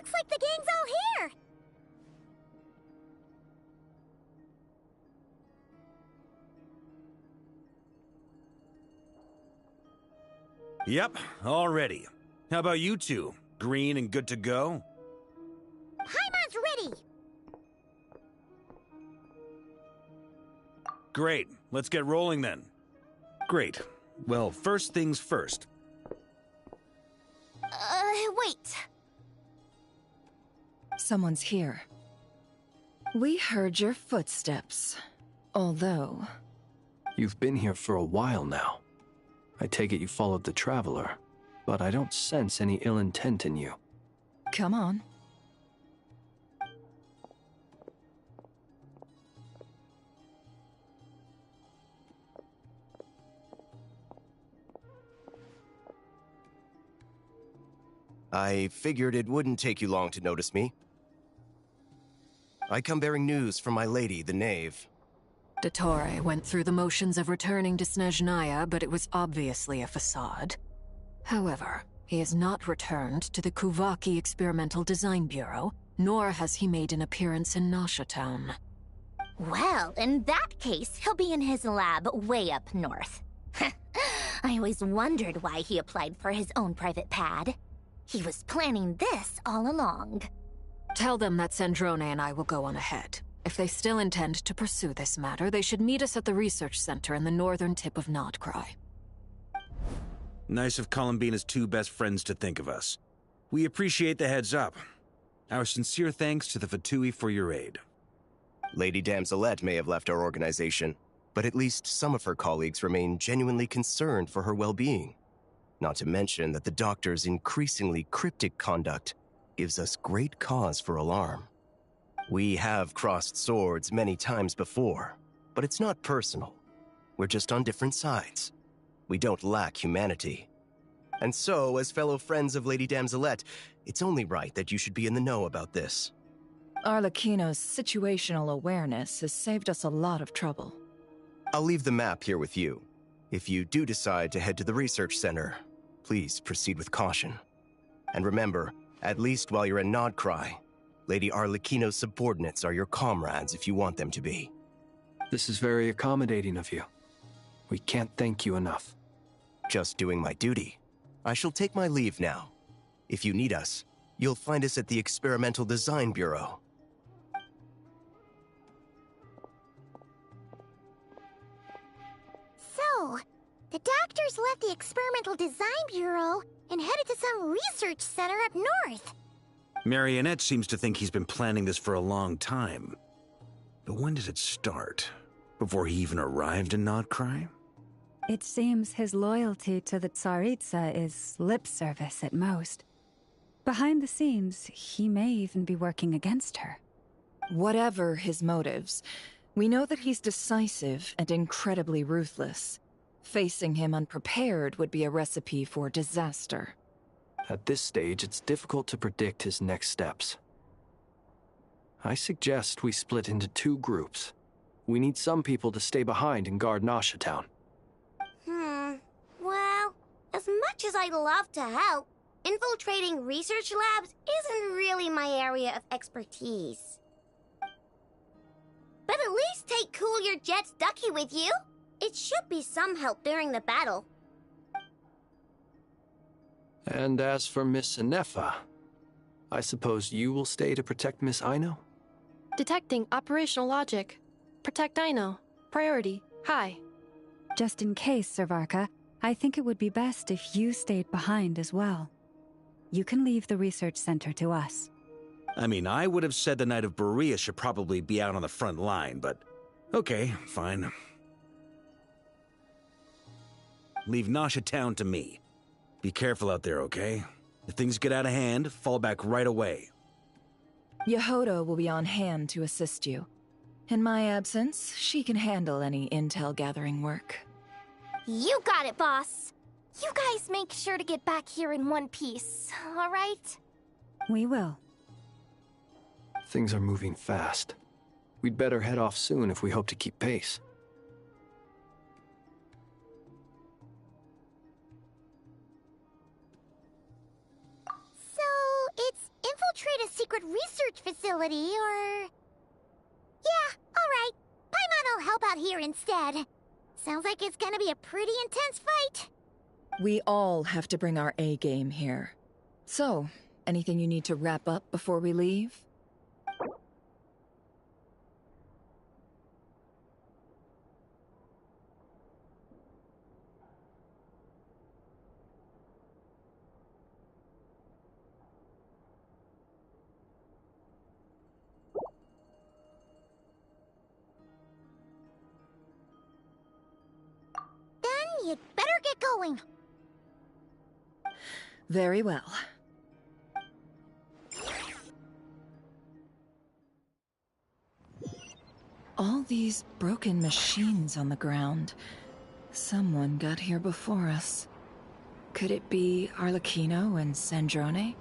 Looks like the gang's all here! Yep, all ready. How about you two? Green and good to go? Paimon's ready! Great, let's get rolling then. Great. Well, first things first. Wait. Someone's here. We heard your footsteps. Although... You've been here for a while now. I take it you followed the Traveler, but I don't sense any ill intent in you. Come on. I figured it wouldn't take you long to notice me. I come bearing news from my lady, the Knave. Dottore went through the motions of returning to Snezhnaya, but it was obviously a facade. However, he has not returned to the Kuvaki Experimental Design Bureau, nor has he made an appearance in Nasha Town. Well, in that case, he'll be in his lab way up north. I always wondered why he applied for his own private pad. He was planning this all along. Tell them that Sandrone and I will go on ahead. If they still intend to pursue this matter, they should meet us at the research center in the northern tip of Nodcry. Nice of Columbina's two best friends to think of us. We appreciate the heads up. Our sincere thanks to the Fatui for your aid. Lady Damselette may have left our organization, but at least some of her colleagues remain genuinely concerned for her well-being. Not to mention that the Doctor's increasingly cryptic conduct gives us great cause for alarm. We have crossed swords many times before, but it's not personal. We're just on different sides. We don't lack humanity. And so, as fellow friends of Lady Damselette, it's only right that you should be in the know about this. Arlecchino's situational awareness has saved us a lot of trouble. I'll leave the map here with you. If you do decide to head to the research center, please proceed with caution. And remember, at least while you're in Nodcry, Lady Arlecchino's subordinates are your comrades if you want them to be. This is very accommodating of you. We can't thank you enough. Just doing my duty. I shall take my leave now. If you need us, you'll find us at the Experimental Design Bureau. So, the Doctors left the Experimental Design Bureau and headed to some research center up north. Marionette seems to think he's been planning this for a long time. But when did it start? Before he even arrived in Nodcry? It seems his loyalty to the Tsaritsa is lip service at most. Behind the scenes, he may even be working against her. Whatever his motives, we know that he's decisive and incredibly ruthless. Facing him unprepared would be a recipe for disaster. At this stage, it's difficult to predict his next steps. I suggest we split into two groups. We need some people to stay behind and guard Nasha Town. Well, as much as I'd love to help, infiltrating research labs isn't really my area of expertise. But at least take Cool Your Jet's Ducky with you. It should be some help during the battle. And as for Miss Inefa, I suppose you will stay to protect Miss Aino? Detecting operational logic. Protect Aino. Priority. High. Just in case, Servarka, I think it would be best if you stayed behind as well. You can leave the research center to us. I mean, I would have said the Knight of Berea should probably be out on the front line, but okay, fine. Leave Nasha Town to me. Be careful out there, okay? If things get out of hand, fall back right away. Yehoda will be on hand to assist you. In my absence, she can handle any intel gathering work. You got it, boss. You guys make sure to get back here in one piece, all right? We will. Things are moving fast. We'd better head off soon if we hope to keep pace. So, it's infiltrated secret research facility, or... Yeah, alright. Paimon will help out here instead. Sounds like it's gonna be a pretty intense fight. We all have to bring our A game here. So, anything you need to wrap up before we leave? Then you'd better get going. Very well. All these broken machines on the ground. Someone got here before us. Could it be Arlecchino and Sandrone?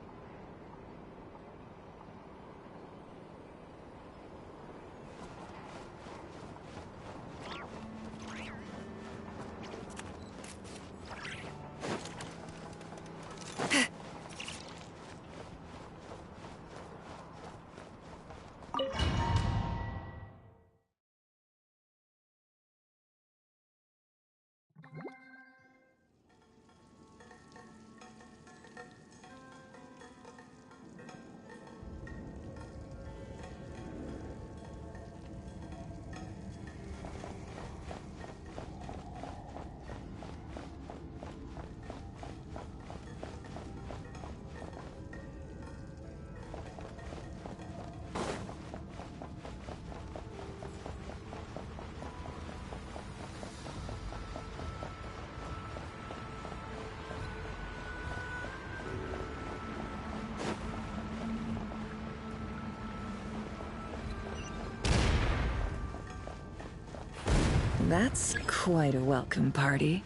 That's quite a welcome party.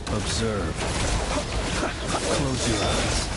Observe. Close your eyes.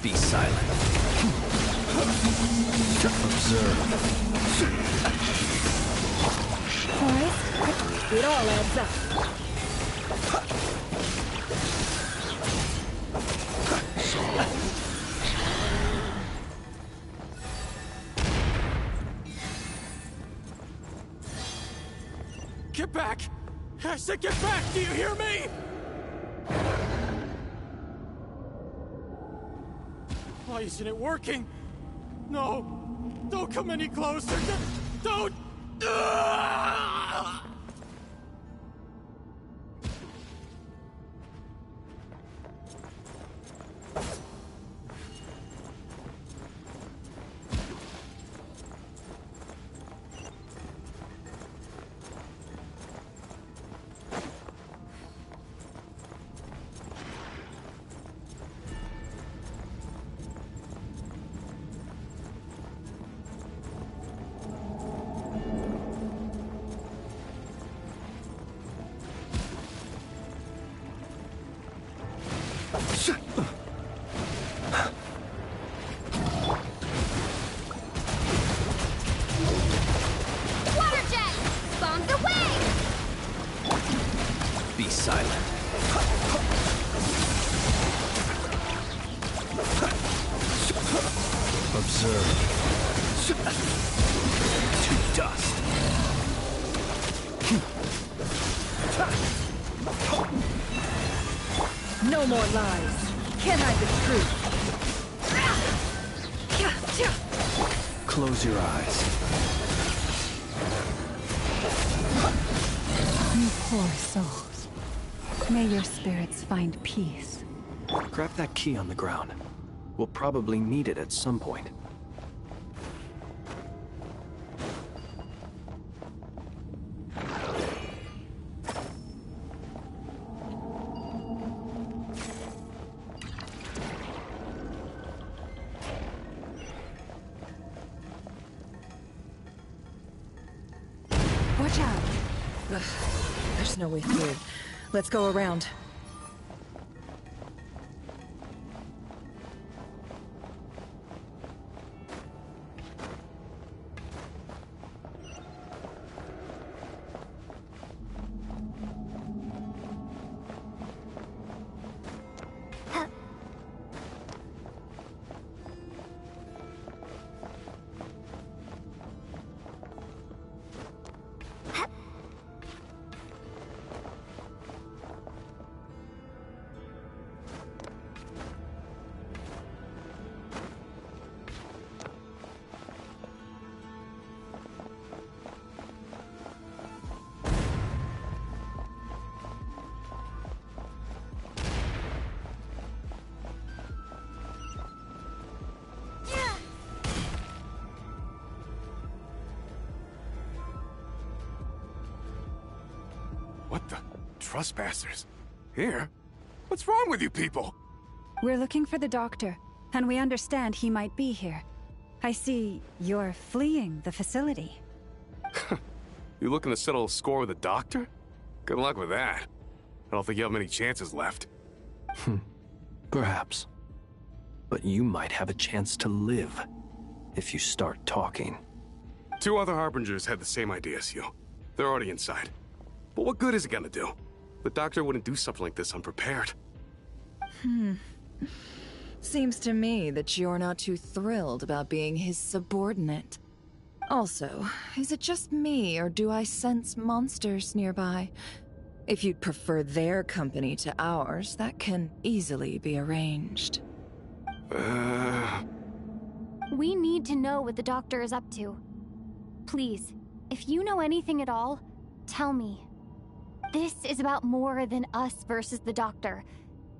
Be silent. Observe. Forrest, it all adds up. Get back! I said get back! Do you hear me? Why isn't it working? No! Don't come any closer! Don't! Water jet! Bombs away! Be silent. Observe. To dust. No more lies. Can't hide the truth. Close your eyes. You poor souls. May your spirits find peace. Grab that key on the ground. We'll probably need it at some point. Watch out. Ugh, there's no way through. Let's go around. What the? Trespassers? Here? What's wrong with you people? We're looking for the doctor, and we understand he might be here. I see you're fleeing the facility. You looking to settle a score with a doctor? Good luck with that. I don't think you have many chances left. Perhaps. But you might have a chance to live if you start talking. 2 other Harbingers had the same idea as you. They're already inside. But what good is it gonna do? The doctor wouldn't do something like this unprepared. Seems to me that you're not too thrilled about being his subordinate. Also, is it just me, or do I sense monsters nearby? If you'd prefer their company to ours, that can easily be arranged. We need to know what the doctor is up to. Please, if you know anything at all, tell me. This is about more than us versus the doctor.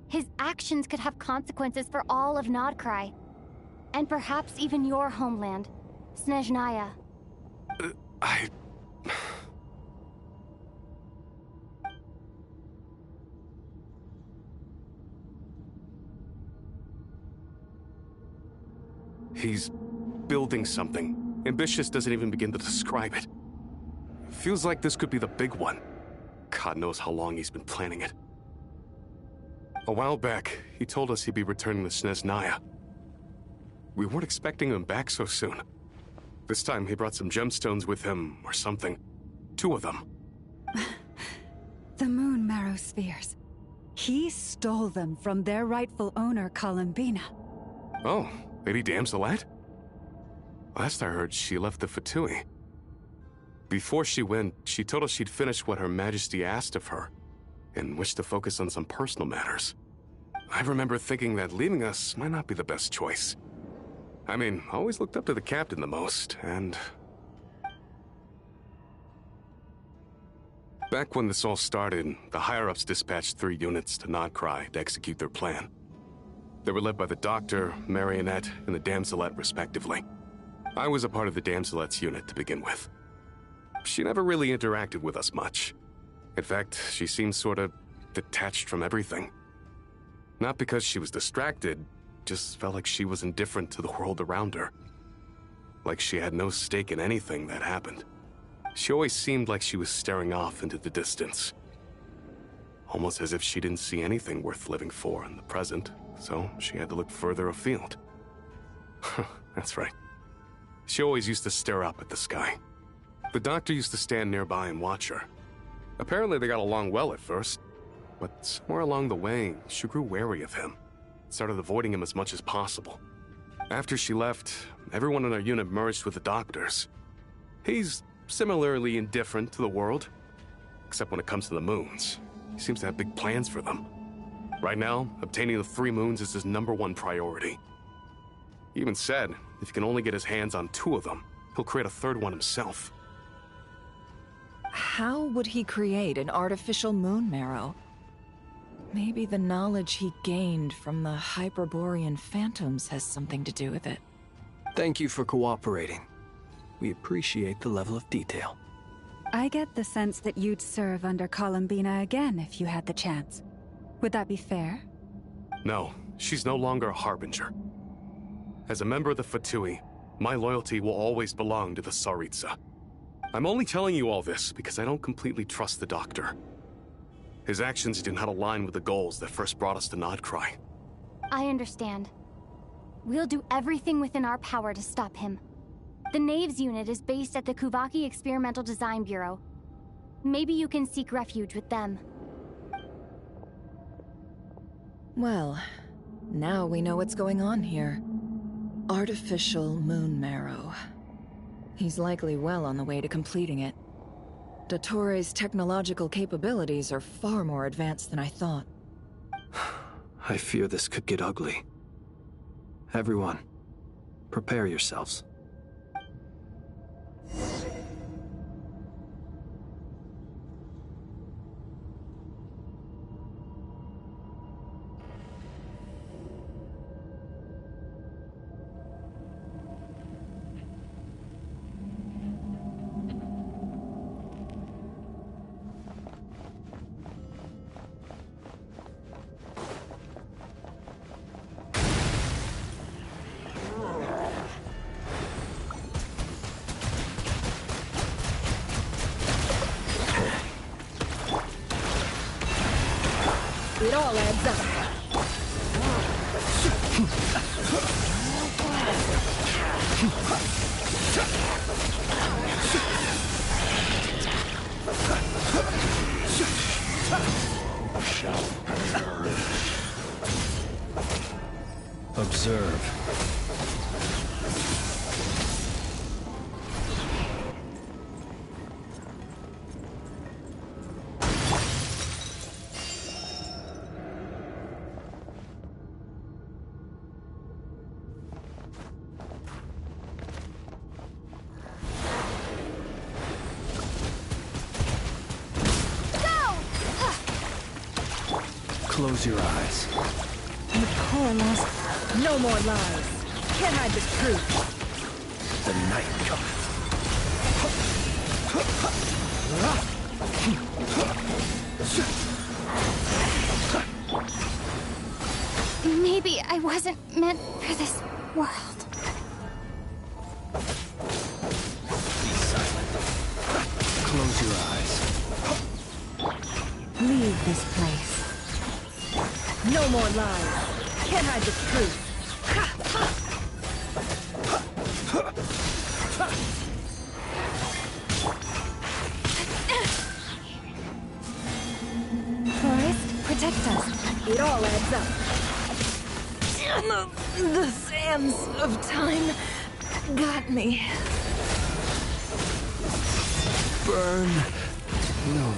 His actions could have consequences for all of Nodcry. And perhaps even your homeland, Snezhnaya. He's building something. Ambitious doesn't even begin to describe it. Feels like this could be the big one. God knows how long he's been planning it. A while back, he told us he'd be returning to Snezhnaya. We weren't expecting him back so soon. This time he brought some gemstones with him, or something. 2 of them. The moon marrow spheres. He stole them from their rightful owner, Columbina. Oh, Lady Damselette? Last I heard, she left the Fatui. Before she went, she told us she'd finished what Her Majesty asked of her, and wished to focus on some personal matters. I remember thinking that leaving us might not be the best choice. I mean, I always looked up to the captain the most, and... Back when this all started, the higher-ups dispatched 3 units to Nodcry to execute their plan. They were led by the Doctor, Marionette, and the Damselette, respectively. I was a part of the Damselette's unit to begin with. She never really interacted with us much. In fact, she seemed sort of detached from everything. Not because she was distracted, just felt like she was indifferent to the world around her. Like she had no stake in anything that happened. She always seemed like she was staring off into the distance. Almost as if she didn't see anything worth living for in the present, so she had to look further afield. That's right. She always used to stare up at the sky. The Doctor used to stand nearby and watch her. Apparently they got along well at first, but somewhere along the way, she grew wary of him. Started avoiding him as much as possible. After she left, everyone in our unit merged with the doctors. He's similarly indifferent to the world, except when it comes to the moons. He seems to have big plans for them. Right now, obtaining the 3 moons is his #1 priority. He even said if he can only get his hands on 2 of them, he'll create a 3rd one himself. How would he create an artificial moon marrow? Maybe the knowledge he gained from the Hyperborean phantoms has something to do with it. Thank you for cooperating. We appreciate the level of detail. I get the sense that you'd serve under Columbina again if you had the chance. Would that be fair? No, she's no longer a Harbinger. As a member of the Fatui, my loyalty will always belong to the Tsaritsa. I'm only telling you all this because I don't completely trust the Doctor. His actions do not align with the goals that first brought us to Nodcry. I understand. We'll do everything within our power to stop him. The Knaves unit is based at the Kuvaki Experimental Design Bureau. Maybe you can seek refuge with them. Well, now we know what's going on here. Artificial moon marrow. He's likely well on the way to completing it. Dottore's technological capabilities are far more advanced than I thought. I fear this could get ugly. Everyone, prepare yourselves. It all adds up. Observe. Close your eyes. No more lies. Can't hide the truth. The night cometh. Maybe I wasn't meant for this world. Be silent. Close your eyes. Leave this place. No more lies. Can't hide the truth. Forest, protect us. It all adds up. The sands of time got me. Burn no more.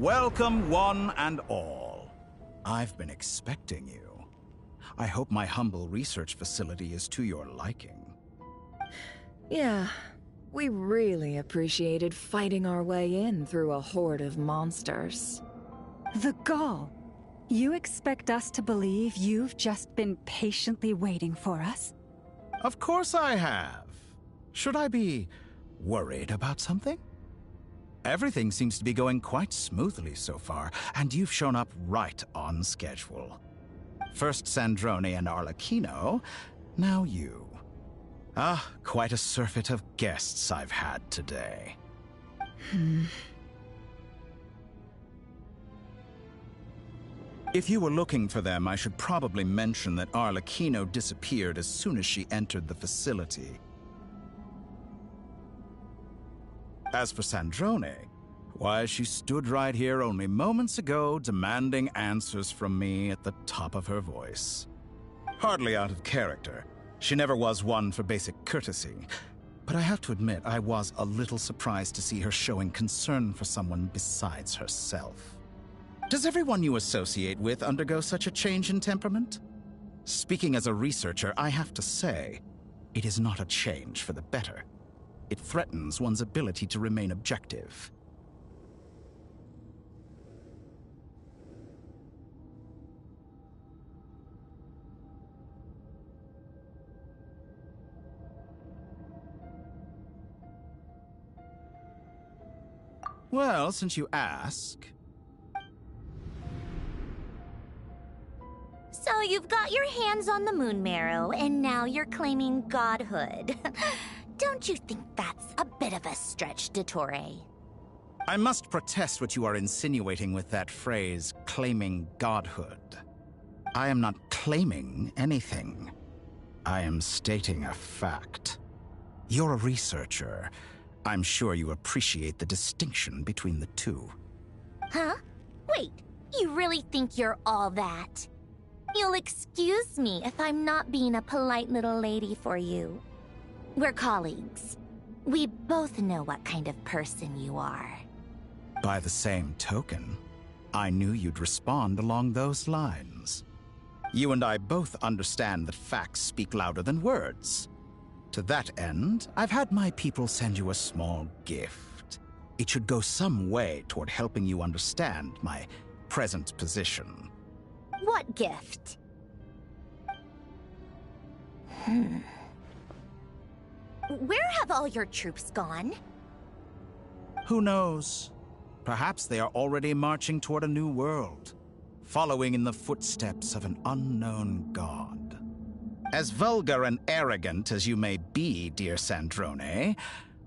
Welcome, one and all. I've been expecting you. I hope my humble research facility is to your liking. Yeah, we really appreciated fighting our way in through a horde of monsters. The gall. You expect us to believe you've just been patiently waiting for us? Of course I have. Should I be worried about something? Everything seems to be going quite smoothly so far, and you've shown up right on schedule. First Sandrone and Arlecchino, now you. Ah, quite a surfeit of guests I've had today. If you were looking for them, I should probably mention that Arlecchino disappeared as soon as she entered the facility. As for Sandrone, why, she stood right here only moments ago demanding answers from me at the top of her voice. Hardly out of character. She never was one for basic courtesy. But I have to admit, I was a little surprised to see her showing concern for someone besides herself. Does everyone you associate with undergo such a change in temperament? Speaking as a researcher, I have to say, it is not a change for the better. It threatens one's ability to remain objective. Well, since you ask... So you've got your hands on the moon marrow, and now you're claiming godhood. Don't you think that's a bit of a stretch, Dottore? I must protest what you are insinuating with that phrase, claiming godhood. I am not claiming anything. I am stating a fact. You're a researcher. I'm sure you appreciate the distinction between the two. Huh? Wait, you really think you're all that? You'll excuse me if I'm not being a polite little lady for you. We're colleagues. We both know what kind of person you are. By the same token, I knew you'd respond along those lines. You and I both understand that facts speak louder than words. To that end, I've had my people send you a small gift. It should go some way toward helping you understand my present position. What gift? Where have all your troops gone? Who knows? Perhaps they are already marching toward a new world, following in the footsteps of an unknown god. As vulgar and arrogant as you may be, dear Sandrone,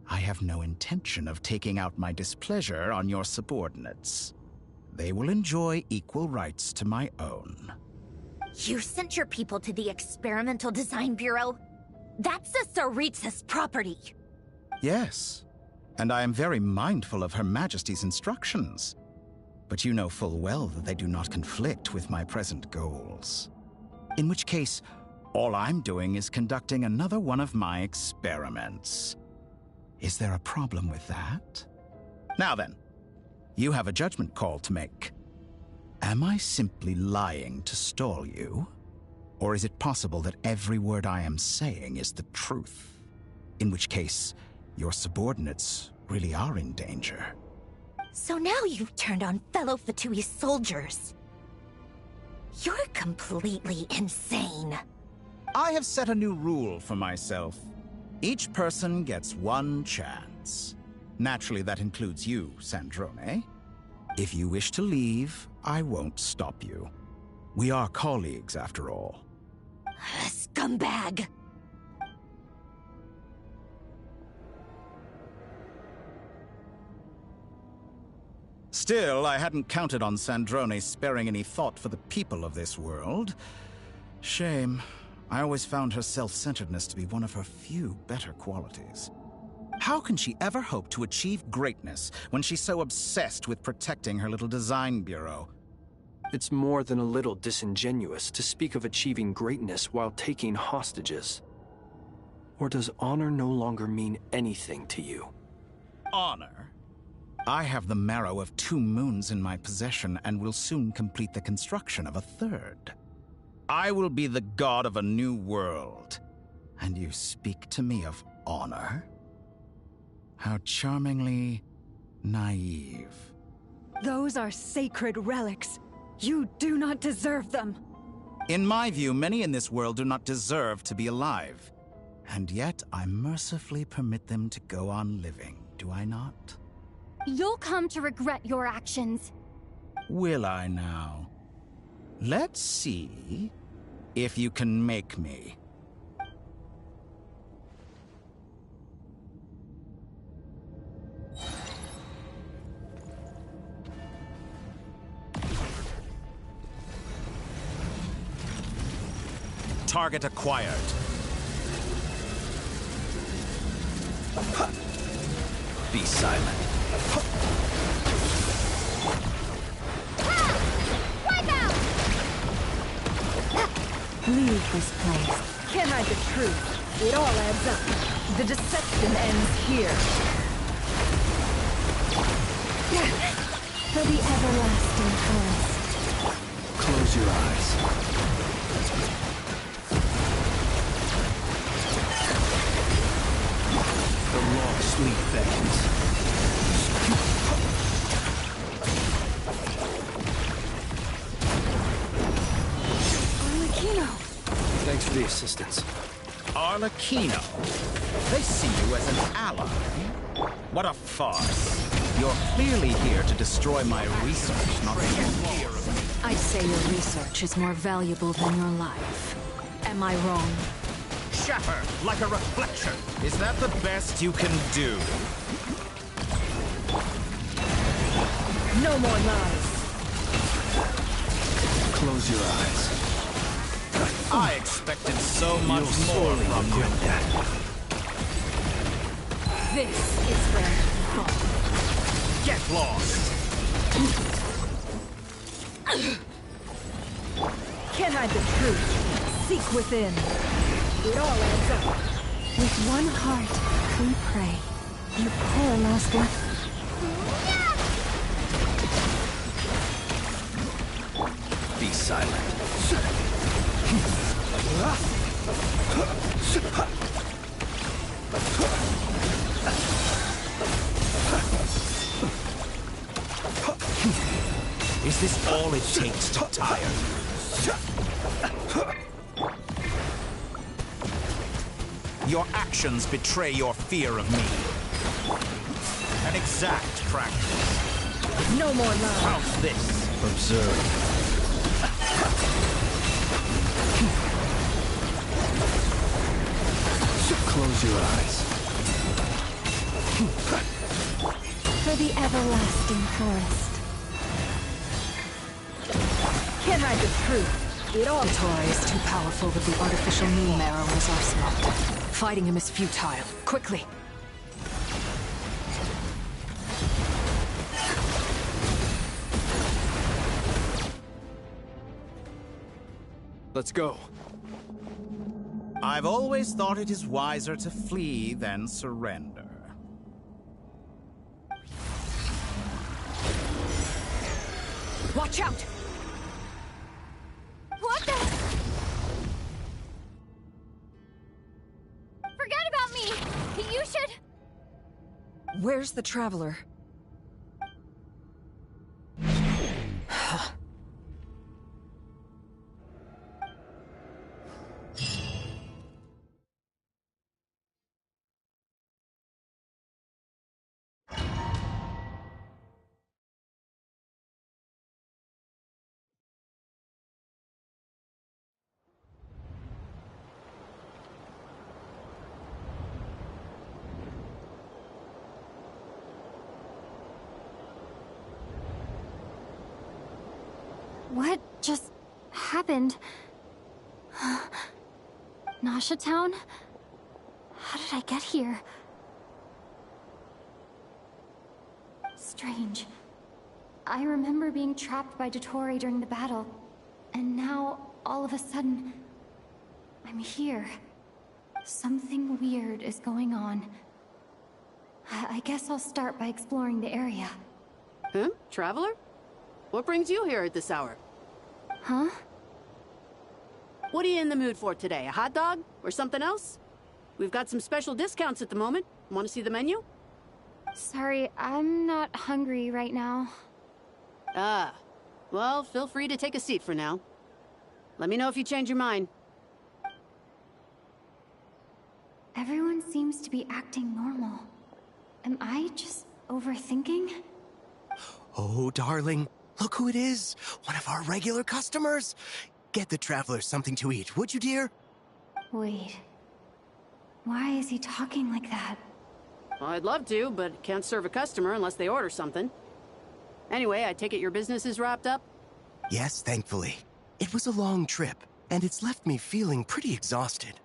I have no intention of taking out my displeasure on your subordinates. They will enjoy equal rights to my own. You sent your people to the Experimental Design Bureau? That's the Tsaritsa's property. Yes, and I am very mindful of Her Majesty's instructions. But you know full well that they do not conflict with my present goals. In which case, all I'm doing is conducting another one of my experiments. Is there a problem with that? Now then, you have a judgment call to make. Am I simply lying to stall you? Or is it possible that every word I am saying is the truth? In which case, your subordinates really are in danger. So now you've turned on fellow Fatui soldiers. You're completely insane. I have set a new rule for myself. Each person gets one chance. Naturally, that includes you, Sandrone. If you wish to leave, I won't stop you. We are colleagues, after all. Scumbag! Still, I hadn't counted on Sandrone sparing any thought for the people of this world. Shame. I always found her self-centeredness to be one of her few better qualities. How can she ever hope to achieve greatness when she's so obsessed with protecting her little design bureau? It's more than a little disingenuous to speak of achieving greatness while taking hostages. Or does honor no longer mean anything to you? Honor? I have the marrow of 2 moons in my possession and will soon complete the construction of a 3rd. I will be the god of a new world. And you speak to me of honor? How charmingly naive. Those are sacred relics. You do not deserve them. In my view, many in this world do not deserve to be alive. And yet, I mercifully permit them to go on living, do I not? You'll come to regret your actions. Will I now? Let's see if you can make me. Target acquired. Be silent. Leave this place. Can't hide the truth. It all adds up. The deception ends here. For the everlasting forest. Close your eyes. The long sleep beckons. Thanks for the assistance. Arlecchino. They see you as an ally. What a farce. You're clearly here to destroy my research, not fear of me. I'd say your research is more valuable than your life. Am I wrong? Shatter like a reflection. Is that the best you can do? No more lies. Close your eyes. I expected so much more from you. This is where you fall. Get lost. Can't hide the truth. Seek within. It all adds up. With one heart, we pray. You poor lost one. Be silent. Is this all it takes to tire? Your actions betray your fear of me. An exact practice. No more lies. How's this? Observe. Close your eyes. For the everlasting forest. Can't hide the truth. It all... Tori is too powerful with the artificial moon marrow in his arsenal. Fighting him is futile. Quickly! Let's go. I've always thought it is wiser to flee than surrender. Watch out! What the? Forget about me! You should... Where's the Traveler? What just happened? Nasha Town? How did I get here? Strange. I remember being trapped by Dottore during the battle, and now, all of a sudden, I'm here. Something weird is going on. I guess I'll start by exploring the area. Huh? Traveler? What brings you here at this hour? Huh? What are you in the mood for today? A hot dog? Or something else? We've got some special discounts at the moment. Want to see the menu? Sorry, I'm not hungry right now. Ah. Well, feel free to take a seat for now. Let me know if you change your mind. Everyone seems to be acting normal. Am I just overthinking? Oh, darling. Look who it is. One of our regular customers. Get the traveler something to eat, would you, dear? Wait. Why is he talking like that? Well, I'd love to, but can't serve a customer unless they order something. Anyway, I take it your business is wrapped up? Yes, thankfully. It was a long trip, and it's left me feeling pretty exhausted.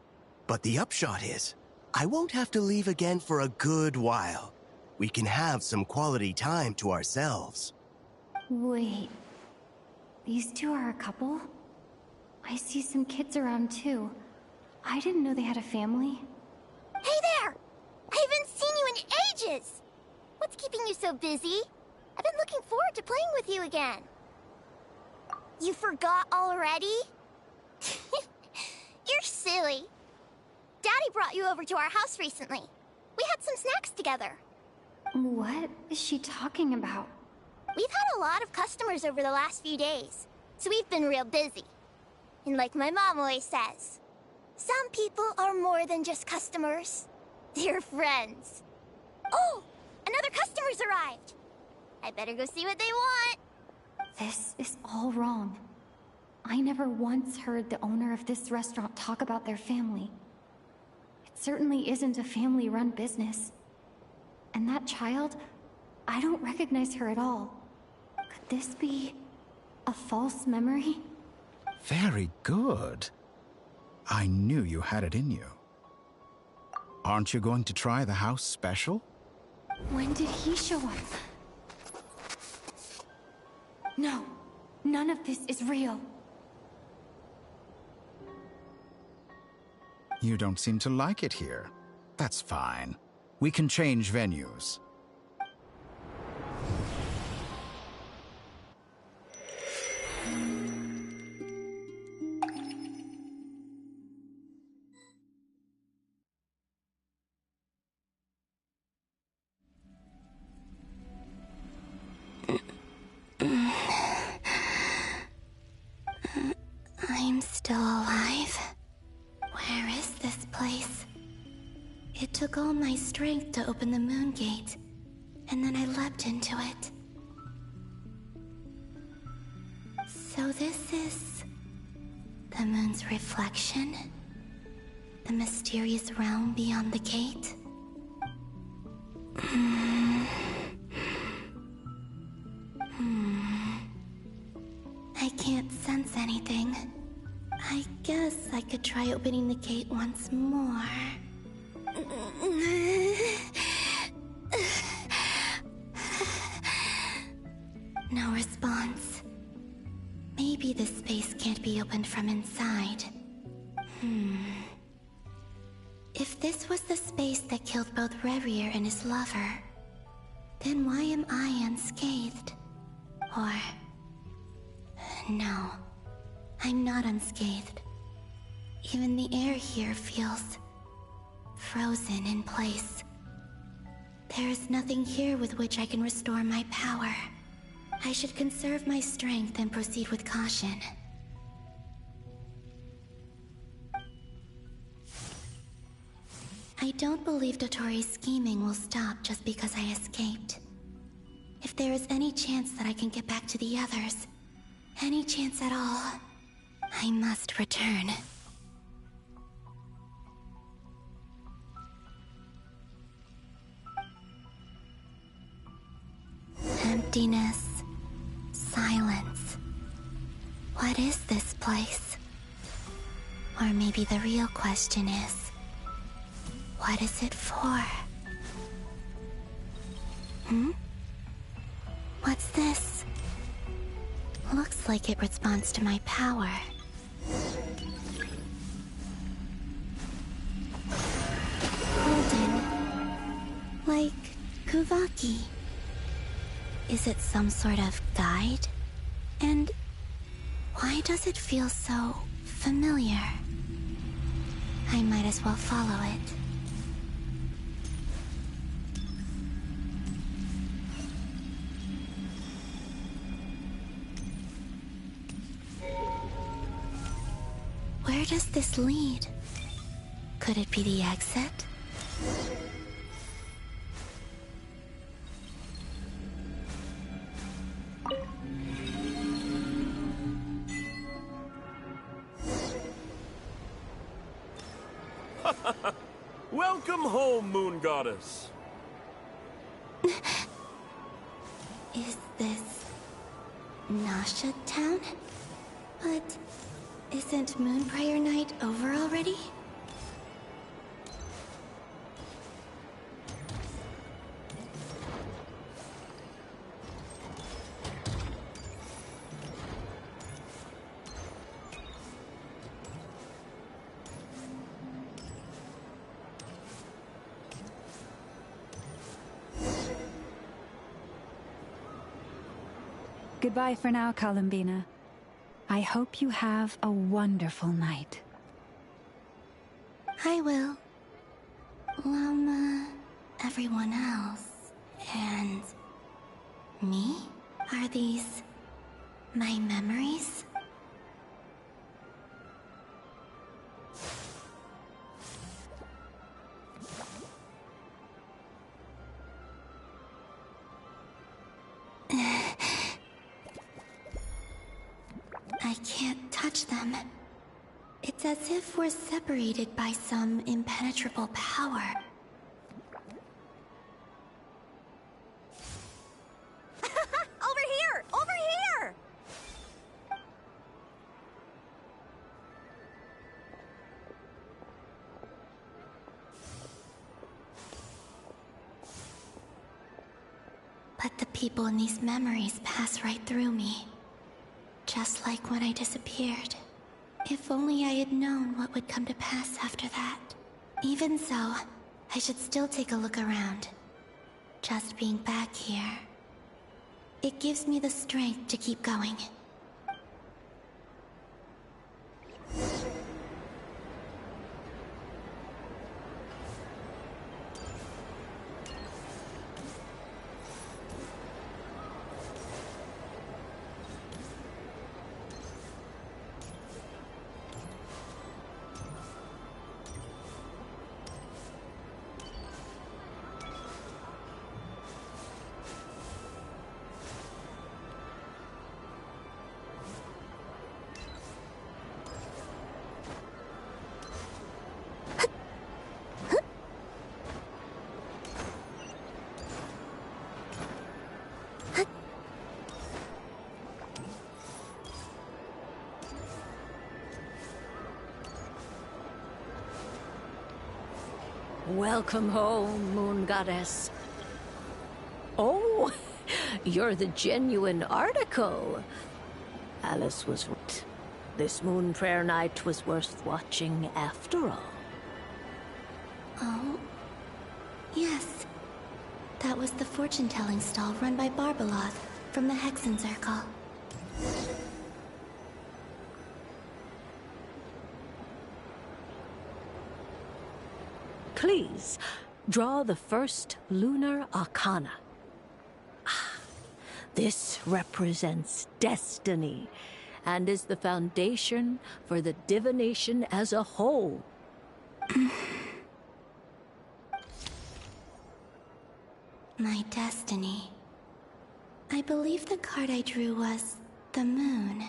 But the upshot is, I won't have to leave again for a good while. We can have some quality time to ourselves. Wait. These two are a couple? I see some kids around too. I didn't know they had a family. Hey there! I haven't seen you in ages! What's keeping you so busy? I've been looking forward to playing with you again. You forgot already? You're silly. Daddy brought you over to our house recently. We had some snacks together. What is she talking about? We've had a lot of customers over the last few days, so we've been real busy. And like my mom always says, some people are more than just customers. They're friends. Oh, another customer's arrived. I better go see what they want. This is all wrong. I never once heard the owner of this restaurant talk about their family. It certainly isn't a family-run business. And that child, I don't recognize her at all. Could this be a false memory? Very good. I knew you had it in you. Aren't you going to try the house special? When did he show up? No, none of this is real. You don't seem to like it here. That's fine. We can change venues. I'm still alive. Where is this place? It took all my strength to open the moon gate, and then I leapt into it. So this is the moon's reflection? The mysterious realm beyond the gate? I can't sense anything. I guess I could try opening the gate once more. No response. Maybe this space can't be opened from inside. If this was the space that killed both Revier and his lover, then why am I unscathed? Or... no, I'm not unscathed. Even the air here feels... frozen in place. There is nothing here with which I can restore my power. I should conserve my strength and proceed with caution. I don't believe Dotori's scheming will stop just because I escaped. If there is any chance that I can get back to the others, any chance at all, I must return. Emptiness. Silence. What is this place? Or maybe the real question is, what is it for? What's this? Looks like it responds to my power. Golden. Like Kuvaki. Is it some sort of guide? And why does it feel so familiar? I might as well follow it. Where does this lead? Could it be the exit? Welcome home, Moon Goddess. Is this Nasha Town? But isn't Moonbriar Night over already? Goodbye for now, Columbina. I hope you have a wonderful night. I will. Everyone else. And me? Are these my memories? I can't touch them. It's as if we're separated by some impenetrable power. Over here! Over here! But the people in these memories pass right through me. Just like when I disappeared. If only I had known what would come to pass after that. Even so, I should still take a look around. Just being back here. It gives me the strength to keep going. Welcome home, Moon Goddess. Oh, you're the genuine article. Alice was right. This Moon Prayer Night was worth watching after all. Oh? Yes. That was the fortune-telling stall run by Barbeloth from the Hexen Circle. Please, draw the first lunar arcana. This represents destiny and is the foundation for the divination as a whole. My destiny. I believe the card I drew was the moon.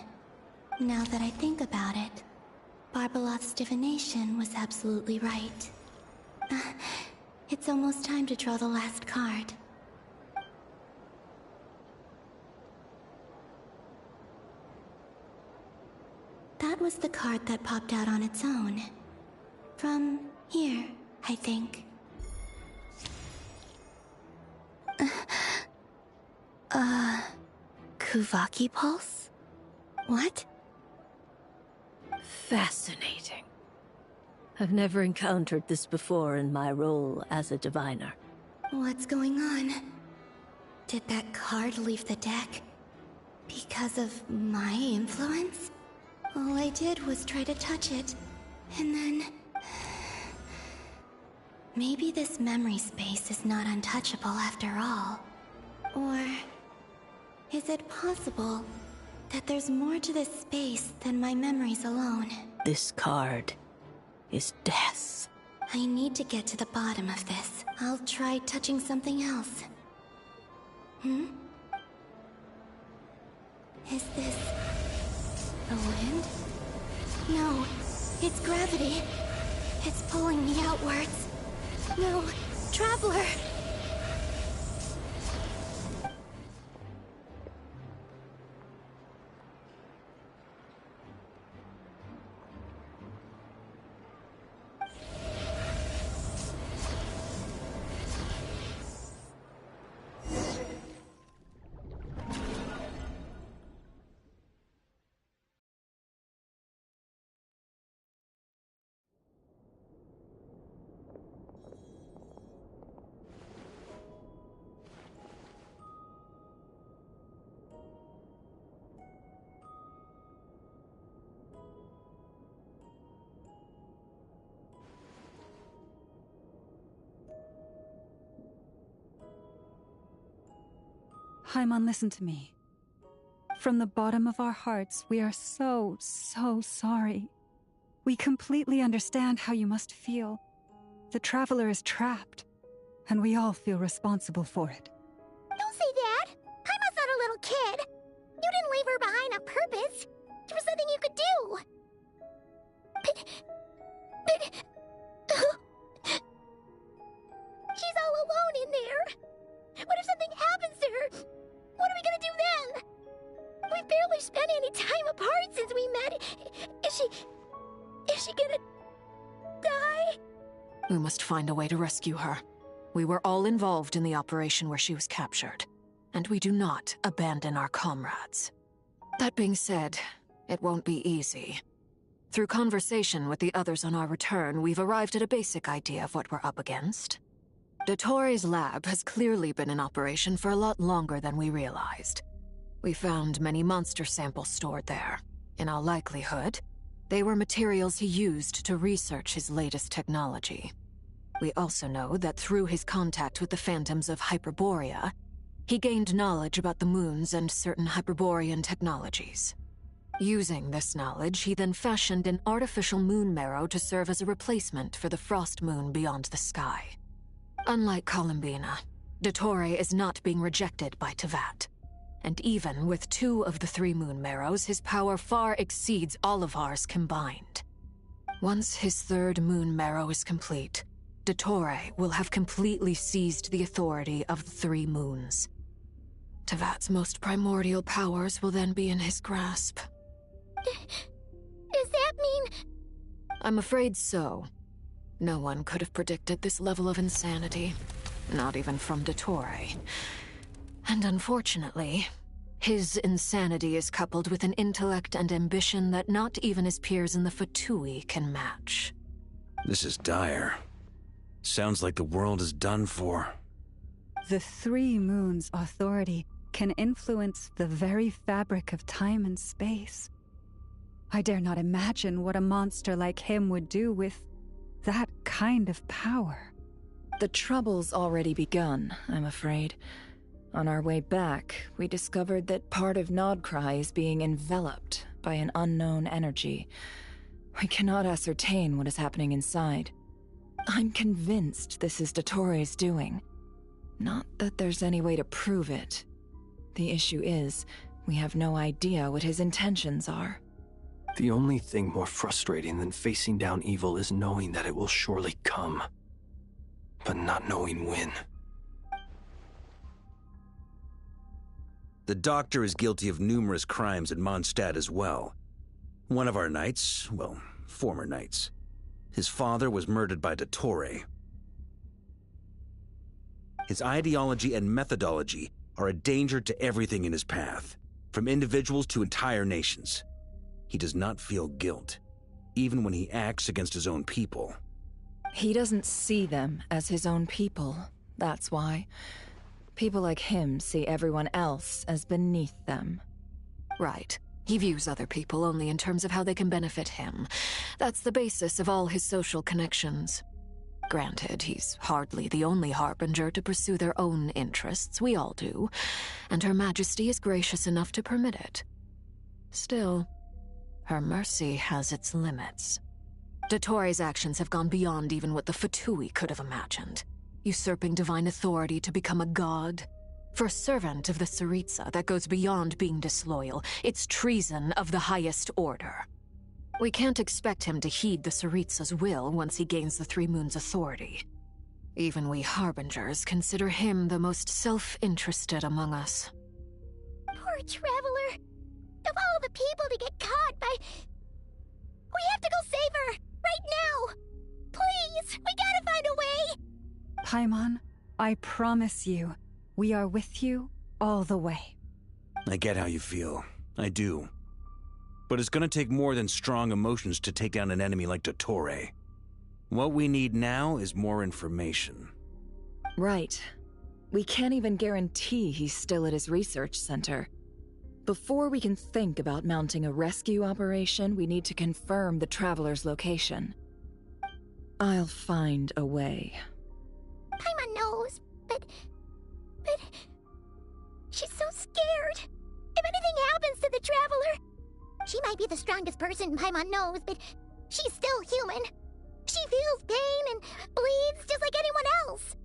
Now that I think about it, Barbeloth's divination was absolutely right. It's almost time to draw the last card. That was the card that popped out on its own. From here, I think. Kuvaki Pulse? What? Fascinating. I've never encountered this before in my role as a diviner. What's going on? Did that card leave the deck? Because of my influence? All I did was try to touch it, and then... Maybe this memory space is not untouchable after all. Or... is it possible that there's more to this space than my memories alone? This card is death. I need to get to the bottom of this. I'll try touching something else. Is this... the wind? No, it's gravity. It's pulling me outwards. No, Traveler! Haimon, listen to me. From the bottom of our hearts, we are so sorry. We completely understand how you must feel. The Traveler is trapped, and we all feel responsible for it. Don't say that! Haimon's not a little kid! You didn't leave her behind on purpose! There was nothing you could do! But... she's all alone in there! What if something happens to her? What are we gonna do then? We've barely spent any time apart since we met. Is she gonna... die? We must find a way to rescue her. We were all involved in the operation where she was captured, and we do not abandon our comrades. That being said, it won't be easy. Through conversation with the others on our return, we've arrived at a basic idea of what we're up against. Dottore's lab has clearly been in operation for a lot longer than we realized. We found many monster samples stored there. In all likelihood, they were materials he used to research his latest technology. We also know that through his contact with the phantoms of Hyperborea, he gained knowledge about the moons and certain Hyperborean technologies. Using this knowledge, he then fashioned an artificial moon marrow to serve as a replacement for the frost moon beyond the sky. Unlike Columbina, Dottore is not being rejected by Teyvat. And even with 2 of the 3 moon marrows, his power far exceeds all of ours combined. Once his 3rd moon marrow is complete, Dottore will have completely seized the authority of the 3 moons. Teyvat's most primordial powers will then be in his grasp. Does that mean... I'm afraid so. No one could have predicted this level of insanity. Not even from Dottore. And unfortunately, his insanity is coupled with an intellect and ambition that not even his peers in the Fatui can match. This is dire. Sounds like the world is done for. The 3 moons' authority can influence the very fabric of time and space. I dare not imagine what a monster like him would do with that kind of power. The trouble's already begun, I'm afraid. On our way back, we discovered that part of Nodcry is being enveloped by an unknown energy. We cannot ascertain what is happening inside. I'm convinced this is Dottore's doing. Not that there's any way to prove it. The issue is, we have no idea what his intentions are. The only thing more frustrating than facing down evil is knowing that it will surely come, but not knowing when. The Doctor is guilty of numerous crimes at Mondstadt as well. One of our knights, well, former knights, his father was murdered by Dottore. His ideology and methodology are a danger to everything in his path, from individuals to entire nations. He does not feel guilt, even when he acts against his own people. He doesn't see them as his own people. That's why. People like him see everyone else as beneath them. Right. He views other people only in terms of how they can benefit him. That's the basis of all his social connections. Granted, he's hardly the only harbinger to pursue their own interests. We all do. And Her Majesty is gracious enough to permit it. Still, her mercy has its limits. Dottoro's actions have gone beyond even what the Fatui could have imagined. Usurping divine authority to become a god. For a servant of the Tsaritsa, that goes beyond being disloyal. It's treason of the highest order. We can't expect him to heed the Tsaritsa's will once he gains the Three Moons' authority. Even we Harbingers consider him the most self-interested among us. Poor Traveler. Of all the people to get caught by... We have to go save her! Right now! Please! We gotta find a way! Paimon, I promise you, we are with you all the way. I get how you feel. I do. But it's gonna take more than strong emotions to take down an enemy like Dottore. What we need now is more information. Right. We can't even guarantee he's still at his research center. Before we can think about mounting a rescue operation, we need to confirm the Traveler's location. I'll find a way. Paimon knows, but... She's so scared. If anything happens to the Traveler... She might be the strongest person Paimon knows, but she's still human. She feels pain and bleeds just like anyone else.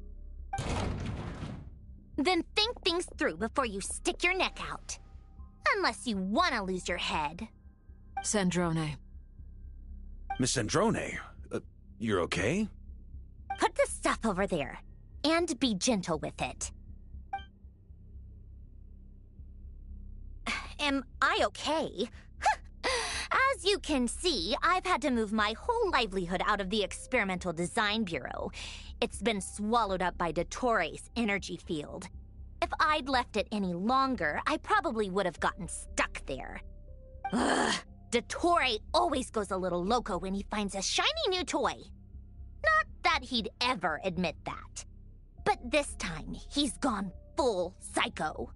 Then think things through before you stick your neck out. Unless you want to lose your head. Sandrone. Miss Sandrone, you're okay? Put the stuff over there, and be gentle with it. Am I okay? As you can see, I've had to move my whole livelihood out of the Experimental Design Bureau. It's been swallowed up by Dottoro's energy field. If I'd left it any longer, I probably would have gotten stuck there. Ugh, Dottore always goes a little loco when he finds a shiny new toy. Not that he'd ever admit that. But this time, he's gone full psycho.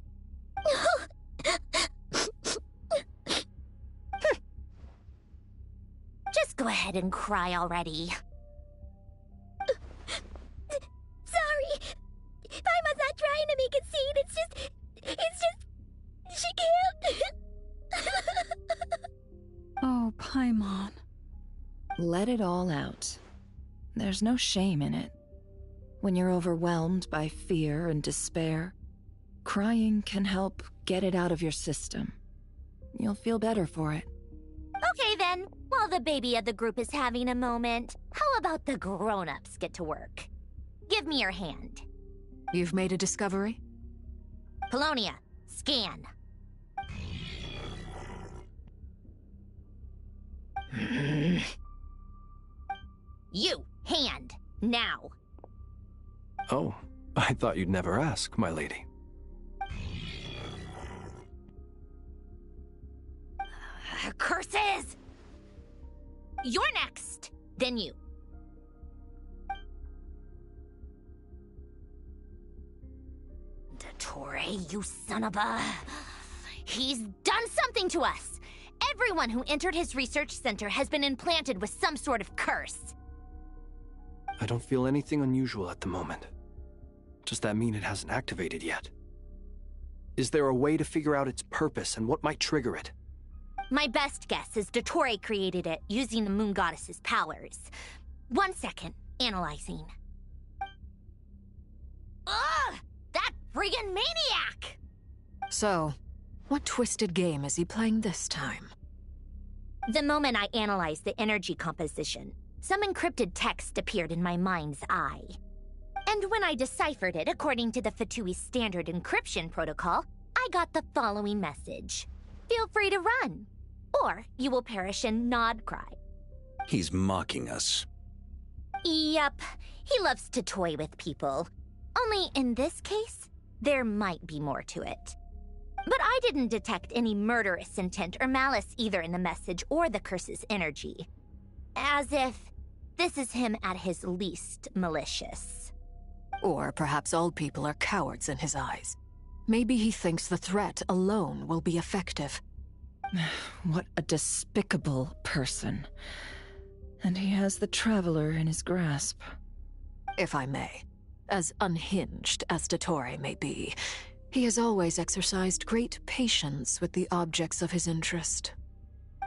Just go ahead and cry already. Sorry. Paimon's not trying to make a scene. It's just... She can't. Oh, Paimon. Let it all out. There's no shame in it. When you're overwhelmed by fear and despair, crying can help get it out of your system. You'll feel better for it. Okay then, while the baby of the group is having a moment, how about the grown-ups get to work? Give me your hand. You've made a discovery? Polonia, scan. You, hand, now. Oh, I thought you'd never ask, my lady. Curses! You're next, then you. Dottore, you son of a... He's done something to us! Everyone who entered his research center has been implanted with some sort of curse. I don't feel anything unusual at the moment. Does that mean it hasn't activated yet? Is there a way to figure out its purpose and what might trigger it? My best guess is Dottore created it using the Moon Goddess's powers. 1 second, analyzing. Ugh! That friggin' maniac! So, what twisted game is he playing this time? The moment I analyzed the energy composition, some encrypted text appeared in my mind's eye. And when I deciphered it according to the Fatui standard encryption protocol, I got the following message. Feel free to run, or you will perish in nod cry. He's mocking us. Yep, he loves to toy with people. Only in this case, there might be more to it. But I didn't detect any murderous intent or malice either in the message or the curse's energy. As if this is him at his least malicious. Or perhaps all people are cowards in his eyes. Maybe he thinks the threat alone will be effective. What a despicable person. And he has the Traveler in his grasp. If I may, as unhinged as Dottore may be, he has always exercised great patience with the objects of his interest.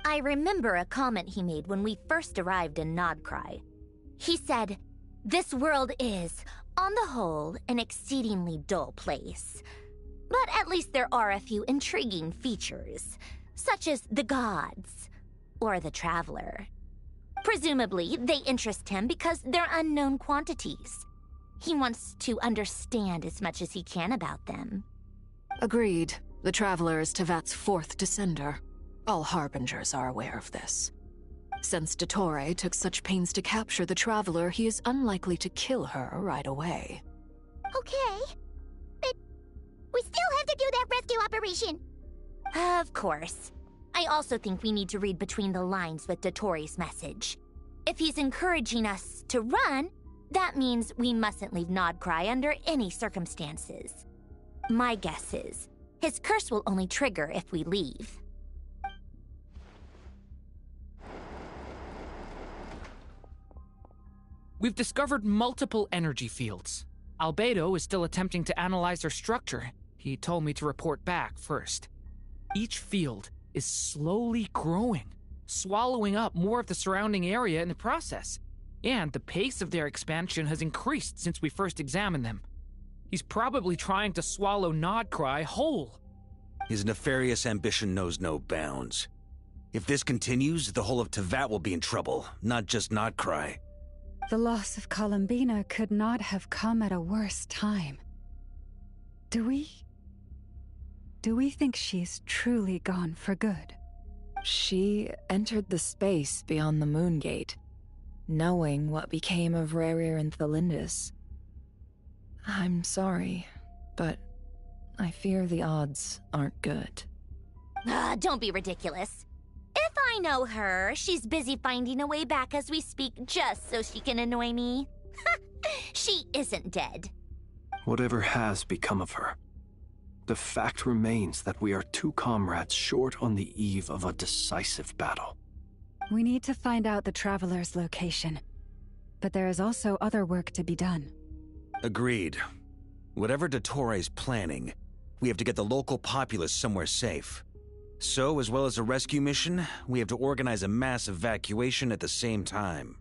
I remember a comment he made when we first arrived in Nodcry. He said, "This world is, on the whole, an exceedingly dull place. But at least there are a few intriguing features, such as the gods, or the Traveler. Presumably, they interest him because they're unknown quantities. He wants to understand as much as he can about them." Agreed. The Traveler is Tevat's fourth descender. All Harbingers are aware of this. Since Dottore took such pains to capture the Traveler, he is unlikely to kill her right away. Okay, but we still have to do that rescue operation. Of course. I also think we need to read between the lines with Dottore's message. If he's encouraging us to run, that means we mustn't leave Nodcry under any circumstances. My guess is, his curse will only trigger if we leave. We've discovered multiple energy fields. Albedo is still attempting to analyze their structure. He told me to report back first. Each field is slowly growing, swallowing up more of the surrounding area in the process. And the pace of their expansion has increased since we first examined them. He's probably trying to swallow Nodcry whole. His nefarious ambition knows no bounds. If this continues, the whole of Tevat will be in trouble, not just Nodcry. The loss of Columbina could not have come at a worse time. Do we think she's truly gone for good? She entered the space beyond the Moon Gate, knowing what became of Rerir and Thalindus. I'm sorry, but I fear the odds aren't good. Don't be ridiculous. If I know her, she's busy finding a way back as we speak just so she can annoy me. She isn't dead. Whatever has become of her, the fact remains that we are two comrades short on the eve of a decisive battle. We need to find out the Traveler's location. But there is also other work to be done. Agreed. Whatever Dottore's planning, we have to get the local populace somewhere safe. So, as well as a rescue mission, we have to organize a mass evacuation at the same time.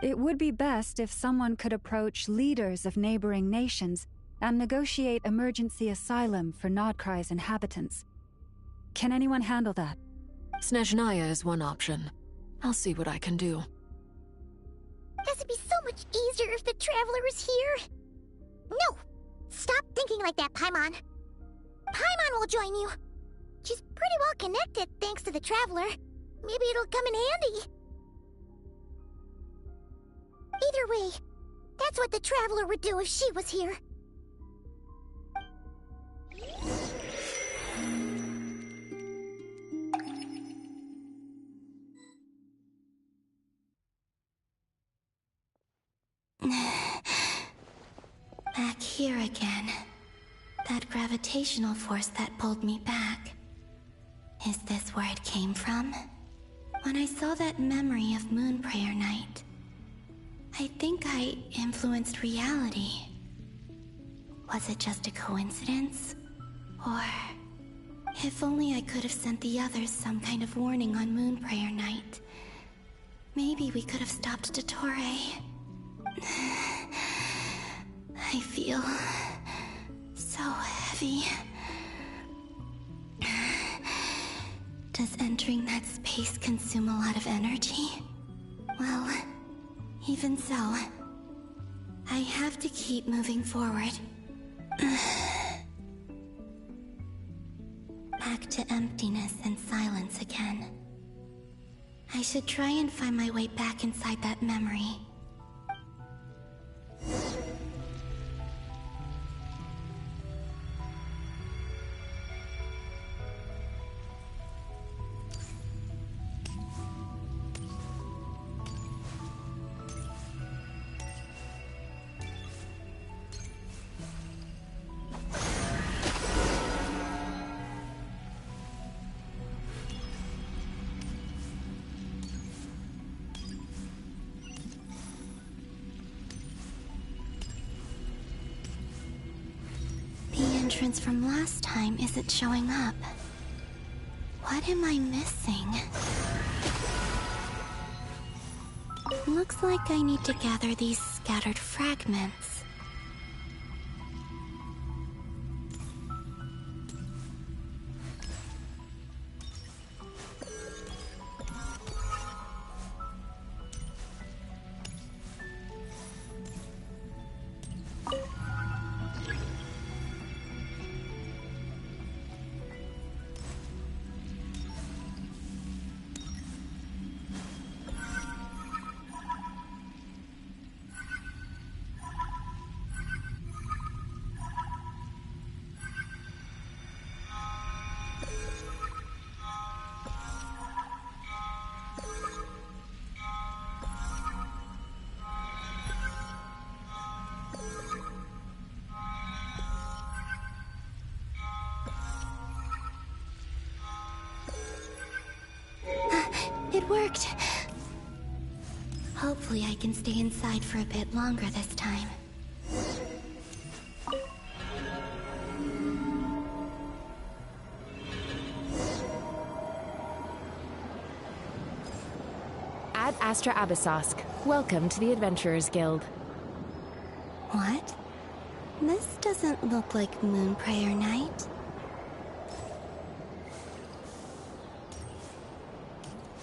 It would be best if someone could approach leaders of neighboring nations and negotiate emergency asylum for Nodcry's inhabitants. Can anyone handle that? Snezhnaya is one option. I'll see what I can do. This would be so much easier if the Traveler was here. No! Stop thinking like that, Paimon. Paimon will join you. She's pretty well connected thanks to the Traveler. Maybe it'll come in handy. Either way, that's what the Traveler would do if she was here. Back here again. That gravitational force that pulled me back. Is this where it came from? When I saw that memory of Moon Prayer Night, I think I influenced reality. Was it just a coincidence? Or... if only I could have sent the others some kind of warning on Moon Prayer Night. Maybe we could have stopped Dottore. I feel... so heavy. Does entering that space consume a lot of energy? Well, even so, I have to keep moving forward. Back to emptiness and silence again. I should try and find my way back inside that memory. entrance from last time isn't showing up. What am I missing? Looks like I need to gather these scattered fragments. It worked! Hopefully I can stay inside for a bit longer this time. Ad Astra Abyssosk. Welcome to the Adventurers Guild. What? This doesn't look like Moonprayer Night.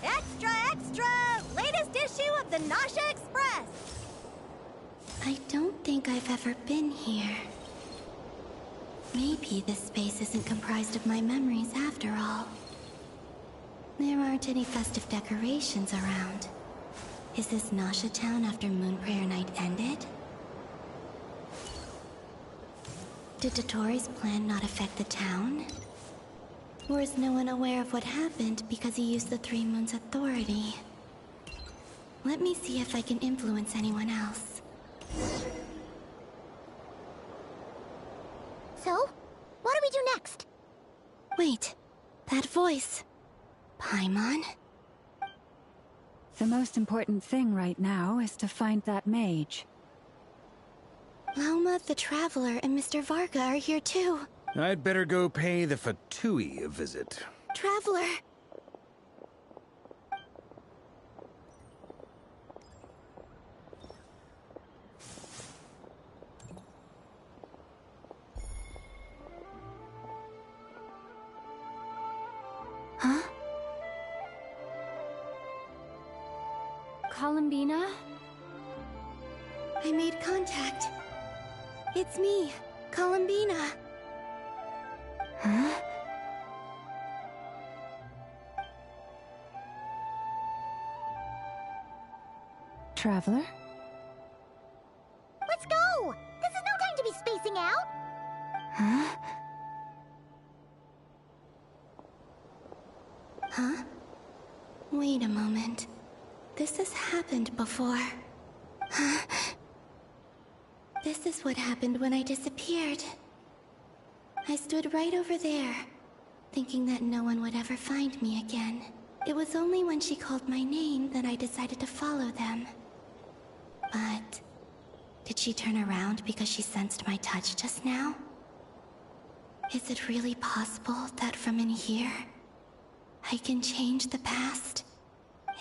Extra, extra! Latest issue of the Nausea Express! I don't think I've ever been here. Maybe this space isn't comprised of my memories after all. There aren't any festive decorations around. Is this Nausea Town after Moonprayer Night ended? Did Dottoro's plan not affect the town? Or is no one aware of what happened because he used the Three Moons' authority? Let me see if I can influence anyone else. So, what do we do next? Wait, that voice. Paimon? The most important thing right now is to find that mage. Lauma the Traveler and Mr. Varga are here too. I'd better go pay the Fatui a visit. Traveler! Huh? Columbina? I made contact. It's me, Columbina. Huh? Traveler? Let's go! This is no time to be spacing out! Huh? Huh? Wait a moment. This has happened before. Huh? This is what happened when I disappeared. I stood right over there, thinking that no one would ever find me again. It was only when she called my name that I decided to follow them. But did she turn around because she sensed my touch just now? Is it really possible that from in here, I can change the past?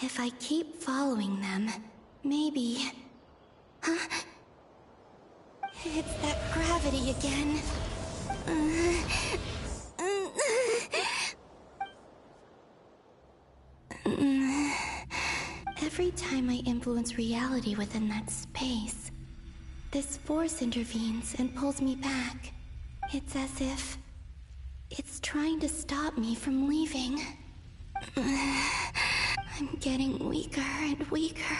If I keep following them, maybe... Huh? It's that gravity again. Every time I influence reality within that space, this force intervenes and pulls me back. It's as if it's trying to stop me from leaving. I'm getting weaker and weaker.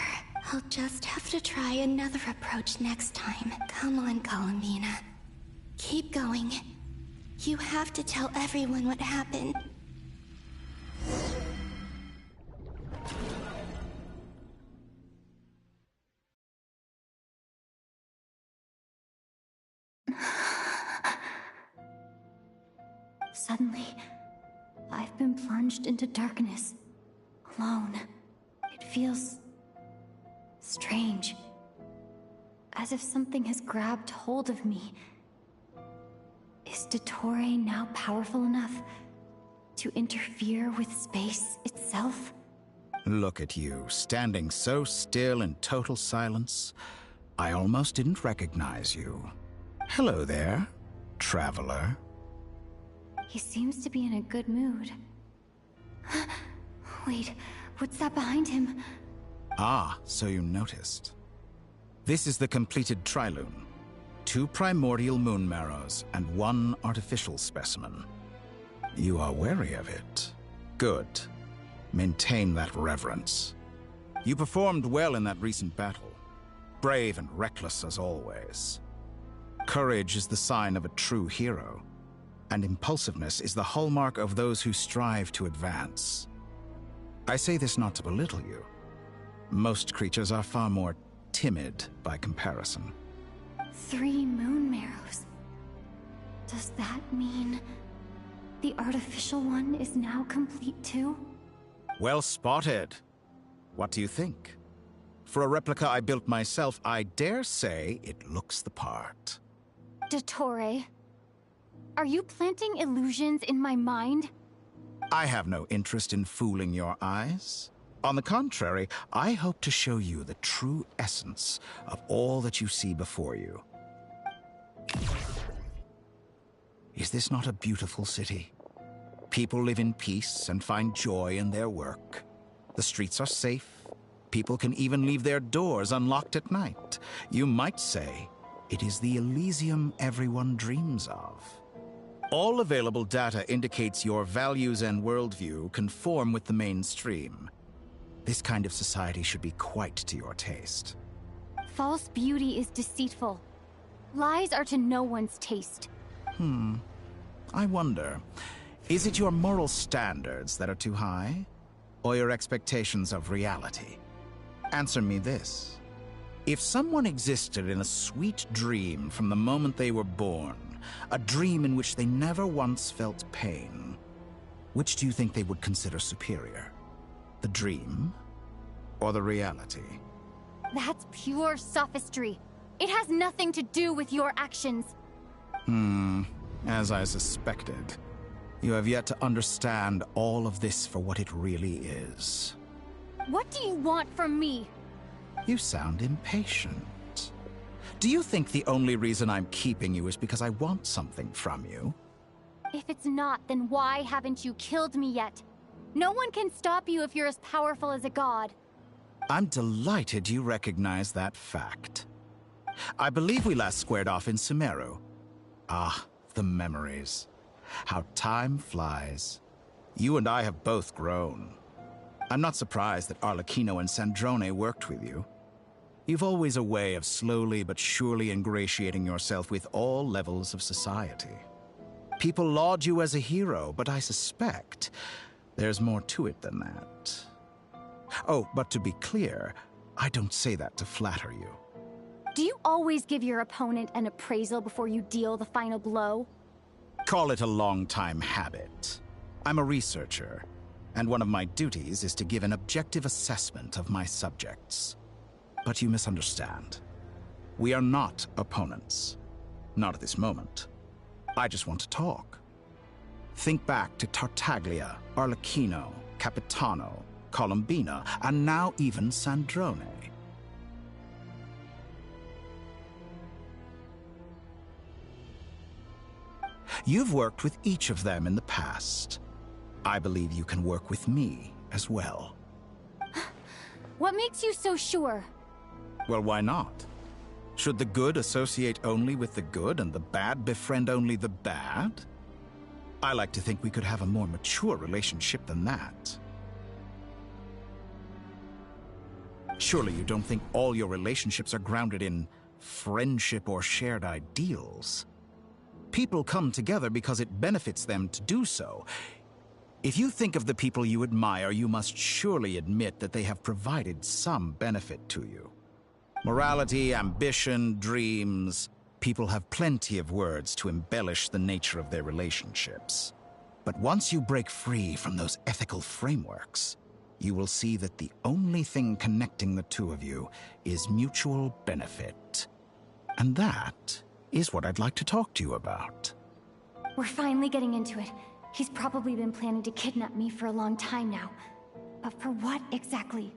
I'll just have to try another approach next time. Come on, Columbina. Keep going. You have to tell everyone what happened. Suddenly, I've been plunged into darkness, alone. It feels strange, as if something has grabbed hold of me. Is Is Dottore now powerful enough to interfere with space itself? Look at you, standing so still in total silence. I almost didn't recognize you. Hello there, traveler. He seems to be in a good mood. Wait, what's that behind him? Ah, so you noticed. This is the completed Trilune. 2 primordial moon marrows and 1 artificial specimen. You are wary of it. Good. Maintain that reverence. You performed well in that recent battle. Brave and reckless as always. Courage is the sign of a true hero, and impulsiveness is the hallmark of those who strive to advance. I say this not to belittle you. Most creatures are far more timid by comparison. 3 moon marrows. Does that mean the artificial one is now complete too? Well spotted. What do you think? For a replica I built myself, I dare say it looks the part. Dottore, are you planting illusions in my mind? I have no interest in fooling your eyes. On the contrary, I hope to show you the true essence of all that you see before you. Is this not a beautiful city? People live in peace and find joy in their work. The streets are safe. People can even leave their doors unlocked at night. You might say it is the Elysium everyone dreams of. All available data indicates your values and worldview conform with the mainstream. This kind of society should be quite to your taste. False beauty is deceitful. Lies are to no one's taste. I wonder, is it your moral standards that are too high? Or your expectations of reality? Answer me this. If someone existed in a sweet dream from the moment they were born, a dream in which they never once felt pain, which do you think they would consider superior? The dream or the reality? That's pure sophistry. It has nothing to do with your actions. As I suspected. You have yet to understand all of this for what it really is. What do you want from me? You sound impatient. Do you think the only reason I'm keeping you is because I want something from you? If it's not, then why haven't you killed me yet? No one can stop you if you're as powerful as a god. I'm delighted you recognize that fact. I believe we last squared off in Sumeru. Ah, the memories. How time flies. You and I have both grown. I'm not surprised that Arlecchino and Sandrone worked with you. You've always a way of slowly but surely ingratiating yourself with all levels of society. People laud you as a hero, but I suspect there's more to it than that. Oh, but to be clear, I don't say that to flatter you. Do you always give your opponent an appraisal before you deal the final blow? Call it a long-time habit. I'm a researcher, and one of my duties is to give an objective assessment of my subjects. But you misunderstand. We are not opponents. Not at this moment. I just want to talk. Think back to Tartaglia, Arlecchino, Capitano, Colombina, and now even Sandrone. You've worked with each of them in the past. I believe you can work with me as well. What makes you so sure? Well, why not? Should the good associate only with the good and the bad befriend only the bad? I like to think we could have a more mature relationship than that. Surely you don't think all your relationships are grounded in friendship or shared ideals. People come together because it benefits them to do so. If you think of the people you admire, you must surely admit that they have provided some benefit to you. Morality, ambition, dreams. People have plenty of words to embellish the nature of their relationships. But once you break free from those ethical frameworks, you will see that the only thing connecting the two of you is mutual benefit. And that is what I'd like to talk to you about. We're finally getting into it. He's probably been planning to kidnap me for a long time now. But for what exactly?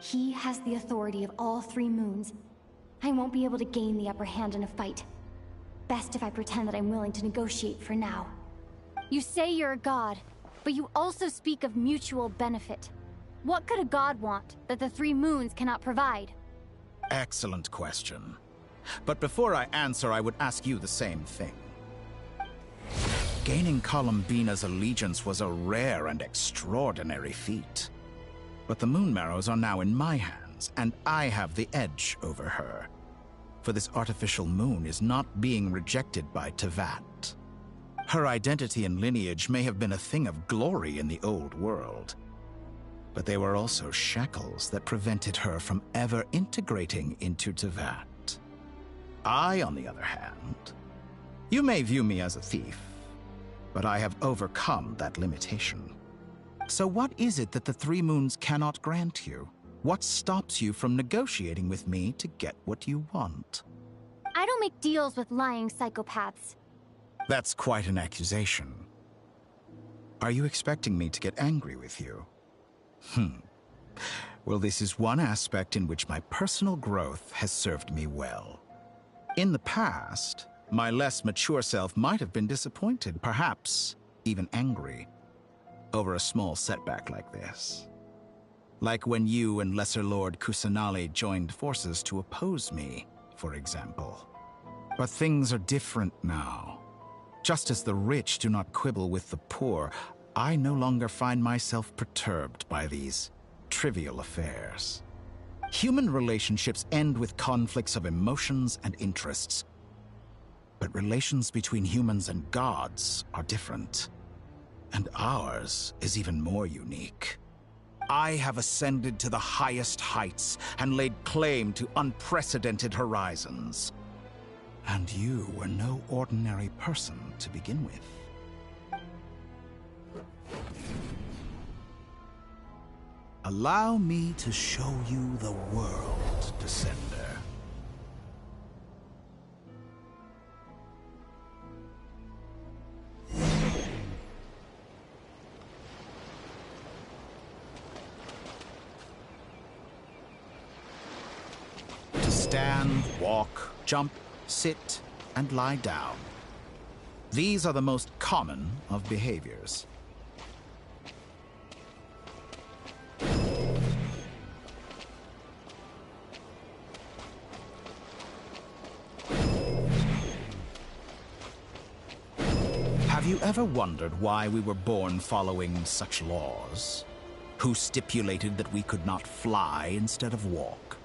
He has the authority of all 3 moons. I won't be able to gain the upper hand in a fight. Best if I pretend that I'm willing to negotiate for now. You say you're a god, but you also speak of mutual benefit. What could a god want that the 3 moons cannot provide? Excellent question. But before I answer, I would ask you the same thing. Gaining Columbina's allegiance was a rare and extraordinary feat. But the Moon Marrows are now in my hands, and I have the edge over her. For this artificial moon is not being rejected by Tevat. Her identity and lineage may have been a thing of glory in the old world, but they were also shackles that prevented her from ever integrating into Tevat. I, on the other hand, you may view me as a thief, but I have overcome that limitation. So what is it that the 3 moons cannot grant you? What stops you from negotiating with me to get what you want? I don't make deals with lying psychopaths. That's quite an accusation. Are you expecting me to get angry with you? Well, this is one aspect in which my personal growth has served me well. In the past, my less mature self might have been disappointed, perhaps even angry, over a small setback like this. Like when you and Lesser Lord Kusanali joined forces to oppose me, for example. But things are different now. Just as the rich do not quibble with the poor, I no longer find myself perturbed by these trivial affairs. Human relationships end with conflicts of emotions and interests. But relations between humans and gods are different. And ours is even more unique. I have ascended to the highest heights and laid claim to unprecedented horizons. And you were no ordinary person to begin with. Allow me to show you the world, Descender. To stand, walk, jump, sit, and lie down. These are the most common of behaviors. Have you ever wondered why we were born following such laws? Who stipulated that we could not fly instead of walk?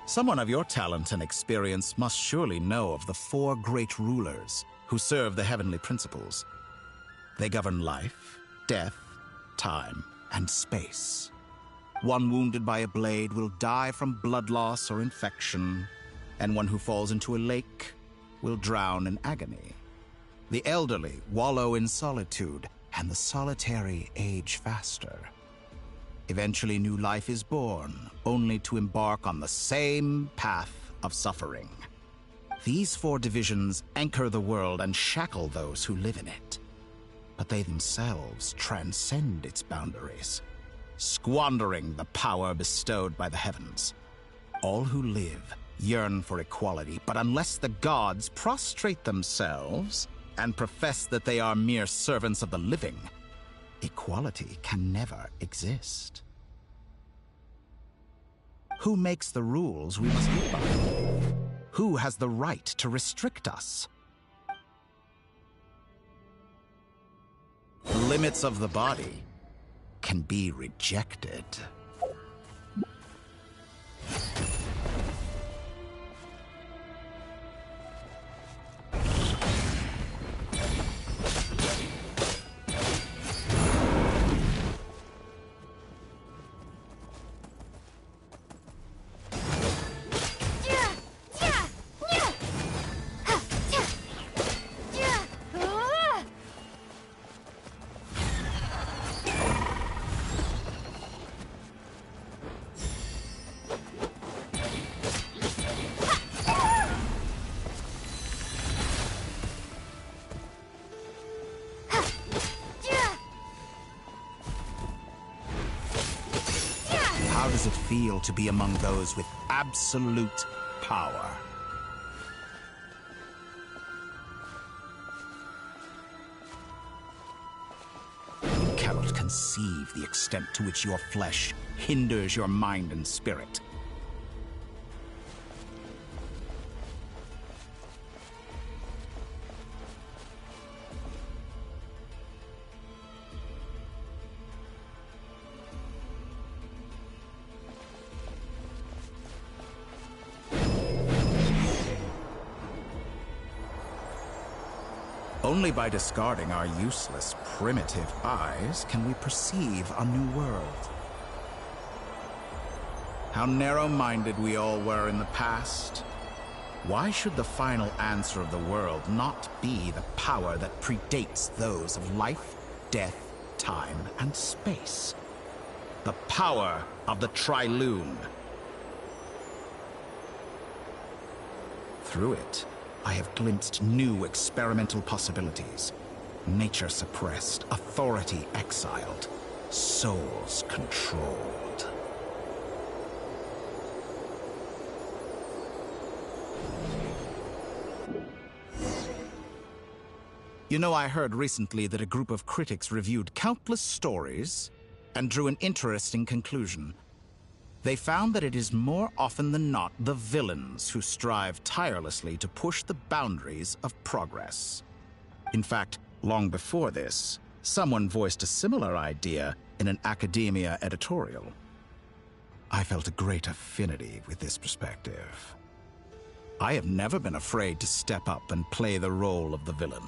Someone of your talent and experience must surely know of the 4 great rulers who serve the heavenly principles. They govern life, death, time, and space. One wounded by a blade will die from blood loss or infection, and one who falls into a lake will drown in agony. The elderly wallow in solitude, and the solitary age faster. Eventually, new life is born, only to embark on the same path of suffering. These 4 divisions anchor the world and shackle those who live in it. But they themselves transcend its boundaries, squandering the power bestowed by the heavens. All who live yearn for equality, but unless the gods prostrate themselves and profess that they are mere servants of the living, equality can never exist. Who makes the rules we must live by? Who has the right to restrict us? The limits of the body can be rejected. feel to be among those with absolute power? You cannot conceive the extent to which your flesh hinders your mind and spirit. Only by discarding our useless, primitive eyes can we perceive a new world. How narrow-minded we all were in the past. Why should the final answer of the world not be the power that predates those of life, death, time, and space? The power of the Trilune. Through it, I have glimpsed new experimental possibilities. Nature suppressed, authority exiled, souls controlled. You know, I heard recently that a group of critics reviewed countless stories and drew an interesting conclusion. They found that it is more often than not the villains who strive tirelessly to push the boundaries of progress. In fact, long before this, someone voiced a similar idea in an academia editorial. I felt a great affinity with this perspective. I have never been afraid to step up and play the role of the villain.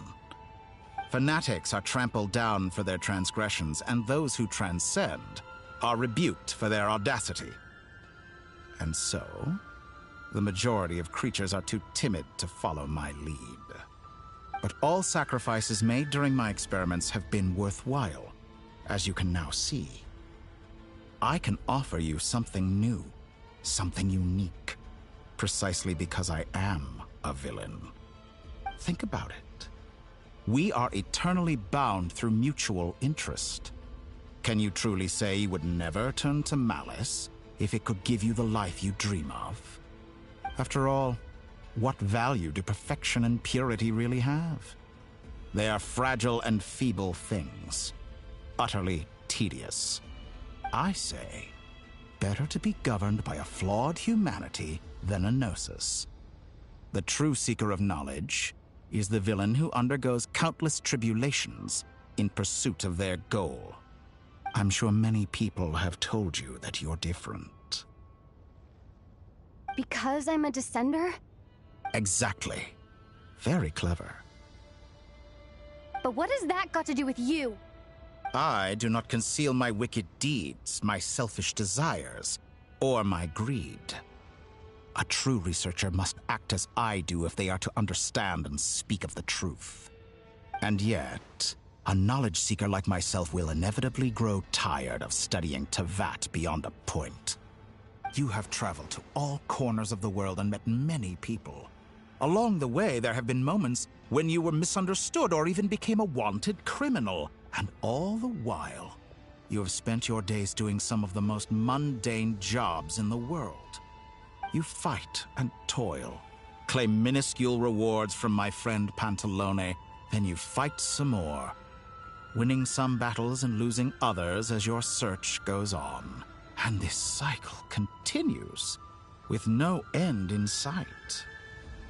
Fanatics are trampled down for their transgressions, and those who transcend are rebuked for their audacity. And so, the majority of creatures are too timid to follow my lead. But all sacrifices made during my experiments have been worthwhile, as you can now see. I can offer you something new, something unique, precisely because I am a villain. Think about it. We are eternally bound through mutual interest. Can you truly say you would never turn to malice if it could give you the life you dream of? After all, what value do perfection and purity really have? They are fragile and feeble things, utterly tedious. I say, better to be governed by a flawed humanity than a gnosis. The true seeker of knowledge is the villain who undergoes countless tribulations in pursuit of their goal. I'm sure many people have told you that you're different. Because I'm a descender? Exactly. Very clever. But what has that got to do with you? I do not conceal my wicked deeds, my selfish desires, or my greed. A true researcher must act as I do if they are to understand and speak of the truth. And yet, a knowledge seeker like myself will inevitably grow tired of studying Tevat beyond a point. You have traveled to all corners of the world and met many people. Along the way, there have been moments when you were misunderstood or even became a wanted criminal. And all the while, you have spent your days doing some of the most mundane jobs in the world. You fight and toil, claim minuscule rewards from my friend Pantalone, then you fight some more, winning some battles and losing others as your search goes on. And this cycle continues, with no end in sight.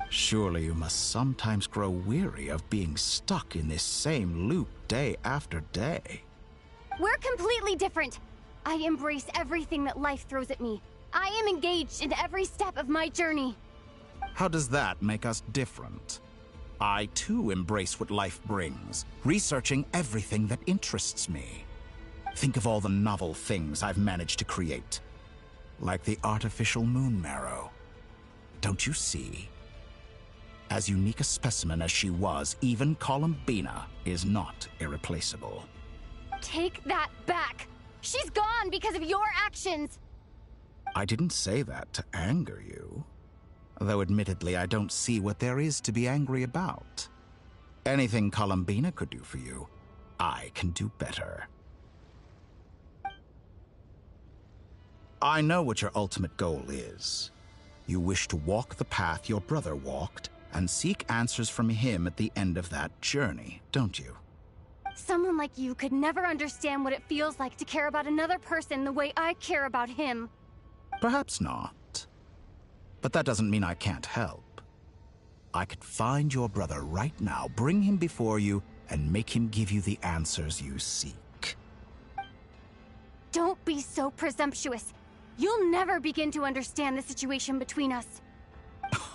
Surely you must sometimes grow weary of being stuck in this same loop day after day. We're completely different. I embrace everything that life throws at me. I am engaged in every step of my journey. How does that make us different? I too embrace what life brings, researching everything that interests me. Think of all the novel things I've managed to create, like the artificial moon marrow. Don't you see? As unique a specimen as she was, even Columbina is not irreplaceable. Take that back! She's gone because of your actions! I didn't say that to anger you. Though admittedly, I don't see what there is to be angry about. Anything Columbina could do for you, I can do better. I know what your ultimate goal is. You wish to walk the path your brother walked and seek answers from him at the end of that journey, don't you? Someone like you could never understand what it feels like to care about another person the way I care about him. Perhaps not. But that doesn't mean I can't help. I could find your brother right now, bring him before you, and make him give you the answers you seek. Don't be so presumptuous. You'll never begin to understand the situation between us.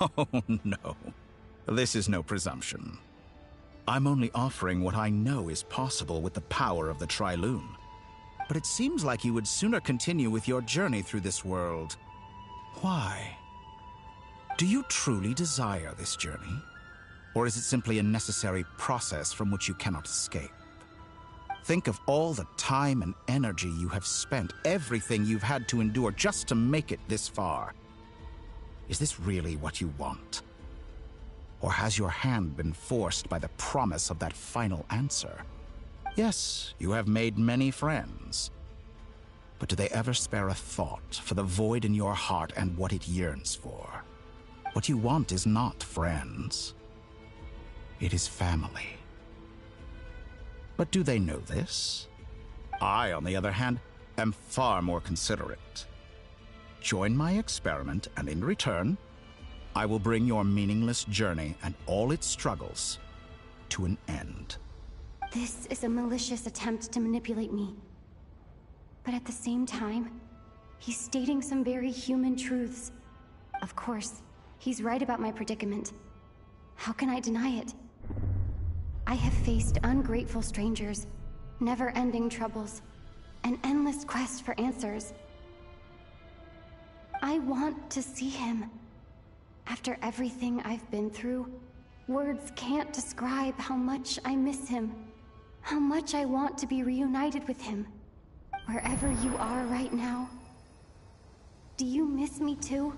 Oh, no. This is no presumption. I'm only offering what I know is possible with the power of the Trilune. But it seems like you would sooner continue with your journey through this world. Why? Do you truly desire this journey? Or is it simply a necessary process from which you cannot escape? Think of all the time and energy you have spent, everything you've had to endure just to make it this far. Is this really what you want? Or has your hand been forced by the promise of that final answer? Yes, you have made many friends. But do they ever spare a thought for the void in your heart and what it yearns for? What you want is not friends. It is family. But do they know this? I, on the other hand, am far more considerate. Join my experiment, and in return, I will bring your meaningless journey and all its struggles to an end. This is a malicious attempt to manipulate me. But at the same time, he's stating some very human truths. Of course, he's right about my predicament. How can I deny it? I have faced ungrateful strangers, never-ending troubles, an endless quest for answers. I want to see him. After everything I've been through, words can't describe how much I miss him, how much I want to be reunited with him. Wherever you are right now, do you miss me too?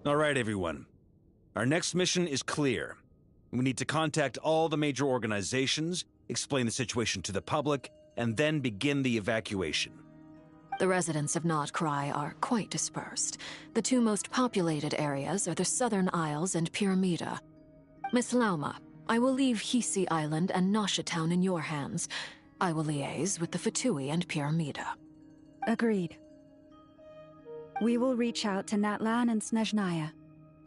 All right, everyone. Our next mission is clear. We need to contact all the major organizations, explain the situation to the public, and then begin the evacuation. The residents of Notcry are quite dispersed. The two most populated areas are the Southern Isles and Pyramida. Miss Lauma, I will leave Hisi Island and Nasha Town in your hands. I will liaise with the Fatui and Pyramida. Agreed. We will reach out to Natlan and Snezhnaya.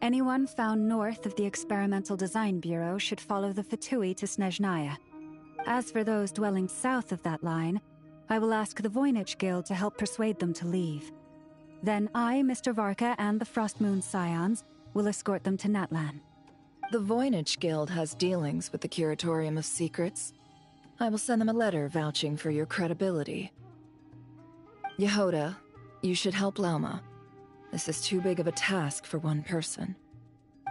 Anyone found north of the Experimental Design Bureau should follow the Fatui to Snezhnaya. As for those dwelling south of that line, I will ask the Voynich Guild to help persuade them to leave. Then I, Mr. Varka, and the Frostmoon Scions will escort them to Natlan. The Voynich Guild has dealings with the Curatorium of Secrets. I will send them a letter vouching for your credibility. Yehoda, you should help Lauma. This is too big of a task for one person.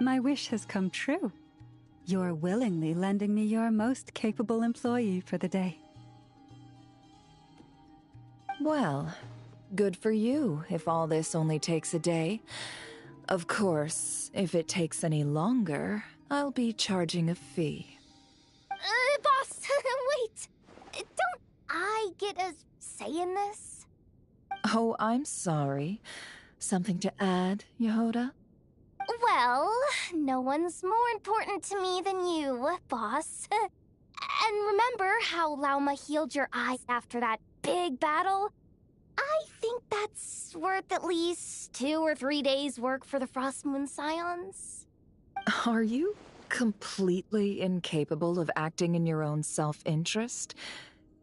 My wish has come true. You're willingly lending me your most capable employee for the day. Well, good for you if all this only takes a day. Of course, if it takes any longer, I'll be charging a fee. Boss, wait! Don't I get a say in this? Oh, I'm sorry. Something to add, Yehoda? Well, no one's more important to me than you, boss. And remember how Lauma healed your eyes after that big battle? I think that's worth at least 2 or 3 days' work for the Frostmoon Scions. Are you completely incapable of acting in your own self-interest?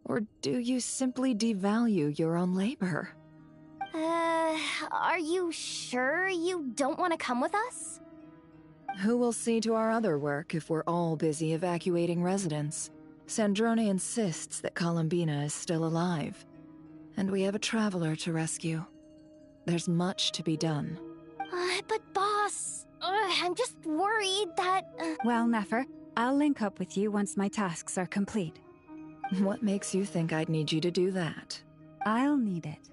Or do you simply devalue your own labor? Are you sure you don't want to come with us? Who will see to our other work if we're all busy evacuating residents? Sandrone insists that Columbina is still alive. And we have a traveler to rescue. There's much to be done. But boss, I'm just worried that... Well, Nefer, I'll link up with you once my tasks are complete. What makes you think I'd need you to do that? I'll need it.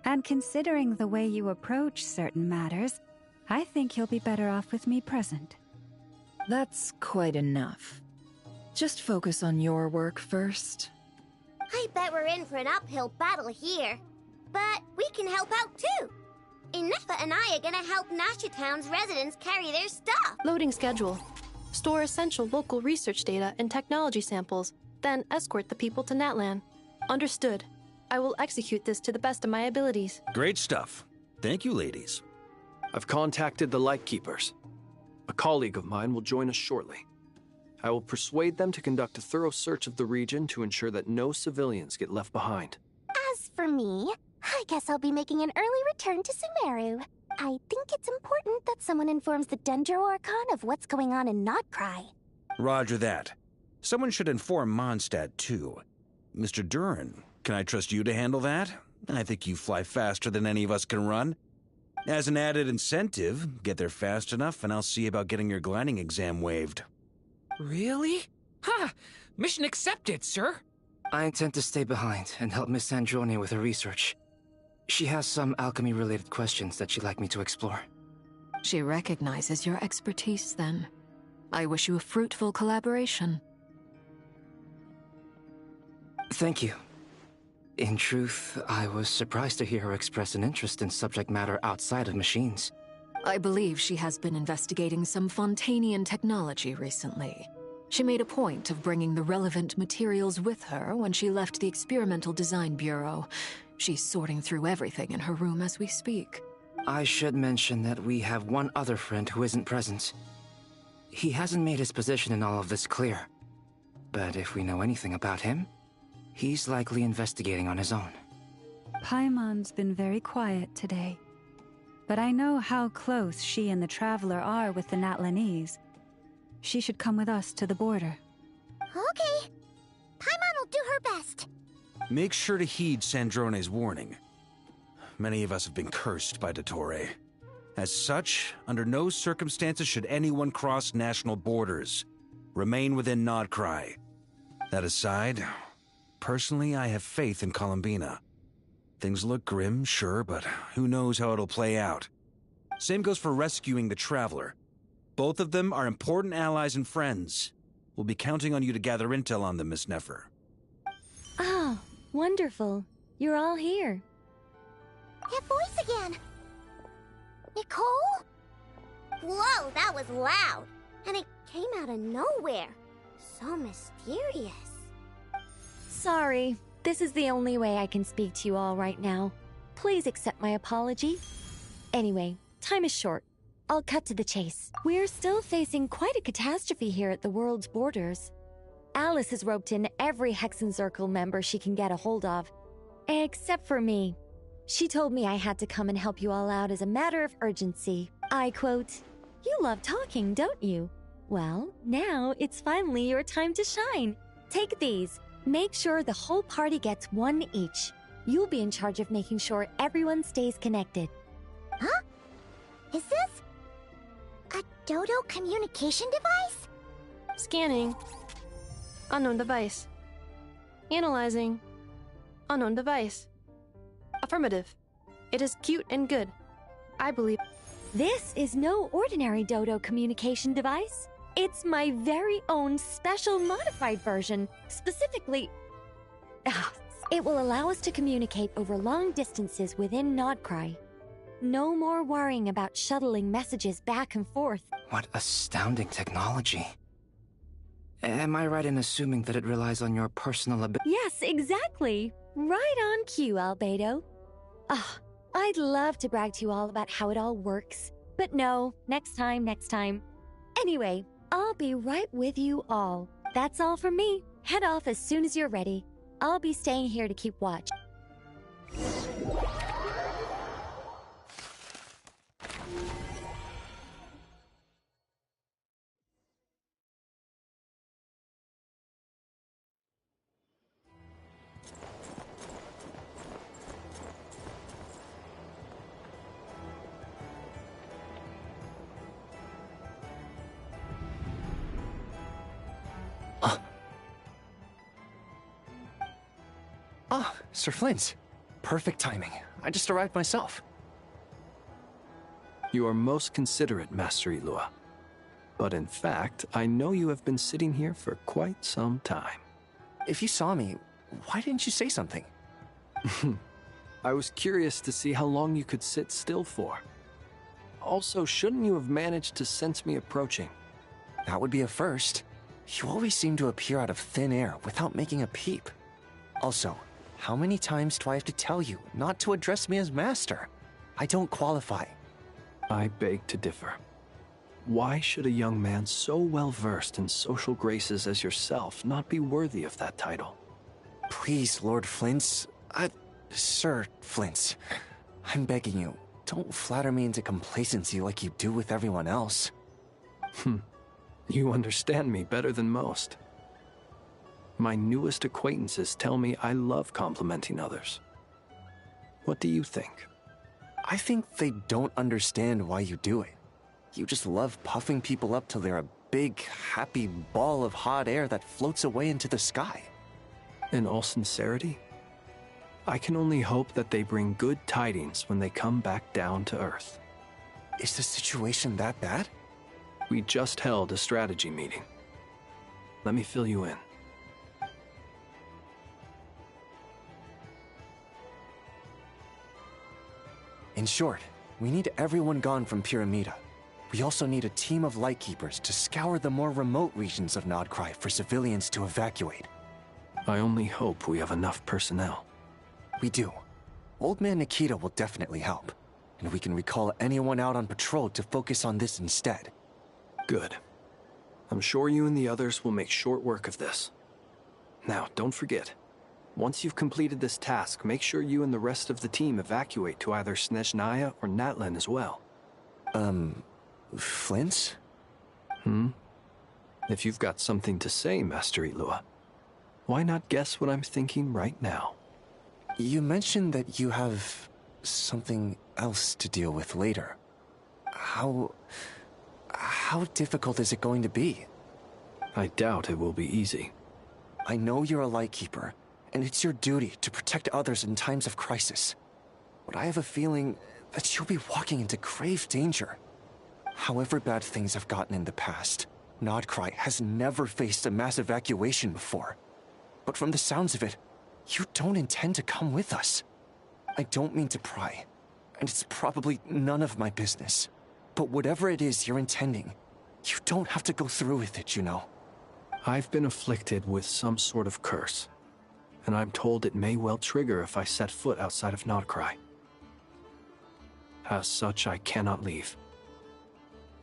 And considering the way you approach certain matters, I think you'll be better off with me present. That's quite enough. Just focus on your work first. I bet we're in for an uphill battle here. But we can help out too. Inefa and I are gonna help Nasha Town's residents carry their stuff. Loading schedule. Store essential local research data and technology samples, then escort the people to Natlan. Understood. I will execute this to the best of my abilities. Great stuff. Thank you, ladies. I've contacted the Lightkeepers. A colleague of mine will join us shortly. I will persuade them to conduct a thorough search of the region to ensure that no civilians get left behind. As for me, I guess I'll be making an early return to Sumeru. I think it's important that someone informs the Dendro Archon of what's going on in Notcry. Roger that. Someone should inform Mondstadt, too. Mr. Duran, can I trust you to handle that? I think you fly faster than any of us can run. As an added incentive, get there fast enough and I'll see about getting your gliding exam waived. Really? Ha! Mission accepted, sir. I intend to stay behind and help Miss Sandrone with her research. She has some alchemy-related questions that she'd like me to explore. She recognizes your expertise, then. I wish you a fruitful collaboration. Thank you. In truth, I was surprised to hear her express an interest in subject matter outside of machines. I believe she has been investigating some Fontanian technology recently. She made a point of bringing the relevant materials with her when she left the Experimental Design Bureau. She's sorting through everything in her room as we speak. I should mention that we have one other friend who isn't present. He hasn't made his position in all of this clear. But if we know anything about him, he's likely investigating on his own. Paimon's been very quiet today. But I know how close she and the Traveler are with the Natlanese. She should come with us to the border. Okay. Paimon will do her best. Make sure to heed Sandrone's warning. Many of us have been cursed by Dottore. As such, under no circumstances should anyone cross national borders. Remain within Notcry. That aside, personally I have faith in Columbina. Things look grim, sure, but who knows how it'll play out. Same goes for rescuing the Traveler. Both of them are important allies and friends. We'll be counting on you to gather intel on them, Miss Nefer. Oh, wonderful. You're all here. That voice again! Nicole? Whoa, that was loud! And it came out of nowhere. So mysterious. Sorry, this is the only way I can speak to you all right now. Please accept my apology. Anyway, time is short. I'll cut to the chase. We're still facing quite a catastrophe here at the world's borders. Alice has roped in every Hexenzirkel member she can get a hold of. Except for me. She told me I had to come and help you all out as a matter of urgency. I quote, "You love talking, don't you? Well, now it's finally your time to shine. Take these. Make sure the whole party gets one each. You'll be in charge of making sure everyone stays connected." Huh? Is this a Dodo communication device? Scanning. Unknown device. Analyzing. Unknown device. Affirmative. It is cute and good. I believe. This is no ordinary Dodo communication device. It's my very own special modified version. Specifically, it will allow us to communicate over long distances within Notcry. No more worrying about shuttling messages back and forth. What astounding technology. Am I right in assuming that it relies on your personal ability? Yes, exactly. Right on cue, Albedo. I'd love to brag to you all about how it all works. But no, next time. Anyway, I'll be right with you all. That's all from me. Head off as soon as you're ready. I'll be staying here to keep watch. Sir Flint. Perfect timing. I just arrived myself. You are most considerate, Master Ilua. But in fact, I know you have been sitting here for quite some time. If you saw me, why didn't you say something? I was curious to see how long you could sit still for. Also, shouldn't you have managed to sense me approaching? That would be a first. You always seem to appear out of thin air without making a peep. Also, how many times do I have to tell you not to address me as master? I don't qualify. I beg to differ. Why should a young man so well versed in social graces as yourself not be worthy of that title? Please, Lord Flint's... Sir Flint's. I'm begging you, don't flatter me into complacency like you do with everyone else. You understand me better than most. My newest acquaintances tell me I love complimenting others. What do you think? I think they don't understand why you do it. You just love puffing people up till they're a big, happy ball of hot air that floats away into the sky. In all sincerity, I can only hope that they bring good tidings when they come back down to Earth. Is the situation that bad? We just held a strategy meeting. Let me fill you in. In short, we need everyone gone from Pyramida. We also need a team of Lightkeepers to scour the more remote regions of Nodcry for civilians to evacuate. I only hope we have enough personnel. We do. Old Man Nikita will definitely help, and we can recall anyone out on patrol to focus on this instead. Good. I'm sure you and the others will make short work of this. Now, don't forget, once you've completed this task, make sure you and the rest of the team evacuate to either Snezhnaya or Natlan as well. Flint's? If you've got something to say, Master Ilua, why not guess what I'm thinking right now? You mentioned that you have something else to deal with later. How difficult is it going to be? I doubt it will be easy. I know you're a Lightkeeper, and it's your duty to protect others in times of crisis. But I have a feeling that you'll be walking into grave danger. However bad things have gotten in the past, Nodcry has never faced a mass evacuation before. But from the sounds of it, you don't intend to come with us. I don't mean to pry, and it's probably none of my business. But whatever it is you're intending, you don't have to go through with it, you know. I've been afflicted with some sort of curse, and I'm told it may well trigger if I set foot outside of Nodcry. As such, I cannot leave.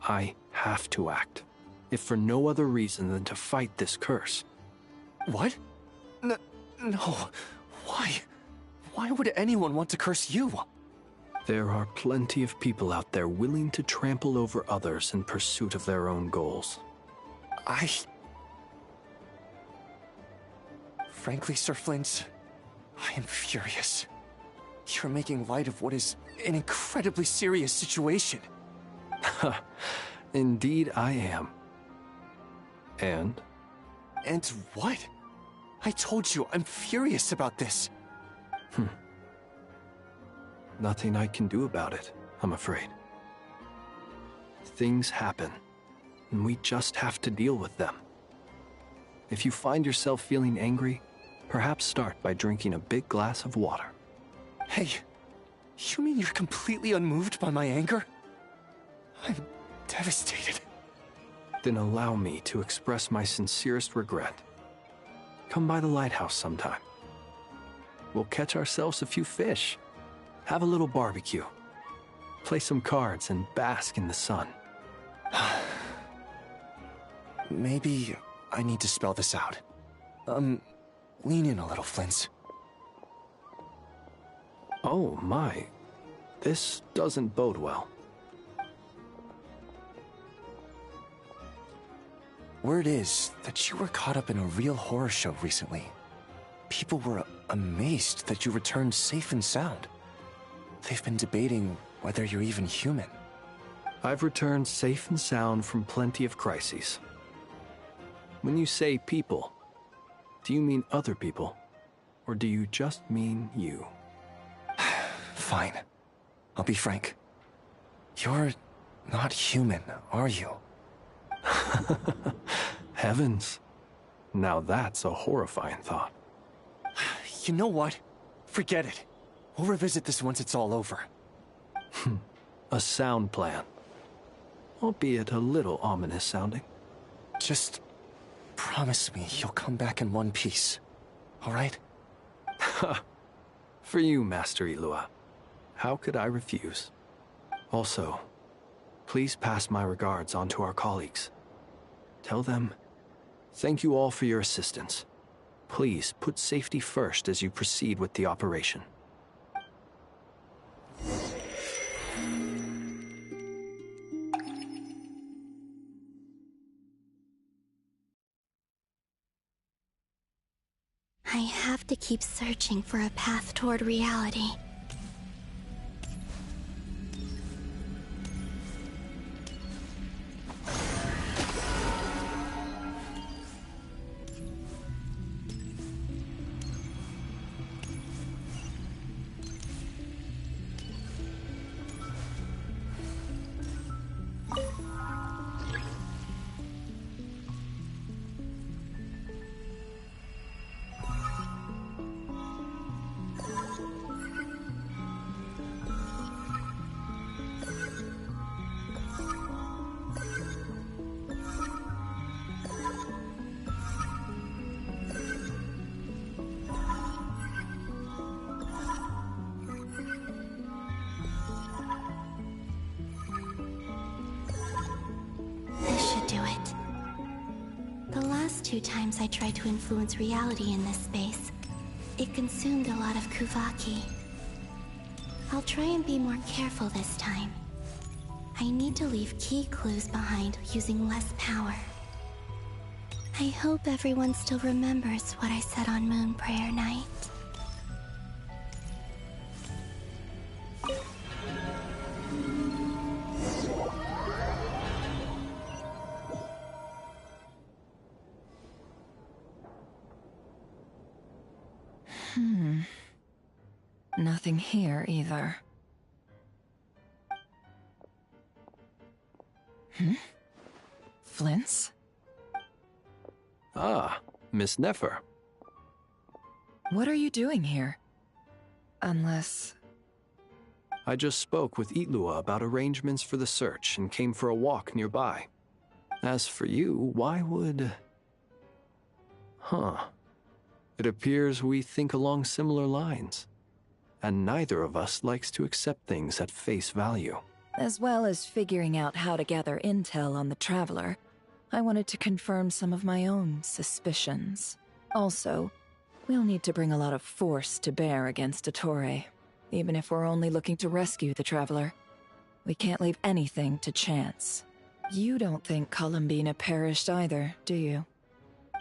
I have to act, if for no other reason than to fight this curse. What? No. Why? Why would anyone want to curse you? There are plenty of people out there willing to trample over others in pursuit of their own goals. Frankly, Sir Flint, I am furious. You're making light of what is an incredibly serious situation. Indeed I am. And? And what? I told you, I'm furious about this. Nothing I can do about it, I'm afraid. Things happen, and we just have to deal with them. If you find yourself feeling angry, perhaps start by drinking a big glass of water. Hey, you mean you're completely unmoved by my anger? I'm devastated. Then allow me to express my sincerest regret. Come by the lighthouse sometime. We'll catch ourselves a few fish, have a little barbecue, play some cards, and bask in the sun. Maybe I need to spell this out. Lean in a little, Flint. Oh my, this doesn't bode well. Word is that you were caught up in a real horror show recently. People were amazed that you returned safe and sound. They've been debating whether you're even human. I've returned safe and sound from plenty of crises. When you say people, do you mean other people? Or do you just mean you? Fine. I'll be frank. You're not human, are you? Heavens. Now that's a horrifying thought. You know what? Forget it. We'll revisit this once it's all over. A sound plan. Albeit a little ominous sounding. Just promise me you'll come back in one piece. All right? For you, Master Ilua. How could I refuse? Also, please pass my regards on to our colleagues. Tell them, thank you all for your assistance. Please put safety first as you proceed with the operation. I have to keep searching for a path toward reality. Two times I tried to influence reality in this space, it consumed a lot of Kuvaki. I'll try and be more careful this time. I need to leave key clues behind using less power. I hope everyone still remembers what I said on Moon Prayer Night. Nothing here either. Flints? Ah, Miss Nefer. What are you doing here? Unless... I just spoke with Itlua about arrangements for the search and came for a walk nearby. As for you, why would... It appears we think along similar lines. And neither of us likes to accept things at face value. As well as figuring out how to gather intel on the Traveler, I wanted to confirm some of my own suspicions. Also, we'll need to bring a lot of force to bear against Ettore, even if we're only looking to rescue the Traveler. We can't leave anything to chance. You don't think Columbina perished either, do you?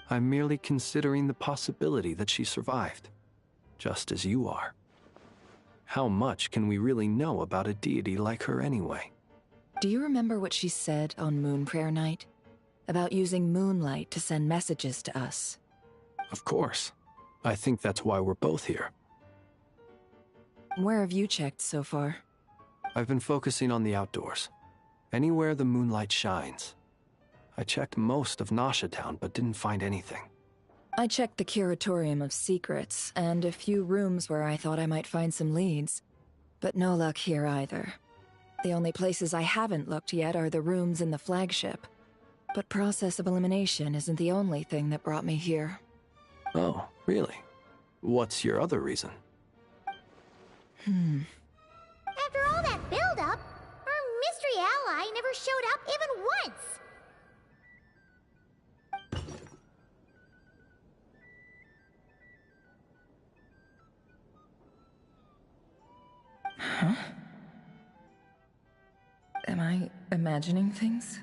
I'm merely considering the possibility that she survived, just as you are. How much can we really know about a deity like her anyway? Do you remember what she said on Moon Prayer Night? About using moonlight to send messages to us? Of course. I think that's why we're both here. Where have you checked so far? I've been focusing on the outdoors. Anywhere the moonlight shines. I checked most of Nasha Town, but didn't find anything. I checked the Curatorium of Secrets, and a few rooms where I thought I might find some leads. But no luck here either. The only places I haven't looked yet are the rooms in the flagship. But process of elimination isn't the only thing that brought me here. Oh, really? What's your other reason? After all that build-up, our mystery ally never showed up even once! Huh? Am I imagining things?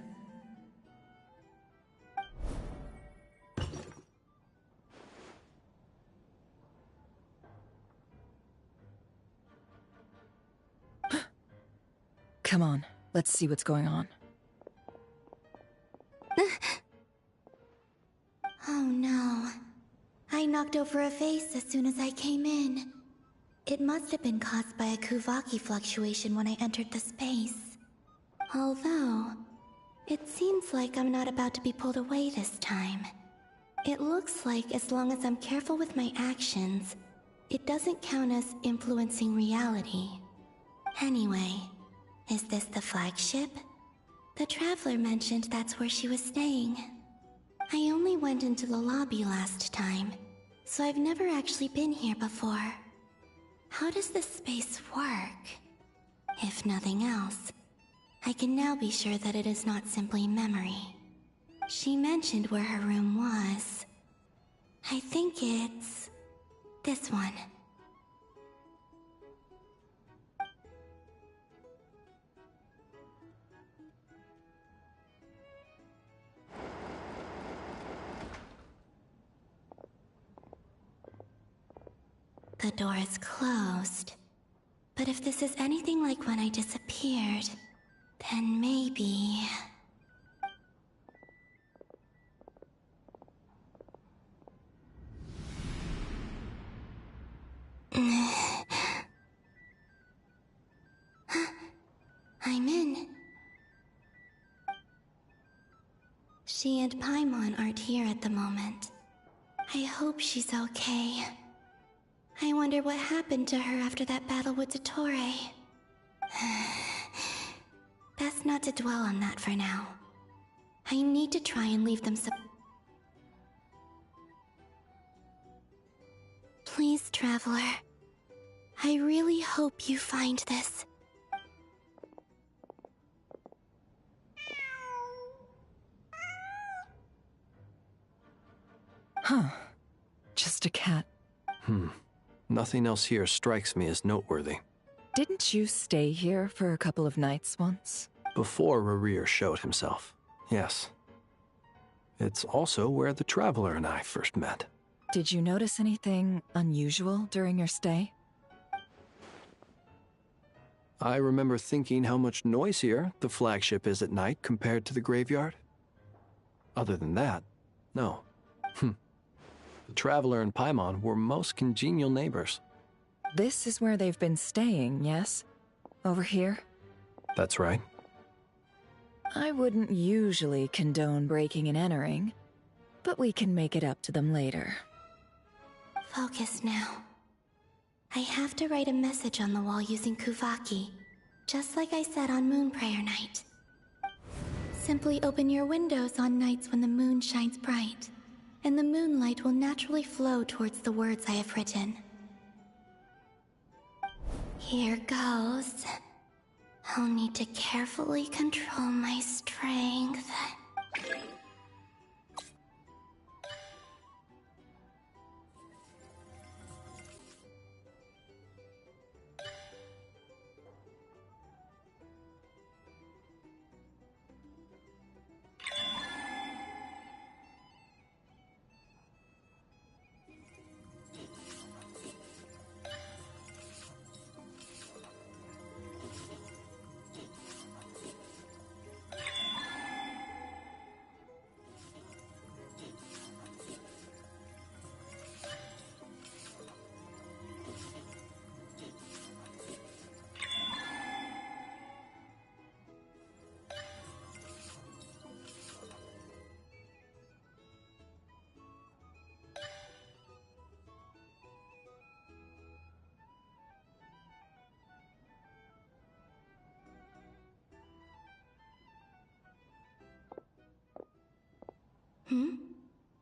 Come on, let's see what's going on. Oh no. I knocked over a vase as soon as I came in. It must have been caused by a Kuvaki fluctuation when I entered the space. Although, It seems like I'm not about to be pulled away this time. It looks like as long as I'm careful with my actions, it doesn't count as influencing reality. Anyway, is this the flagship? The Traveler mentioned that's where she was staying. I only went into the lobby last time, so I've never actually been here before. How does this space work? If nothing else, I can now be sure that it is not simply memory. She mentioned where her room was. I think it's this one. The door is closed. But if this is anything like when I disappeared, then maybe... I'm in. She and Paimon aren't here at the moment. I hope she's okay. I wonder what happened to her after that battle with Dottore. Best not to dwell on that for now. I need to try and leave them Please, Traveler. I really hope you find this. Huh. Just a cat. Nothing else here strikes me as noteworthy. Didn't you stay here for a couple of nights once? Before Rerir showed himself, yes. It's also where the Traveler and I first met. Did you notice anything unusual during your stay? I remember thinking how much noisier the flagship is at night compared to the graveyard. Other than that, no. The Traveler and Paimon were most congenial neighbors. This is where they've been staying, yes? Over here? That's right. I wouldn't usually condone breaking and entering, but we can make it up to them later. Focus now. I have to write a message on the wall using Kuvaki, just like I said on Moon Prayer Night. Simply open your windows on nights when the moon shines bright, and the moonlight will naturally flow towards the words I have written. Here goes. I'll need to carefully control my strength.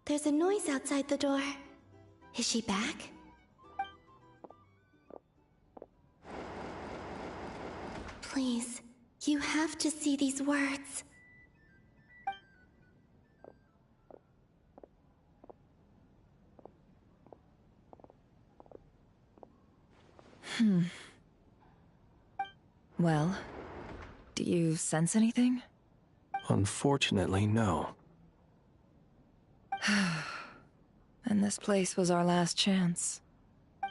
There's a noise outside the door. Is she back? Please, you have to see these words. Well, do you sense anything? Unfortunately, no. And this place was our last chance.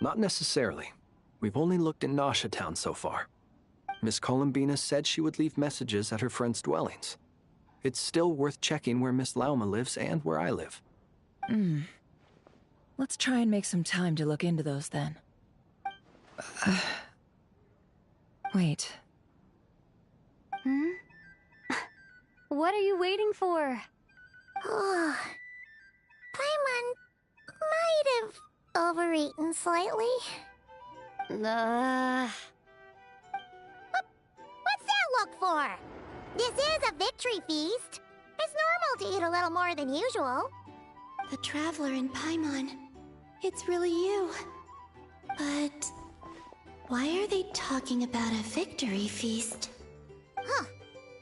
Not necessarily. We've only looked in Nasha Town so far. Miss Columbina said she would leave messages at her friends' dwellings. It's still worth checking where Miss Lauma lives and where I live. Let's try and make some time to look into those then. Wait. What are you waiting for? Oh, Paimon might have overeaten slightly. What's that look for? This is a victory feast. It's normal to eat a little more than usual. The Traveler in Paimon. It's really you. But why are they talking about a victory feast? Huh.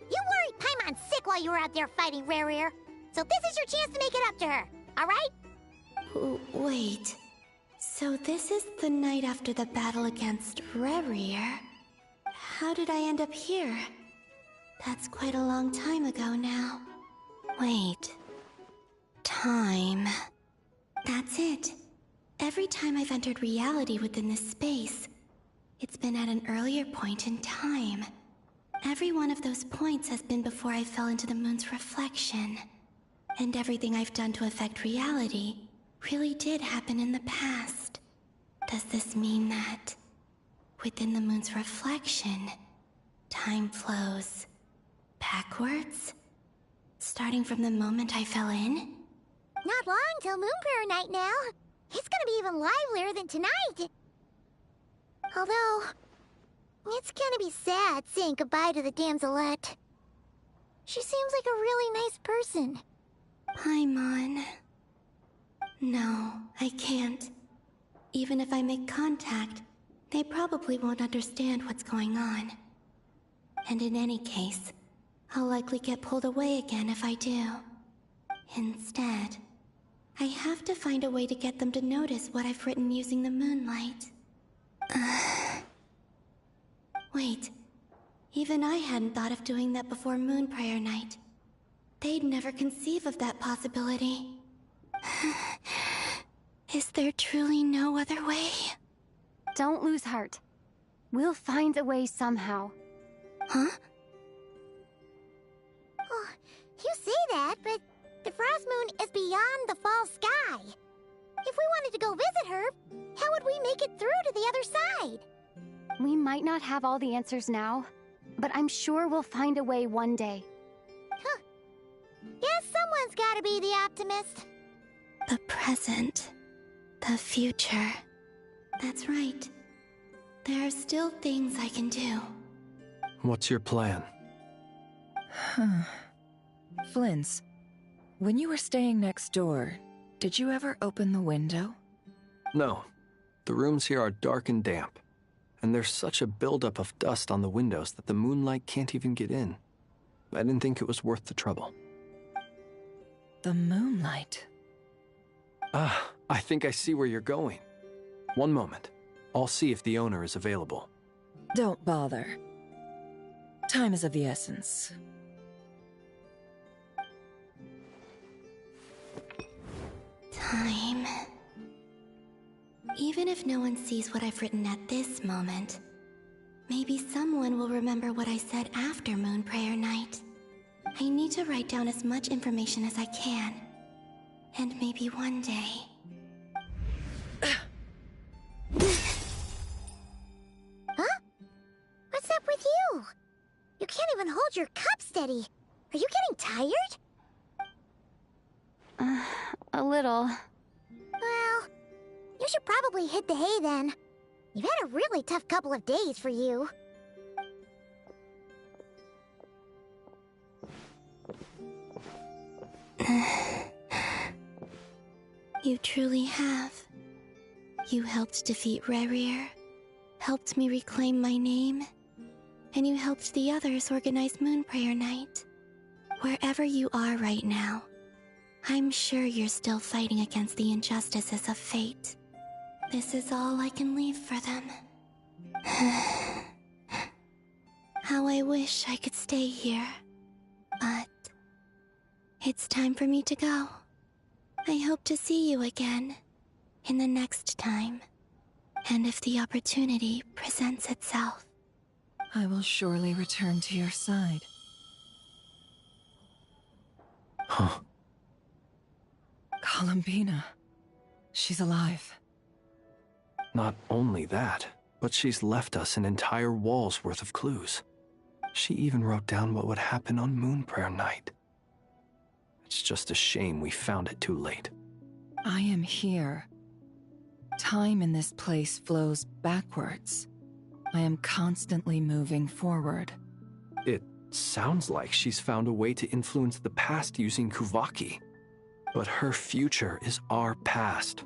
You worried Paimon sick while you were out there fighting Rare, so this is your chance to make it up to her, alright? Wait. So this is the night after the battle against Rare. How did I end up here? That's quite a long time ago now. Wait. Time. That's it. Every time I've entered reality within this space, it's been at an earlier point in time. Every one of those points has been before I fell into the moon's reflection. And everything I've done to affect reality really did happen in the past. Does this mean that within the moon's reflection, time flows backwards? Starting from the moment I fell in? Not long till Moon Prayer Night now. It's gonna be even livelier than tonight. Although, it's gonna be sad saying goodbye to the damselette. She seems like a really nice person. Paimon. No, I can't. Even if I make contact, they probably won't understand what's going on. And in any case, I'll likely get pulled away again if I do. Instead, I have to find a way to get them to notice what I've written using the moonlight. Wait, even I hadn't thought of doing that before Moon Prayer Night. They'd never conceive of that possibility. Is there truly no other way? Don't lose heart. We'll find a way somehow. Huh? Oh, you say that, but the Frost Moon is beyond the fall sky. If we wanted to go visit her, how would we make it through to the other side? We might not have all the answers now, but I'm sure we'll find a way one day. Huh. Guess someone's gotta be the optimist. The present. The future. That's right. There are still things I can do. What's your plan? Flint's, when you were staying next door, did you ever open the window? No. The rooms here are dark and damp, and there's such a buildup of dust on the windows that the moonlight can't even get in. I didn't think it was worth the trouble. The moonlight? Ah, I think I see where you're going. One moment. I'll see if the owner is available. Don't bother. Time is of the essence. Time. Even if no one sees what I've written at this moment, maybe someone will remember what I said after Moon Prayer Night. I need to write down as much information as I can. And maybe one day... Huh? What's up with you? You can't even hold your cup steady. Are you getting tired? A little. Well, you should probably hit the hay then. You've had a really tough couple of days for you. You truly have. You helped defeat Rare, helped me reclaim my name, and you helped the others organize Moon Prayer Night. Wherever you are right now, I'm sure you're still fighting against the injustices of fate. This is all I can leave for them. How I wish I could stay here. But it's time for me to go. I hope to see you again in the next time. And if the opportunity presents itself. I will surely return to your side. Huh. Columbina. She's alive. Not only that, but she's left us an entire wall's worth of clues. She even wrote down what would happen on Moon Prayer Night. It's just a shame we found it too late. I am here. Time in this place flows backwards. I am constantly moving forward. It sounds like she's found a way to influence the past using Kuvaki. But her future is our past.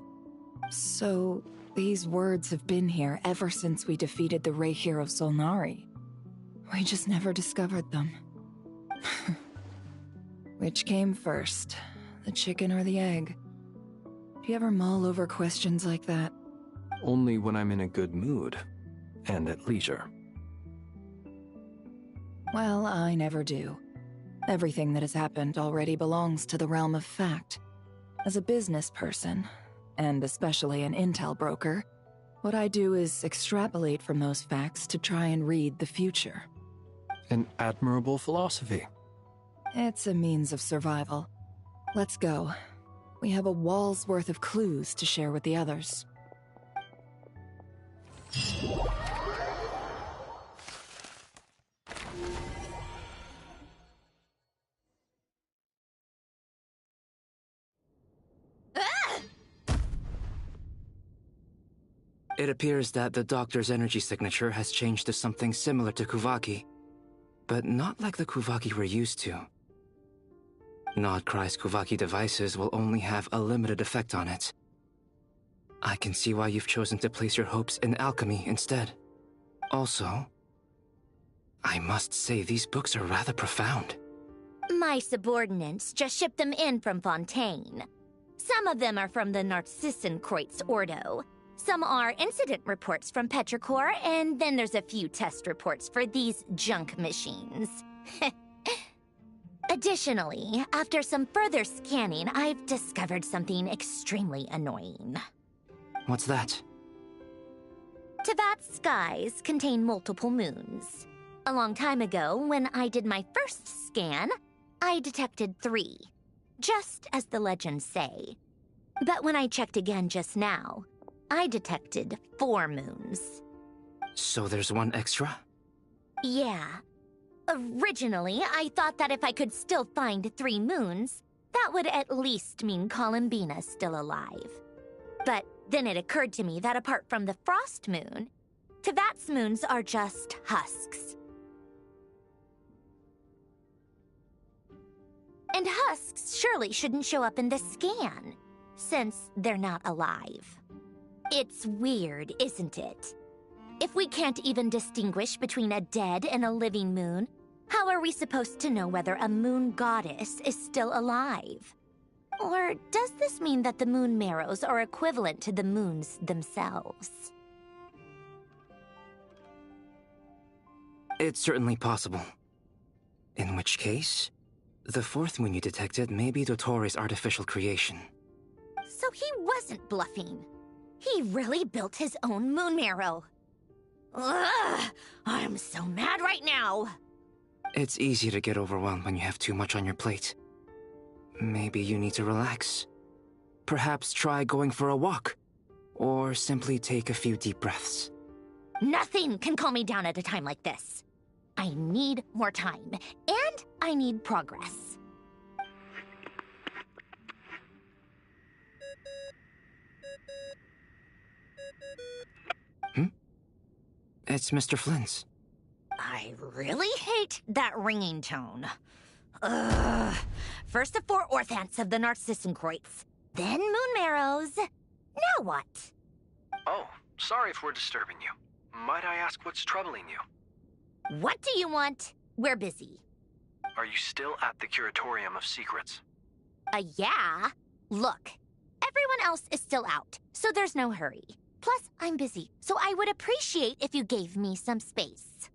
So, these words have been here ever since we defeated the Ray Hero Solnari. We just never discovered them. Which came first, the chicken or the egg? Do you ever mull over questions like that? Only when I'm in a good mood, and at leisure. Well, I never do. Everything that has happened already belongs to the realm of fact. As a business person, and especially an intel broker, what I do is extrapolate from those facts to try and read the future. An admirable philosophy. It's a means of survival. Let's go. We have a wall's worth of clues to share with the others. It appears that the doctor's energy signature has changed to something similar to Kuvaki, but not like the Kuvaki we're used to. Nodcry's Kuvaki devices will only have a limited effect on it. I can see why you've chosen to place your hopes in alchemy instead. Also, I must say these books are rather profound. My subordinates just shipped them in from Fontaine. Some of them are from the Narcissenkreuz Ordo. Some are incident reports from Petrichor, and then there's a few test reports for these junk machines. Additionally, after some further scanning, I've discovered something extremely annoying. What's that? Tevat's skies contain multiple moons. A long time ago, when I did my first scan, I detected 3, just as the legends say. But when I checked again just now, I detected 4 moons. So there's one extra? Yeah. Originally, I thought that if I could still find 3 moons, that would at least mean Columbina's still alive. But then it occurred to me that apart from the Frost Moon, Tevat's moons are just husks. And husks surely shouldn't show up in the scan, since they're not alive. It's weird, isn't it? If we can't even distinguish between a dead and a living moon, how are we supposed to know whether a moon goddess is still alive? Or does this mean that the moon marrows are equivalent to the moons themselves? It's certainly possible. In which case, the 4th moon you detected may be Dottores' artificial creation. So he wasn't bluffing. He really built his own moon marrow. Ugh! I'm so mad right now! It's easy to get overwhelmed when you have too much on your plate. Maybe you need to relax. Perhaps try going for a walk. Or simply take a few deep breaths. Nothing can calm me down at a time like this. I need more time, and I need progress. It's Mr. Flynn's. I really hate that ringing tone. Ugh. First the 4 orthants of the Narcissenkreuz, then moon marrows. Now what? Oh, sorry if we're disturbing you. Might I ask what's troubling you? What do you want? We're busy. Are you still at the Curatorium of Secrets? Yeah. Look, everyone else is still out, so there's no hurry. Plus, I'm busy, so I would appreciate if you gave me some space.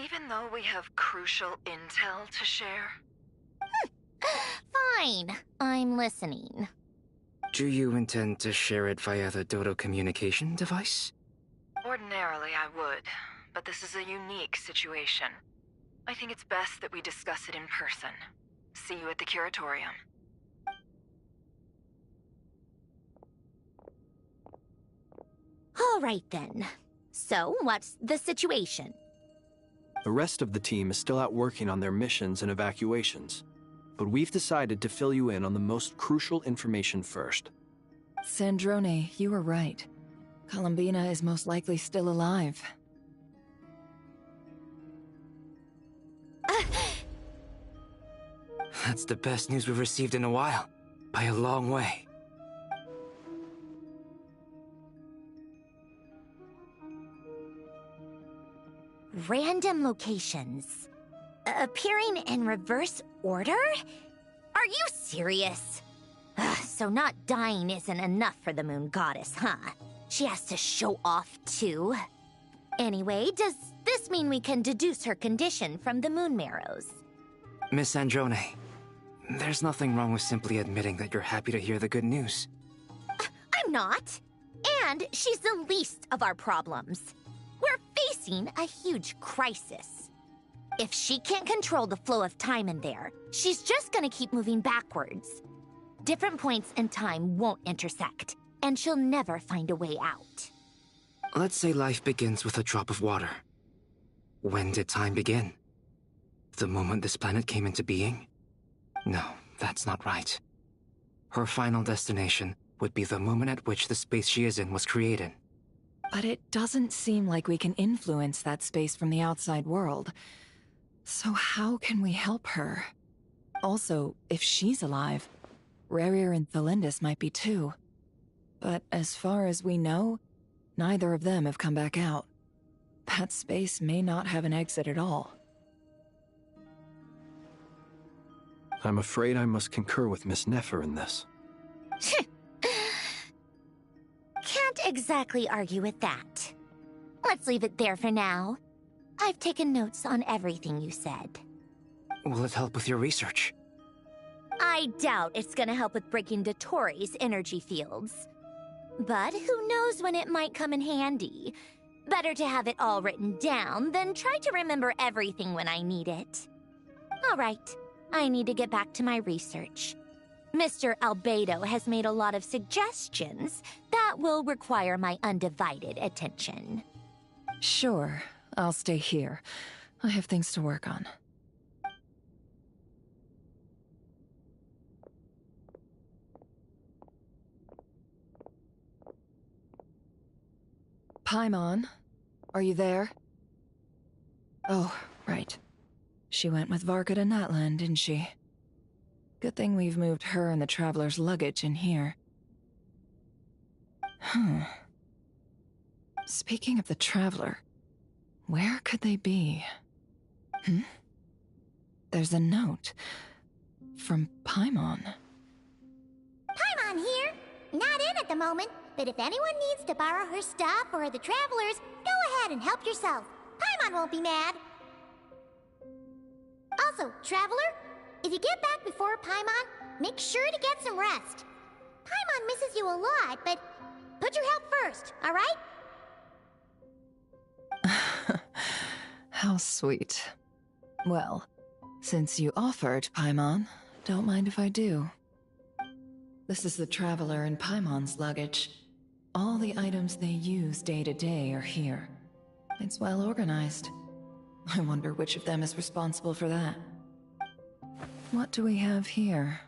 Even though we have crucial intel to share? Fine. I'm listening. Do you intend to share it via the Dodo communication device? Ordinarily, I would, but this is a unique situation. I think it's best that we discuss it in person. See you at the Curatorium. All right, then. So, what's the situation? The rest of the team is still out working on their missions and evacuations, but we've decided to fill you in on the most crucial information first. Sandrone, you were right. Columbina is most likely still alive. That's the best news we've received in a while, by a long way. Random locations. Appearing in reverse order? Are you serious? So not dying isn't enough for the Moon Goddess, huh? She has to show off too. Anyway, does this mean we can deduce her condition from the Moon Marrows? Miss Androne, there's nothing wrong with simply admitting that you're happy to hear the good news. I'm not. And she's the least of our problems. We're facing a huge crisis. If she can't control the flow of time in there, she's just gonna keep moving backwards. Different points in time won't intersect, and she'll never find a way out. Let's say life begins with a drop of water. When did time begin? The moment this planet came into being? No, that's not right. Her final destination would be the moment at which the space she is in was created. But it doesn't seem like we can influence that space from the outside world. So how can we help her? Also, if she's alive, Rerir and Thalindus might be too. But as far as we know, neither of them have come back out. That space may not have an exit at all. I'm afraid I must concur with Miss Nefer in this. Can't exactly argue with that. Let's leave it there for now. I've taken notes on everything you said. Will it help with your research? I doubt it's gonna help with breaking Dottoro's energy fields. But who knows when it might come in handy. Better to have it all written down than try to remember everything when I need it. All right, I need to get back to my research. Mr. Albedo has made a lot of suggestions that will require my undivided attention. Sure, I'll stay here. I have things to work on. Paimon, are you there? Oh, right. She went with Varka to Natlan, didn't she? Good thing we've moved her and the Traveler's luggage in here. Speaking of the Traveler, where could they be? There's a note from Paimon. Paimon here. Not in at the moment, but if anyone needs to borrow her stuff or the Travelers, go ahead and help yourself. Paimon won't be mad. Also, Traveler, if you get back before Paimon, make sure to get some rest. Paimon misses you a lot, but put your health first, all right? How sweet. Well, since you offered, Paimon, don't mind if I do. This is the Traveler and Paimon's luggage. All the items they use day to day are here. It's well organized. I wonder which of them is responsible for that. What do we have here?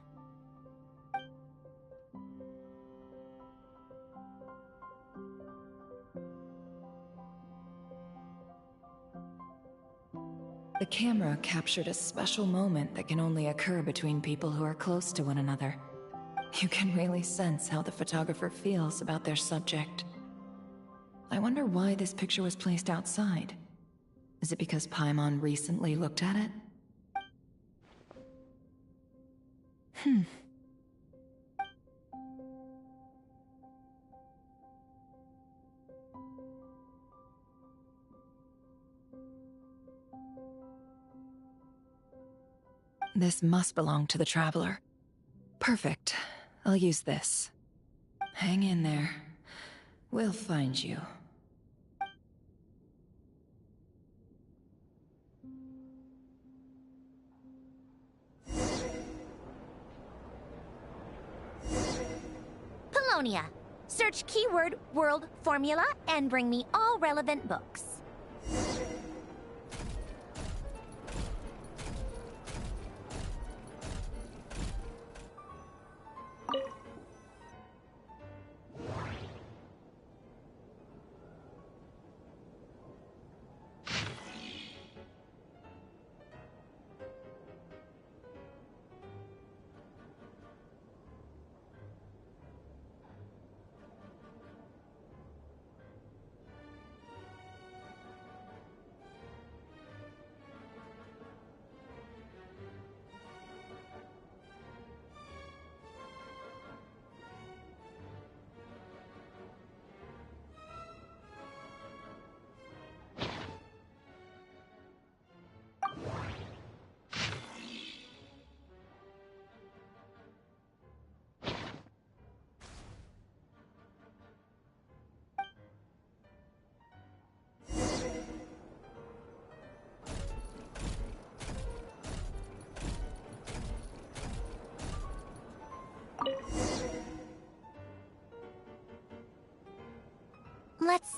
The camera captured a special moment that can only occur between people who are close to one another. You can really sense how the photographer feels about their subject. I wonder why this picture was placed outside. Is it because Paimon recently looked at it? This must belong to the Traveler. Perfect. I'll use this. Hang in there. We'll find you. Polonia. Search keyword world formula and bring me all relevant books.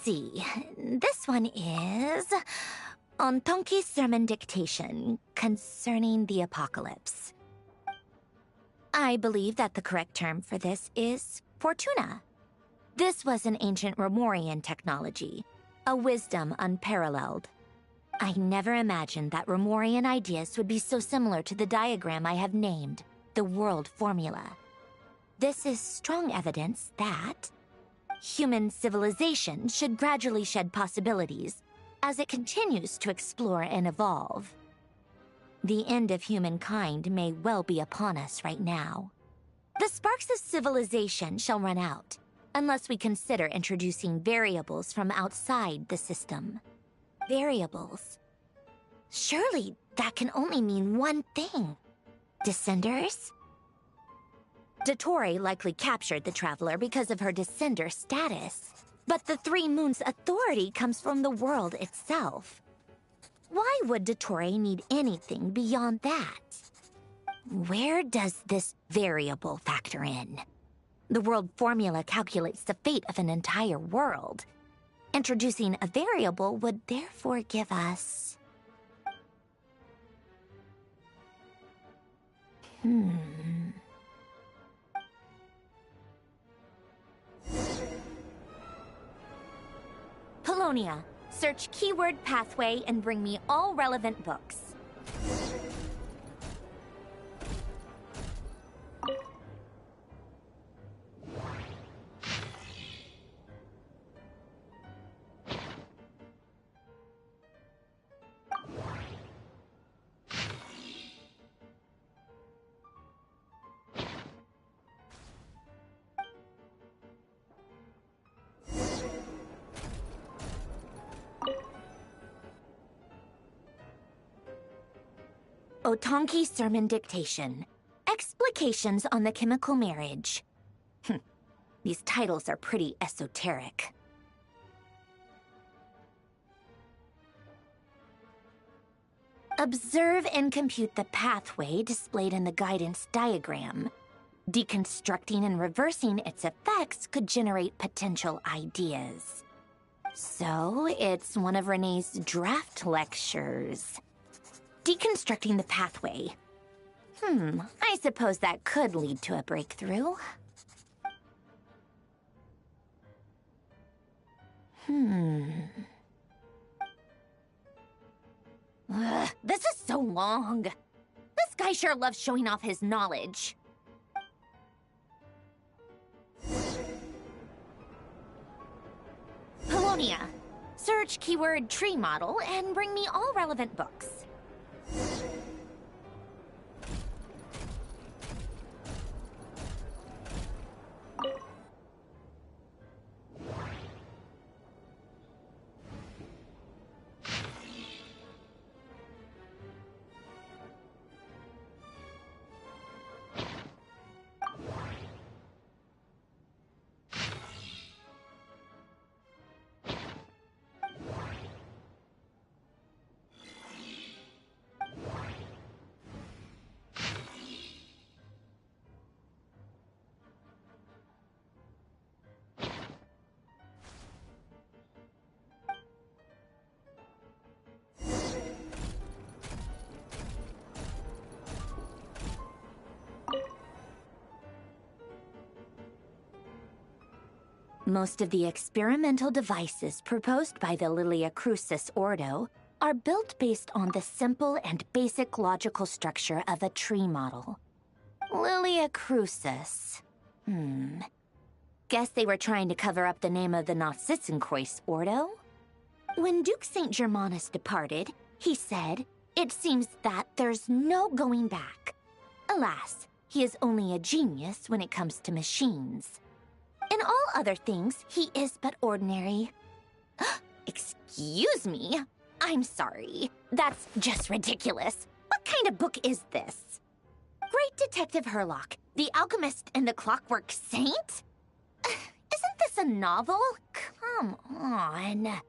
see. This one is on Tonki's sermon dictation concerning the apocalypse. I believe that the correct term for this is Fortuna. This was an ancient Remorian technology, a wisdom unparalleled. I never imagined that Remorian ideas would be so similar to the diagram I have named, the World Formula. This is strong evidence that human civilization should gradually shed possibilities as it continues to explore and evolve. The end of humankind may well be upon us right now. The sparks of civilization shall run out, unless we consider introducing variables from outside the system. Variables. Surely that can only mean one thing. Descenders? Dottore likely captured the Traveler because of her descender status. But the Three Moons' authority comes from the world itself. Why would Dottore need anything beyond that? Where does this variable factor in? The world formula calculates the fate of an entire world. Introducing a variable would therefore give us... Polonia, search keyword pathway and bring me all relevant books. Otonki Sermon Dictation. Explications on the Chemical Marriage. These titles are pretty esoteric. Observe and compute the pathway displayed in the guidance diagram. Deconstructing and reversing its effects could generate potential ideas. So, it's one of Renee's draft lectures. Deconstructing the pathway. I suppose that could lead to a breakthrough. This is so long. This guy sure loves showing off his knowledge. Polonia. Search keyword tree model and bring me all relevant books. Most of the experimental devices proposed by the Lilia Crucis Ordo are built based on the simple and basic logical structure of a tree model. Lilia Crucis. Guess they were trying to cover up the name of the Nautitzenkreuz Ordo? When Duke St. Germanus departed, he said, "It seems that there's no going back." Alas, he is only a genius when it comes to machines. In all other things, he is but ordinary. Excuse me? I'm sorry. That's just ridiculous. What kind of book is this? Great Detective Herlock, the Alchemist and the Clockwork Saint? Isn't this a novel? Come on.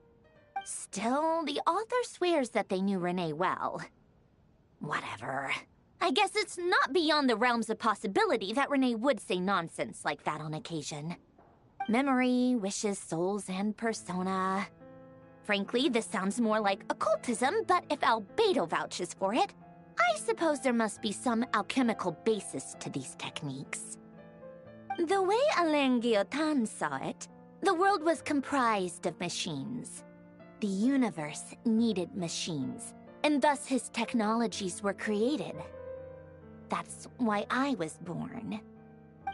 Still, the author swears that they knew Renee well. Whatever. I guess it's not beyond the realms of possibility that Renee would say nonsense like that on occasion. Memory, wishes, souls, and persona. Frankly, this sounds more like occultism, but if Albedo vouches for it, I suppose there must be some alchemical basis to these techniques. The way Alain Guillotin saw it, the world was comprised of machines. The universe needed machines, and thus his technologies were created. That's why I was born.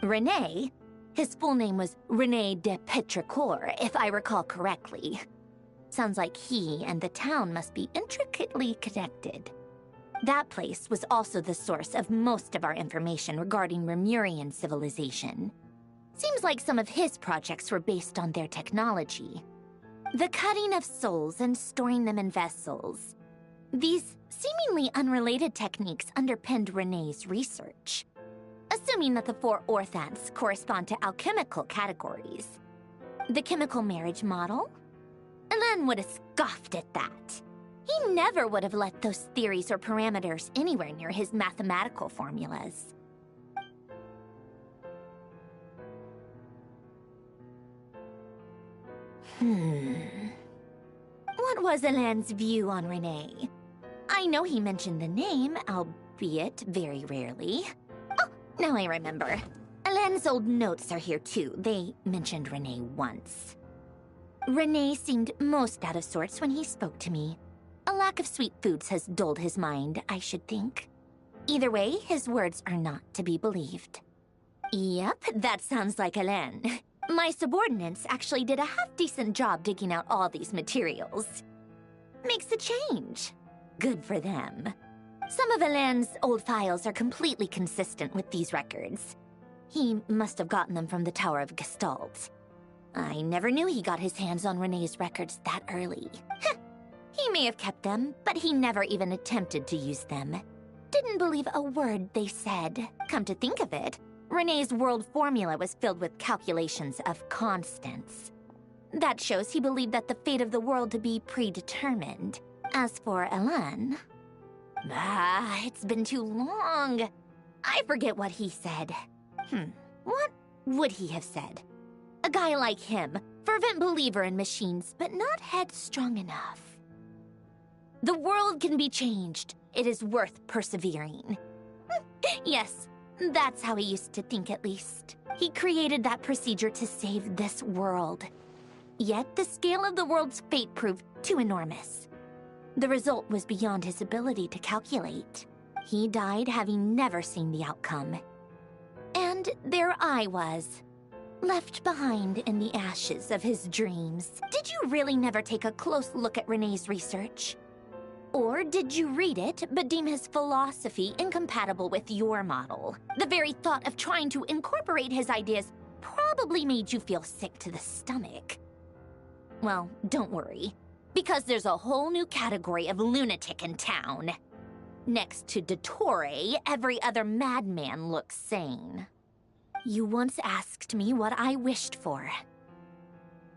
René, his full name was René de Petrichor, if I recall correctly. Sounds like he and the town must be intricately connected. That place was also the source of most of our information regarding Remurian civilization. Seems like some of his projects were based on their technology. The cutting of souls and storing them in vessels. These seemingly unrelated techniques underpinned René's research. Assuming that the 4 orthants correspond to alchemical categories. The chemical marriage model? Alain would have scoffed at that. He never would have let those theories or parameters anywhere near his mathematical formulas. What was Alain's view on René? I know he mentioned the name, albeit very rarely. Oh, now I remember. Alain's old notes are here too. They mentioned René once. René seemed most out of sorts when he spoke to me. A lack of sweet foods has dulled his mind, I should think. Either way, his words are not to be believed. Yep, that sounds like Alain. My subordinates actually did a half-decent job digging out all these materials. Makes a change. Good for them. Some of Alain's old files are completely consistent with these records. He must have gotten them from the Tower of Gestalt. I never knew he got his hands on René's records that early. He may have kept them, but he never even attempted to use them. Didn't believe a word they said. Come to think of it, René's world formula was filled with calculations of constants. That shows he believed that the fate of the world to be predetermined. As for Alain... it's been too long. I forget what he said. What would he have said? A guy like him, fervent believer in machines, but not headstrong enough. The world can be changed. It is worth persevering. Yes, that's how he used to think at least. He created that procedure to save this world. Yet the scale of the world's fate proved too enormous. The result was beyond his ability to calculate. He died having never seen the outcome. And there I was, left behind in the ashes of his dreams. Did you really never take a close look at René's research? Or did you read it, but deem his philosophy incompatible with your model? The very thought of trying to incorporate his ideas probably made you feel sick to the stomach. Well, don't worry, because there's a whole new category of lunatic in town. Next to Dottore, every other madman looks sane. You once asked me what I wished for.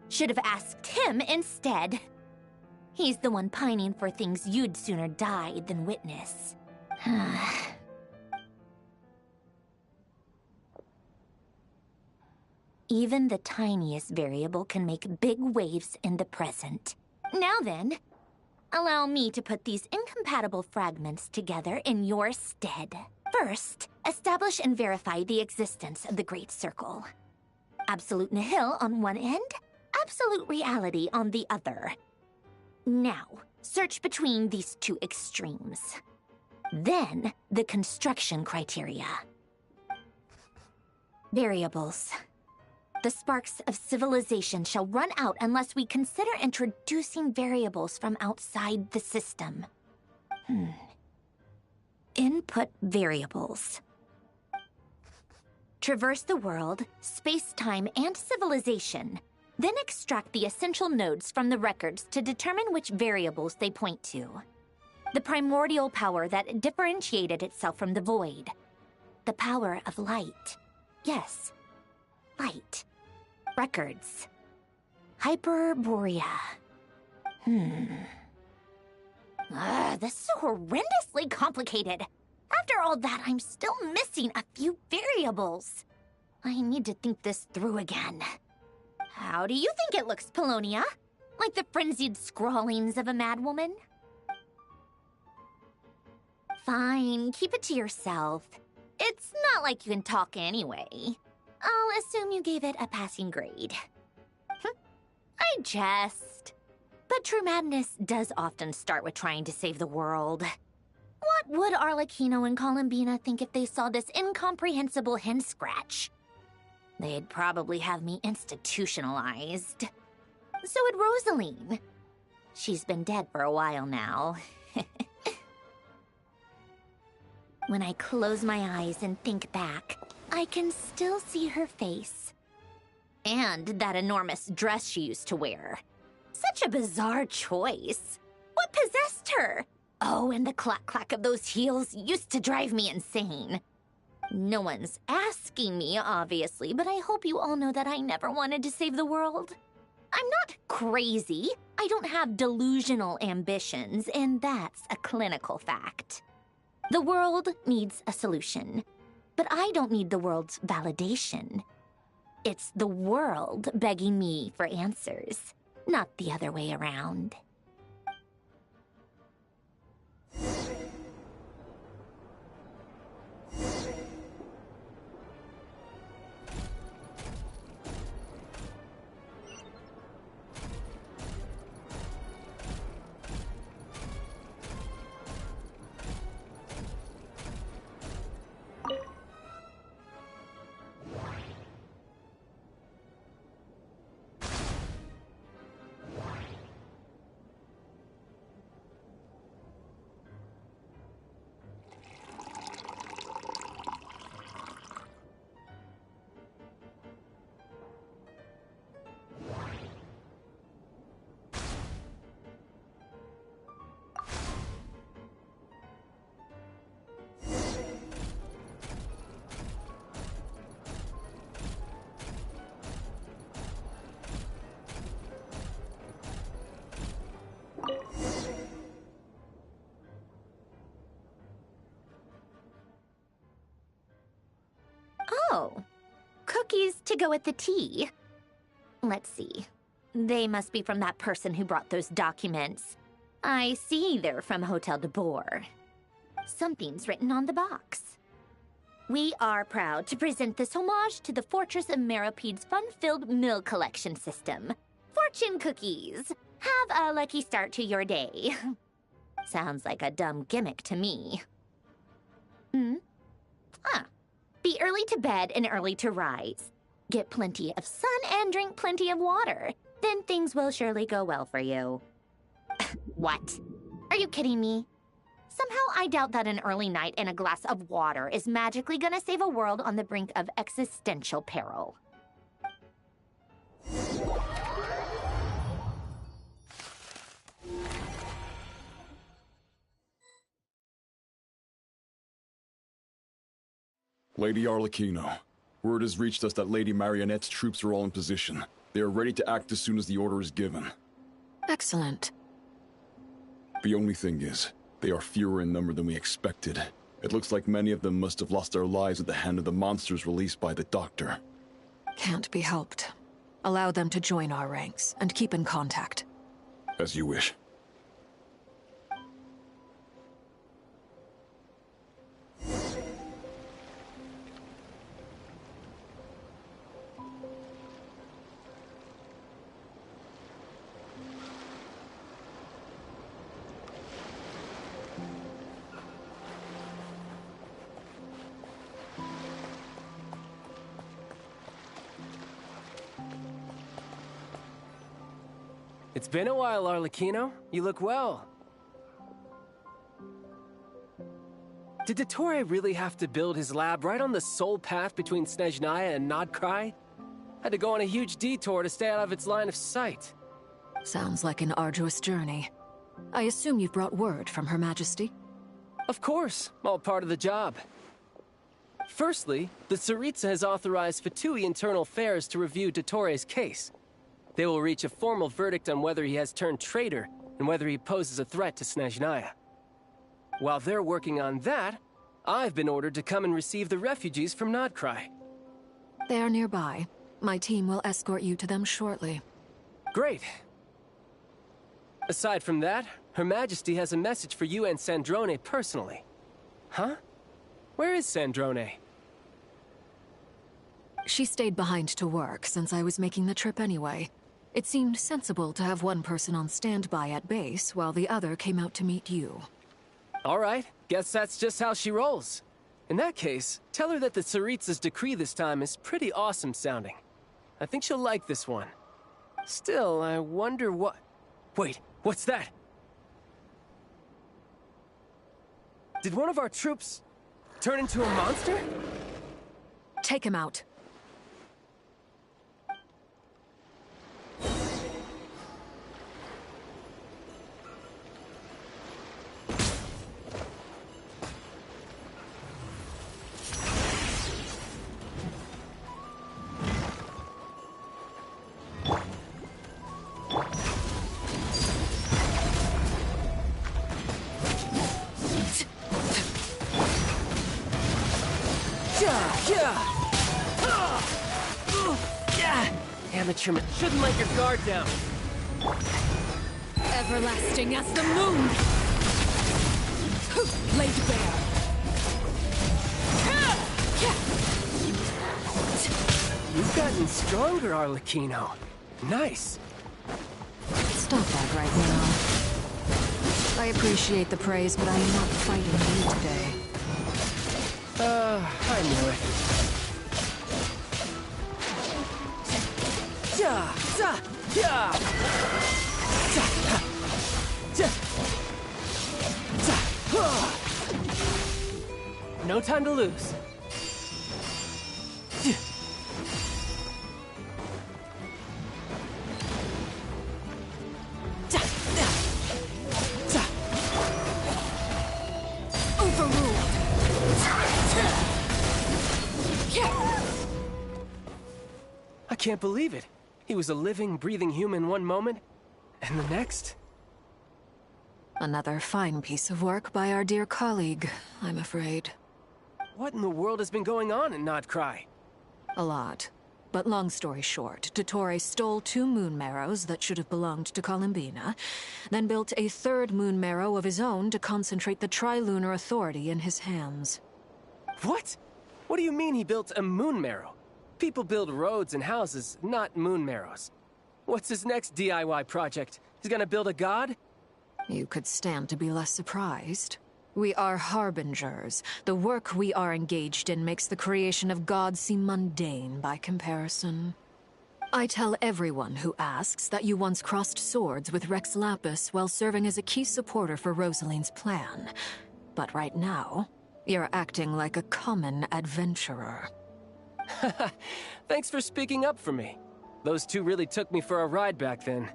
Should have asked him instead. He's the one pining for things you'd sooner die than witness. Even the tiniest variable can make big waves in the present. Now then, allow me to put these incompatible fragments together in your stead. First, establish and verify the existence of the Great Circle. Absolute nihil on one end, absolute reality on the other. Now, search between these two extremes. Then, the construction criteria. Variables. The sparks of civilization shall run out unless we consider introducing variables from outside the system. Input variables. Traverse the world, space-time, and civilization. Then extract the essential nodes from the records to determine which variables they point to. The primordial power that differentiated itself from the void. The power of light. Yes, light. Records. Hyperborea. This is so horrendously complicated. After all that, I'm still missing a few variables. I need to think this through again. How do you think it looks, Polonia? Like the frenzied scrawlings of a madwoman? Fine, keep it to yourself. It's not like you can talk anyway. I'll assume you gave it a passing grade. I jest. But true madness does often start with trying to save the world. What would Arlecchino and Columbina think if they saw this incomprehensible hen scratch? They'd probably have me institutionalized. So would Rosaline. She's been dead for a while now. When I close my eyes and think back, I can still see her face. And that enormous dress she used to wear. Such a bizarre choice. What possessed her? Oh, and the clack-clack of those heels used to drive me insane. No one's asking me, obviously, but I hope you all know that I never wanted to save the world. I'm not crazy. I don't have delusional ambitions, and that's a clinical fact. The world needs a solution, but I don't need the world's validation. It's the world begging me for answers, not the other way around. Oh, cookies to go with the tea. Let's see. They must be from that person who brought those documents. I see they're from Hotel de Boer. Something's written on the box. We are proud to present this homage to the Fortress of Meropede's fun-filled mill collection system. Fortune cookies. Have a lucky start to your day. Sounds like a dumb gimmick to me. Be early to bed and early to rise. Get plenty of sun and drink plenty of water. Then things will surely go well for you. What? Are you kidding me? Somehow I doubt that an early night and a glass of water is magically gonna save a world on the brink of existential peril. Lady Arlecchino, word has reached us that Lady Marionette's troops are all in position. They are ready to act as soon as the order is given. Excellent. The only thing is, they are fewer in number than we expected. It looks like many of them must have lost their lives at the hand of the monsters released by the Doctor. Can't be helped. Allow them to join our ranks, and keep in contact. As you wish. It's been a while, Arlecchino. You look well. Did Dottore really have to build his lab right on the sole path between Snezhnaya and Nodkrai? Had to go on a huge detour to stay out of its line of sight. Sounds like an arduous journey. I assume you've brought word from Her Majesty? Of course, all part of the job. Firstly, the Tsaritsa has authorized Fatui Internal Affairs to review Dottore's case. They will reach a formal verdict on whether he has turned traitor and whether he poses a threat to Snezhnaya. While they're working on that, I've been ordered to come and receive the refugees from Nodkrai. They are nearby. My team will escort you to them shortly. Great. Aside from that, Her Majesty has a message for you and Sandrone personally. Huh? Where is Sandrone? She stayed behind to work since I was making the trip anyway. It seemed sensible to have one person on standby at base while the other came out to meet you. All right, guess that's just how she rolls. In that case, tell her that the Tsaritsa's decree this time is pretty awesome sounding. I think she'll like this one. Still, I wonder what... Wait, what's that? Did one of our troops turn into a monster? Take him out. Amateur shouldn't let your guard down. Everlasting as the moon! Laid bare. You've gotten stronger, Arlecchino. Nice. Stop that right now. I appreciate the praise, but I am not fighting you today. I knew it. No time to lose. I can't believe it. He was a living, breathing human one moment, and the next... Another fine piece of work by our dear colleague, I'm afraid. What in the world has been going on in Nodcry? A lot. But long story short, Dottore stole 2 moon marrows that should have belonged to Columbina, then built a 3rd moon marrow of his own to concentrate the Trilunar Authority in his hands. What? What do you mean he built a moon marrow? People build roads and houses, not moon marrows. What's his next DIY project? He's gonna build a god? You could stand to be less surprised. We are harbingers. The work we are engaged in makes the creation of gods seem mundane by comparison. I tell everyone who asks that you once crossed swords with Rex Lapis while serving as a key supporter for Rosaline's plan. But right now, you're acting like a common adventurer. Thanks for speaking up for me. Those 2 really took me for a ride back then.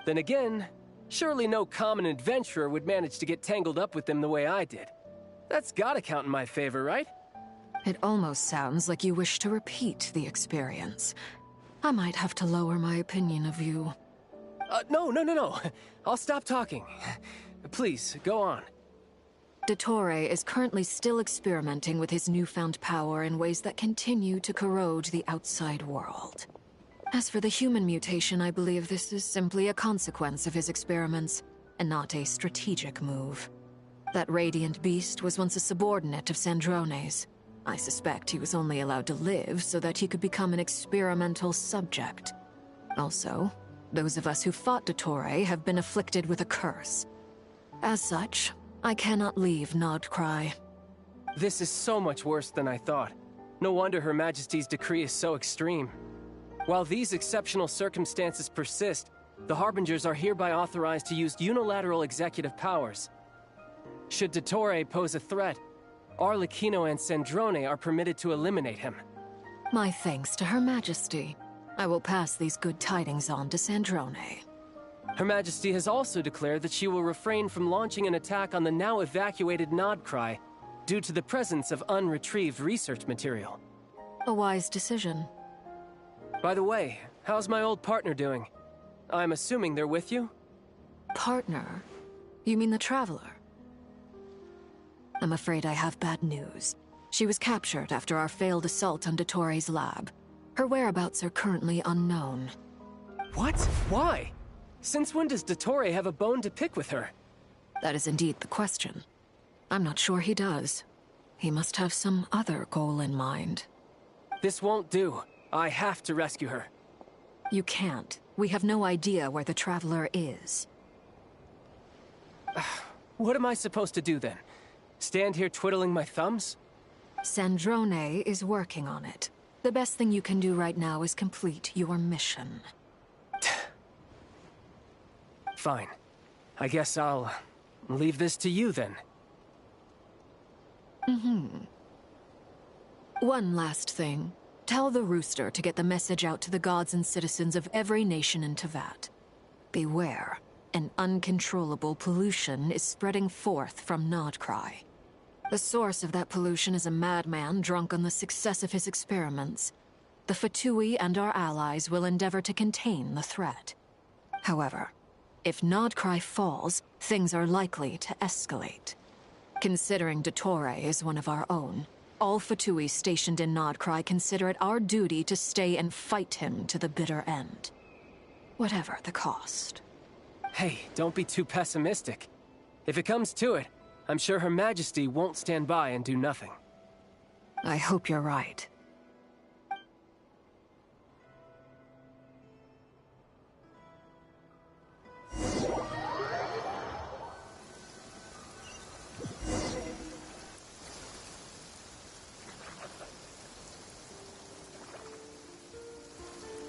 Then again, surely no common adventurer would manage to get tangled up with them the way I did. That's gotta count in my favor, right? It almost sounds like you wish to repeat the experience. I might have to lower my opinion of you. No. I'll stop talking. Please, go on. Dottore is currently still experimenting with his newfound power in ways that continue to corrode the outside world. As for the human mutation, I believe this is simply a consequence of his experiments, and not a strategic move. That radiant beast was once a subordinate of Sandrone's. I suspect he was only allowed to live so that he could become an experimental subject. Also, those of us who fought Dottore have been afflicted with a curse. As such, I cannot leave Nodcry. This is so much worse than I thought. No wonder Her Majesty's decree is so extreme. While these exceptional circumstances persist, the Harbingers are hereby authorized to use unilateral executive powers. Should Dottore pose a threat, Arlecchino and Sandrone are permitted to eliminate him. My thanks to Her Majesty. I will pass these good tidings on to Sandrone. Her Majesty has also declared that she will refrain from launching an attack on the now evacuated Nodcry due to the presence of unretrieved research material. A wise decision. By the way, how's my old partner doing? I'm assuming they're with you? Partner? You mean the Traveler? I'm afraid I have bad news. She was captured after our failed assault on Dottore's lab. Her whereabouts are currently unknown. What? Why? Since when does Dottore have a bone to pick with her? That is indeed the question. I'm not sure he does. He must have some other goal in mind. This won't do. I have to rescue her. You can't. We have no idea where the Traveler is. What am I supposed to do then? Stand here twiddling my thumbs? Sandrone is working on it. The best thing you can do right now is complete your mission. Fine. I guess I'll leave this to you then. One last thing. Tell the Rooster to get the message out to the gods and citizens of every nation in Teyvat. Beware. An uncontrollable pollution is spreading forth from Nodcry. The source of that pollution is a madman drunk on the success of his experiments. The Fatui and our allies will endeavor to contain the threat. However, if Nodcry falls, things are likely to escalate. Considering Dottore is one of our own, all Fatui stationed in Nodcry consider it our duty to stay and fight him to the bitter end. Whatever the cost. Hey, don't be too pessimistic. If it comes to it, I'm sure Her Majesty won't stand by and do nothing. I hope you're right.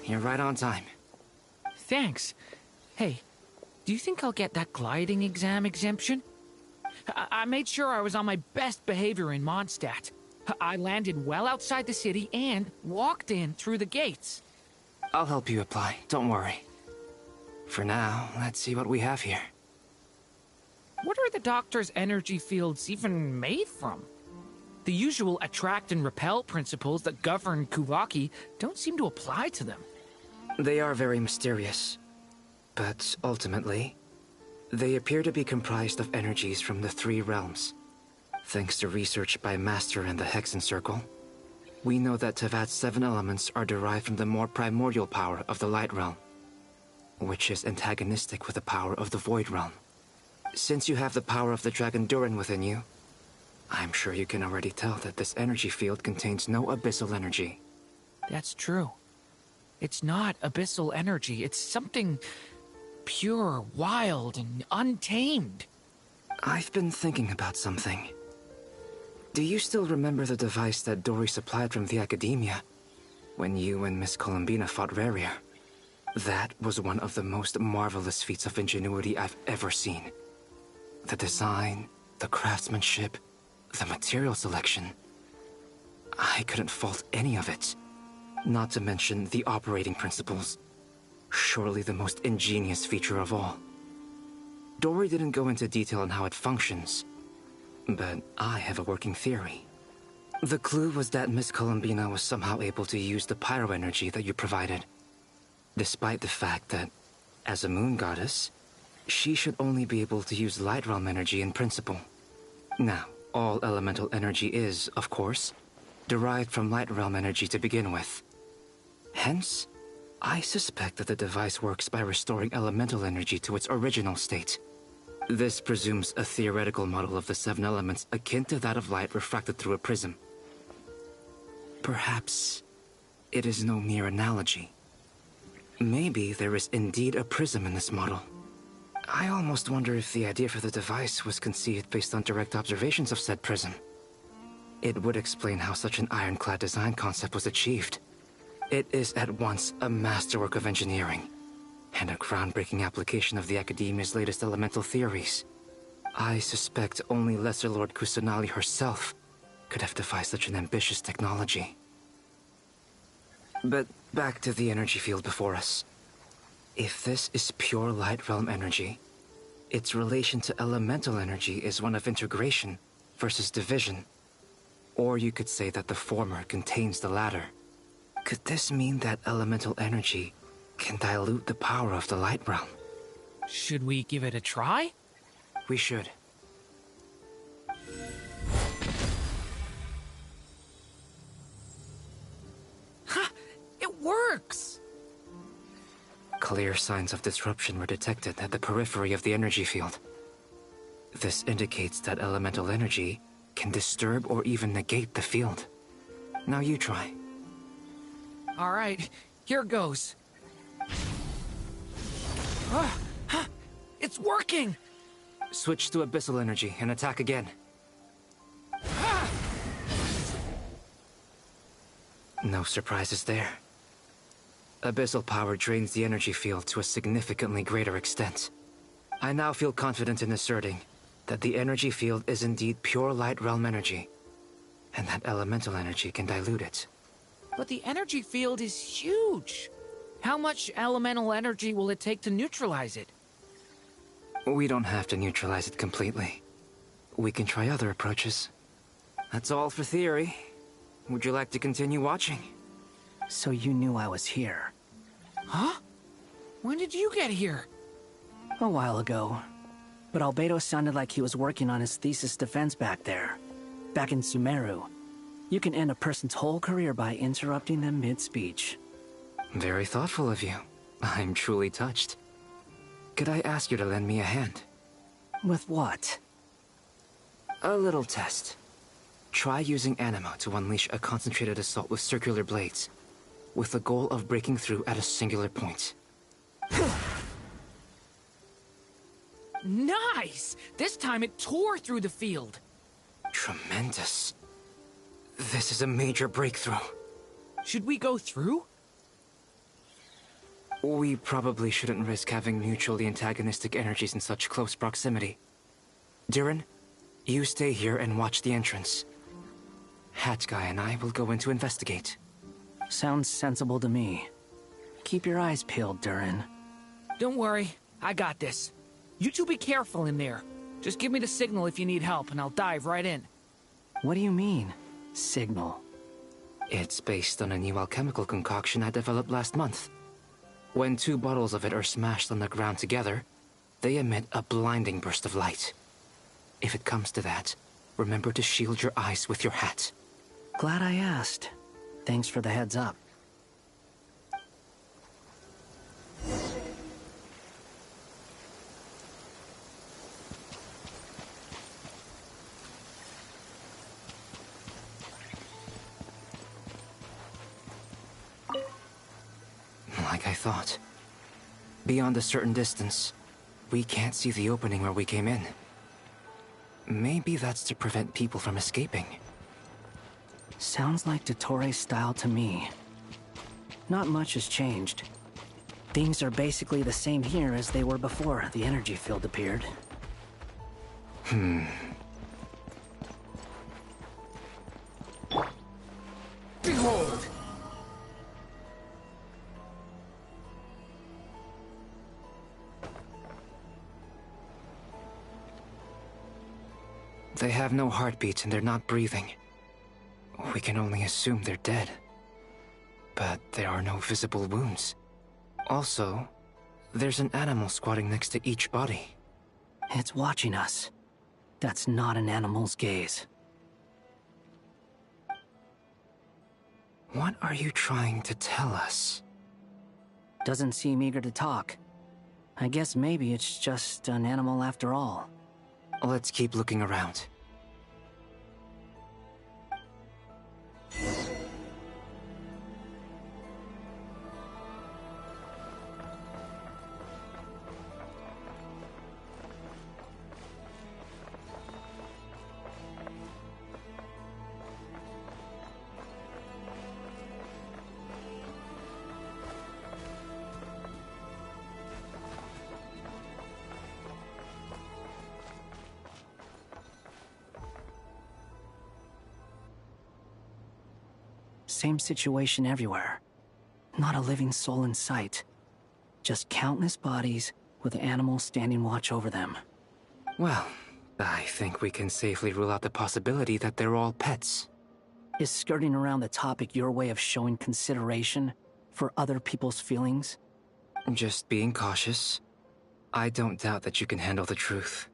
You're right on time. Thanks. Hey, do you think I'll get that gliding exam exemption? I made sure I was on my best behavior in Mondstadt. I landed well outside the city and walked in through the gates. I'll help you apply, don't worry. For now, let's see what we have here. What are the Doctor's energy fields even made from? The usual attract and repel principles that govern Kuvaki don't seem to apply to them. They are very mysterious. But ultimately, they appear to be comprised of energies from the three realms. Thanks to research by Master in the Hexen Circle, we know that Teyvat's 7 elements are derived from the more primordial power of the Light Realm, which is antagonistic with the power of the Void Realm. Since you have the power of the Dragon Durin within you, I'm sure you can already tell that this energy field contains no abyssal energy. That's true. It's not abyssal energy, it's something pure, wild, and untamed. I've been thinking about something. Do you still remember the device that Dory supplied from the Academia when you and Miss Columbina fought Rarier? That was one of the most marvelous feats of ingenuity I've ever seen. The design, the craftsmanship, the material selection. I couldn't fault any of it. Not to mention the operating principles. Surely the most ingenious feature of all. Dory didn't go into detail on how it functions, but I have a working theory. The clue was that Miss Columbina was somehow able to use the pyro energy that you provided, despite the fact that, as a moon goddess, she should only be able to use Light Realm energy in principle. Now, all elemental energy is, of course, derived from Light Realm energy to begin with. Hence, I suspect that the device works by restoring elemental energy to its original state. This presumes a theoretical model of the 7 elements akin to that of light refracted through a prism. Perhaps it is no mere analogy. Maybe there is indeed a prism in this model. I almost wonder if the idea for the device was conceived based on direct observations of said prism. It would explain how such an ironclad design concept was achieved. It is at once a masterwork of engineering and a groundbreaking application of the Academia's latest elemental theories. I suspect only Lesser Lord Kusanali herself could have devised such an ambitious technology. But back to the energy field before us. If this is pure Light Realm energy, its relation to elemental energy is one of integration versus division. Or you could say that the former contains the latter. Could this mean that elemental energy can dilute the power of the Light Realm? Should we give it a try? We should. Clear signs of disruption were detected at the periphery of the energy field. This indicates that elemental energy can disturb or even negate the field. Now you try. All right, here goes. It's working! Switch to abyssal energy and attack again. No surprises there. Abyssal power drains the energy field to a significantly greater extent. I now feel confident in asserting that the energy field is indeed pure light realm energy, and that elemental energy can dilute it. But the energy field is huge. How much elemental energy will it take to neutralize it? We don't have to neutralize it completely. We can try other approaches. That's all for theory. Would you like to continue watching? So you knew I was here? Huh? When did you get here? A while ago. But Albedo sounded like he was working on his thesis defense back there. Back in Sumeru. You can end a person's whole career by interrupting them mid-speech. Very thoughtful of you. I'm truly touched. Could I ask you to lend me a hand? With what? A little test. Try using Anima to unleash a concentrated assault with circular blades, with the goal of breaking through at a singular point. Nice! This time it tore through the field. Tremendous. This is a major breakthrough. Should we go through? We probably shouldn't risk having mutually antagonistic energies in such close proximity. Durin, you stay here and watch the entrance. Hat Guy and I will go in to investigate. Sounds sensible to me. Keep your eyes peeled, Durin. Don't worry, I got this. You two be careful in there. Just give me the signal if you need help, and I'll dive right in. What do you mean, signal? It's based on a new alchemical concoction I developed last month. When 2 bottles of it are smashed on the ground together, they emit a blinding burst of light. If it comes to that, remember to shield your eyes with your hat. Glad I asked. Thanks for the heads up. Like I thought. Beyond a certain distance, we can't see the opening where we came in. Maybe that's to prevent people from escaping. Sounds like Dottore style to me. Not much has changed. Things are basically the same here as they were before the energy field appeared. Behold! They have no heartbeat and they're not breathing. We can only assume they're dead. But there are no visible wounds. Also, there's an animal squatting next to each body. It's watching us. That's not an animal's gaze. What are you trying to tell us? Doesn't seem eager to talk. I guess maybe it's just an animal after all. Let's keep looking around. Same situation everywhere. Not a living soul in sight. Just countless bodies with animals standing watch over them. Well, I think we can safely rule out the possibility that they're all pets. Is skirting around the topic your way of showing consideration for other people's feelings? Just being cautious. I don't doubt that you can handle the truth.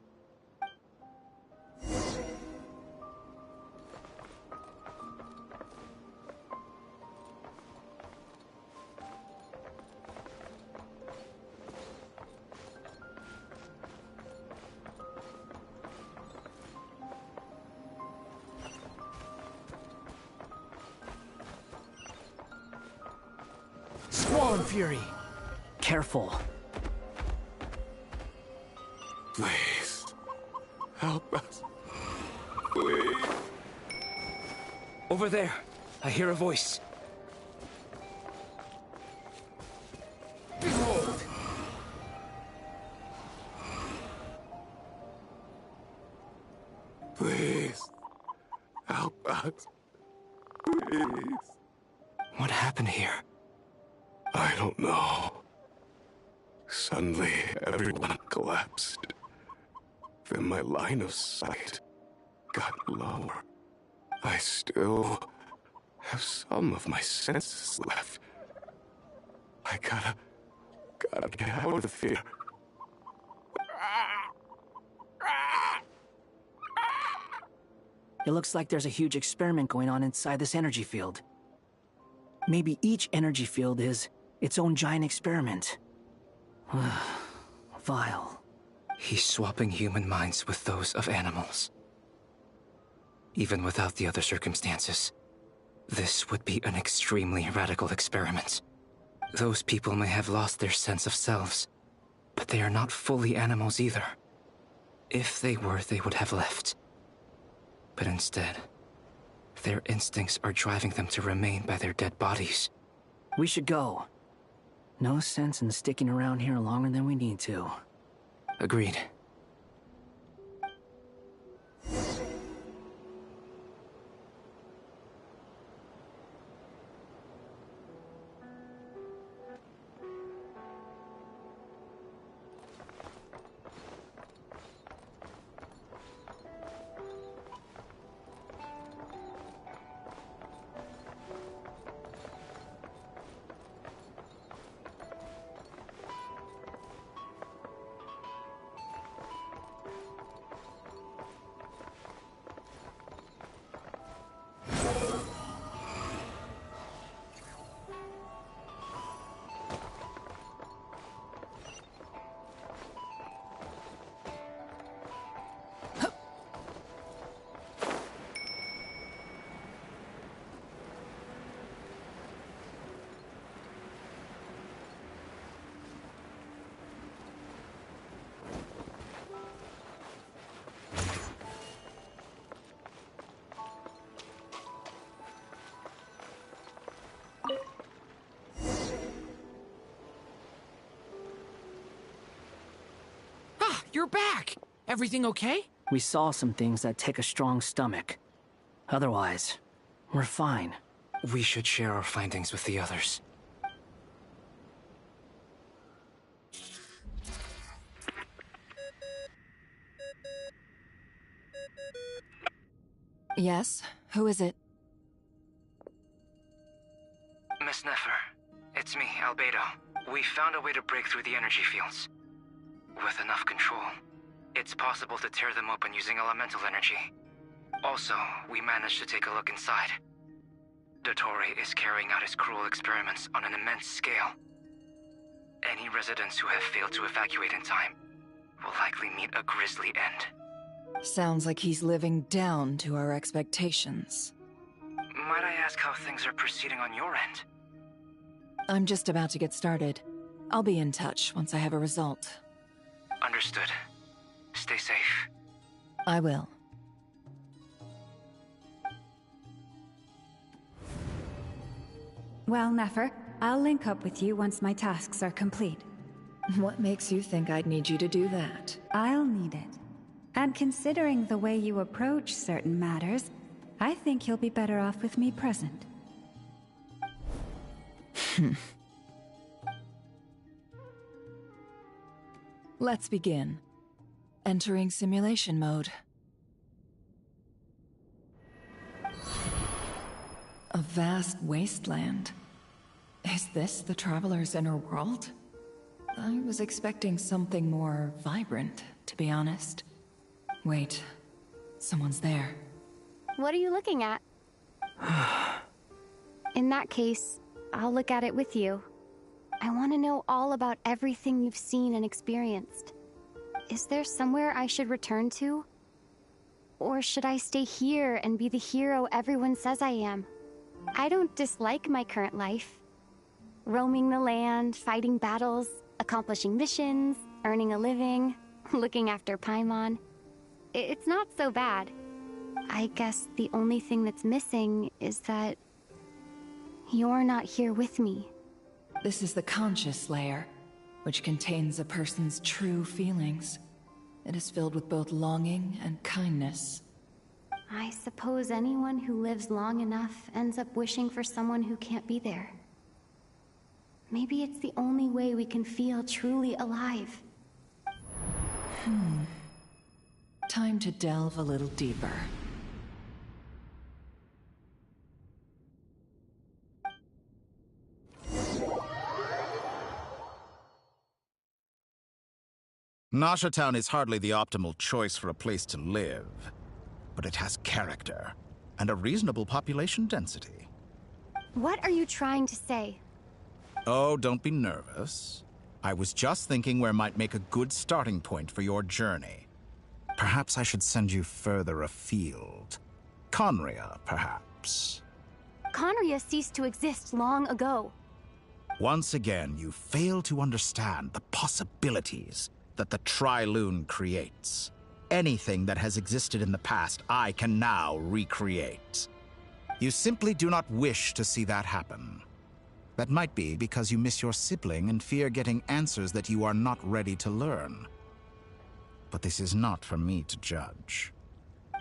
Fury. Careful. Please. Help us. Please. Over there. I hear a voice. Behold! Please. Help us. Please. What happened here? I don't know. Suddenly, everyone collapsed. Then my line of sight got lower. I still have some of my senses left. I gotta get out of here. It looks like there's a huge experiment going on inside this energy field. Maybe each energy field is its own giant experiment. Vile. He's swapping human minds with those of animals. Even without the other circumstances, this would be an extremely radical experiment. Those people may have lost their sense of selves, but they are not fully animals either. If they were, they would have left. But instead, their instincts are driving them to remain by their dead bodies. We should go. No sense in sticking around here longer than we need to. Agreed. You're back! Everything okay? We saw some things that take a strong stomach. Otherwise, we're fine. We should share our findings with the others. Yes? Who is it? Miss Nefer, it's me, Albedo. We found a way to break through the energy fields. With enough control, it's possible to tear them open using elemental energy. Also, we managed to take a look inside. Dottore is carrying out his cruel experiments on an immense scale. Any residents who have failed to evacuate in time will likely meet a grisly end. Sounds like he's living down to our expectations. Might I ask how things are proceeding on your end? I'm just about to get started. I'll be in touch once I have a result. Understood. Stay safe. I will. Well, Nefer, I'll link up with you once my tasks are complete. What makes you think I'd need you to do that? I'll need it. And considering the way you approach certain matters, I think you'll be better off with me present. Let's begin. Entering simulation mode. A vast wasteland. Is this the Traveler's inner world? I was expecting something more vibrant, to be honest. Wait, someone's there. What are you looking at? In that case, I'll look at it with you. I want to know all about everything you've seen and experienced. Is there somewhere I should return to? Or should I stay here and be the hero everyone says I am? I don't dislike my current life. Roaming the land, fighting battles, accomplishing missions, earning a living, looking after Paimon. It's not so bad. I guess the only thing that's missing is that you're not here with me. This is the conscious layer, which contains a person's true feelings. It is filled with both longing and kindness. I suppose anyone who lives long enough ends up wishing for someone who can't be there. Maybe it's the only way we can feel truly alive. Time to delve a little deeper. Nasha Town is hardly the optimal choice for a place to live, but it has character and a reasonable population density. What are you trying to say? Oh, don't be nervous. I was just thinking where might make a good starting point for your journey. Perhaps I should send you further afield. Conria, perhaps. Conria ceased to exist long ago. Once again, you fail to understand the possibilities that the Tri-Lune creates. Anything that has existed in the past, I can now recreate. You simply do not wish to see that happen. That might be because you miss your sibling and fear getting answers that you are not ready to learn. But this is not for me to judge.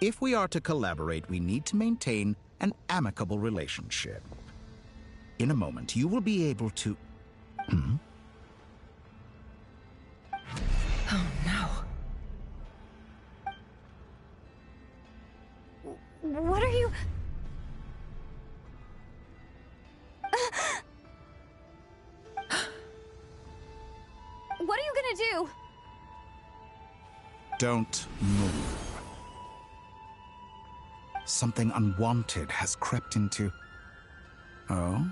If we are to collaborate, we need to maintain an amicable relationship. In a moment, you will be able to... Oh no. What are you... What are you gonna do? Don't move. Something unwanted has crept into... Oh?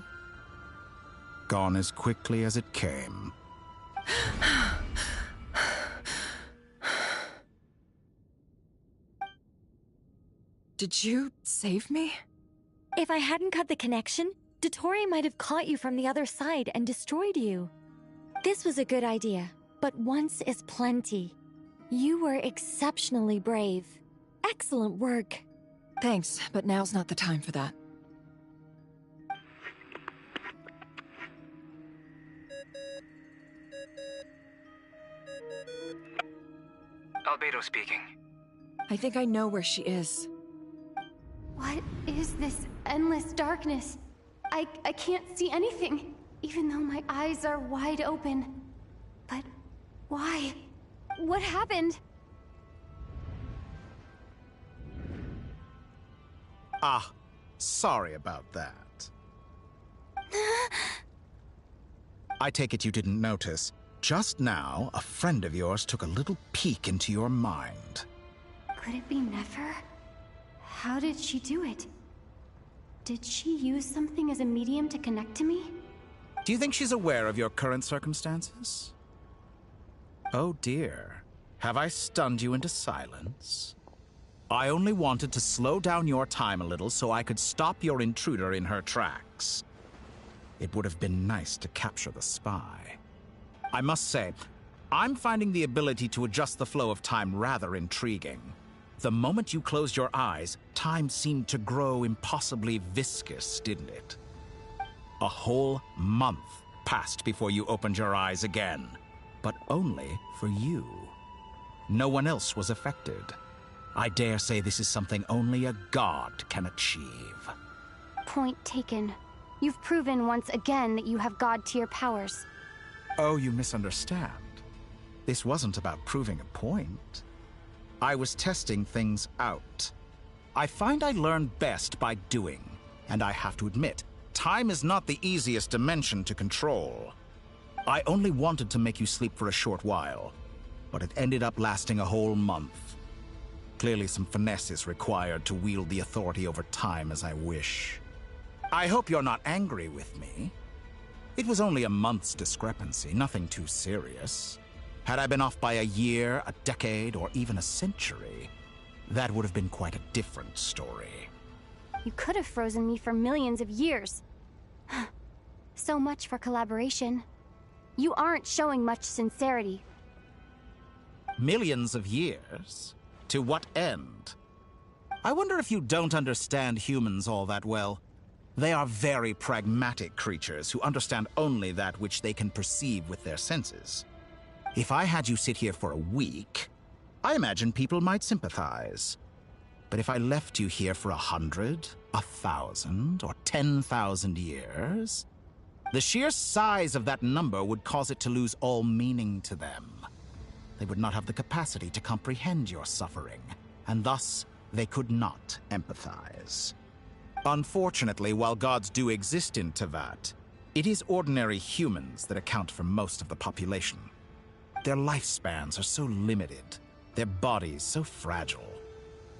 Gone as quickly as it came. Did you save me? If I hadn't cut the connection, Dottore might have caught you from the other side and destroyed you. This was a good idea, but once is plenty. You were exceptionally brave. Excellent work. Thanks, but now's not the time for that. Albedo speaking. I think I know where she is. What is this endless darkness? I can't see anything, even though my eyes are wide open. But why? What happened? Ah, sorry about that. I take it you didn't notice. Just now, a friend of yours took a little peek into your mind. Could it be Nefer? How did she do it? Did she use something as a medium to connect to me? Do you think she's aware of your current circumstances? Oh dear. Have I stunned you into silence? I only wanted to slow down your time a little so I could stop your intruder in her tracks. It would have been nice to capture the spy. I must say, I'm finding the ability to adjust the flow of time rather intriguing. The moment you closed your eyes, time seemed to grow impossibly viscous, didn't it? A whole month passed before you opened your eyes again, but only for you. No one else was affected. I dare say this is something only a god can achieve. Point taken. You've proven once again that you have god-tier powers. Oh, you misunderstand. This wasn't about proving a point. I was testing things out. I find I learn best by doing, and I have to admit, time is not the easiest dimension to control. I only wanted to make you sleep for a short while, but it ended up lasting a whole month. Clearly some finesse is required to wield the authority over time as I wish. I hope you're not angry with me. It was only a month's discrepancy, nothing too serious. Had I been off by a year, a decade, or even a century, that would have been quite a different story. You could have frozen me for millions of years. So much for collaboration. You aren't showing much sincerity. Millions of years? To what end? I wonder if you don't understand humans all that well. They are very pragmatic creatures who understand only that which they can perceive with their senses. If I had you sit here for a week, I imagine people might sympathize. But if I left you here for 100, 1,000, or 10,000 years, the sheer size of that number would cause it to lose all meaning to them. They would not have the capacity to comprehend your suffering, and thus they could not empathize. Unfortunately, while gods do exist in Teyvat, it is ordinary humans that account for most of the population. Their lifespans are so limited, their bodies so fragile.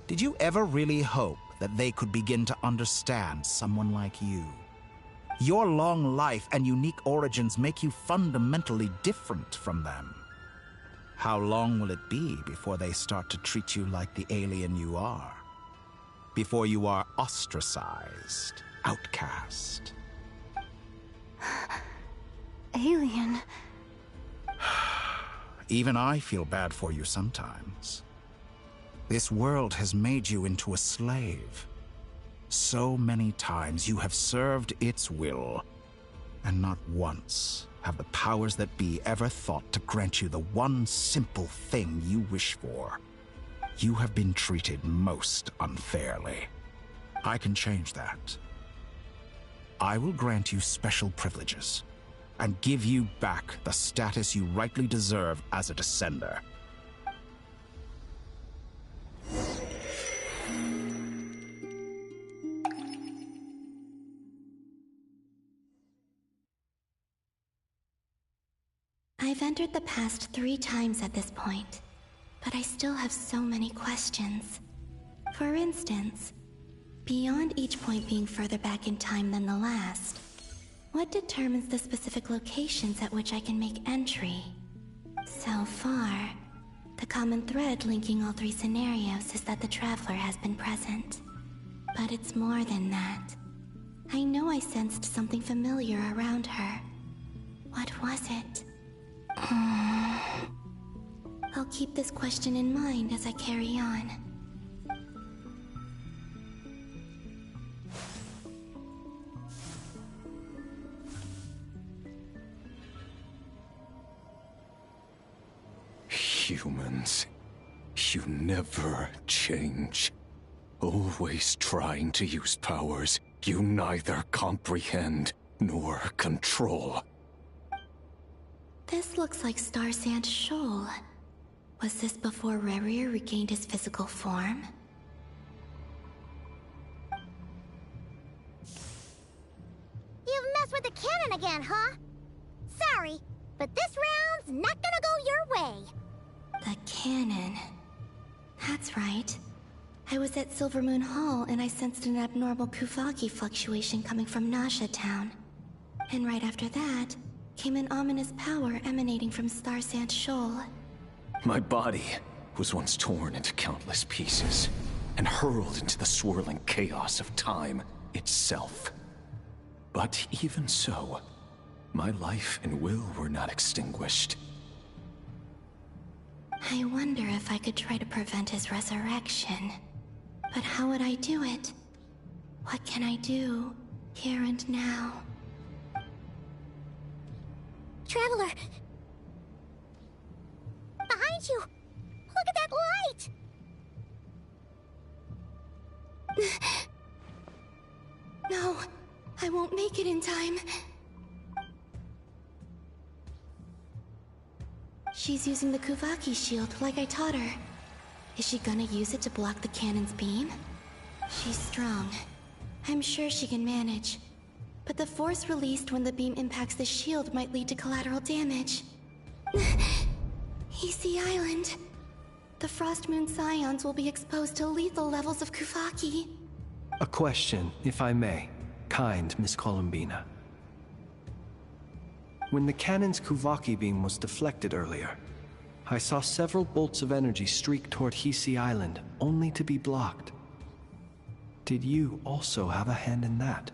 Did you ever really hope that they could begin to understand someone like you? Your long life and unique origins make you fundamentally different from them. How long will it be before they start to treat you like the alien you are? Before you are ostracized, outcast? Alien. Even I feel bad for you sometimes. This world has made you into a slave. So many times you have served its will, and not once have the powers that be ever thought to grant you the one simple thing you wish for. You have been treated most unfairly. I can change that. I will grant you special privileges, and give you back the status you rightly deserve as a descender. I've entered the past 3 times at this point, but I still have so many questions. For instance, beyond each point being further back in time than the last, what determines the specific locations at which I can make entry? So far, the common thread linking all 3 scenarios is that the Traveler has been present. But it's more than that. I know I sensed something familiar around her. What was it? I'll keep this question in mind as I carry on. Humans, you never change. Always trying to use powers you neither comprehend nor control. This looks like Star Sand Shoal. Was this before Rerir regained his physical form? You've messed with the cannon again, huh? Sorry, but this round's not gonna go your way. The cannon. That's right. I was at Silvermoon Hall and I sensed an abnormal Kuvaki fluctuation coming from Nasha Town. And right after that, came an ominous power emanating from Star Sand Shoal. My body was once torn into countless pieces and hurled into the swirling chaos of time itself. But even so, my life and will were not extinguished. I wonder if I could try to prevent his resurrection. But how would I do it? What can I do, here and now? Traveler! Behind you! Look at that light! No, I won't make it in time. She's using the Kuvaki shield like I taught her. Is she gonna use it to block the cannon's beam? She's strong. I'm sure she can manage. But the force released when the beam impacts the shield might lead to collateral damage. EC Island. The Frost Moon Scions will be exposed to lethal levels of Kuvaki. A question, if I may. Kind Miss Columbina. When the cannon's Kuvaki beam was deflected earlier, I saw several bolts of energy streak toward Hisi Island, only to be blocked. Did you also have a hand in that?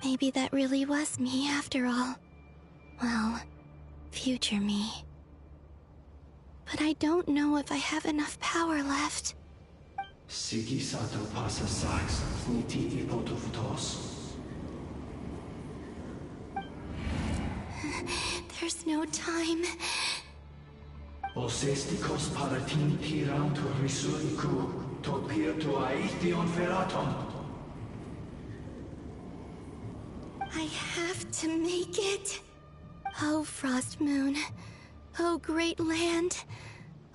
Maybe that really was me after all. Well, future me. But I don't know if I have enough power left. Siki sato pasa sax, niti ipotofutos. There's no time. Osestikos paratin tiram tu risuiku, topir tu aithion feraton. I have to make it. Oh, Frost Moon. Oh, great land.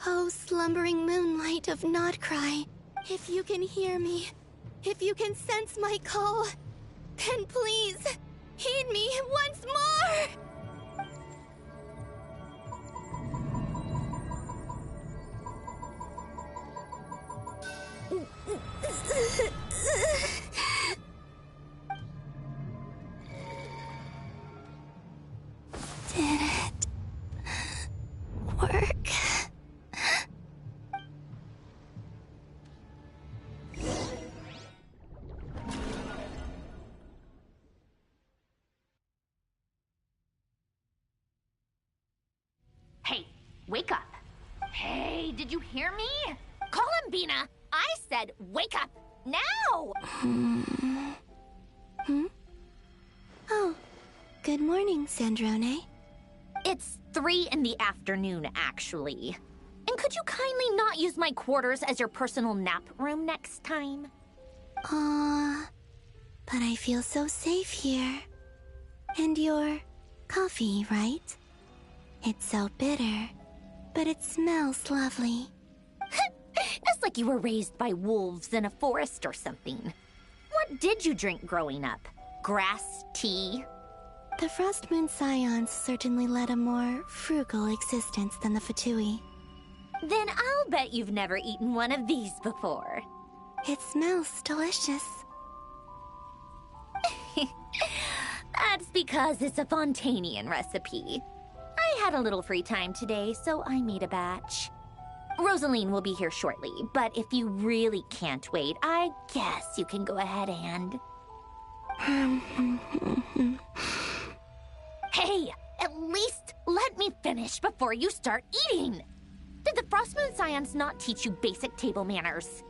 Oh, slumbering moonlight of Nodcry. If you can hear me, if you can sense my call, then please, heed me once more! Did it work? Hey, wake up. Hey, did you hear me? Call him, Bina. I said wake up. Now! Oh, good morning, Sandrone. It's 3 in the afternoon, actually. And could you kindly not use my quarters as your personal nap room next time? But I feel so safe here. And your coffee, right? It's so bitter, but it smells lovely. It's like you were raised by wolves in a forest or something. What did you drink growing up? Grass tea? The Frost Moon Scions certainly led a more frugal existence than the Fatui. Then I'll bet you've never eaten one of these before. It smells delicious. That's because it's a Fontanian recipe. I had a little free time today, so I made a batch. Rosaline will be here shortly, but if you really can't wait, I guess you can go ahead and... Hey, at least let me finish before you start eating! Did the Frost Moon Scions not teach you basic table manners?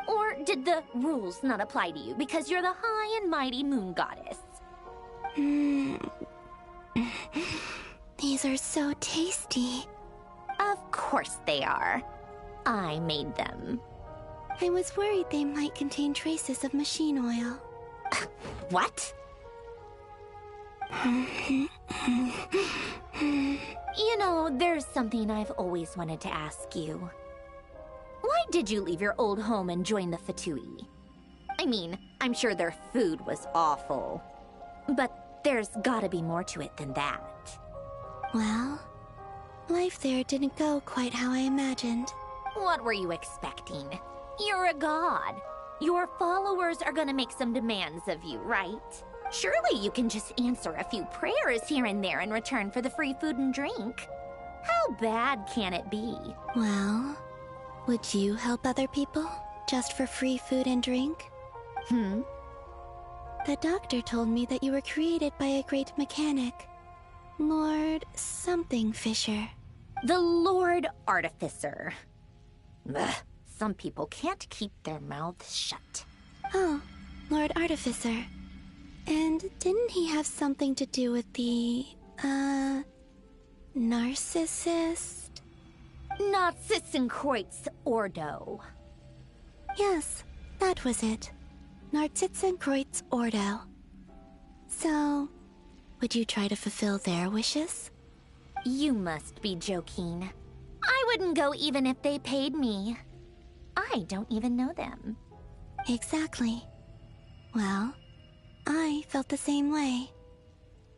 Or did the rules not apply to you because you're the high and mighty moon goddess? These are so tasty. Of course they are. I made them. I was worried they might contain traces of machine oil. What? You know, there's something I've always wanted to ask you. Why did you leave your old home and join the Fatui? I mean, I'm sure their food was awful. But there's gotta be more to it than that. Well, life there didn't go quite how I imagined. What were you expecting? You're a god. Your followers are gonna make some demands of you, right? Surely you can just answer a few prayers here and there in return for the free food and drink. How bad can it be? Well, would you help other people just for free food and drink? The doctor told me that you were created by a great mechanic. Lord something Fisher. The Lord Artificer. Ugh, some people can't keep their mouths shut. Oh, Lord Artificer. And didn't he have something to do with the, narcissist? Narcissenkreuz Ordo. Yes, that was it. Narcissenkreuz Ordo. So, would you try to fulfill their wishes? You must be joking. I wouldn't go even if they paid me. I don't even know them. Exactly. Well, I felt the same way.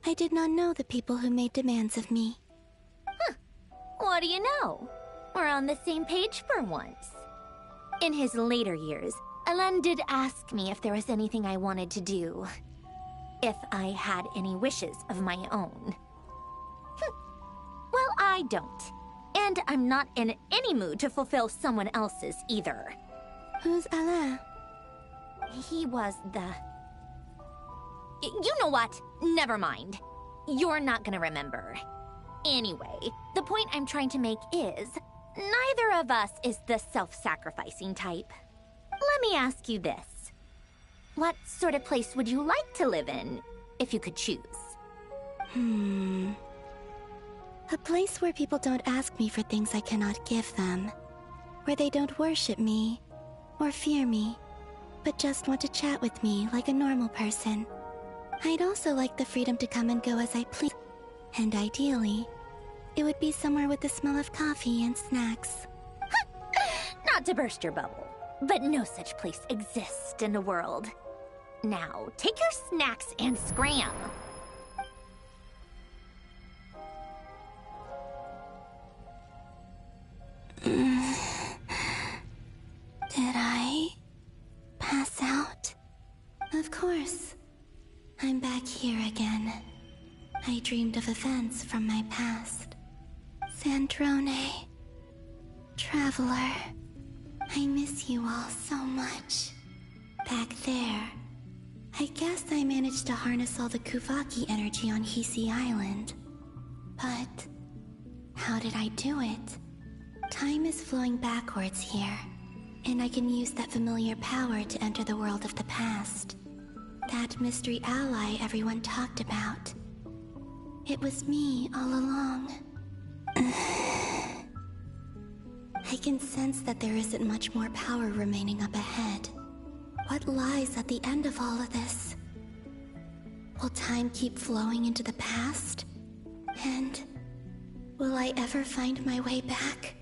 I did not know the people who made demands of me. Huh. What do you know? We're on the same page for once. In his later years, Elen did ask me if there was anything I wanted to do. If I had any wishes of my own. Well, I don't. And I'm not in any mood to fulfill someone else's either. Who's Alain? He was the... You know what? Never mind. You're not gonna remember. Anyway, the point I'm trying to make is, neither of us is the self-sacrificing type. Let me ask you this. What sort of place would you like to live in, if you could choose? A place where people don't ask me for things I cannot give them. Where they don't worship me, or fear me, but just want to chat with me like a normal person. I'd also like the freedom to come and go as I please. And ideally, it would be somewhere with the smell of coffee and snacks. Not to burst your bubble, but no such place exists in the world. Now, take your snacks and scram. Did I pass out? Of course. I'm back here again. I dreamed of events from my past. Sandrone. Traveler. I miss you all so much. Back there. I guess I managed to harness all the Kuvaki energy on Hisi Island. But how did I do it? Time is flowing backwards here, and I can use that familiar power to enter the world of the past. That mystery ally everyone talked about. It was me all along. I can sense that there isn't much more power remaining up ahead. What lies at the end of all of this? Will time keep flowing into the past? And will I ever find my way back?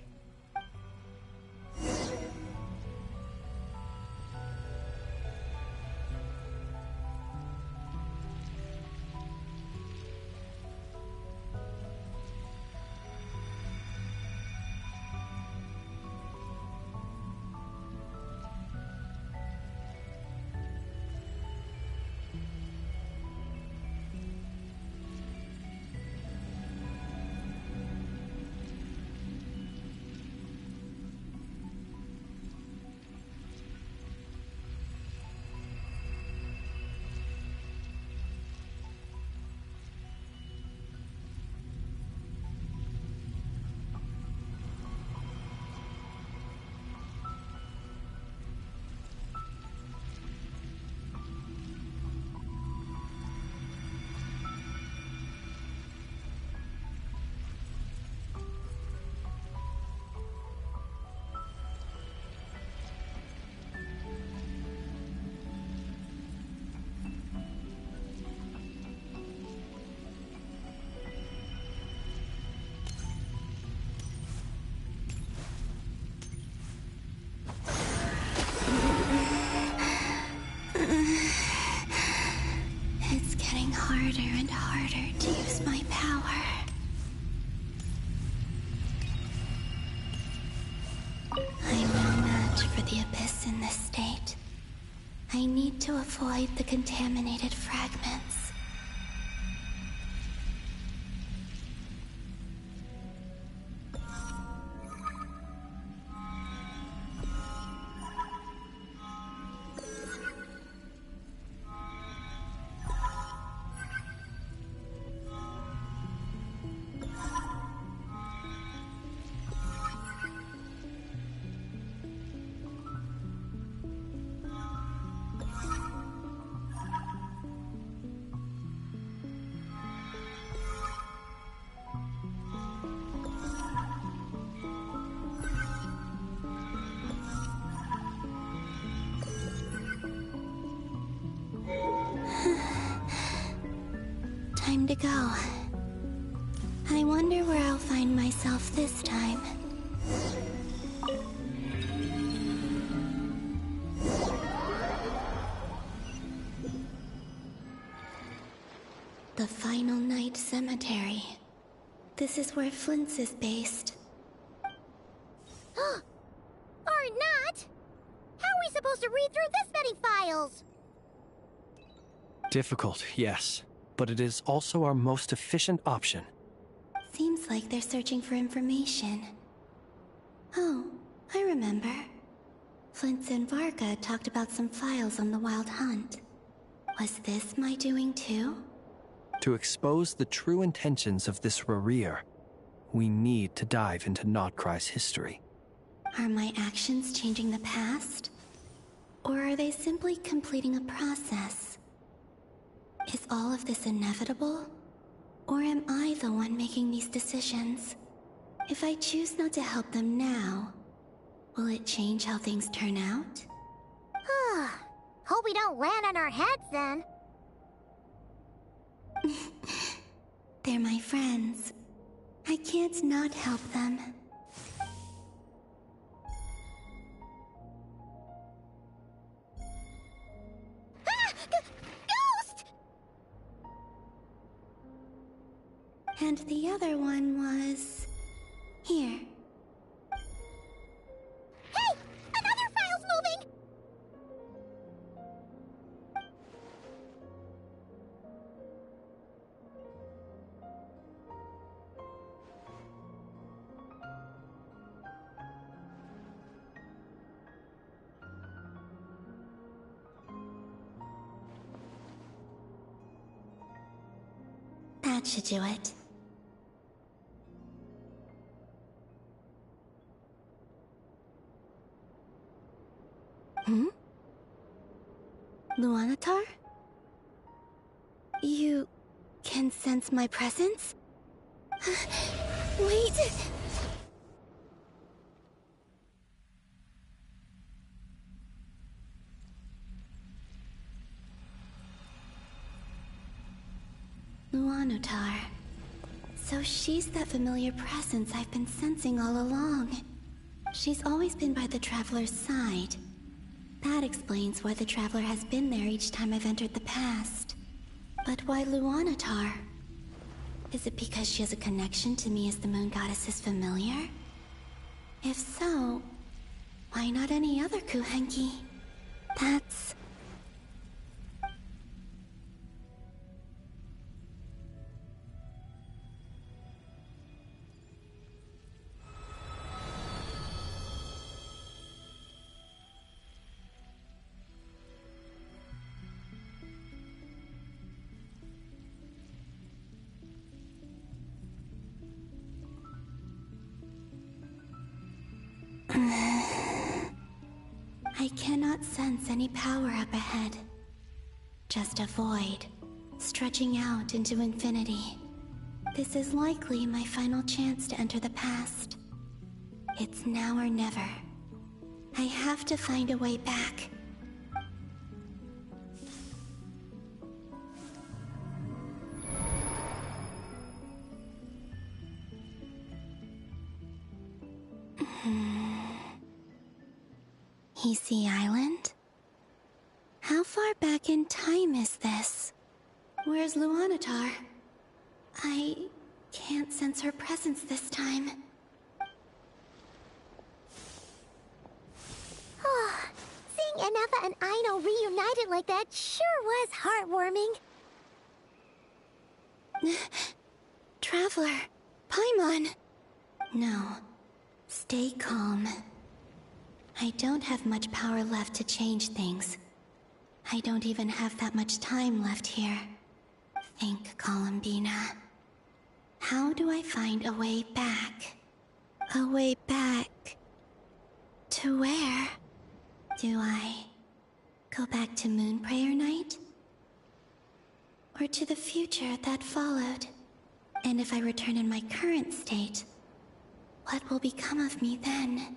It's getting harder and harder to use my power. I'm no match for the Abyss in this state. I need to avoid the contaminated fragments. Time to go. I wonder where I'll find myself this time. The Final Night Cemetery. This is where Flint's is based. Or not! How are we supposed to read through this many files? Difficult, yes. But it is also our most efficient option. Seems like they're searching for information. Oh, I remember. Flintz and Varga talked about some files on the Wild Hunt. Was this my doing too? To expose the true intentions of this Rarir, we need to dive into Notcry's history. Are my actions changing the past? Or are they simply completing a process? Is all of this inevitable? Or am I the one making these decisions? If I choose not to help them now, will it change how things turn out? Hope we don't land on our heads then. They're my friends. I can't not help them. Ghost! And the other one was... here. Hey! Another file's moving! That should do it. Luanatar? You can sense my presence? Wait! Luanatar. So she's that familiar presence I've been sensing all along. She's always been by the Traveler's side. That explains why the Traveler has been there each time I've entered the past. But why Luanatar? Is it because she has a connection to me as the Moon Goddess's familiar? If so, why not any other Kuhenki? That's... I cannot sense any power up ahead. Just a void, stretching out into infinity. This is likely my final chance to enter the past. It's now or never. I have to find a way back. Easy Island? How far back in time is this? Where's Luanatar? I can't sense her presence this time. Seeing Enefa and Aino reunited like that sure was heartwarming. Traveler, Paimon! No, stay calm. I don't have much power left to change things. I don't even have that much time left here. Think, Columbina. How do I find a way back? A way back... to where? Do I go back to Moon Prayer Night? Or to the future that followed? And if I return in my current state, what will become of me then?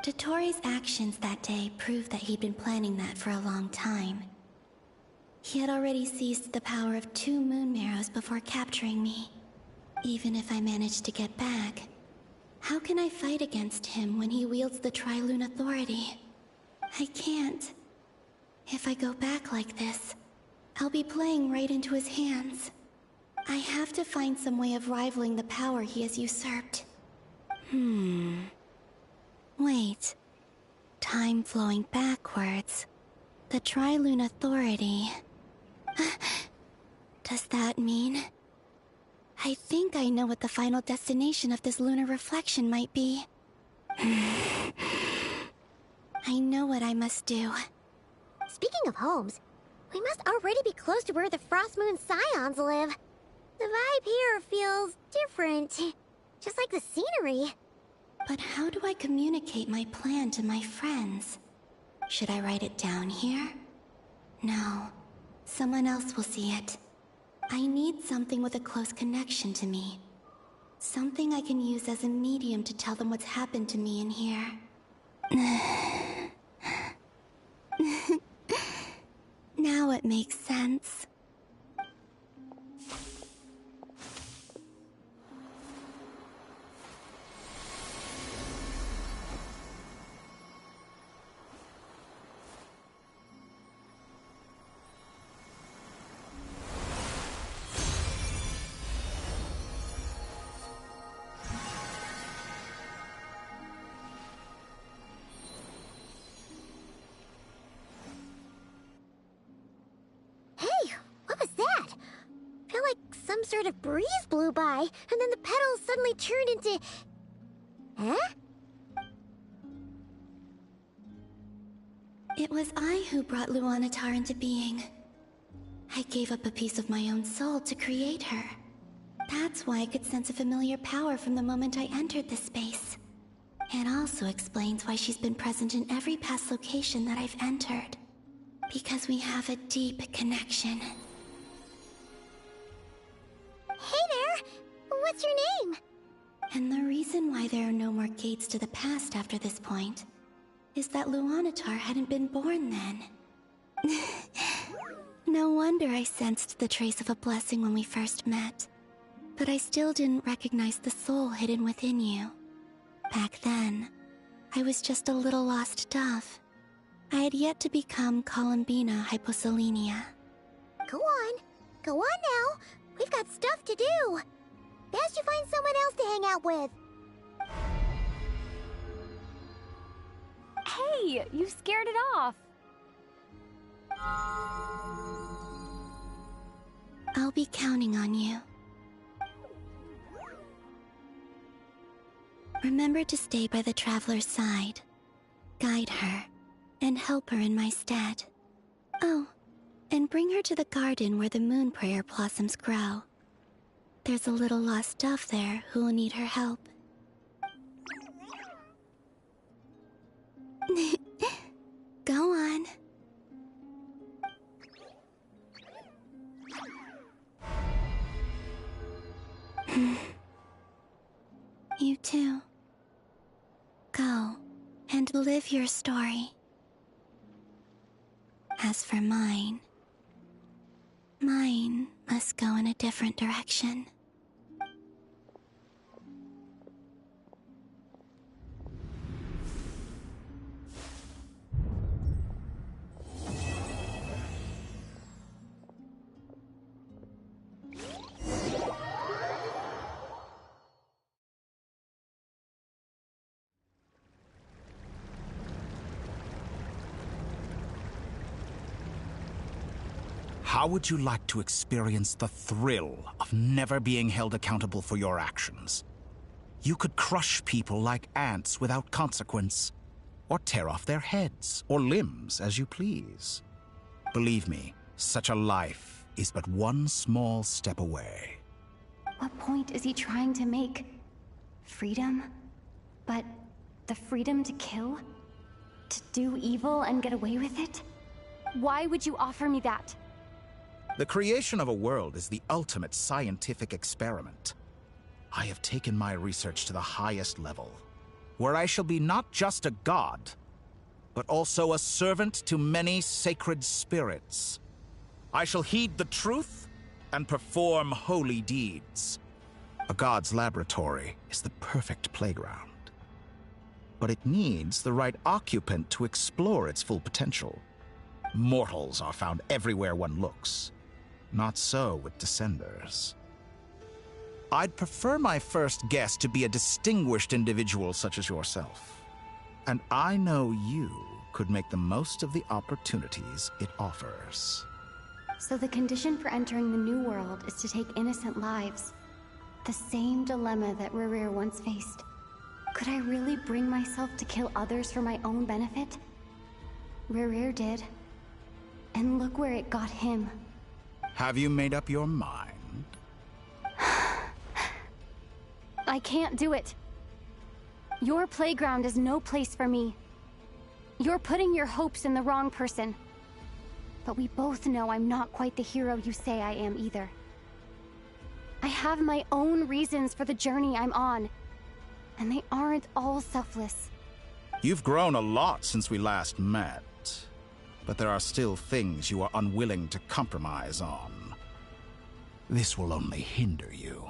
Dottoro's actions that day proved that he'd been planning that for a long time. He had already seized the power of 2 Moon Marrows before capturing me. Even if I managed to get back, how can I fight against him when he wields the Tri-Lune Authority? I can't. If I go back like this, I'll be playing right into his hands. I have to find some way of rivaling the power he has usurped. Wait. Time flowing backwards. The Tri-Lune Authority. Does that mean... I think I know what the final destination of this lunar reflection might be. I know know what I must do. Speaking of homes, we must already be close to where the Frost Moon Scions live. The vibe here feels different, just like the scenery. But how do I communicate my plan to my friends? Should I write it down here? No. Someone else will see it. I need something with a close connection to me. Something I can use as a medium to tell them what's happened to me in here. Now it makes sense. Some sort of breeze blew by, and then the petals suddenly turned into... Huh? It was I who brought Luanatar into being. I gave up a piece of my own soul to create her. That's why I could sense a familiar power from the moment I entered this space. It also explains why she's been present in every past location that I've entered. Because we have a deep connection. Hey there! What's your name? And the reason why there are no more gates to the past after this point is that Luanatar hadn't been born then. No wonder I sensed the trace of a blessing when we first met. But I still didn't recognize the soul hidden within you. Back then, I was just a little lost dove. I had yet to become Columbina Hyposelenia. Go on now. We've got stuff to do. Best you find someone else to hang out with. Hey, you scared it off. I'll be counting on you. Remember to stay by the Traveler's side, guide her, and help her in my stead. Oh, and bring her to the garden where the moon prayer blossoms grow. There's a little lost dove there who will need her help. Go on. You too. Go and live your story. As for mine must go in a different direction. How would you like to experience the thrill of never being held accountable for your actions? You could crush people like ants without consequence, or tear off their heads or limbs as you please. Believe me, such a life is but one small step away. What point is he trying to make? Freedom? But the freedom to kill? To do evil and get away with it? Why would you offer me that? The creation of a world is the ultimate scientific experiment. I have taken my research to the highest level, where I shall be not just a god, but also a servant to many sacred spirits. I shall heed the truth and perform holy deeds. A god's laboratory is the perfect playground. But it needs the right occupant to explore its full potential. Mortals are found everywhere one looks. Not so with Descenders. I'd prefer my first guest to be a distinguished individual such as yourself. And I know you could make the most of the opportunities it offers. So the condition for entering the new world is to take innocent lives. The same dilemma that Rerir once faced. Could I really bring myself to kill others for my own benefit? Rerir did. And look where it got him. Have you made up your mind? I can't do it. Your playground is no place for me. You're putting your hopes in the wrong person. But we both know I'm not quite the hero you say I am either. I have my own reasons for the journey I'm on, and they aren't all selfless. You've grown a lot since we last met, but there are still things you are unwilling to compromise on. This will only hinder you.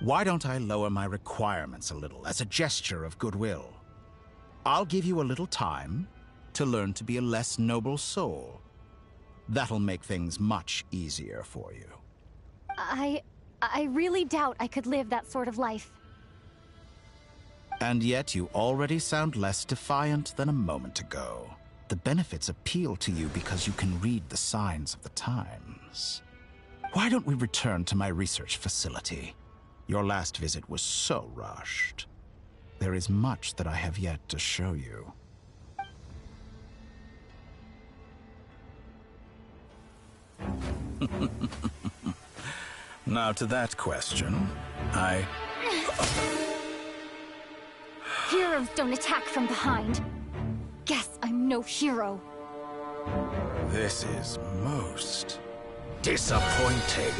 Why don't I lower my requirements a little as a gesture of goodwill? I'll give you a little time to learn to be a less noble soul. That'll make things much easier for you. I really doubt I could live that sort of life. And yet you already sound less defiant than a moment ago. The benefits appeal to you because you can read the signs of the times. Why don't we return to my research facility? Your last visit was so rushed. There is much that I have yet to show you. Now to that question, Heroes don't attack from behind. Guess I'm no hero. This is most disappointing.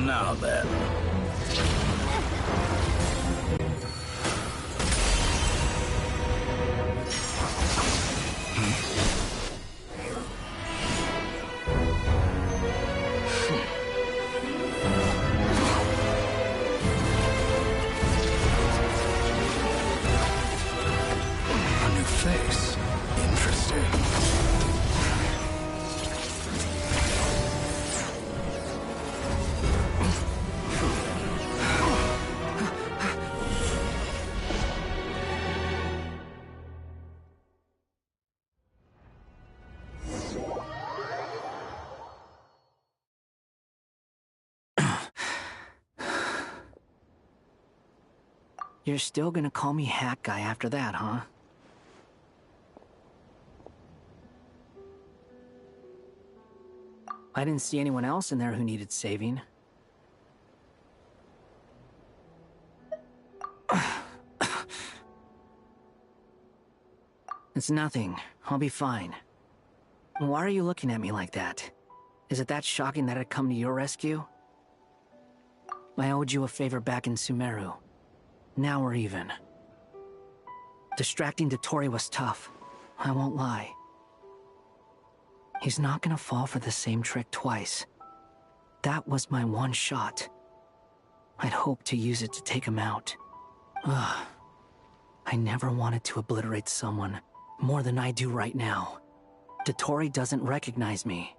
Now then. A new face. Interesting. You're still gonna call me Hat Guy after that, huh? I didn't see anyone else in there who needed saving. It's nothing. I'll be fine. Why are you looking at me like that? Is it that shocking that I'd come to your rescue? I owed you a favor back in Sumeru. Now we're even. Distracting Dotori was tough. I won't lie. He's not gonna fall for the same trick twice. That was my one shot. I'd hoped to use it to take him out. Ugh. I never wanted to obliterate someone more than I do right now. Dotori doesn't recognize me,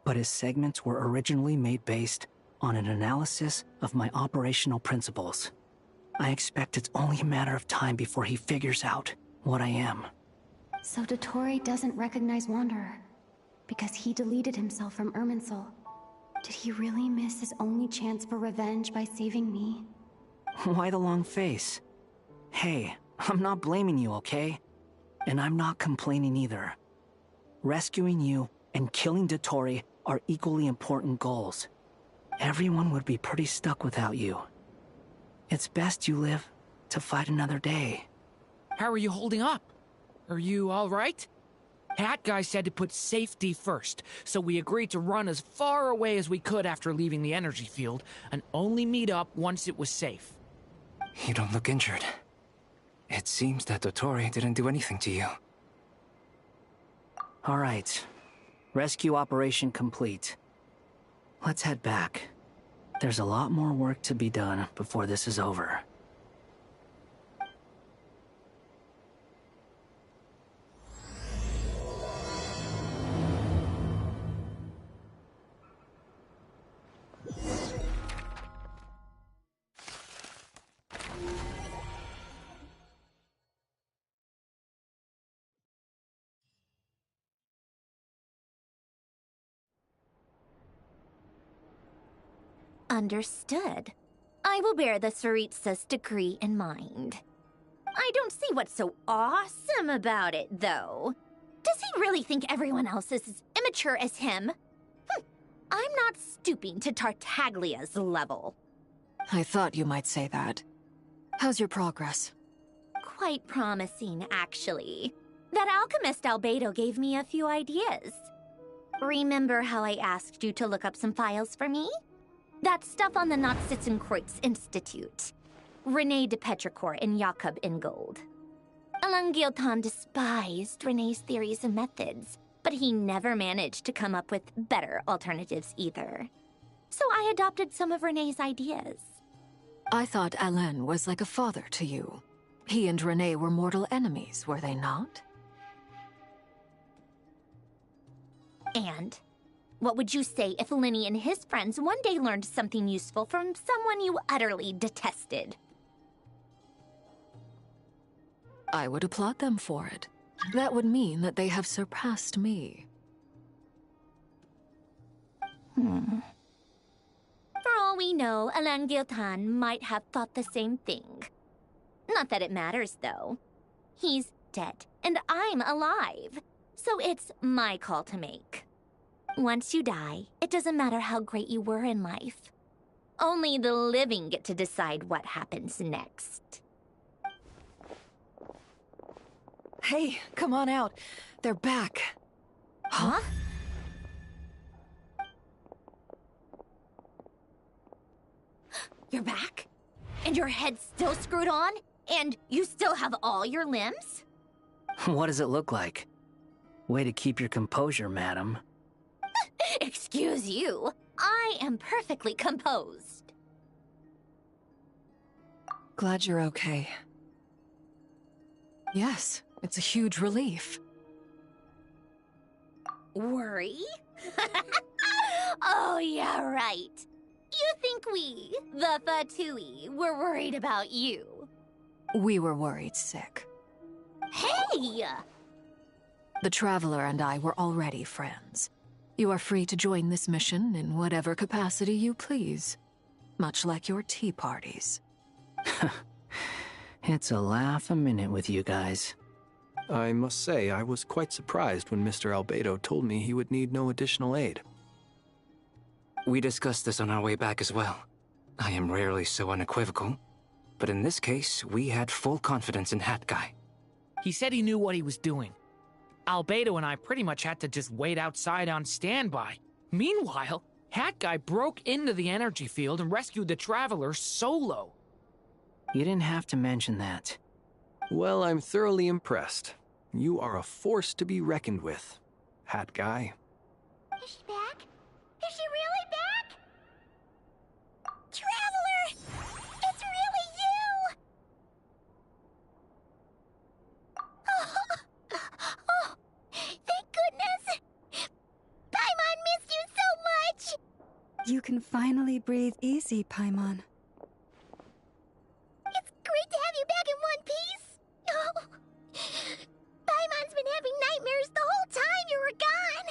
but his segments were originally made based on an analysis of my operational principles. I expect it's only a matter of time before he figures out what I am. So Dotori doesn't recognize Wanderer because he deleted himself from Irminsul. Did he really miss his only chance for revenge by saving me? Why the long face? Hey, I'm not blaming you, okay? And I'm not complaining either. Rescuing you and killing Dotori are equally important goals. Everyone would be pretty stuck without you. It's best you live to fight another day. How are you holding up? Are you all right? Hat Guy said to put safety first, so we agreed to run as far away as we could after leaving the energy field, and only meet up once it was safe. You don't look injured. It seems that Dotori didn't do anything to you. All right. Rescue operation complete. Let's head back. There's a lot more work to be done before this is over. Understood. I will bear the Tsaritsa's decree in mind. I don't see what's so awesome about it, though. Does he really think everyone else is as immature as him? I'm not stooping to Tartaglia's level. I thought you might say that. How's your progress? Quite promising, actually. That alchemist Albedo gave me a few ideas. Remember how I asked you to look up some files for me? That stuff on the Nachtschitzenkreuz Institute. René de Petrichor and Jakob Ingold. Alain Guillotin despised René's theories and methods, but he never managed to come up with better alternatives either. So I adopted some of René's ideas. I thought Alain was like a father to you. He and René were mortal enemies, were they not? And what would you say if Lenny and his friends one day learned something useful from someone you utterly detested? I would applaud them for it. That would mean that they have surpassed me. For all we know, Alain Guillotin might have thought the same thing. Not that it matters, though. He's dead, and I'm alive. So it's my call to make. Once you die, it doesn't matter how great you were in life. Only the living get to decide what happens next. Hey, come on out. They're back. Huh? You're back? And your head's still screwed on? And you still have all your limbs? What does it look like? Way to keep your composure, madam. Excuse you. I am perfectly composed. Glad you're okay. Yes, it's a huge relief. Worry? Oh, yeah, right. You think we, the Fatui, were worried about you? We were worried sick. Hey! The Traveler and I were already friends. You are free to join this mission in whatever capacity you please. Much like your tea parties. It's a laugh a minute with you guys. I must say, I was quite surprised when Mr. Albedo told me he would need no additional aid. We discussed this on our way back as well. I am rarely so unequivocal, but in this case, we had full confidence in Hat Guy. He said he knew what he was doing. Albedo and I pretty much had to just wait outside on standby. Meanwhile, Hat Guy broke into the energy field and rescued the Traveler solo. You didn't have to mention that. Well, I'm thoroughly impressed. You are a force to be reckoned with, Hat Guy. Is she back? Is she really back? Traveler! It's really you! Oh, thank goodness! Paimon missed you so much! You can finally breathe easy, Paimon. It's great to have you back in one piece! Oh, Paimon's been having nightmares the whole time you were gone!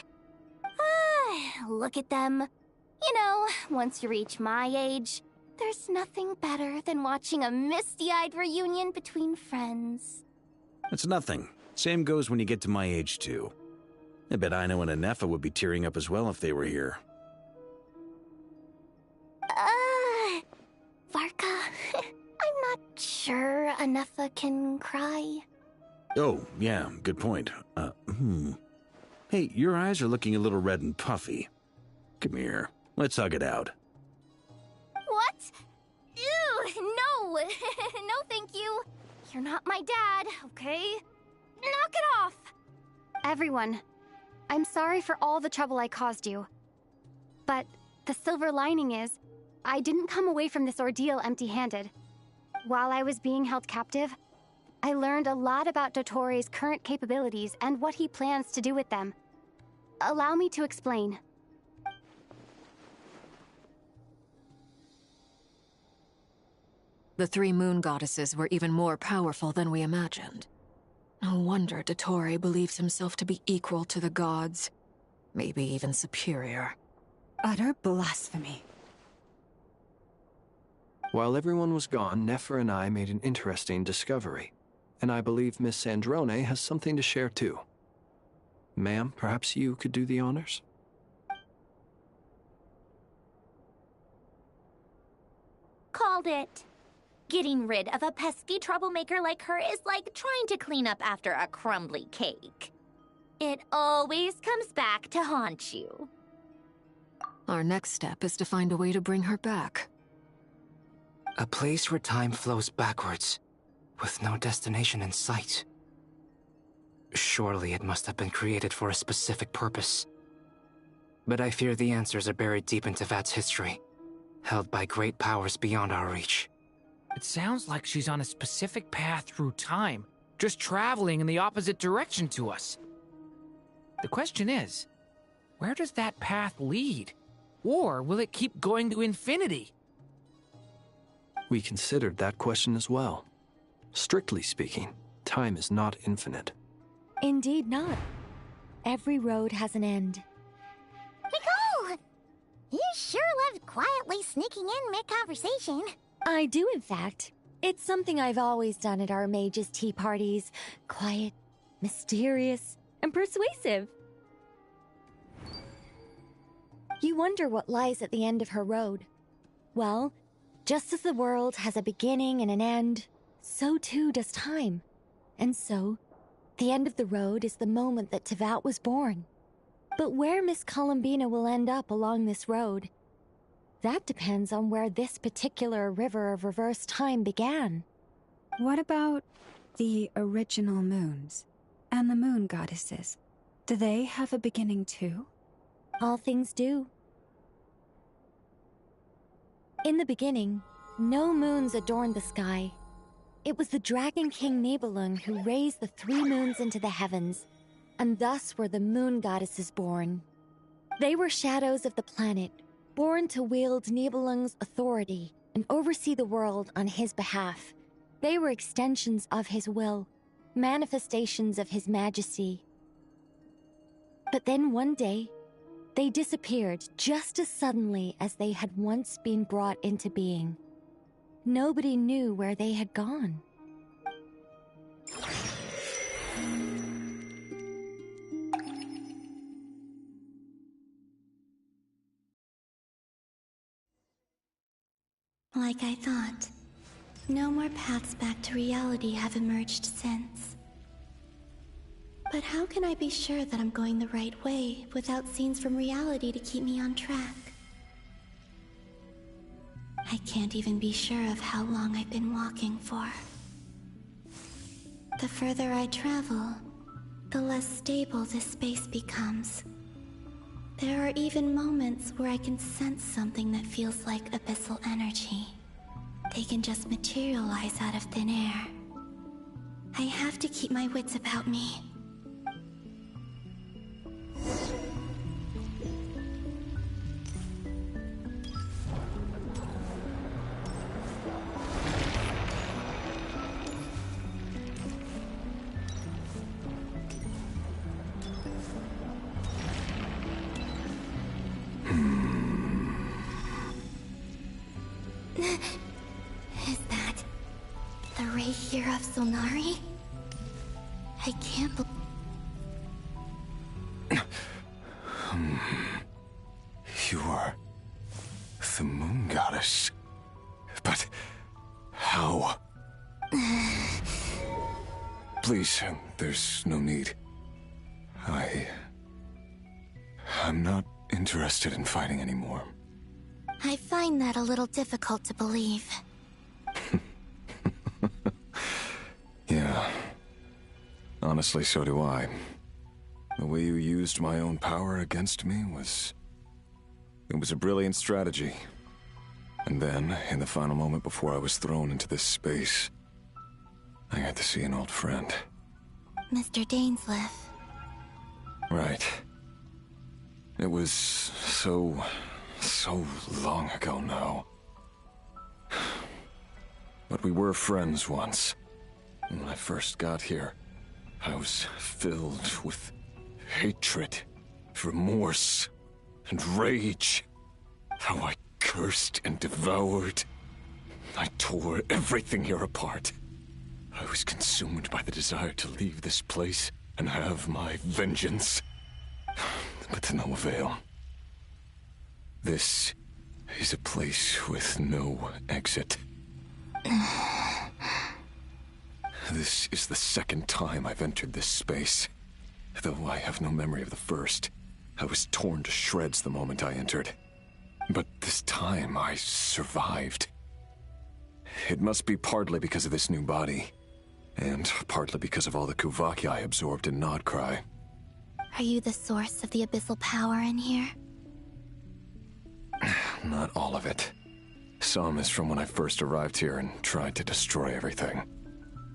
Look at them. You know, once you reach my age, there's nothing better than watching a misty-eyed reunion between friends. It's nothing. Same goes when you get to my age, too. I bet Ino and Anefa would be tearing up as well if they were here. Varka, I'm not sure Anefa can cry. Oh, yeah, good point. Hey, your eyes are looking a little red and puffy. Come here. Let's hug it out. What? Ew, no! No, thank you. You're not my dad, okay? Knock it off! Everyone, I'm sorry for all the trouble I caused you. But the silver lining is, I didn't come away from this ordeal empty-handed. While I was being held captive, I learned a lot about Dottoro's current capabilities and what he plans to do with them. Allow me to explain. The three moon goddesses were even more powerful than we imagined. No wonder Dottore believes himself to be equal to the gods. Maybe even superior. Utter blasphemy. While everyone was gone, Nefer and I made an interesting discovery. And I believe Miss Sandrone has something to share too. Ma'am, perhaps you could do the honors? Called it. Getting rid of a pesky troublemaker like her is like trying to clean up after a crumbly cake. It always comes back to haunt you. Our next step is to find a way to bring her back. A place where time flows backwards, with no destination in sight. Surely it must have been created for a specific purpose. But I fear the answers are buried deep in Tevat's history, held by great powers beyond our reach. It sounds like she's on a specific path through time, just traveling in the opposite direction to us. The question is, where does that path lead? Or will it keep going to infinity? We considered that question as well. Strictly speaking, time is not infinite. Indeed not. Every road has an end. Nicole! You sure loved quietly sneaking in mid-conversation. I do, in fact. It's something I've always done at our mages' tea parties. Quiet, mysterious, and persuasive. You wonder what lies at the end of her road. Well, just as the world has a beginning and an end, so too does time. And so, the end of the road is the moment that Tevat was born. But where Miss Columbina will end up along this road, that depends on where this particular river of reverse time began. What about the original moons and the moon goddesses? Do they have a beginning too? All things do. In the beginning, no moons adorned the sky. It was the Dragon King Nibelung who raised the three moons into the heavens, and thus were the moon goddesses born. They were shadows of the planet, born to wield Nibelung's authority and oversee the world on his behalf. They were extensions of his will, manifestations of his majesty. But then one day, they disappeared just as suddenly as they had once been brought into being. Nobody knew where they had gone. Like I thought, no more paths back to reality have emerged since. But how can I be sure that I'm going the right way without scenes from reality to keep me on track? I can't even be sure of how long I've been walking for. The further I travel, the less stable this space becomes. There are even moments where I can sense something that feels like abyssal energy. They can just materialize out of thin air. I have to keep my wits about me. Is that the ray here of Solnari? I can't believe... You are the moon goddess. But how? Please, there's no need. I'm not interested in fighting anymore. I find that a little difficult to believe. Yeah. Honestly, so do I. The way you used my own power against me was... It was a brilliant strategy. And then, in the final moment before I was thrown into this space, I got to see an old friend. Mr. Dainsleif. Right. It was so long ago now. But we were friends once. And when I first got here, I was filled with hatred, remorse, and rage. How I cursed and devoured. I tore everything here apart. I was consumed by the desire to leave this place and have my vengeance. But to no avail. This is a place with no exit. This is the second time I've entered this space. Though I have no memory of the first. I was torn to shreds the moment I entered. But this time I survived. It must be partly because of this new body. And partly because of all the Kuvaki I absorbed in Nodcry. Are you the source of the abyssal power in here? Not all of it. Some is from when I first arrived here and tried to destroy everything.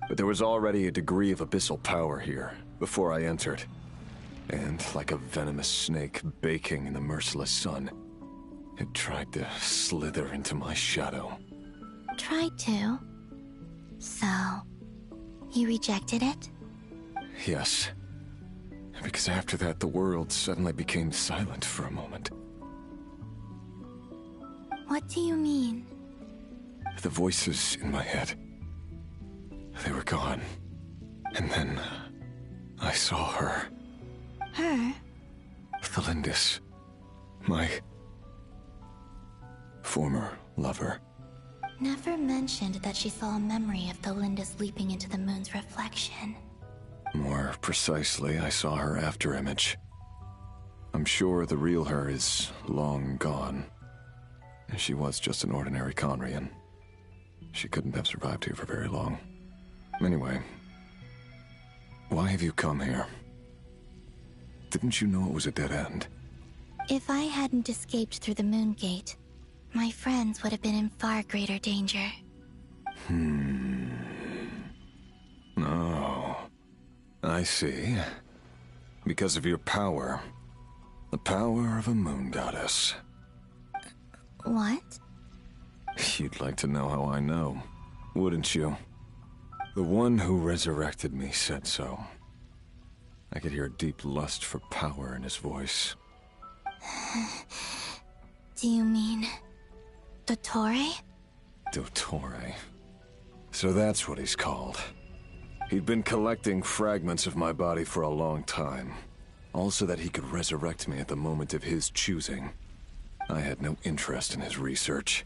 But there was already a degree of abyssal power here, before I entered. And like a venomous snake baking in the merciless sun, it tried to slither into my shadow. Tried to? So, you rejected it? Yes. Because after that, the world suddenly became silent for a moment. What do you mean? The voices in my head. They were gone. And then I saw her. Her? Thalindis. My former lover. Never mentioned that she saw a memory of Thalindis leaping into the moon's reflection. More precisely, I saw her afterimage. I'm sure the real her is long gone. She was just an ordinary Conrian. She couldn't have survived here for very long. Anyway, why have you come here? Didn't you know it was a dead end? If I hadn't escaped through the moon gate, my friends would have been in far greater danger. Oh, I see. Because of your power. The power of a moon goddess. What? You'd like to know how I know, wouldn't you? The one who resurrected me said so. I could hear a deep lust for power in his voice. Do you mean... Dottore? Dottore. So that's what he's called. He'd been collecting fragments of my body for a long time. Also that he could resurrect me at the moment of his choosing. I had no interest in his research.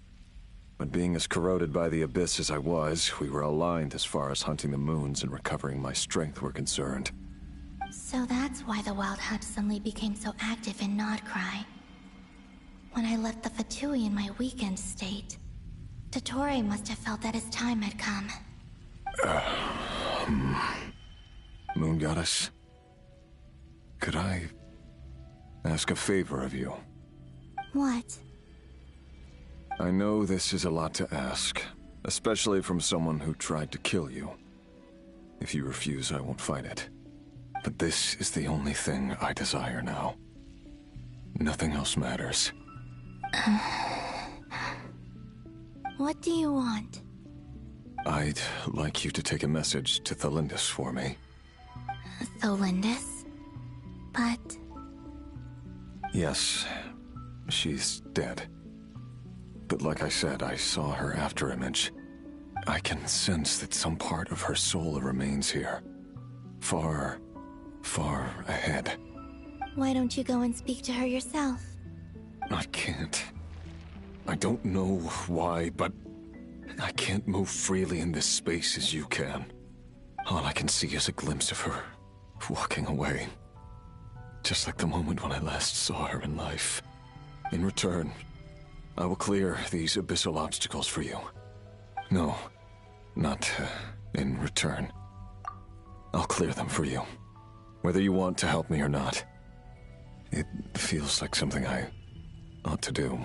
But being as corroded by the Abyss as I was, we were aligned as far as hunting the moons and recovering my strength were concerned. So that's why the Wild Hunt suddenly became so active in Nodcry. When I left the Fatui in my weakened state, Dottore must have felt that his time had come. Moon Goddess, could I ask a favor of you? What? I know this is a lot to ask, especially from someone who tried to kill you. If you refuse, I won't fight it. But this is the only thing I desire now. Nothing else matters. What do you want? I'd like you to take a message to Thalindis for me. Thalindis? But... Yes, she's dead. But like I said, I saw her afterimage. I can sense that some part of her soul remains here. Far ahead. Why don't you go and speak to her yourself? I can't. I don't know why, but I can't move freely in this space as you can. All I can see is a glimpse of her, walking away. Just like the moment when I last saw her in life. In return, I will clear these abyssal obstacles for you. No, not in return. I'll clear them for you. Whether you want to help me or not, it feels like something I ought to do.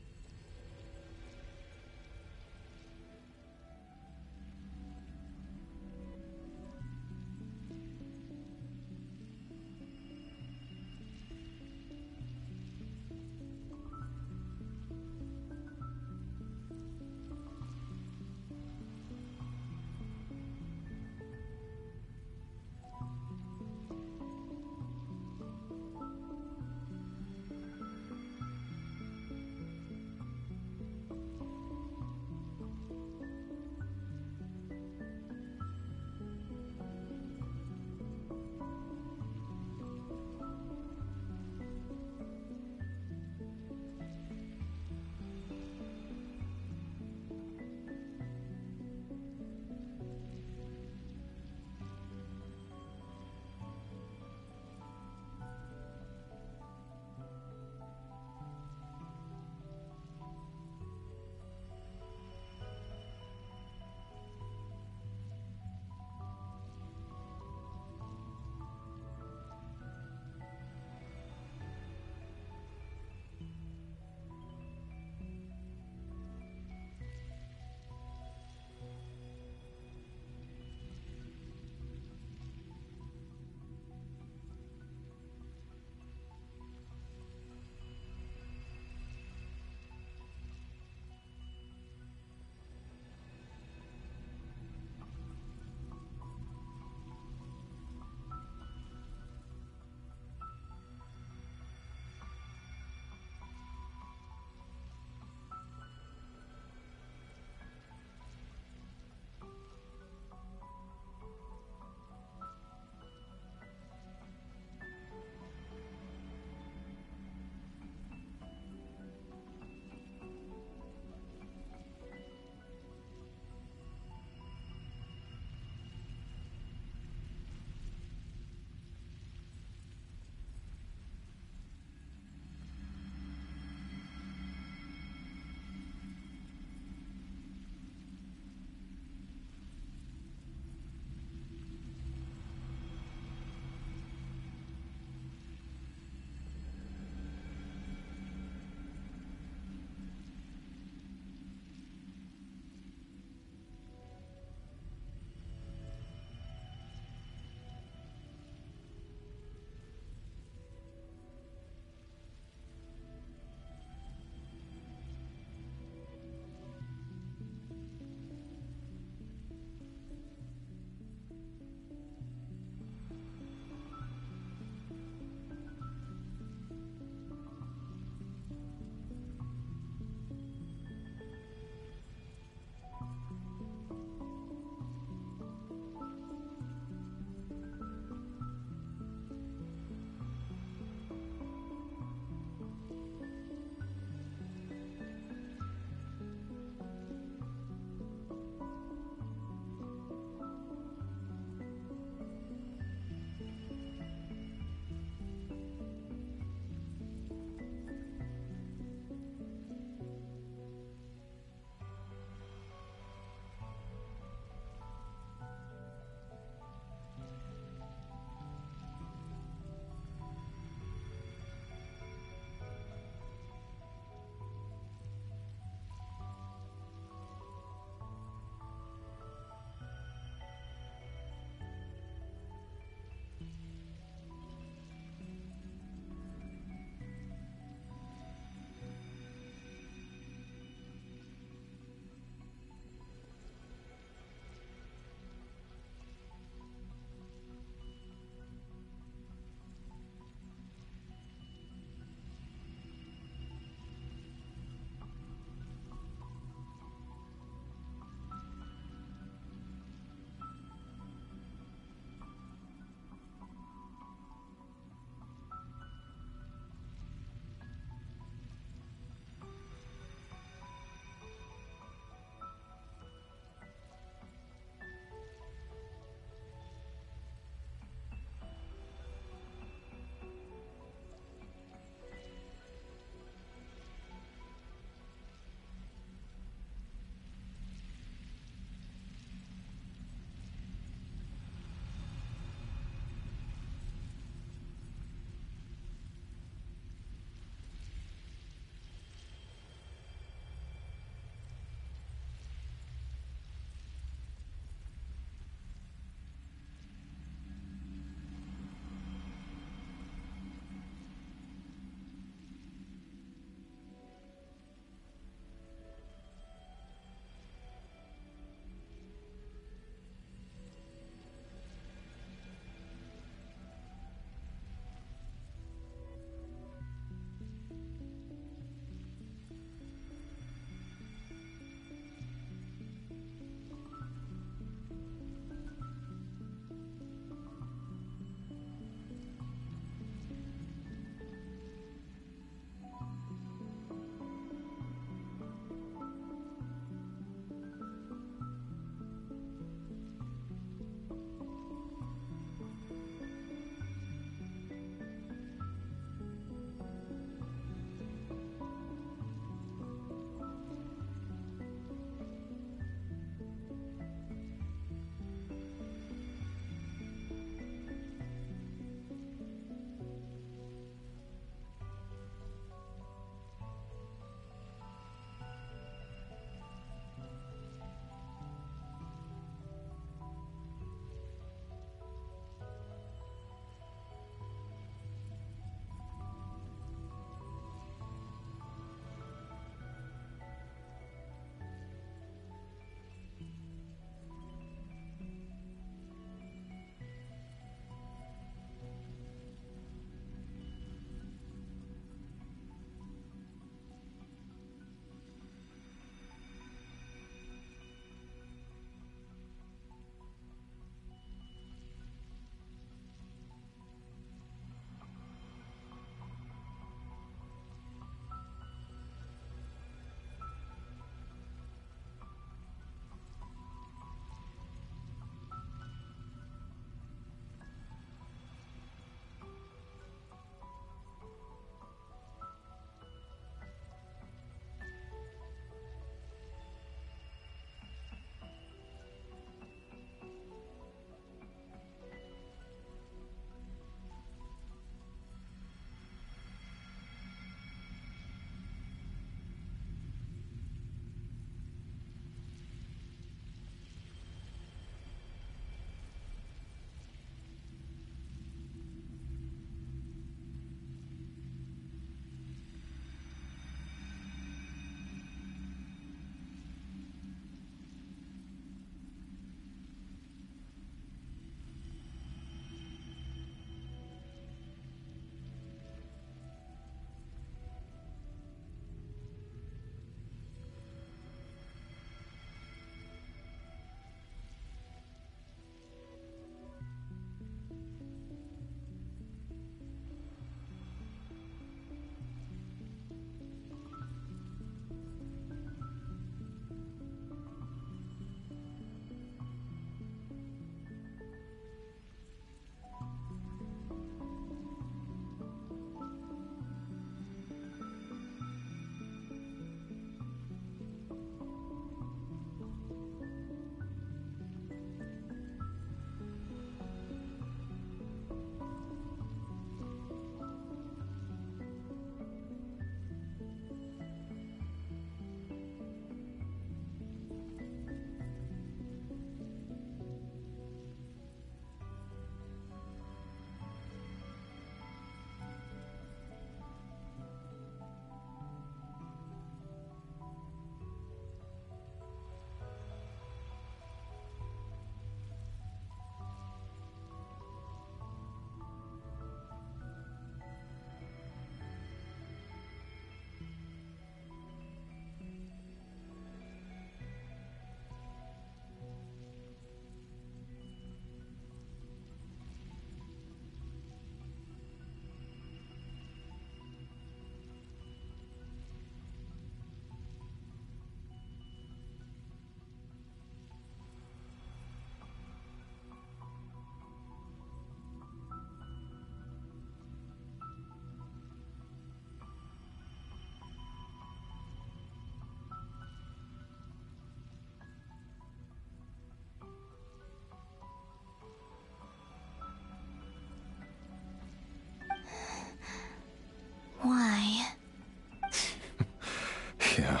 Yeah.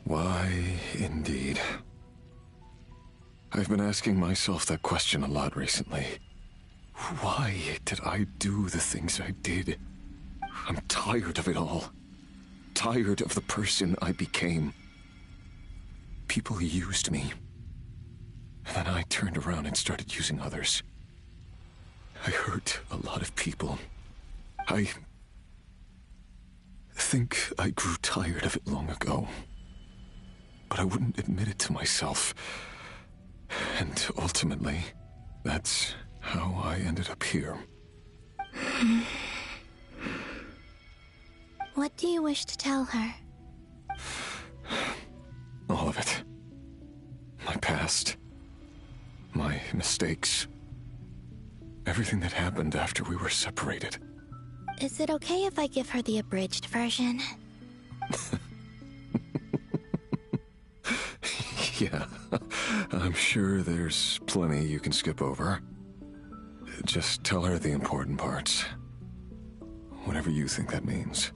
Why, indeed. I've been asking myself that question a lot recently. Why did I do the things I did? I'm tired of it all. Tired of the person I became. People used me. And then I turned around and started using others. I hurt a lot of people. I think I grew tired of it long ago. But I wouldn't admit it to myself. And ultimately, that's how I ended up here. What do you wish to tell her? All of it. My past. My mistakes. Everything that happened after we were separated. Is it okay if I give her the abridged version? Yeah, I'm sure there's plenty you can skip over. Just tell her the important parts. Whatever you think that means.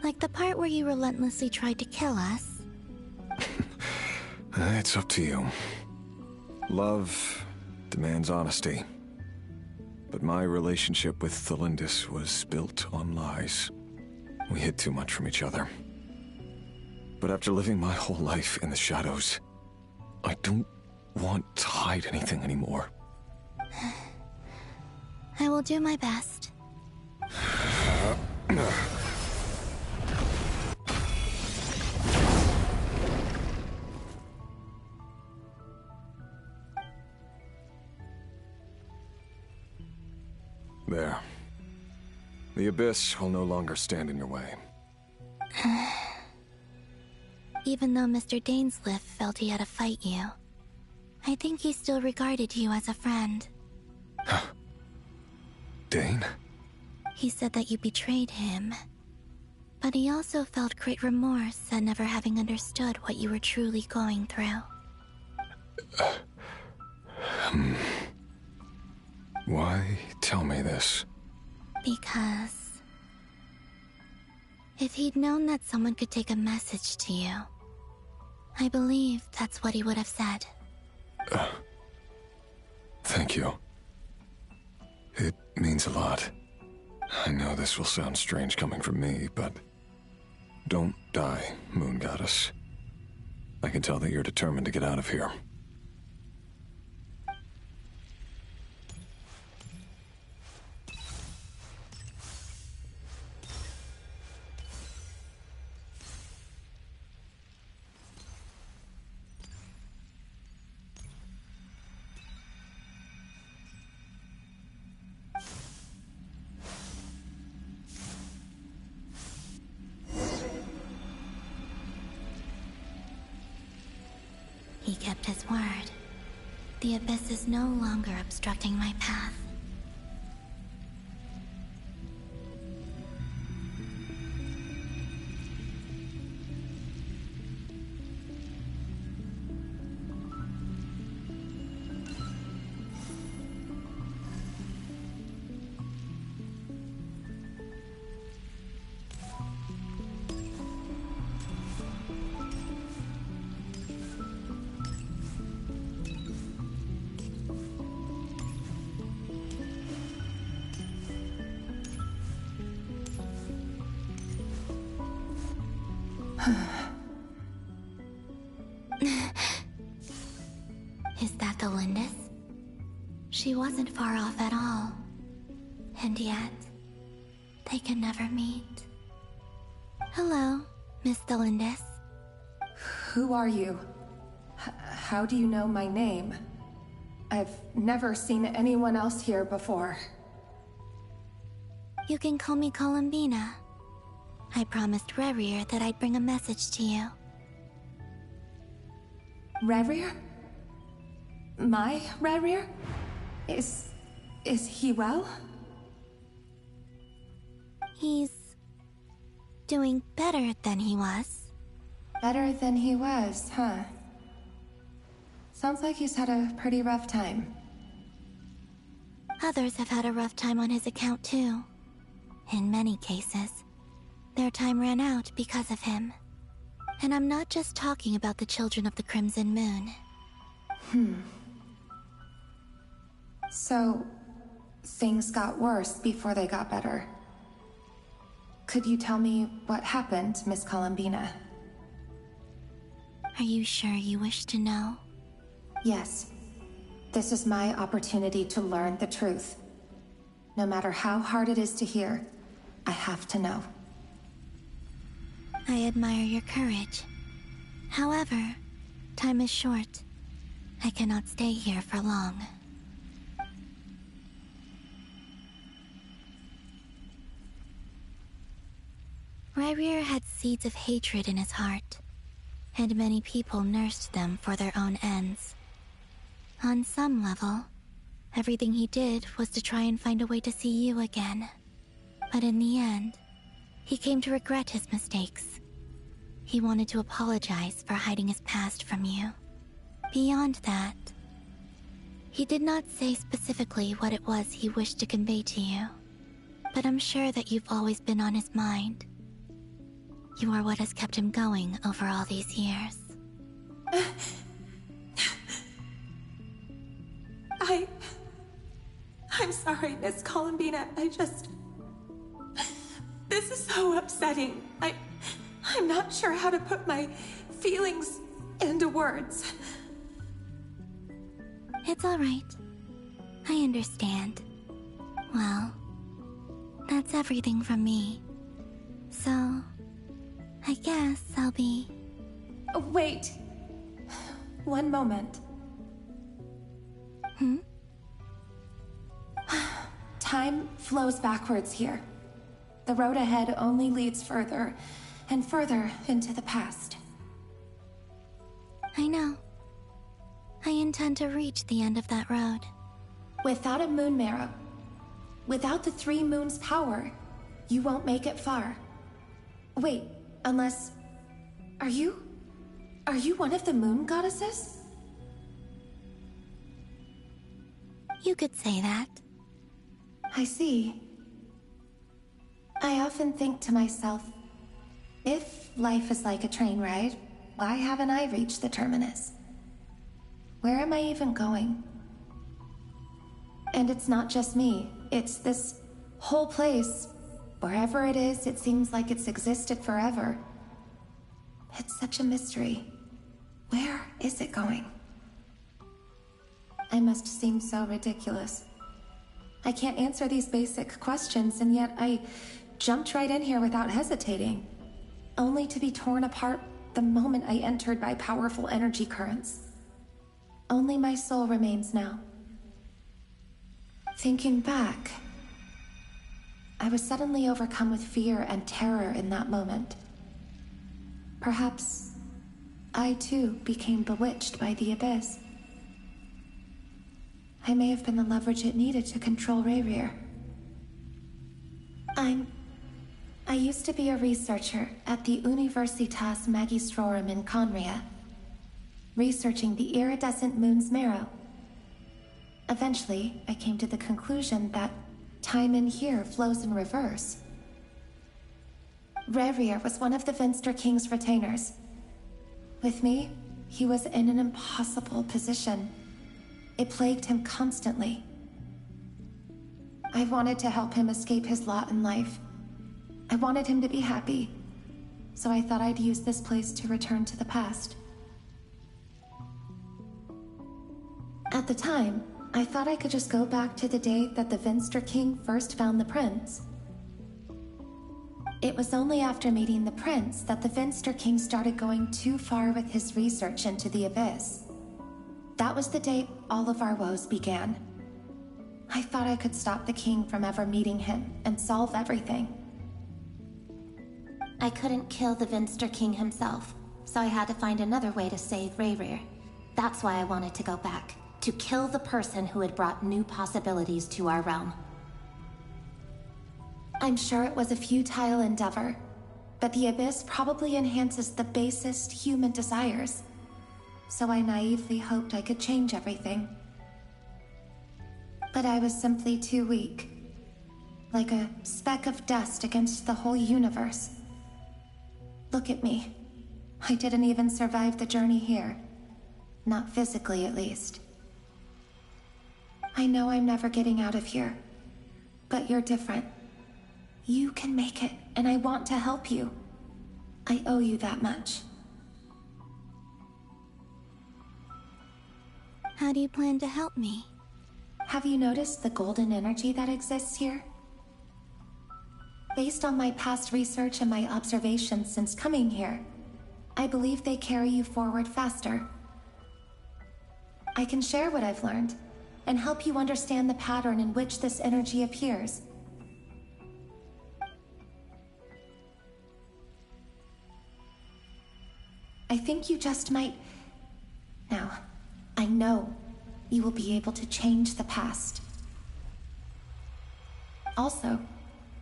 Like the part where you relentlessly tried to kill us? It's up to you. Love demands honesty. But my relationship with Thelindis was built on lies. We hid too much from each other. But after living my whole life in the shadows, I don't want to hide anything anymore. I will do my best. There. The Abyss will no longer stand in your way. Even though Mr. Dainsleif felt he had to fight you, I think he still regarded you as a friend. Dane? He said that you betrayed him, but he also felt great remorse at never having understood what you were truly going through. Why tell me this? Because if he'd known that someone could take a message to you, I believe that's what he would have said. Thank you. It means a lot. I know this will sound strange coming from me, but don't die, Moon Goddess. I can tell that you're determined to get out of here. He kept his word. The Abyss is no longer obstructing my path. Is that Thelindis? She wasn't far off at all. And yet, they can never meet. Hello, Miss Thelindis. Who are you? How do you know my name? I've never seen anyone else here before. You can call me Columbina. I promised Rerir that I'd bring a message to you. Rerir? My Rerir? Is he well? He's doing better than he was. Better than he was, huh? Sounds like he's had a pretty rough time. Others have had a rough time on his account too. In many cases, their time ran out because of him. And I'm not just talking about the children of the Crimson Moon. So, things got worse before they got better. Could you tell me what happened, Miss Columbina? Are you sure you wish to know? Yes. This is my opportunity to learn the truth. No matter how hard it is to hear, I have to know. I admire your courage. However, time is short. I cannot stay here for long. Ryrir had seeds of hatred in his heart, and many people nursed them for their own ends. On some level, everything he did was to try and find a way to see you again. But in the end, he came to regret his mistakes. He wanted to apologize for hiding his past from you. Beyond that, he did not say specifically what it was he wished to convey to you, but I'm sure that you've always been on his mind. You are what has kept him going over all these years. I'm sorry, Miss Columbina. This is so upsetting. I'm not sure how to put my feelings into words. It's all right. I understand. Well, that's everything from me. So, I guess I'll be... Wait. One moment. Time flows backwards here. The road ahead only leads further and further into the past. I know. I intend to reach the end of that road. Without a moon marrow, without the 3 moons' power, you won't make it far. Wait, unless... Are you one of the moon goddesses? You could say that. I see. I often think to myself, if life is like a train ride, why haven't I reached the terminus? Where am I even going? And it's not just me, it's this whole place. Wherever it is, it seems like it's existed forever. It's such a mystery. Where is it going? I must seem so ridiculous. I can't answer these basic questions, and yet I jumped right in here without hesitating, only to be torn apart the moment I entered by powerful energy currents. Only my soul remains now. Thinking back, I was suddenly overcome with fear and terror in that moment. Perhaps I too became bewitched by the abyss. I may have been the leverage it needed to control Ryrir. I used to be a researcher at the Universitas Magistrorum in Conria, researching the iridescent moon's marrow. Eventually, I came to the conclusion that time in here flows in reverse. Ryrir was one of the Venster King's retainers. With me, he was in an impossible position. It plagued him constantly. I wanted to help him escape his lot in life. I wanted him to be happy, so I thought I'd use this place to return to the past. At the time, I thought I could just go back to the day that the Venster King first found the prince. It was only after meeting the prince that the Venster King started going too far with his research into the abyss. That was the day all of our woes began. I thought I could stop the king from ever meeting him and solve everything. I couldn't kill the Venster King himself, so I had to find another way to save Ryrir. That's why I wanted to go back, to kill the person who had brought new possibilities to our realm. I'm sure it was a futile endeavor, but the abyss probably enhances the basest human desires. So I naively hoped I could change everything. But I was simply too weak. Like a speck of dust against the whole universe. Look at me. I didn't even survive the journey here. Not physically, at least. I know I'm never getting out of here. But you're different. You can make it, and I want to help you. I owe you that much. How do you plan to help me? Have you noticed the golden energy that exists here? Based on my past research and my observations since coming here, I believe they carry you forward faster. I can share what I've learned, and help you understand the pattern in which this energy appears. I think you just might... Now, I know you will be able to change the past. Also,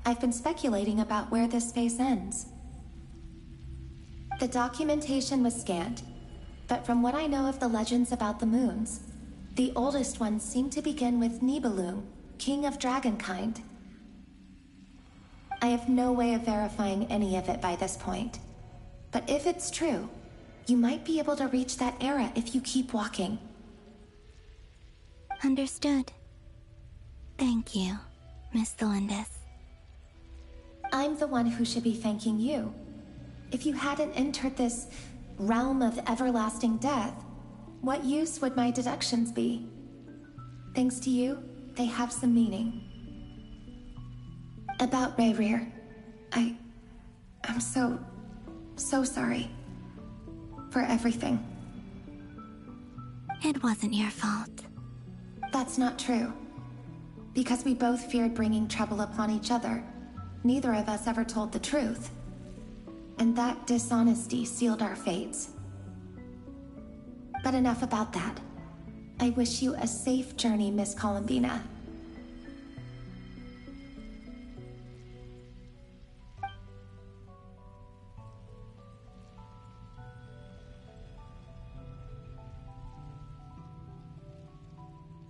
I've been speculating about where this space ends. The documentation was scanned, but from what I know of the legends about the moons, the oldest ones seem to begin with Nibelung, king of dragonkind. I have no way of verifying any of it by this point, but if it's true, you might be able to reach that era if you keep walking. Understood. Thank you, Miss Thelindis. I'm the one who should be thanking you. If you hadn't entered this realm of everlasting death, what use would my deductions be? Thanks to you, they have some meaning. About Rayrir, I'm so sorry. For everything. It wasn't your fault. That's not true. Because we both feared bringing trouble upon each other, neither of us ever told the truth. And that dishonesty sealed our fates. But enough about that. I wish you a safe journey, Miss Columbina.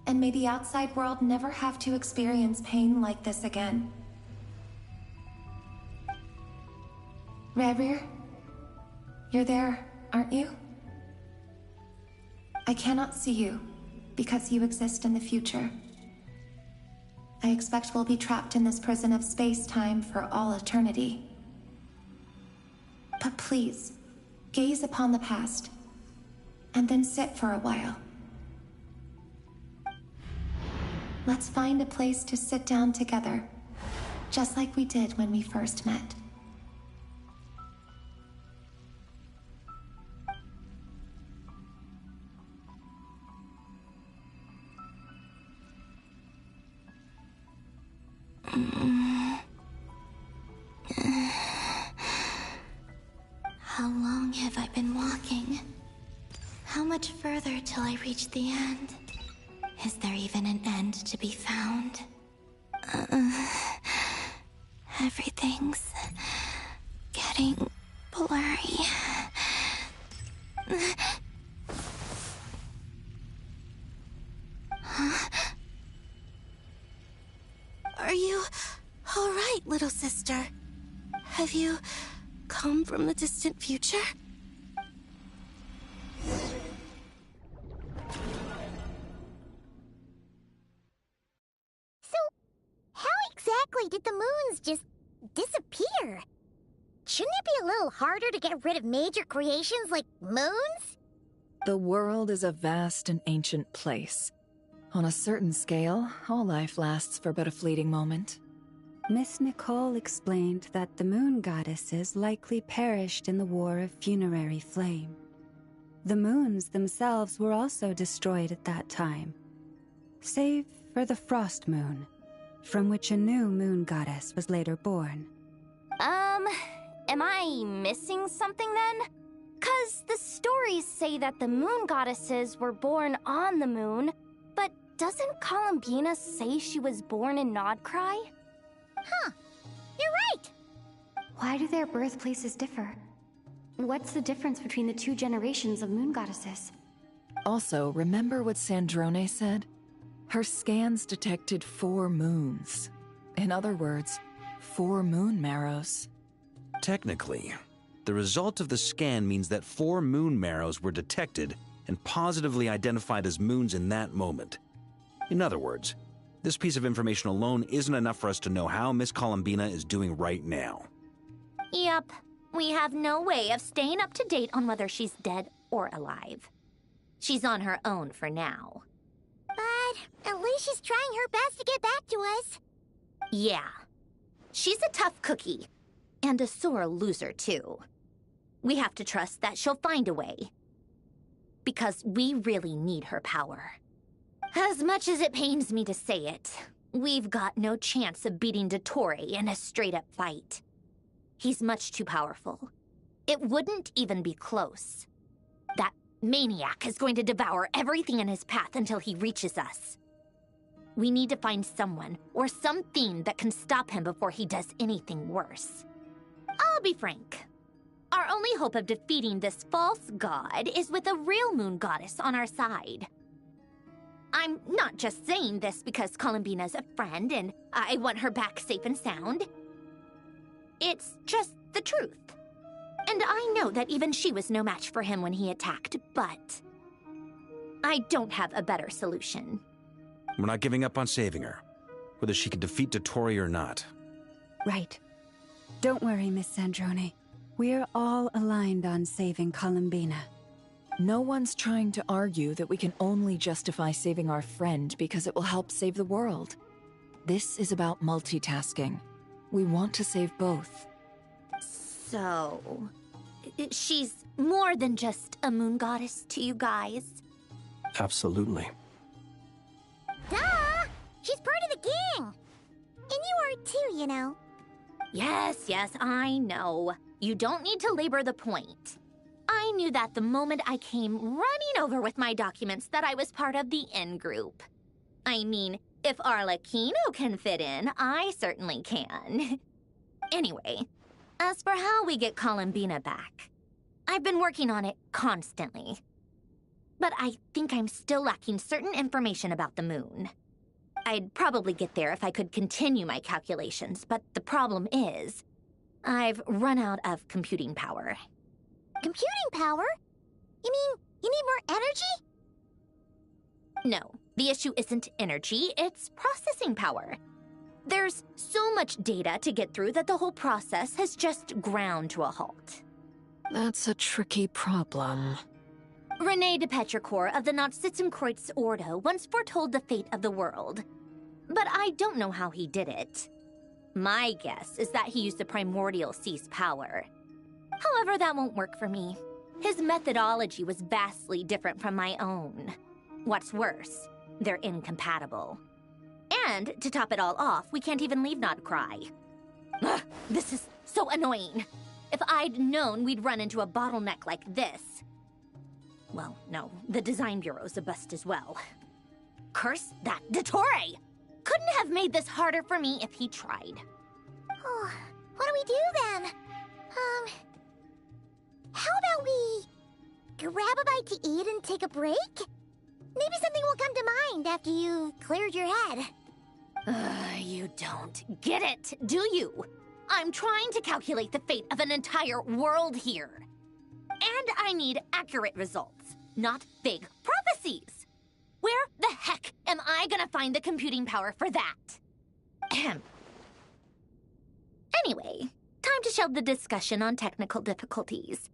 And may the outside world never have to experience pain like this again. Rayrir, you're there, aren't you? I cannot see you, because you exist in the future. I expect we'll be trapped in this prison of space-time for all eternity. But please, gaze upon the past, and then sit for a while. Let's find a place to sit down together, just like we did when we first met. How long have I been walking? How much further till I reach the end? Is there even an end to be found? Everything's getting blurry. Huh? Are you all right, little sister? Have you come from the distant future? Exactly did the moons just disappear? Shouldn't it be a little harder to get rid of major creations like moons? The world is a vast and ancient place. On a certain scale, all life lasts for but a fleeting moment. Miss Nicole explained that the moon goddesses likely perished in the War of Funerary Flame. The moons themselves were also destroyed at that time, save for the Frost Moon, from which a new moon goddess was later born. Am I missing something then? 'Cause the stories say that the moon goddesses were born on the moon, but doesn't Columbina say she was born in Nodcry? Huh, you're right! Why do their birthplaces differ? What's the difference between the two generations of moon goddesses? Also, remember what Sandrone said? Her scans detected 4 moons. In other words, 4 moon marrows. Technically, The result of the scan means that 4 moon marrows were detected and positively identified as moons in that moment. In other words, this piece of information alone isn't enough for us to know how Miss Columbina is doing right now. Yep. We have no way of staying up to date on whether she's dead or alive. She's on her own for now. But at least she's trying her best to get back to us. Yeah. She's a tough cookie. And a sore loser, too. We have to trust that she'll find a way. Because we really need her power. As much as it pains me to say it, we've got no chance of beating Dottore in a straight-up fight. He's much too powerful. It wouldn't even be close. That maniac is going to devour everything in his path until he reaches us. We need to find someone or something that can stop him before he does anything worse. I'll be frank. Our only hope of defeating this false god is with a real moon goddess on our side. I'm not just saying this because Columbina's a friend and I want her back safe and sound. It's just the truth. And I know that even she was no match for him when he attacked, but I don't have a better solution. We're not giving up on saving her, whether she can defeat Dottore or not. Right. Don't worry, Miss Sandrone. We're all aligned on saving Columbina. No one's trying to argue that we can only justify saving our friend because it will help save the world. This is about multitasking. We want to save both. So, she's more than just a moon goddess to you guys? Absolutely. Duh! She's part of the gang! And you are too, you know. Yes, I know. You don't need to labor the point. I knew that the moment I came running over with my documents that I was part of the in-group. I mean, if Arlecchino can fit in, I certainly can. Anyway, as for how we get Columbina back, I've been working on it constantly. But I think I'm still lacking certain information about the moon. I'd probably get there if I could continue my calculations, but the problem is, I've run out of computing power. Computing power? You mean you need more energy? No, the issue isn't energy, it's processing power. There's so much data to get through that the whole process has just ground to a halt. That's a tricky problem. René de Petrichor of the Nazissenkreuz Ordo once foretold the fate of the world. But I don't know how he did it. My guess is that he used the primordial sea's power. However, that won't work for me. His methodology was vastly different from my own. What's worse, they're incompatible. And, to top it all off, we can't even leave Nodcry. Ugh, this is so annoying. If I'd known we'd run into a bottleneck like this... Well, no, the design bureau's a bust as well. Curse that Dottore! Couldn't have made this harder for me if he tried. Oh, what do we do then? How about we grab a bite to eat and take a break? Maybe something will come to mind after you've cleared your head. You don't get it, do you? I'm trying to calculate the fate of an entire world here. And I need accurate results, not vague prophecies. Where the heck am I gonna find the computing power for that? Ahem. Anyway, time to shelve the discussion on technical difficulties.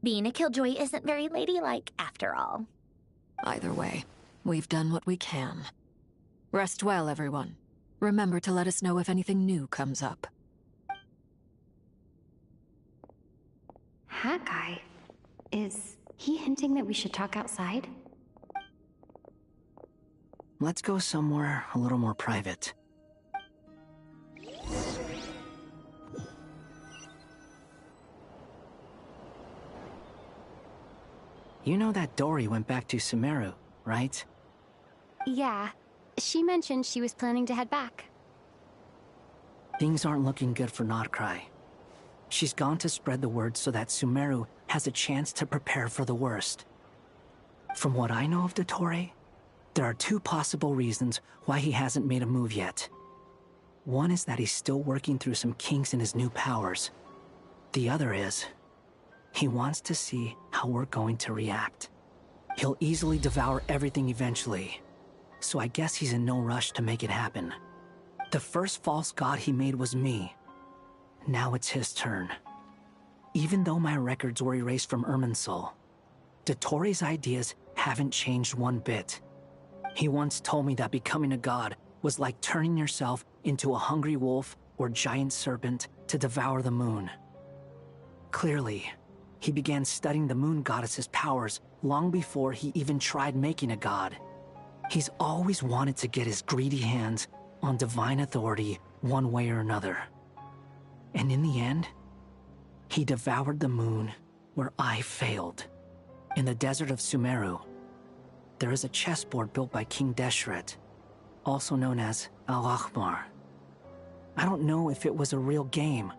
Being a killjoy isn't very ladylike, after all. Either way, we've done what we can. Rest well, everyone. Remember to let us know if anything new comes up. Hawkeye? Is he hinting that we should talk outside? Let's go somewhere a little more private. You know that Dory went back to Sumeru, right? Yeah. She mentioned she was planning to head back. Things aren't looking good for Nodcry. She's gone to spread the word so that Sumeru has a chance to prepare for the worst. From what I know of Dottore, there are two possible reasons why he hasn't made a move yet. One is that he's still working through some kinks in his new powers. The other is He wants to see how we're going to react. He'll easily devour everything eventually, so I guess he's in no rush to make it happen. The first false god he made was me. Now it's his turn. Even though my records were erased from Irminsul, Dottore ideas haven't changed one bit. He once told me that becoming a god was like turning yourself into a hungry wolf or giant serpent to devour the moon. Clearly, he began studying the moon goddess's powers long before he even tried making a god. He's always wanted to get his greedy hands on divine authority one way or another. And in the end, he devoured the moon where I failed. In the desert of Sumeru, there is a chessboard built by King Deshret, also known as Al-Ahmar. I don't know if it was a real game,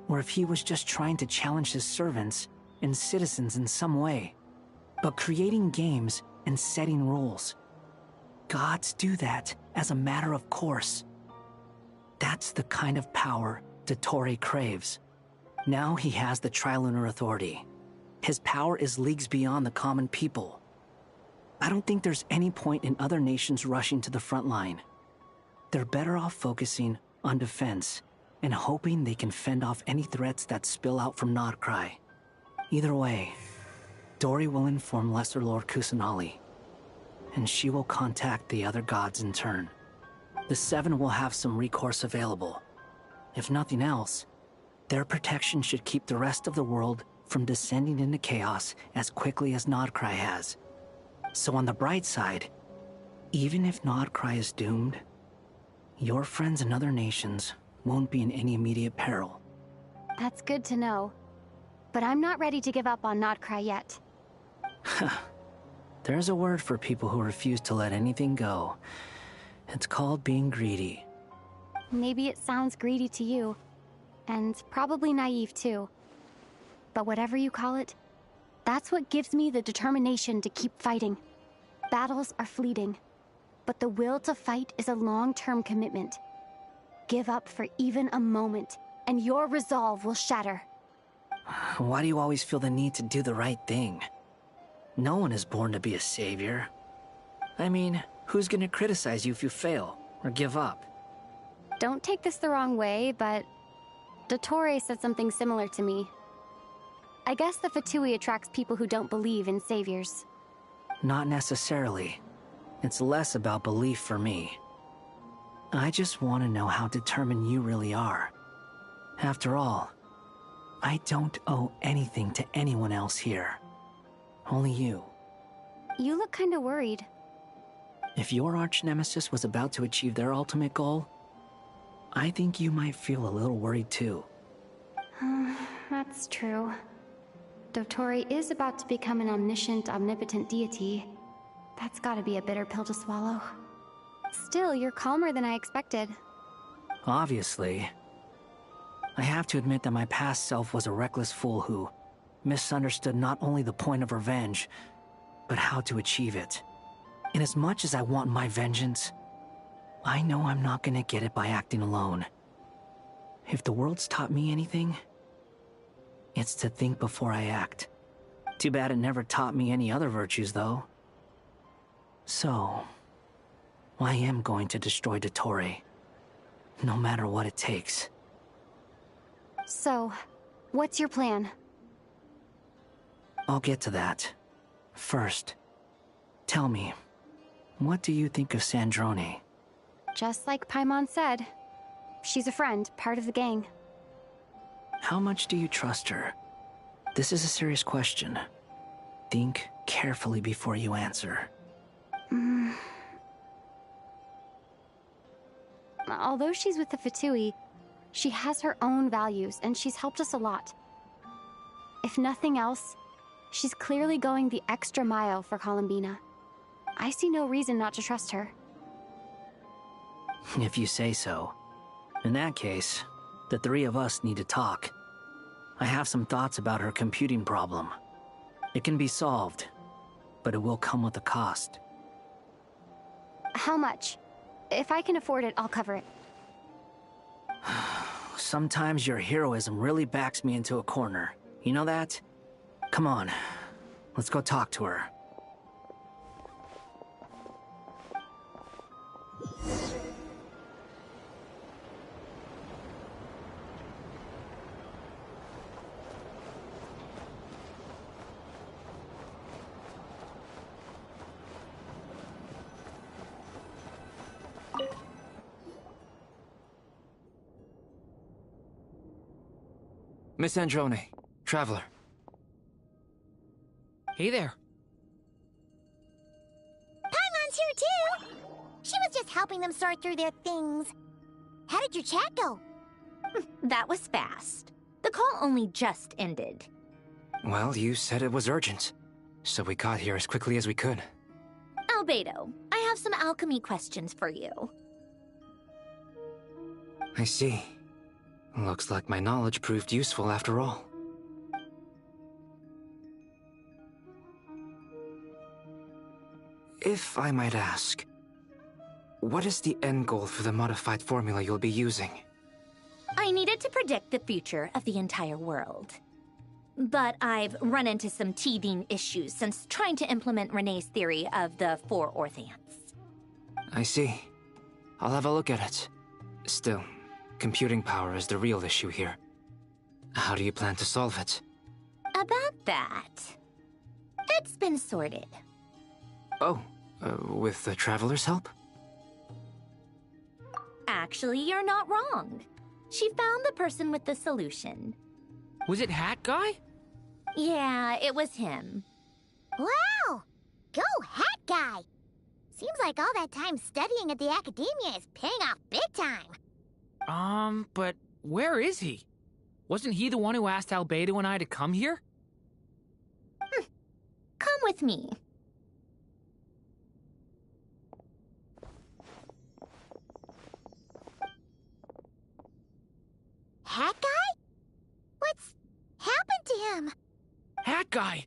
or if he was just trying to challenge his servants and citizens in some way. But creating games and setting rules, gods do that as a matter of course. That's the kind of power Dottore craves. Now he has the Trilunar Authority. His power is leagues beyond the common people. I don't think there's any point in other nations rushing to the front line. They're better off focusing on defense and hoping they can fend off any threats that spill out from Nodcry. Either way, Dori will inform Lesser Lord Kusanali, and she will contact the other gods in turn. The Seven will have some recourse available. If nothing else, their protection should keep the rest of the world from descending into chaos as quickly as Nodcry has. So on the bright side, even if Nodcry is doomed, your friends in other nations won't be in any immediate peril. That's good to know. But I'm not ready to give up on Nodcry yet. There's a word for people who refuse to let anything go. It's called being greedy. Maybe it sounds greedy to you, and probably naive too. But whatever you call it, that's what gives me the determination to keep fighting. Battles are fleeting, but the will to fight is a long-term commitment. Give up for even a moment, and your resolve will shatter. Why do you always feel the need to do the right thing? No one is born to be a savior. I mean, who's gonna criticize you if you fail, or give up? Don't take this the wrong way, but Dottore said something similar to me. I guess the Fatui attracts people who don't believe in saviors. Not necessarily. It's less about belief for me. I just want to know how determined you really are. After all, I don't owe anything to anyone else here. Only you. You look kinda worried. If your arch-nemesis was about to achieve their ultimate goal, I think you might feel a little worried too. That's true. Dottore is about to become an omniscient, omnipotent deity. That's gotta be a bitter pill to swallow. Still, you're calmer than I expected. Obviously. I have to admit that my past self was a reckless fool who misunderstood not only the point of revenge, but how to achieve it. And as much as I want my vengeance, I know I'm not gonna get it by acting alone. If the world's taught me anything, it's to think before I act. Too bad it never taught me any other virtues, though. So, I am going to destroy Dottore, no matter what it takes. So, what's your plan? I'll get to that. First, tell me, what do you think of Sandrone? Just like Paimon said, she's a friend, part of the gang. How much do you trust her? This is a serious question. Think carefully before you answer. Although she's with the Fatui, she has her own values, and she's helped us a lot. If nothing else, she's clearly going the extra mile for Columbina. I see no reason not to trust her. If you say so. In that case, the three of us need to talk. I have some thoughts about her computing problem. It can be solved, but it will come with a cost. How much? If I can afford it, I'll cover it. Sometimes your heroism really backs me into a corner, You know that? Come on, let's go talk to her. Miss Androne, Traveler. Hey there. Paimon's here too! She was just helping them sort through their things. How did your chat go? That was fast. The call only just ended. Well, you said it was urgent, so we got here as quickly as we could. Albedo, I have some alchemy questions for you. I see. Looks like my knowledge proved useful after all. If I might ask, what is the end goal for the modified formula you'll be using? I needed to predict the future of the entire world. But I've run into some teething issues since trying to implement Renee's theory of the four Orthants. I see. I'll have a look at it. Still, computing power is the real issue here. How do you plan to solve it? About that, it's been sorted. Oh, with the Traveler's help? Actually, you're not wrong. She found the person with the solution. Was it Hat Guy? Yeah, it was him. Wow! Go Hat Guy! Seems like all that time studying at the Academia is paying off big time. But where is he? Wasn't he the one who asked Albedo and I to come here? Come with me. Hat Guy? What's happened to him? Hat Guy!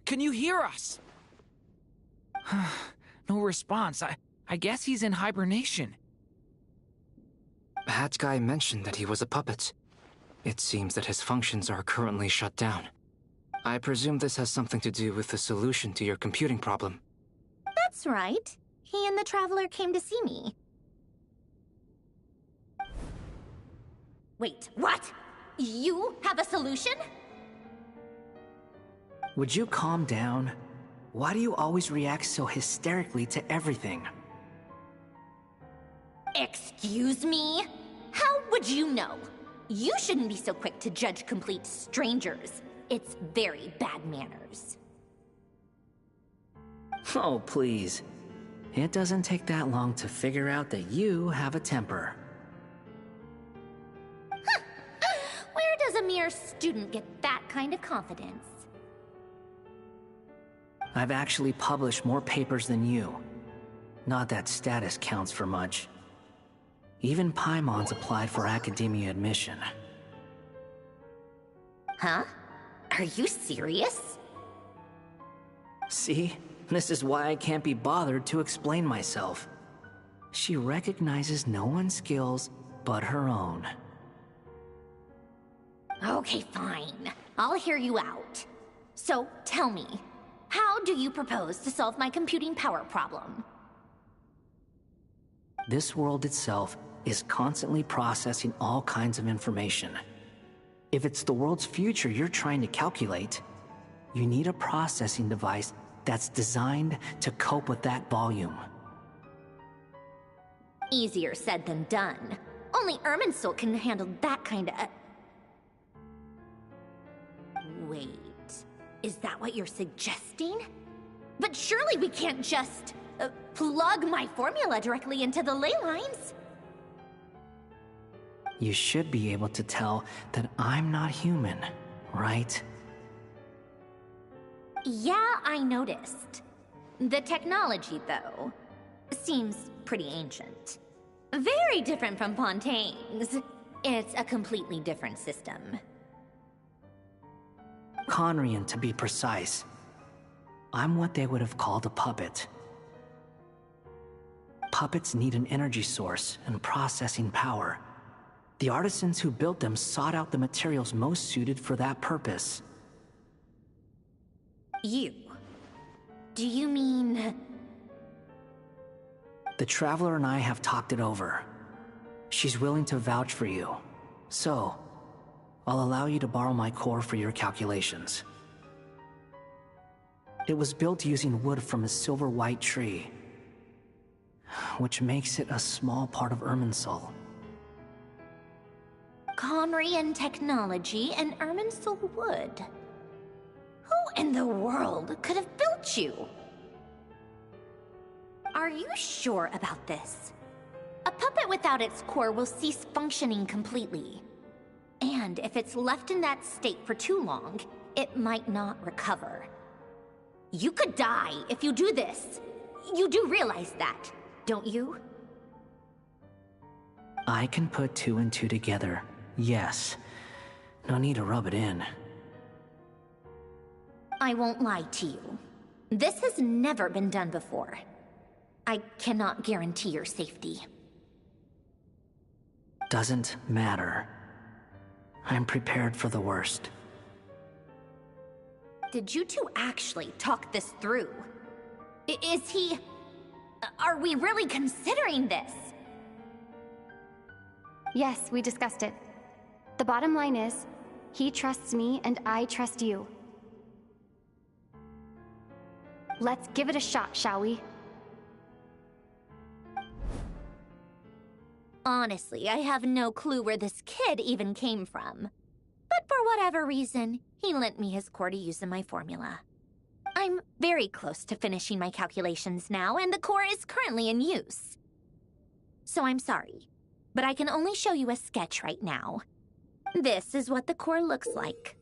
Can you hear us? No response. I guess he's in hibernation. Hat Guy mentioned that he was a puppet. It seems that his functions are currently shut down. I presume this has something to do with the solution to your computing problem. That's right. He and the Traveler came to see me. Wait, what? You have a solution? Would you calm down? Why do you always react so hysterically to everything? Excuse me? How would you know? You shouldn't be so quick to judge complete strangers. It's very bad manners. Oh, please. It doesn't take that long to figure out that you have a temper. Where does a mere student get that kind of confidence? I've actually published more papers than you. Not that status counts for much. Even Paimon's applied for academia admission. Huh? Are you serious? See? This is why I can't be bothered to explain myself. She recognizes no one's skills but her own. Okay, fine. I'll hear you out. So, tell me, how do you propose to solve my computing power problem? This world itself is constantly processing all kinds of information. If it's the world's future you're trying to calculate, you need a processing device that's designed to cope with that volume. Easier said than done. Only Irminsul can handle that kind of... Wait, is that what you're suggesting? But surely we can't just plug my formula directly into the ley lines. You should be able to tell that I'm not human, right? Yeah, I noticed. The technology, though, seems pretty ancient. Very different from Fontaine's. It's a completely different system. Conrian, to be precise. I'm what they would have called a puppet. Puppets need an energy source and processing power. The artisans who built them sought out the materials most suited for that purpose. You? Do you mean... The Traveler and I have talked it over. She's willing to vouch for you. So, I'll allow you to borrow my core for your calculations. It was built using wood from a silver-white tree, which makes it a small part of Irminsul. Conrian technology and Irminsul wood. Who in the world could have built you? Are you sure about this? A puppet without its core will cease functioning completely. And if it's left in that state for too long, it might not recover. You could die if you do this. You do realize that, don't you? I can put 2 and 2 together, yes. No need to rub it in. I won't lie to you. This has never been done before. I cannot guarantee your safety. Doesn't matter. I'm prepared for the worst. Did you two actually talk this through? Is he... Are we really considering this? Yes, we discussed it. The bottom line is, he trusts me and I trust you. Let's give it a shot, shall we? Honestly, I have no clue where this kid even came from. But for whatever reason, he lent me his core to use in my formula. I'm very close to finishing my calculations now, and the core is currently in use. So I'm sorry, but I can only show you a sketch right now. This is what the core looks like.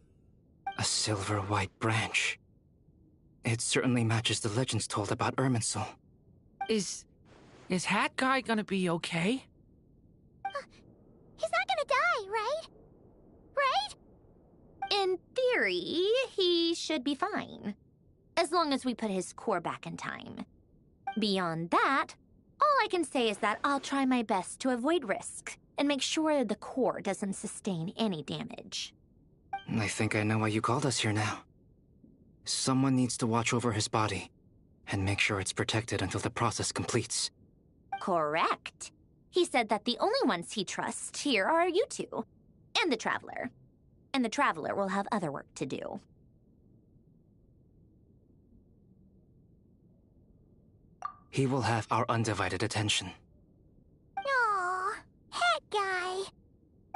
A silver-white branch. It certainly matches the legends told about Irminsul. Is Hat Guy gonna be okay? He's not gonna die, right? Right? In theory, he should be fine. As long as we put his core back in time. Beyond that, all I can say is that I'll try my best to avoid risk and make sure the core doesn't sustain any damage. I think I know why you called us here now. Someone needs to watch over his body and make sure it's protected until the process completes. Correct. He said that the only ones he trusts here are you two, and the Traveler. And the Traveler will have other work to do. He will have our undivided attention. Aww, Hat Guy.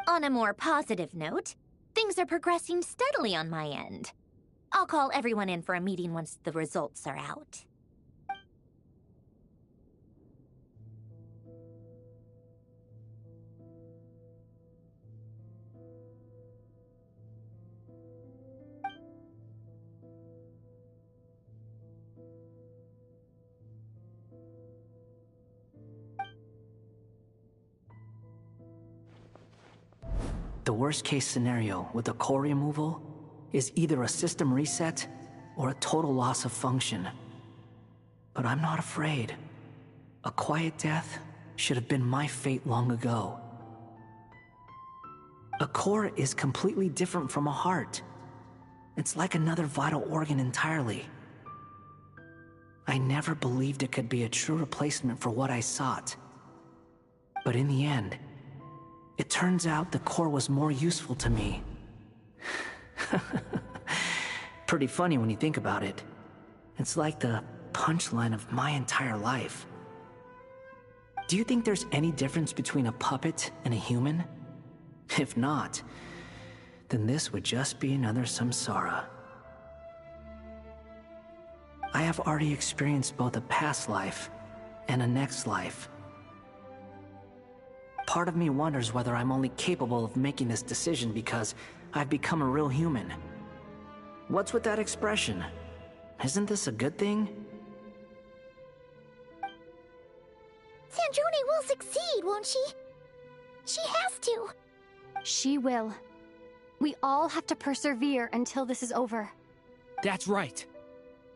On a more positive note, things are progressing steadily on my end. I'll call everyone in for a meeting once the results are out. The worst case scenario with the core removal is either a system reset or a total loss of function. But I'm not afraid. A quiet death should have been my fate long ago. A core is completely different from a heart. It's like another vital organ entirely. I never believed it could be a true replacement for what I sought. But in the end, it turns out the core was more useful to me. Pretty funny when you think about it. It's like the punchline of my entire life. Do you think there's any difference between a puppet and a human? If not, then this would just be another samsara. I have already experienced both a past life and a next life. Part of me wonders whether I'm only capable of making this decision because I've become a real human. What's with that expression? Isn't this a good thing? Sanjoni will succeed, won't she? She has to. She will. We all have to persevere until this is over. That's right.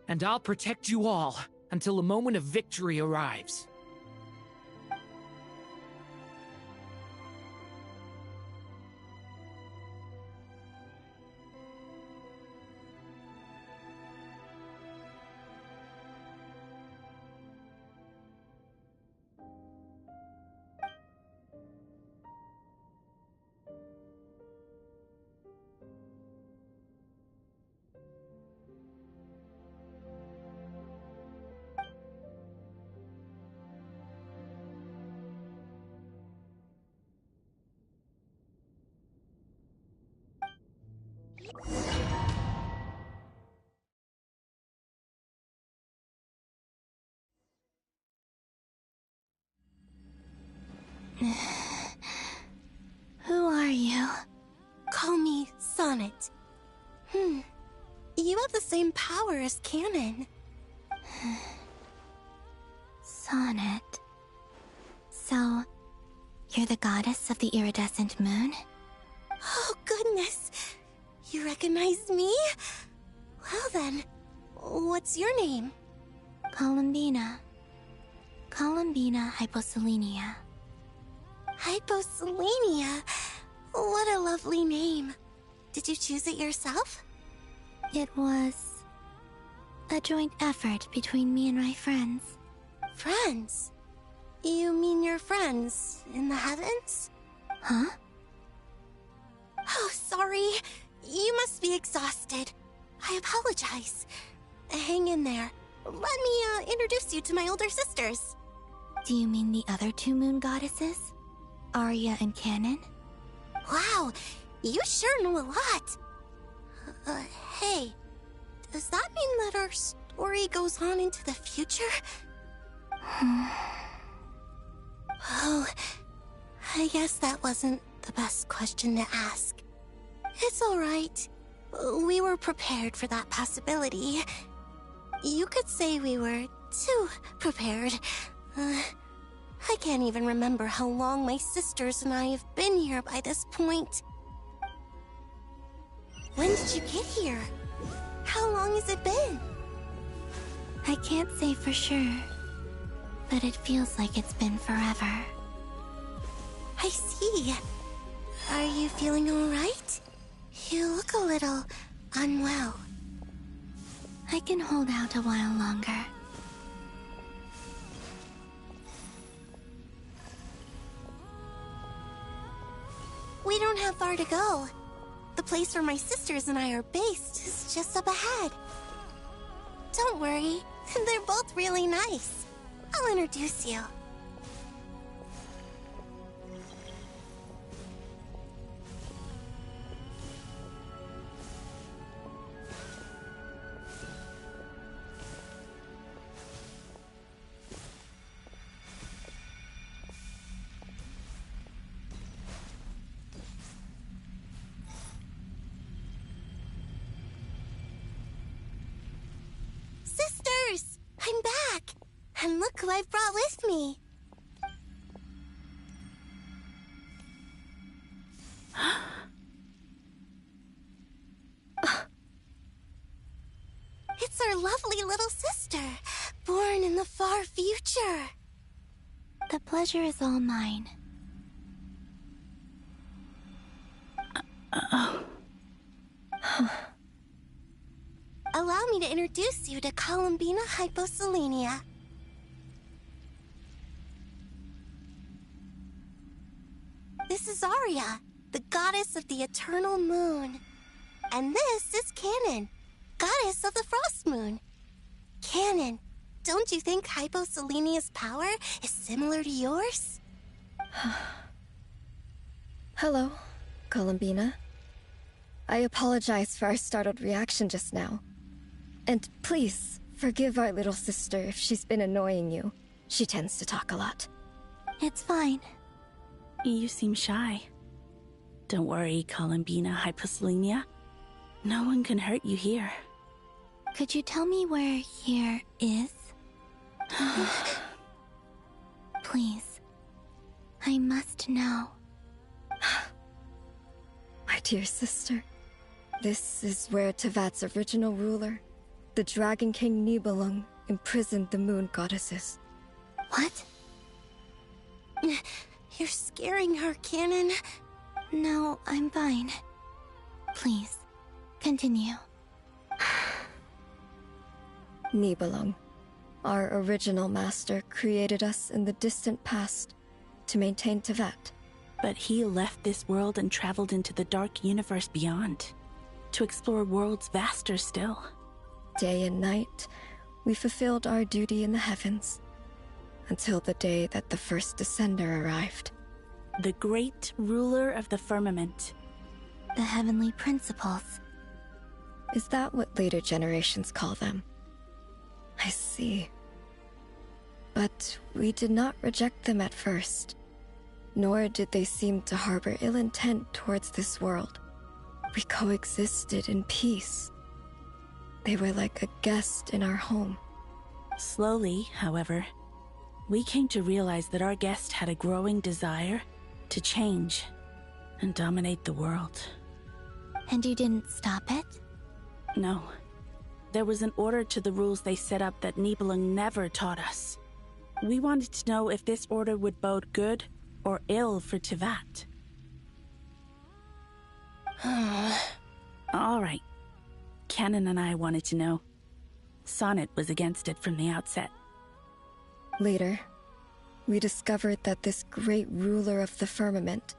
And I'll protect you all until a moment of victory arrives. Who are you? Call me Sonnet. You have the same power as Canon. Sonnet. So, you're the goddess of the iridescent moon? Oh, goodness. You recognize me? Well then, what's your name? Columbina. Columbina Hyposelenia. Hyposelenia? What a lovely name. Did you choose it yourself? It was a joint effort between me and my friends. Friends? You mean your friends in the heavens? Huh? Oh, sorry. You must be exhausted. I apologize. Hang in there. Let me introduce you to my older sisters. Do you mean the other two moon goddesses? Arya and Canon? Wow, you sure know a lot. Hey, does that mean that our story goes on into the future? Oh, I guess that wasn't the best question to ask. It's alright. We were prepared for that possibility. You could say we were too prepared. I can't even remember how long my sisters and I have been here by this point. When did you get here? How long has it been? I can't say for sure, but it feels like it's been forever. I see. Are you feeling alright? You look a little unwell. I can hold out a while longer. We don't have far to go. The place where my sisters and I are based is just up ahead. Don't worry, they're both really nice. I'll introduce you. Sisters! I'm back! And look who I've brought with me! It's our lovely little sister, born in the far future. The pleasure is all mine. Allow me to introduce you to Columbina Hyposelenia. This is Arya, the goddess of the eternal moon. And this is Canon, goddess of the frost moon. Canon, don't you think Hyposelenia's power is similar to yours? Hello, Columbina. I apologize for our startled reaction just now. And please, forgive our little sister if she's been annoying you. She tends to talk a lot. It's fine. You seem shy. Don't worry, Columbina Hyposelenia. No one can hurt you here. Could you tell me where here is? Please. I must know. My dear sister, this is where Tevat's original ruler, the Dragon King Nibelung, imprisoned the moon goddesses. What? You're scaring her, Canon. No, I'm fine. Please, continue. Nibelung, our original master, created us in the distant past to maintain Tevat. But he left this world and traveled into the dark universe beyond, to explore worlds vaster still. Day and night, we fulfilled our duty in the heavens, until the day that the first Descender arrived. The great ruler of the firmament. The heavenly principles. Is that what later generations call them? I see. But we did not reject them at first, nor did they seem to harbor ill intent towards this world. We coexisted in peace. They were like a guest in our home. Slowly, however, we came to realize that our guest had a growing desire to change and dominate the world. And you didn't stop it? No. There was an order to the rules they set up that Nibelung never taught us. We wanted to know if this order would bode good or ill for Teyvat. All right. Canon and I wanted to know. Sonnet was against it from the outset. Later, we discovered that this great ruler of the firmament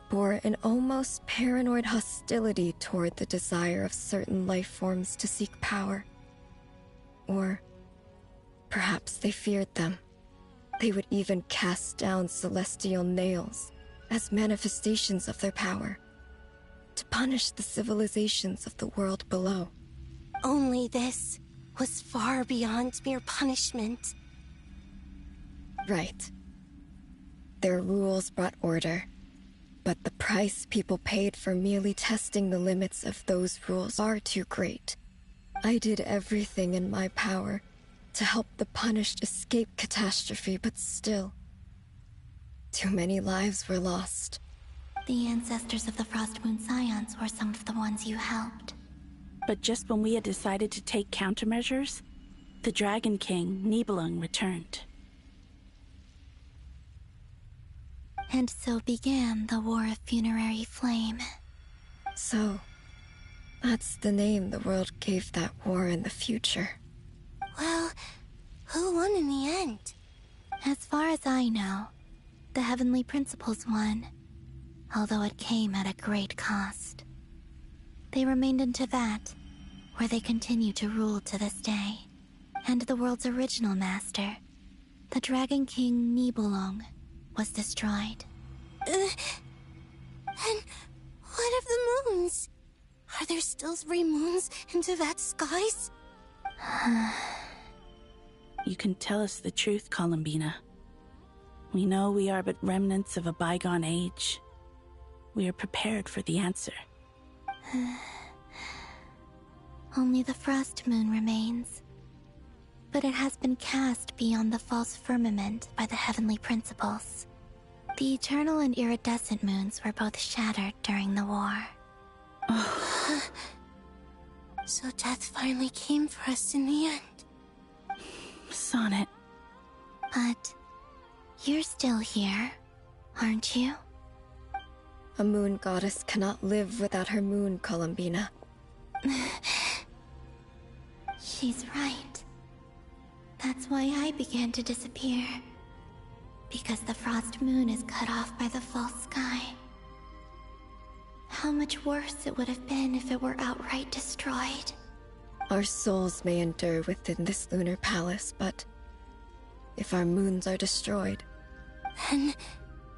bore an almost paranoid hostility toward the desire of certain life forms to seek power. Or perhaps they feared them. They would even cast down celestial nails as manifestations of their power, to punish the civilizations of the world below. Only this was far beyond mere punishment. Right. Their rules brought order, but the price people paid for merely testing the limits of those rules are too great. I did everything in my power to help the punished escape catastrophe, but still, too many lives were lost. The ancestors of the Frostmoon Scions were some of the ones you helped. But just when we had decided to take countermeasures, the Dragon King, Nibelung, returned. And so began the War of Funerary Flame. So, that's the name the world gave that war in the future. Well, who won in the end? As far as I know, the Heavenly Principles won, although it came at a great cost. They remained in Teyvat, where they continue to rule to this day. And the world's original master, the Dragon King Nibelung, was destroyed. And what of the moons? Are there still 3 moons in Teyvat's skies? You can tell us the truth, Columbina. We know we are but remnants of a bygone age. We are prepared for the answer. Only the Frost Moon remains. But it has been cast beyond the false firmament by the Heavenly Principles. The eternal and iridescent moons were both shattered during the war. So death finally came for us in the end. Sonnet. But you're still here, aren't you? A moon goddess cannot live without her moon, Columbina. She's right. That's why I began to disappear. Because the Frost Moon is cut off by the false sky. How much worse it would have been if it were outright destroyed. Our souls may endure within this lunar palace, but if our moons are destroyed, then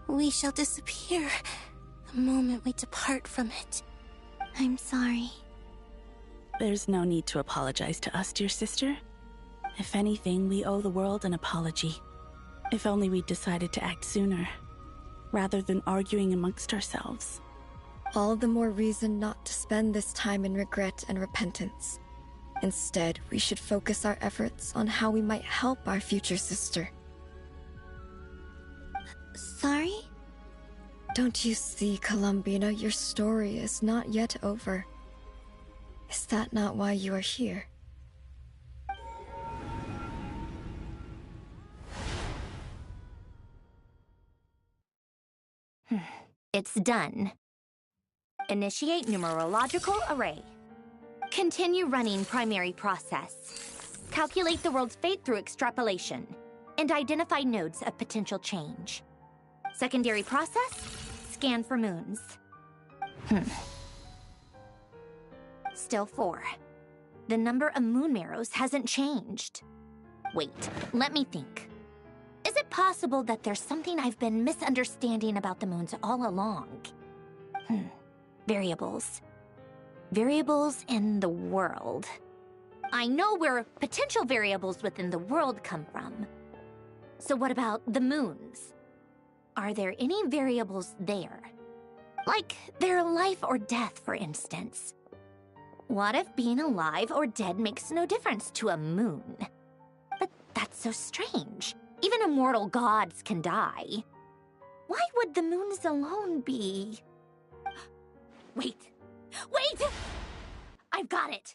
we shall disappear the moment we depart from it. I'm sorry. There's no need to apologize to us, dear sister. If anything, we owe the world an apology. If only we'd decided to act sooner, rather than arguing amongst ourselves. all the more reason not to spend this time in regret and repentance. Instead, we should focus our efforts on how we might help our future sister. Sorry? Don't you see, Columbina, your story is not yet over. Is that not why you are here? It's done. Initiate numerological array. Continue running primary process. Calculate the world's fate through extrapolation. And identify nodes of potential change. Secondary process, scan for moons. Still 4. The number of moon marrows hasn't changed. Wait, let me think. Is it possible that there's something I've been misunderstanding about the moons all along? Variables. Variables in the world. I know where potential variables within the world come from. So what about the moons? Are there any variables there? Like their life or death, for instance. What if being alive or dead makes no difference to a moon? But that's so strange. Even immortal gods can die. Why would the moons alone be? Wait! I've got it!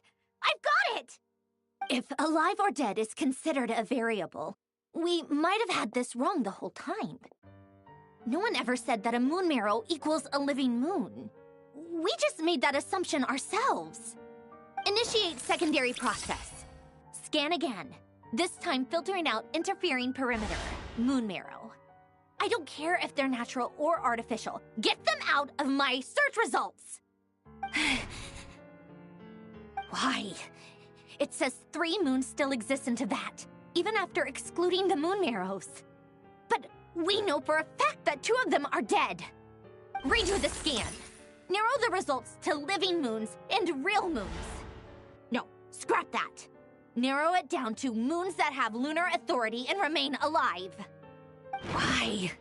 If alive or dead is considered a variable, we might have had this wrong the whole time. No one ever said that a moon marrow equals a living moon. We just made that assumption ourselves. Initiate secondary process. Scan again. This time filtering out interfering perimeter. Moon marrow. I don't care if they're natural or artificial. Get them out of my search results! Why? It says 3 moons still exist in Teyvat, even after excluding the moon marrows. But we know for a fact that 2 of them are dead. Redo the scan. Narrow the results to living moons and real moons. No, scrap that. Narrow it down to moons that have lunar authority and remain alive. Why?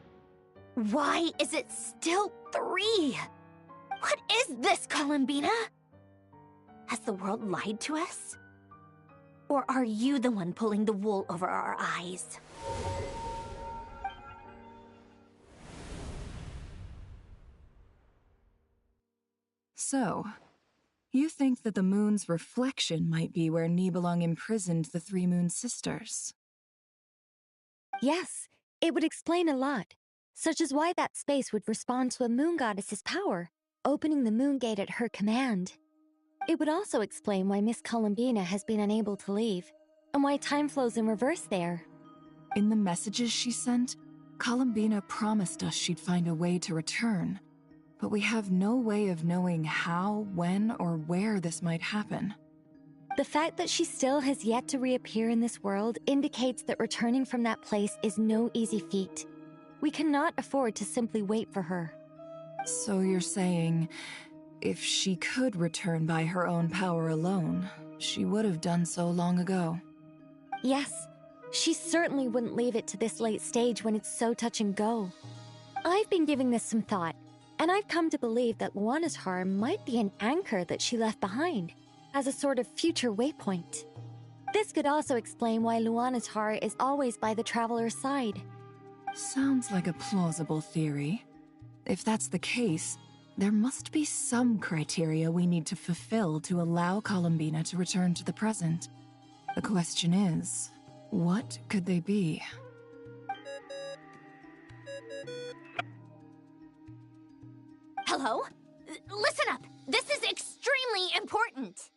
Why is it still 3? What is this, Columbina? Has the world lied to us? Or are you the one pulling the wool over our eyes? So, you think that the moon's reflection might be where Nibelung imprisoned the 3 moon sisters? Yes, it would explain a lot, such as why that space would respond to a moon goddess's power, opening the moon gate at her command. It would also explain why Miss Columbina has been unable to leave, and why time flows in reverse there. In the messages she sent, Columbina promised us she'd find a way to return, but we have no way of knowing how, when, or where this might happen. The fact that she still has yet to reappear in this world indicates that returning from that place is no easy feat. We cannot afford to simply wait for her. So you're saying, if she could return by her own power alone, she would have done so long ago? Yes, she certainly wouldn't leave it to this late stage when it's so touch and go. I've been giving this some thought, and I've come to believe that Luanatar might be an anchor that she left behind, as a sort of future waypoint. This could also explain why Luanatar is always by the Traveler's side. Sounds like a plausible theory. If that's the case, there must be some criteria we need to fulfill to allow Columbina to return to the present. The question is, what could they be? Hello? Listen up! This is extremely important!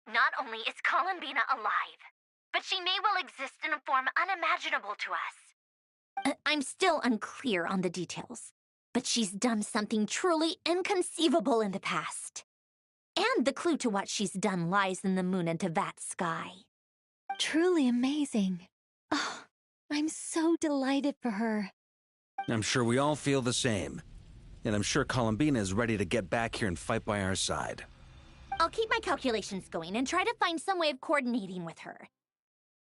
Not only is Columbina alive, but she may well exist in a form unimaginable to us. I'm still unclear on the details, but she's done something truly inconceivable in the past. And the clue to what she's done lies in the moon and Teyvat sky. Truly amazing. Oh, I'm so delighted for her. I'm sure we all feel the same. And I'm sure Columbina is ready to get back here and fight by our side. I'll keep my calculations going and try to find some way of coordinating with her.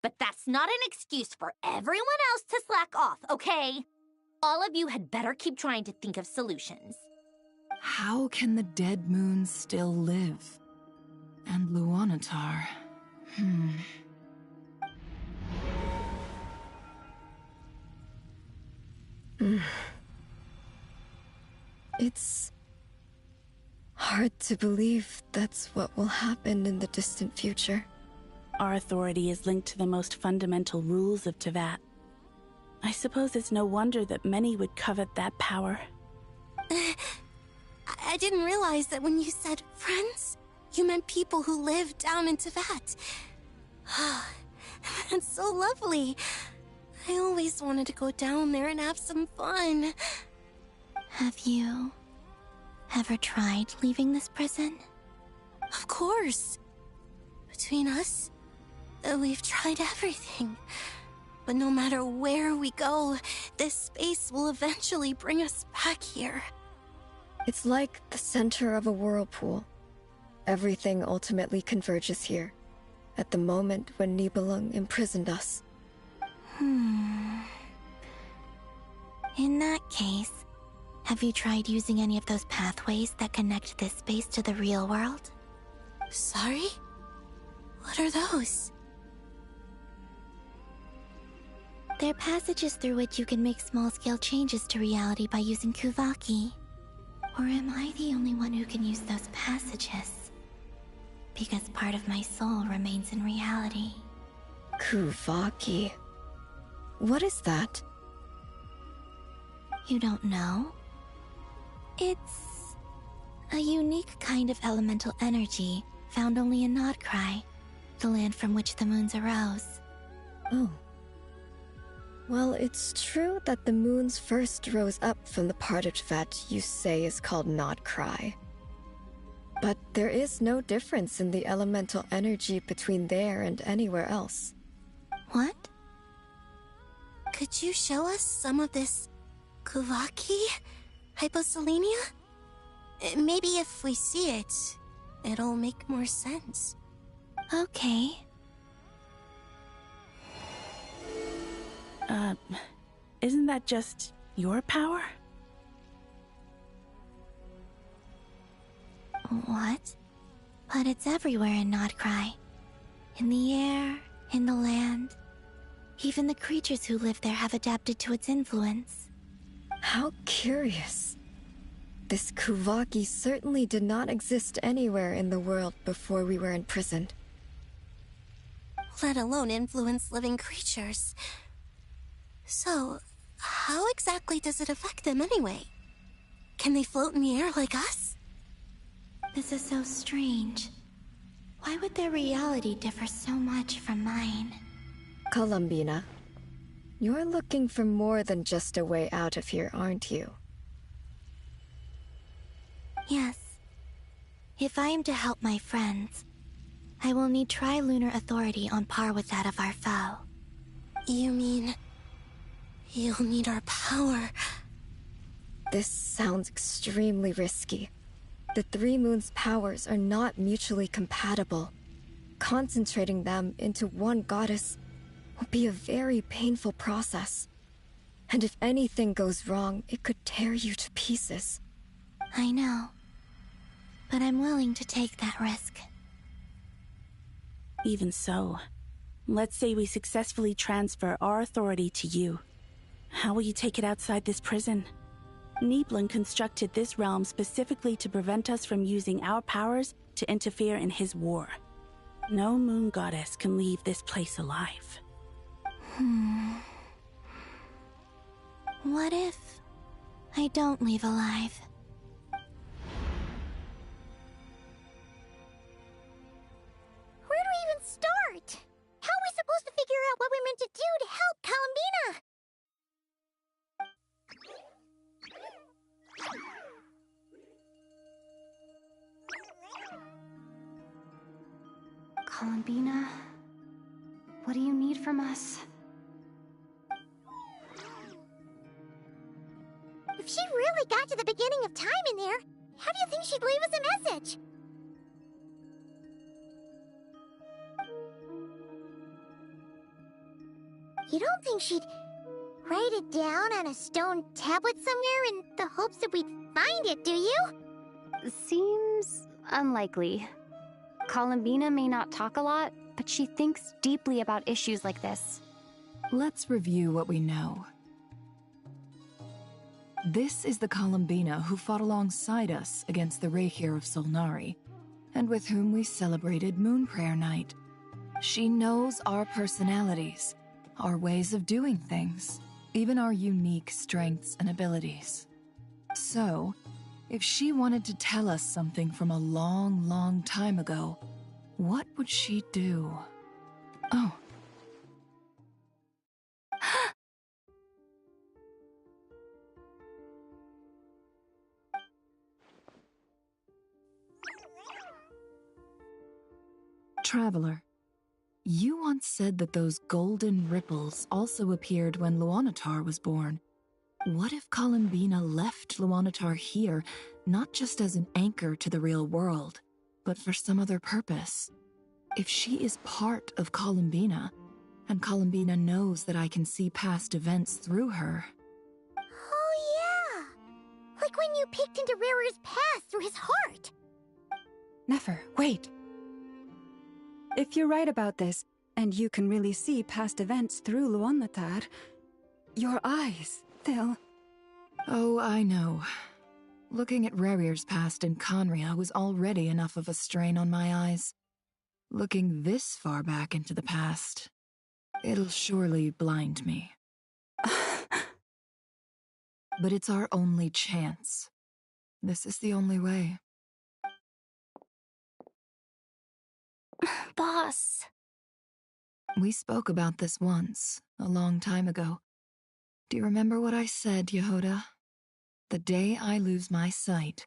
But that's not an excuse for everyone else to slack off, okay? All of you had better keep trying to think of solutions. How can the dead moons still live? And Luanatar... It's hard to believe that's what will happen in the distant future. Our authority is linked to the most fundamental rules of Teyvat. I suppose it's no wonder that many would covet that power. I didn't realize that when you said friends, you meant people who live down in Teyvat. That's so lovely. I always wanted to go down there and have some fun. Have you ever tried leaving this prison? Of course. Between us, We've tried everything. But no matter where we go, this space will eventually bring us back here. It's like the center of a whirlpool. Everything ultimately converges here, at the moment when Nibelung imprisoned us. In that case, have you tried using any of those pathways that connect this space to the real world? Sorry? What are those? They're passages through which you can make small-scale changes to reality by using Kuvaki. Or am I the only one who can use those passages? Because part of my soul remains in reality. Kuvaki. What is that? You don't know? It's a unique kind of elemental energy found only in Nodcry, the land from which the moons arose. Oh. Well, it's true that the moons first rose up from the part of Tvet you say is called Nodcry. But there is no difference in the elemental energy between there and anywhere else. What? Could you show us some of this Kuvaki hyposelenia? Maybe if we see it, it'll make more sense. Okay. Isn't that just your power? What? But it's everywhere in Nodcry. In the air, in the land. Even the creatures who live there have adapted to its influence. How curious. This Kuvaki certainly did not exist anywhere in the world before we were imprisoned. Let alone influence living creatures. So, how exactly does it affect them anyway? Can they float in the air like us? This is so strange. Why would their reality differ so much from mine? Columbina, you're looking for more than just a way out of here, aren't you? Yes. If I am to help my friends, I will need trilunar authority on par with that of our foe. You mean... you'll need our power? This sounds extremely risky. The Three Moons' powers are not mutually compatible. Concentrating them into one goddess will be a very painful process. And if anything goes wrong, it could tear you to pieces. I know. But I'm willing to take that risk. Even so, let's say we successfully transfer our authority to you. How will you take it outside this prison? Nibelung constructed this realm specifically to prevent us from using our powers to interfere in his war. No moon goddess can leave this place alive. What if I don't leave alive? Where do we even start? How are we supposed to figure out what we're meant to do to help Columbina? Columbina, what do you need from us? If she really got to the beginning of time in there, how do you think she'd leave us a message? You don't think she'd write it down on a stone tablet somewhere in the hopes that we'd find it, do you? Seems unlikely. Columbina may not talk a lot, but she thinks deeply about issues like this. Let's review what we know. This is the Columbina who fought alongside us against the Reikir of Solnari, and with whom we celebrated Moon Prayer Night. She knows our personalities, our ways of doing things, even our unique strengths and abilities. So, if she wanted to tell us something from a long, long time ago, what would she do? Oh. Traveler, You once said that those golden ripples also appeared when Luanatar was born. What if Columbina left Luanatar here, not just as an anchor to the real world, but for some other purpose? If she is part of Columbina, and Columbina knows that I can see past events through her... Oh yeah! Like when you peeked into Rarer's past through his heart! Nefer, wait! If you're right about this, and you can really see past events through Luanatar, your eyes, they'll... Oh, I know. Looking at Rerir's past in Conria was already enough of a strain on my eyes. Looking this far back into the past, it'll surely blind me. But it's our only chance. This is the only way. Boss. We spoke about this once, a long time ago. Do you remember what I said, Yehoda? The day I lose my sight,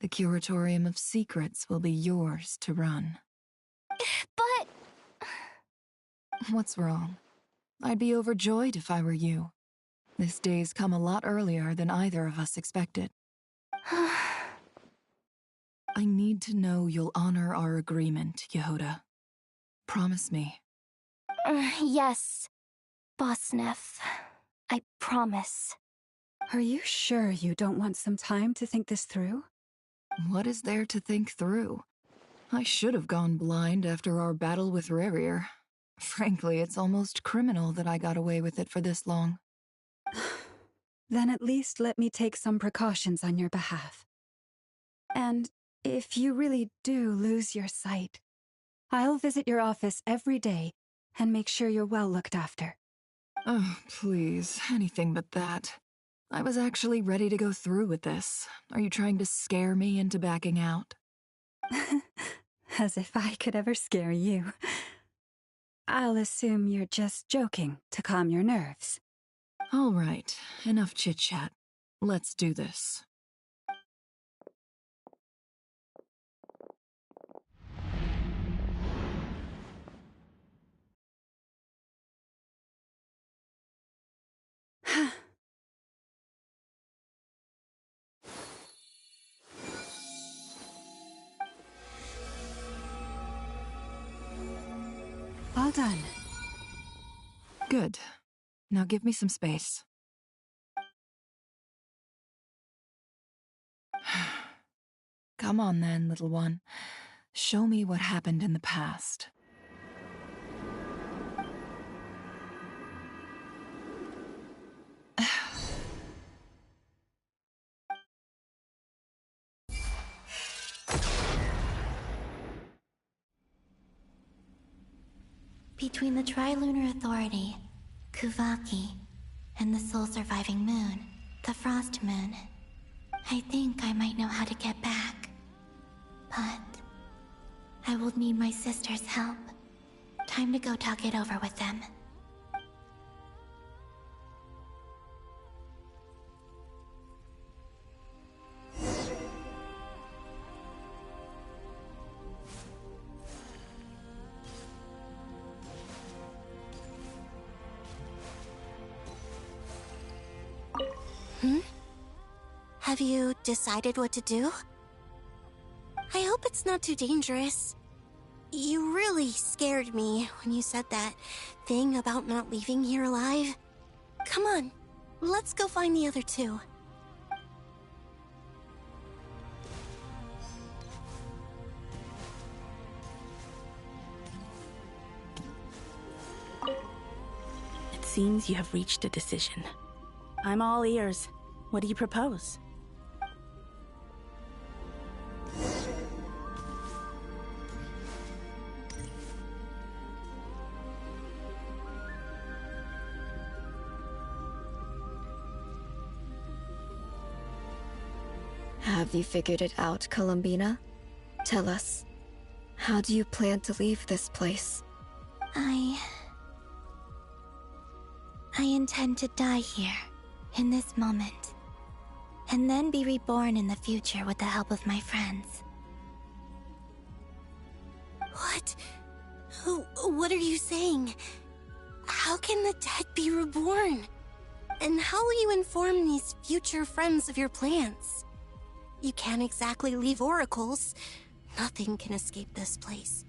the Curatorium of Secrets will be yours to run. But... What's wrong? I'd be overjoyed if I were you. This day's come a lot earlier than either of us expected. I need to know you'll honor our agreement, Yehoda. Promise me. Yes, Boss Neff. I promise. Are you sure you don't want some time to think this through? What is there to think through? I should have gone blind after our battle with Rerir. Frankly, it's almost criminal that I got away with it for this long. Then at least let me take some precautions on your behalf. And if you really do lose your sight, I'll visit your office every day and make sure you're well looked after. Oh, please, anything but that. I was actually ready to go through with this. Are you trying to scare me into backing out? As if I could ever scare you. I'll assume you're just joking to calm your nerves. All right, enough chit-chat. Let's do this. All done. Good. Now give me some space. Come on then, little one. Show me what happened in the past. Between the Trilunar Authority, Kuvaki, and the soul-surviving moon, the Frost Moon, I think I might know how to get back. But I will need my sister's help. Time to go talk it over with them. Have you decided what to do? I hope it's not too dangerous. You really scared me when you said that thing about not leaving here alive. Come on, let's go find the other two. It seems you have reached a decision. I'm all ears. What do you propose? Have you figured it out, Columbina? Tell us. How do you plan to leave this place? I intend to die here, in this moment, and then be reborn in the future with the help of my friends. What? What are you saying? How can the dead be reborn? And how will you inform these future friends of your plans? You can't exactly leave oracles. Nothing can escape this place.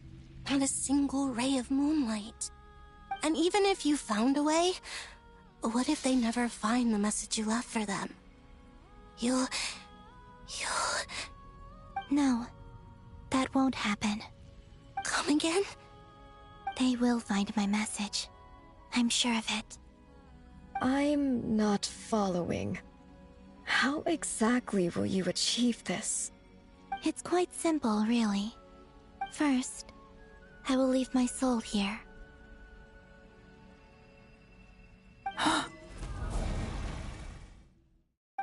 Not a single ray of moonlight. And even if you found a way, what if they never find the message you left for them? You'll... No, that won't happen. Come again? They will find my message. I'm sure of it. I'm not following. How exactly will you achieve this? It's quite simple, really. First, I will leave my soul here.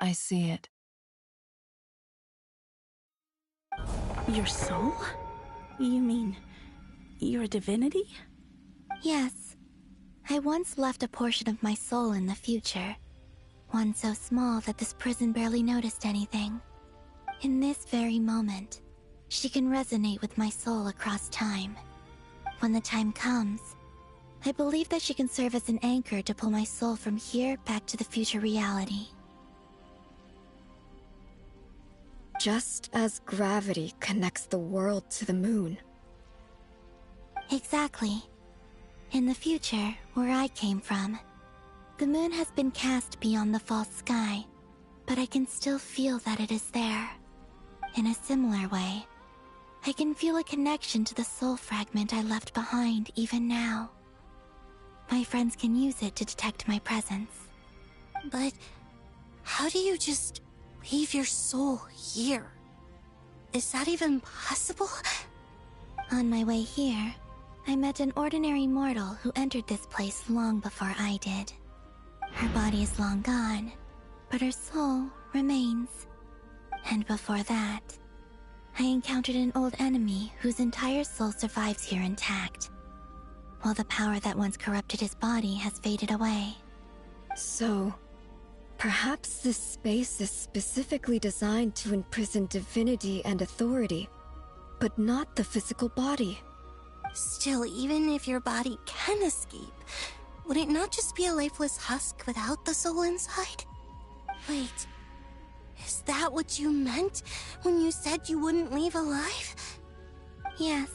I see it. Your soul? You mean your divinity? Yes. I once left a portion of my soul in the future. One so small that this prison barely noticed anything. In this very moment, she can resonate with my soul across time. When the time comes, I believe that she can serve as an anchor to pull my soul from here back to the future reality. Just as gravity connects the world to the moon. Exactly. In the future, where I came from, the moon has been cast beyond the false sky, but I can still feel that it is there. In a similar way, I can feel a connection to the soul fragment I left behind even now. My friends can use it to detect my presence. But how do you just leave your soul here? Is that even possible? On my way here, I met an ordinary mortal who entered this place long before I did. Her body is long gone, but her soul remains. And before that, I encountered an old enemy whose entire soul survives here intact, while the power that once corrupted his body has faded away. So, perhaps this space is specifically designed to imprison divinity and authority, but not the physical body. Still, even if your body can escape, would it not just be a lifeless husk without the soul inside? Wait, is that what you meant when you said you wouldn't leave alive? Yes.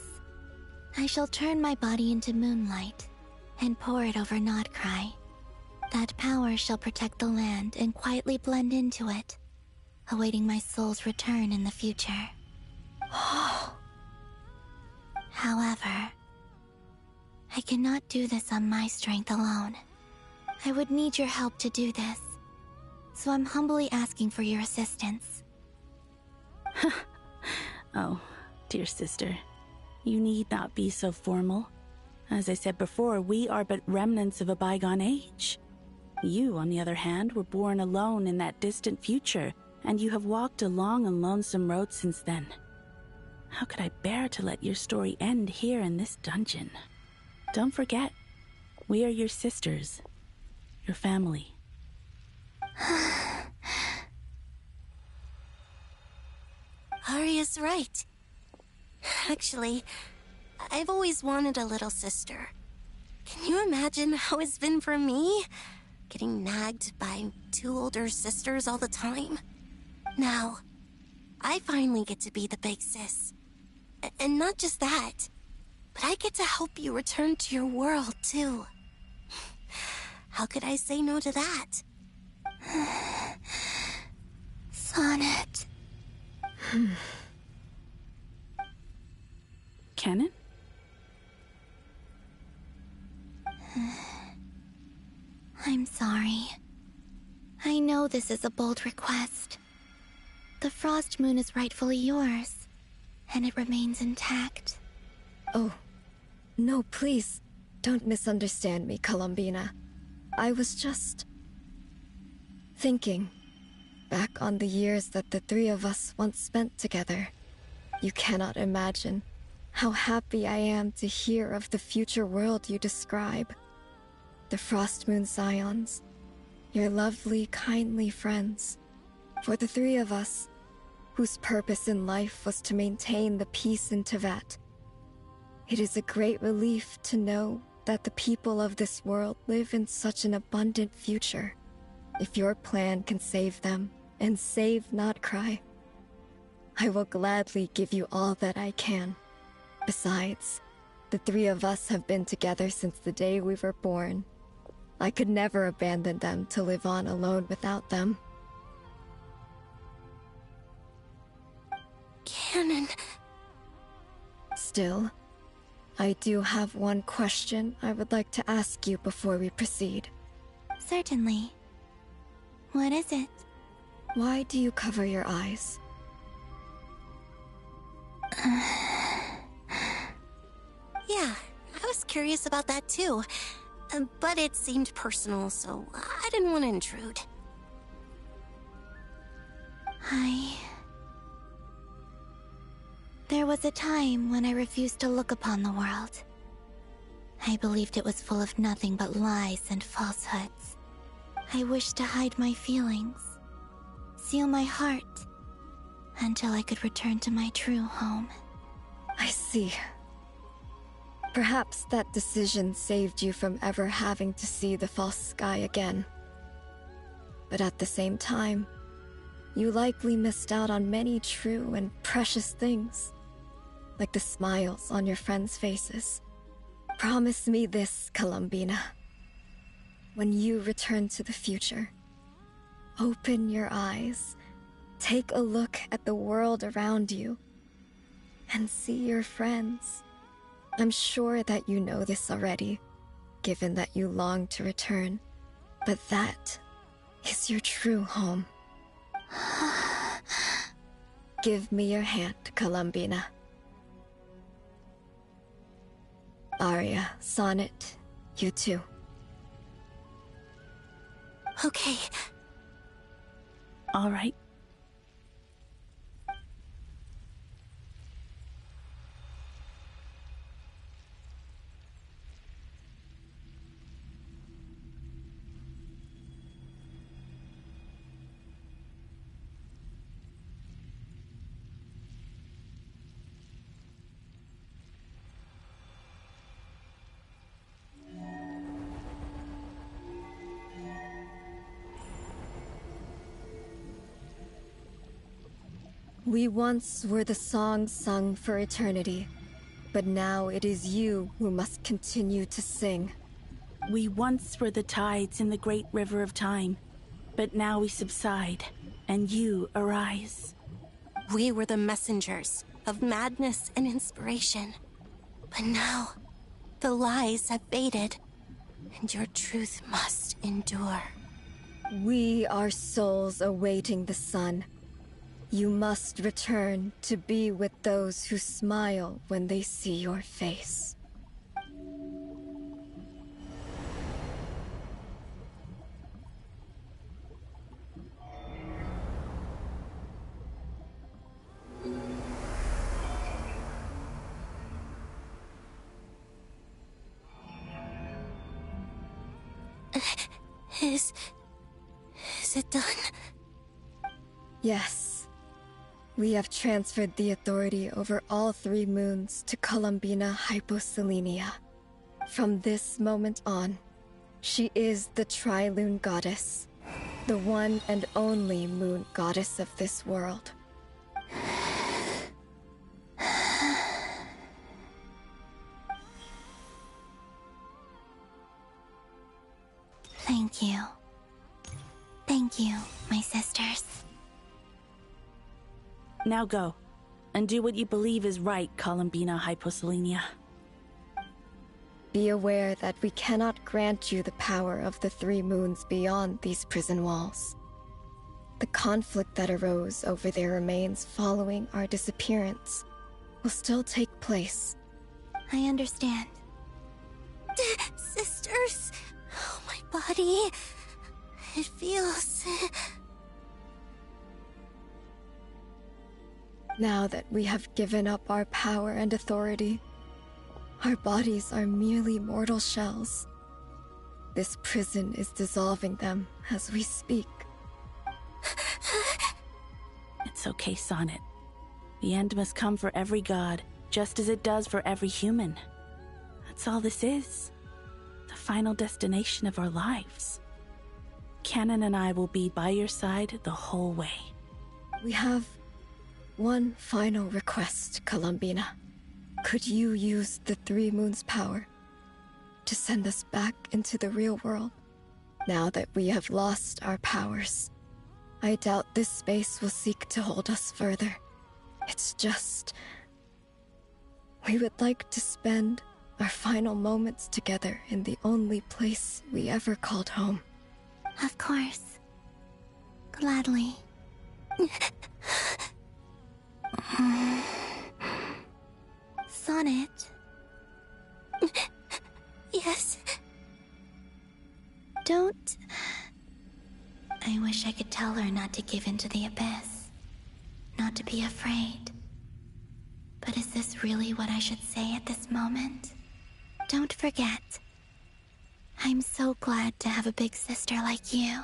I shall turn my body into moonlight and pour it over Nodcry. That power shall protect the land and quietly blend into it, awaiting my soul's return in the future. However, I cannot do this on my strength alone. I would need your help to do this, so I'm humbly asking for your assistance. Oh, dear sister, you need not be so formal. As I said before, we are but remnants of a bygone age. You, on the other hand, were born alone in that distant future, and you have walked a long and lonesome road since then. How could I bear to let your story end here in this dungeon? Don't forget, we are your sisters, your family. Arya's right. Actually, I've always wanted a little sister. Can you imagine how it's been for me? Getting nagged by two older sisters all the time. Now, I finally get to be the big sis. And not just that, but I get to help you return to your world, too. How could I say no to that? Sonnet. Canon? I'm sorry. I know this is a bold request. The Frost Moon is rightfully yours, and it remains intact. Oh, no, please, don't misunderstand me, Columbina. I was just thinking back on the years that the three of us once spent together. You cannot imagine how happy I am to hear of the future world you describe. The Frost Moon Scions, your lovely, kindly friends. For the three of us, whose purpose in life was to maintain the peace in Teyvat. It is a great relief to know that the people of this world live in such an abundant future. If your plan can save them, and save not cry, I will gladly give you all that I can. Besides, the three of us have been together since the day we were born. I could never abandon them to live on alone without them. Canon. Still, I do have one question I would like to ask you before we proceed. Certainly. What is it? Why do you cover your eyes? Yeah, I was curious about that too. But it seemed personal, so I didn't want to intrude. There was a time when I refused to look upon the world. I believed it was full of nothing but lies and falsehoods. I wished to hide my feelings, seal my heart, until I could return to my true home. I see. Perhaps that decision saved you from ever having to see the false sky again. But at the same time, you likely missed out on many true and precious things, like the smiles on your friends' faces. Promise me this, Columbina. When you return to the future, open your eyes, take a look at the world around you, and see your friends. I'm sure that you know this already, given that you long to return, but that is your true home. Give me your hand, Columbina. Aria, Sonnet, you too. Okay. All right. We once were the songs sung for eternity, but now it is you who must continue to sing. We once were the tides in the great river of time, but now we subside, and you arise. We were the messengers of madness and inspiration. But now, the lies have faded, and your truth must endure. We are souls awaiting the sun. You must return to be with those who smile when they see your face. Is it done? Yes. We have transferred the authority over all 3 moons to Columbina Hyposelenia. From this moment on, she is the Tri-Lune Goddess, the one and only moon goddess of this world. Thank you. Thank you, my sisters. Now go, and do what you believe is right, Columbina Hyposelenia. Be aware that we cannot grant you the power of the 3 moons beyond these prison walls. The conflict that arose over their remains following our disappearance will still take place. I understand. Sisters, oh, my body. It feels... Now that we have given up our power and authority, our bodies are merely mortal shells. This prison is dissolving them as we speak. It's okay, Sonnet. The end must come for every god, just as it does for every human. That's all this is. The final destination of our lives. Canon and I will be by your side the whole way. We have one final request, Columbina. Could you use the Three Moons' power to send us back into the real world? Now that we have lost our powers, I doubt this space will seek to hold us further. It's just... we would like to spend our final moments together in the only place we ever called home. Of course. Gladly. Sonnet? Yes. Don't... I wish I could tell her not to give in to the abyss. Not to be afraid. But is this really what I should say at this moment? Don't forget. I'm so glad to have a big sister like you.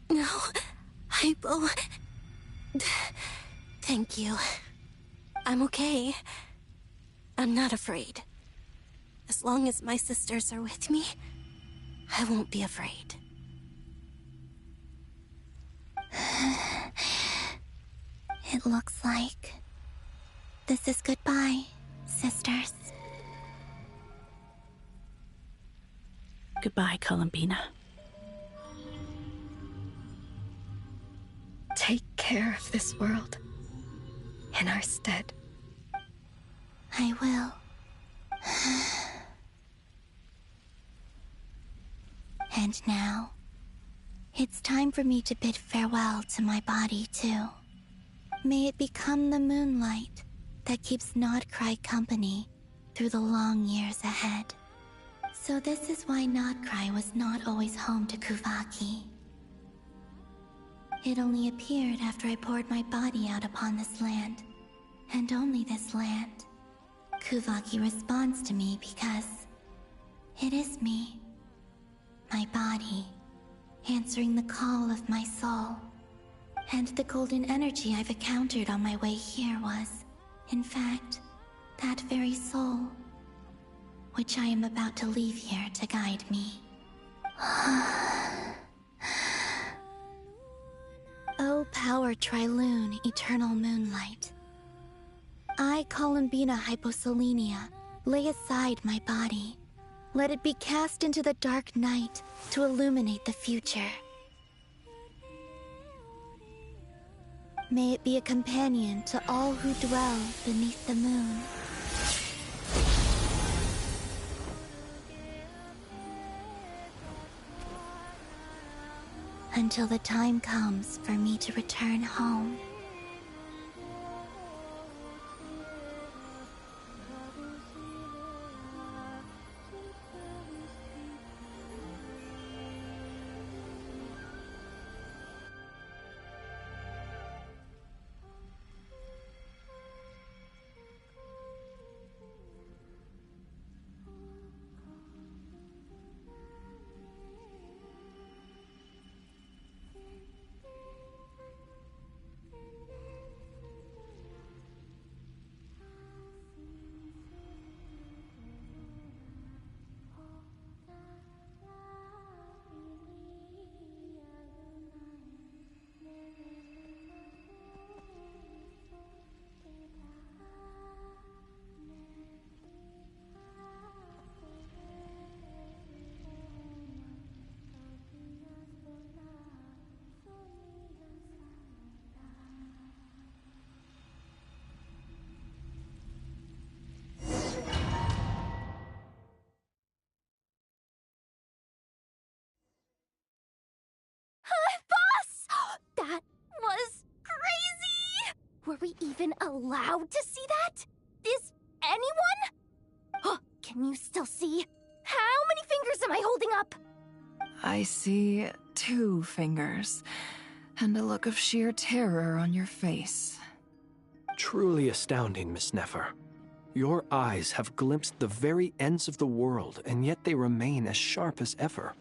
No, Hypo. Thank you. I'm okay. I'm not afraid. As long as my sisters are with me, I won't be afraid. It looks like this is goodbye, sisters. Goodbye, Columbina. Take care of this world in our stead. I will. And now, it's time for me to bid farewell to my body, too. May it become the moonlight that keeps Nodcry company through the long years ahead. So this is why Nodcry was not always home to Kuvaki. It only appeared after I poured my body out upon this land, and only this land. Kuvaki responds to me because it is me, my body, answering the call of my soul. And the golden energy I've encountered on my way here was, in fact, that very soul, which I am about to leave here to guide me. O power Trilune, eternal moonlight. I, Columbina Hyposelenia, lay aside my body. Let it be cast into the dark night to illuminate the future. May it be a companion to all who dwell beneath the moon. Until the time comes for me to return home. That was crazy! Were we even allowed to see that? Is anyone? Can you still see? How many fingers am I holding up? I see 2 fingers, and a look of sheer terror on your face. Truly astounding, Miss Nefer. Your eyes have glimpsed the very ends of the world, and yet they remain as sharp as ever.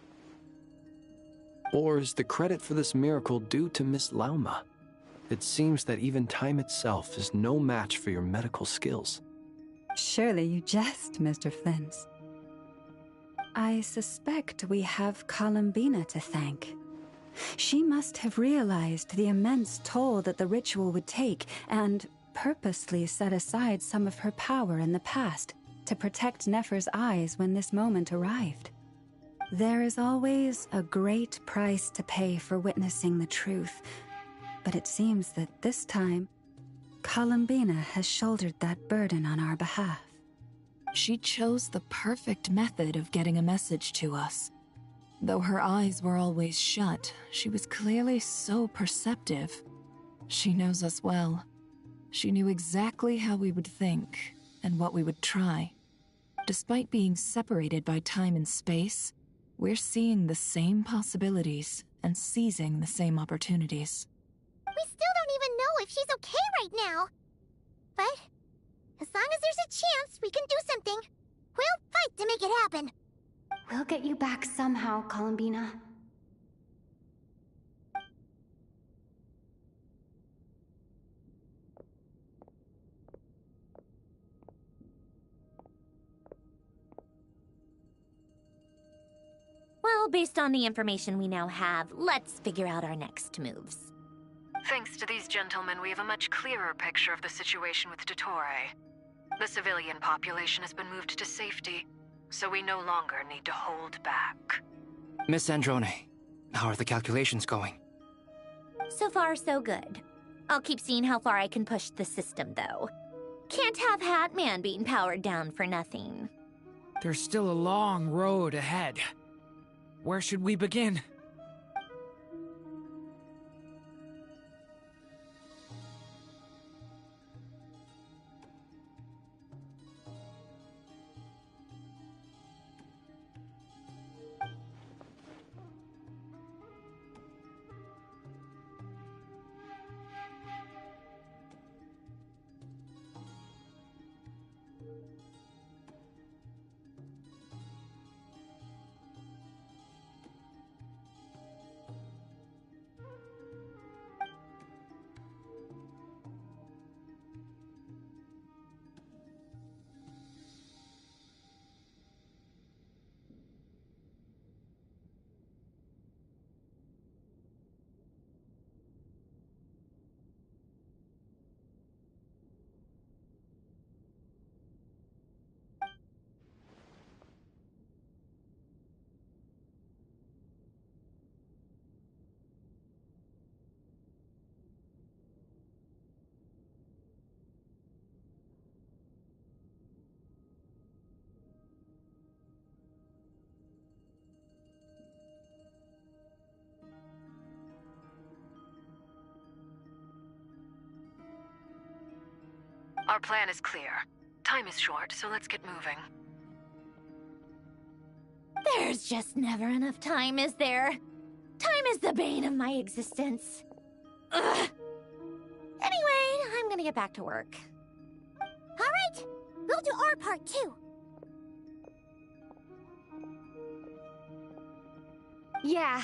Or is the credit for this miracle due to Miss Lauma? It seems that even time itself is no match for your medical skills. Surely you jest, Mr. Flins. I suspect we have Columbina to thank. She must have realized the immense toll that the ritual would take and purposely set aside some of her power in the past to protect Nefer's eyes when this moment arrived. There is always a great price to pay for witnessing the truth, but it seems that this time, Columbina has shouldered that burden on our behalf. She chose the perfect method of getting a message to us. Though her eyes were always shut, she was clearly so perceptive. She knows us well. She knew exactly how we would think and what we would try. Despite being separated by time and space, we're seeing the same possibilities and seizing the same opportunities. We still don't even know if she's okay right now. But as long as there's a chance we can do something, we'll fight to make it happen. We'll get you back somehow, Columbina. Well, based on the information we now have, let's figure out our next moves. Thanks to these gentlemen, we have a much clearer picture of the situation with Dottore. The civilian population has been moved to safety, so we no longer need to hold back. Miss Androne, how are the calculations going? So far, so good. I'll keep seeing how far I can push the system, though. Can't have Hatman being powered down for nothing. There's still a long road ahead. Where should we begin? Our plan is clear. Time is short, so let's get moving. There's just never enough time, is there? Time is the bane of my existence. Ugh. Anyway, I'm gonna get back to work. All right, we'll do our part too. Yeah.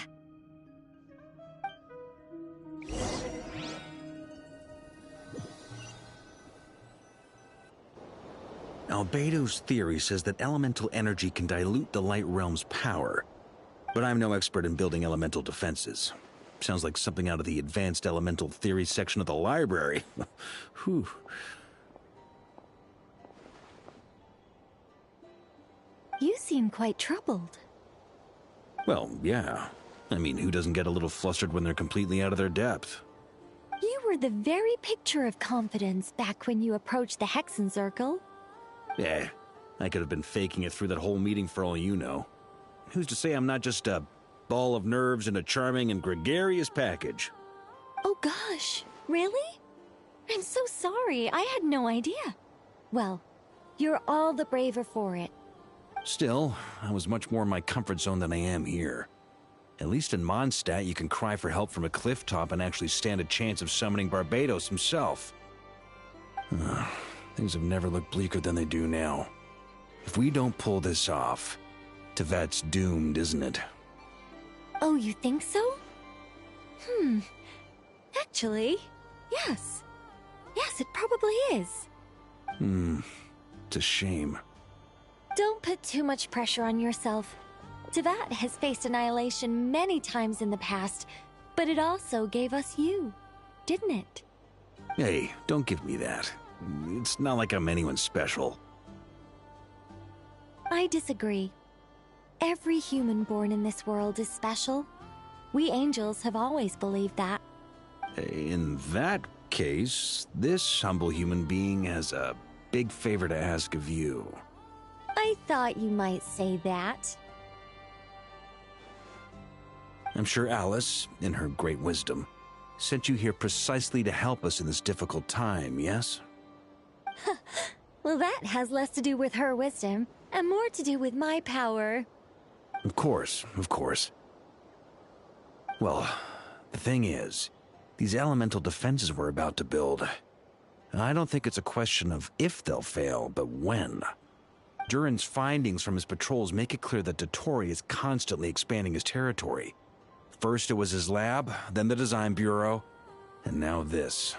Albedo's theory says that elemental energy can dilute the Light Realm's power. But I'm no expert in building elemental defenses. Sounds like something out of the Advanced Elemental Theory section of the library. Whew. You seem quite troubled. Well, yeah. I mean, who doesn't get a little flustered when they're completely out of their depth? You were the very picture of confidence back when you approached the Hexen Circle. Yeah, I could have been faking it through that whole meeting for all you know. Who's to say I'm not just a ball of nerves in a charming and gregarious package? Oh gosh, really? I'm so sorry, I had no idea. Well, you're all the braver for it. Still, I was much more in my comfort zone than I am here. At least in Mondstadt, you can cry for help from a cliff top and actually stand a chance of summoning Barbados himself. Things have never looked bleaker than they do now. If we don't pull this off, Tevat's doomed, isn't it? Oh, you think so? Actually, Yes. Yes, it probably is. It's a shame. Don't put too much pressure on yourself. Teyvat has faced annihilation many times in the past, but it also gave us you, didn't it? Hey, don't give me that. It's not like I'm anyone special. I disagree. Every human born in this world is special. We angels have always believed that. In that case, this humble human being has a big favor to ask of you. I thought you might say that. I'm sure Alice, in her great wisdom, sent you here precisely to help us in this difficult time, yes? Well, that has less to do with her wisdom and more to do with my power. Of course, of course. Well, the thing is, these elemental defenses we're about to build, I don't think it's a question of if they'll fail, but when. Durin's findings from his patrols make it clear that Dottore is constantly expanding his territory. First it was his lab, then the design bureau, and now this.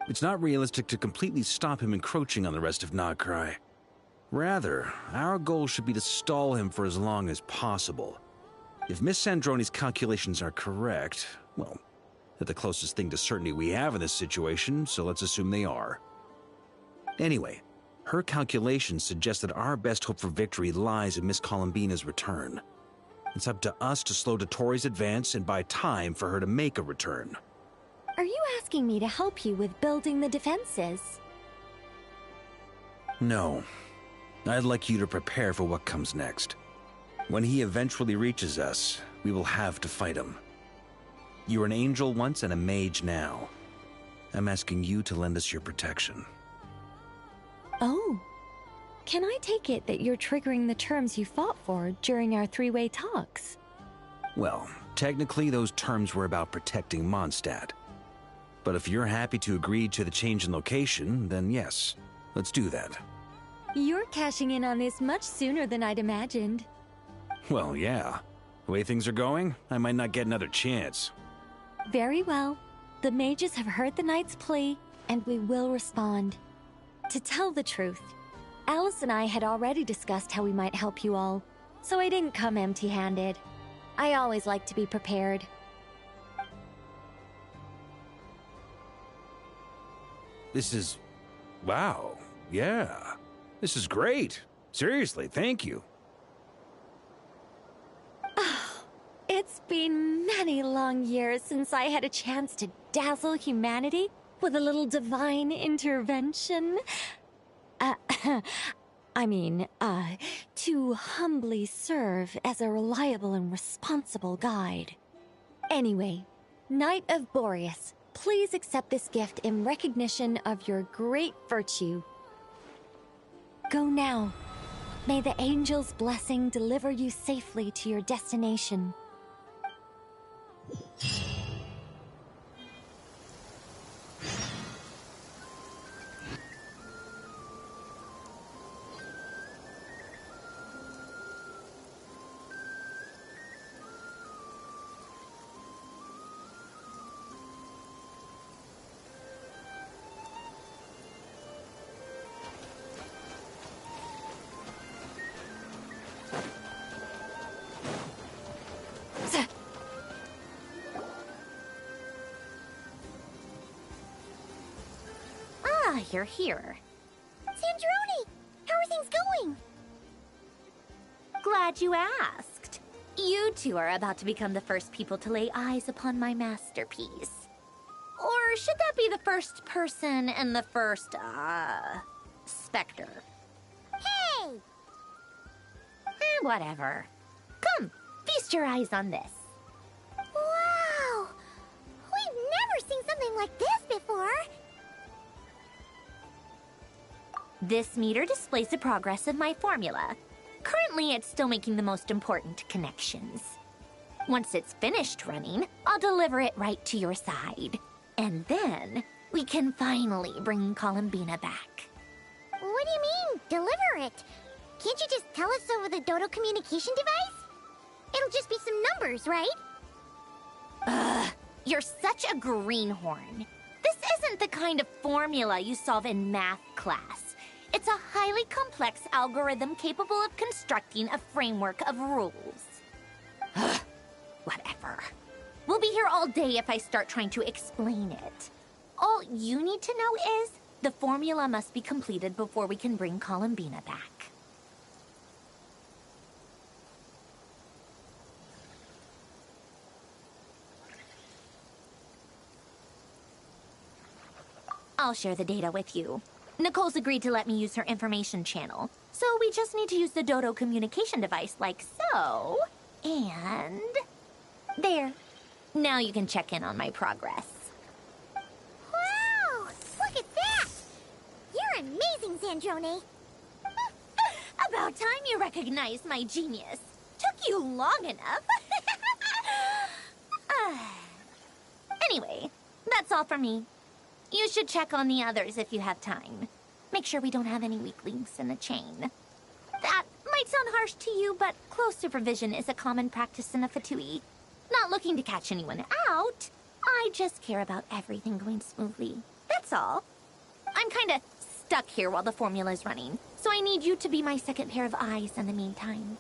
It's not realistic to completely stop him encroaching on the rest of Nagcry. Rather, our goal should be to stall him for as long as possible. If Miss Sandroni's calculations are correct, well, they're the closest thing to certainty we have in this situation, so let's assume they are. Anyway, her calculations suggest that our best hope for victory lies in Miss Columbina's return. It's up to us to slow Dottore's advance and buy time for her to make a return. Are you asking me to help you with building the defenses? No. I'd like you to prepare for what comes next. When he eventually reaches us, we will have to fight him. You were an angel once and a mage now. I'm asking you to lend us your protection. Oh. Can I take it that you're triggering the terms you fought for during our three-way talks? Well, technically those terms were about protecting Mondstadt. But if you're happy to agree to the change in location, then yes, let's do that. You're cashing in on this much sooner than I'd imagined. Well, yeah. The way things are going, I might not get another chance. Very well. The mages have heard the knight's plea, and we will respond. To tell the truth, Alice and I had already discussed how we might help you all, so I didn't come empty-handed. I always like to be prepared. This is... wow. Yeah. This is great. Seriously, thank you. It's been many long years since I had a chance to dazzle humanity with a little divine intervention. To humbly serve as a reliable and responsible guide. Anyway, Knight of Boreas, please accept this gift in recognition of your great virtue. Go now. May the angel's blessing deliver you safely to your destination. You're here. Sandroni! How are things going? Glad you asked. You two are about to become the first people to lay eyes upon my masterpiece. Or should that be the first person and the first, specter? Hey! Whatever. Come, feast your eyes on this. Wow! We've never seen something like this before! This meter displays the progress of my formula. Currently, it's still making the most important connections. Once it's finished running, I'll deliver it right to your side. And then, we can finally bring Columbina back. What do you mean, deliver it? Can't you just tell us over the Dodo communication device? It'll just be some numbers, right? Ugh, you're such a greenhorn. isn't the kind of formula you solve in math class. It's a highly complex algorithm capable of constructing a framework of rules. Ugh, whatever. We'll be here all day if I start trying to explain it. All you need to know is the formula must be completed before we can bring Columbina back. I'll share the data with you. Nicole's agreed to let me use her information channel, so we just need to use the Dodo communication device like so. And... there. Now you can check in on my progress. Wow! Look at that! You're amazing, Sandrone. About time you recognized my genius. Took you long enough. Anyway, that's all for me. You should check on the others if you have time. Make sure we don't have any weak links in the chain. That might sound harsh to you, but close supervision is a common practice in a Fatui. Not looking to catch anyone out. I just care about everything going smoothly. That's all. I'm kinda stuck here while the formula's running, so I need you to be my second pair of eyes in the meantime.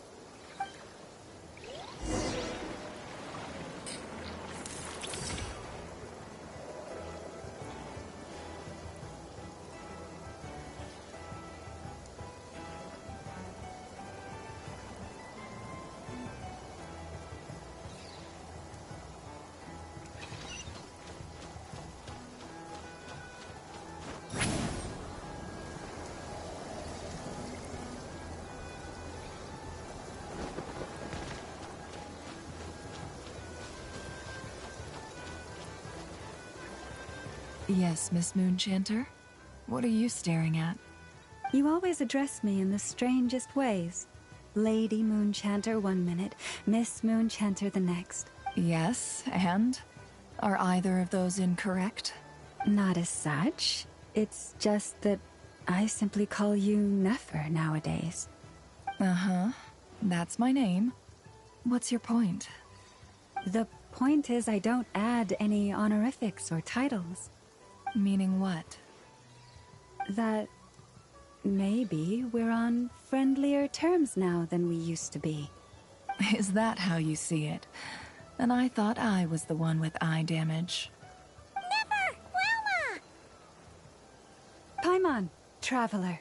Yes, Miss Moonchanter? What are you staring at? You always address me in the strangest ways. Lady Moonchanter 1 minute, Miss Moonchanter the next. Yes, and? Are either of those incorrect? Not as such. It's just that I simply call you Nefer nowadays. Uh-huh. That's my name. What's your point? The point is I don't add any honorifics or titles. Meaning what? That maybe we're on friendlier terms now than we used to be. Is that how you see it? And I thought I was the one with eye damage. Never! Wilma! Paimon, traveler.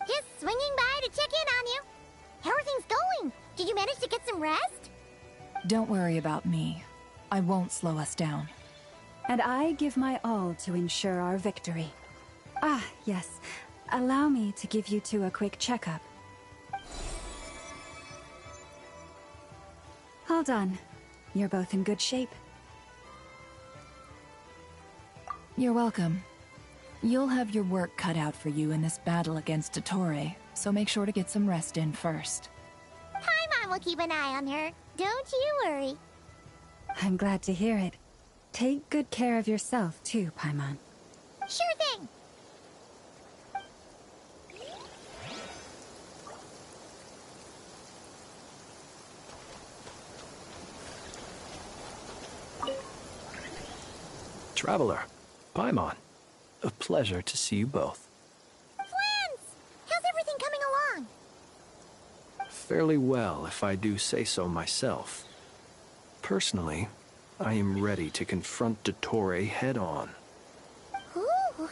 Just swinging by to check in on you. How are things going? Did you manage to get some rest? Don't worry about me. I won't slow us down. And I give my all to ensure our victory. Ah, yes. Allow me to give you two a quick checkup. Hold on. You're both in good shape. You're welcome. You'll have your work cut out for you in this battle against Dottore, so make sure to get some rest in first. Paimon will keep an eye on her. Don't you worry. I'm glad to hear it. Take good care of yourself, too, Paimon. Sure thing! Traveler, Paimon, a pleasure to see you both. Friends! How's everything coming along? Fairly well, if I do say so myself. Personally, I am ready to confront Dottore head-on. Ooh,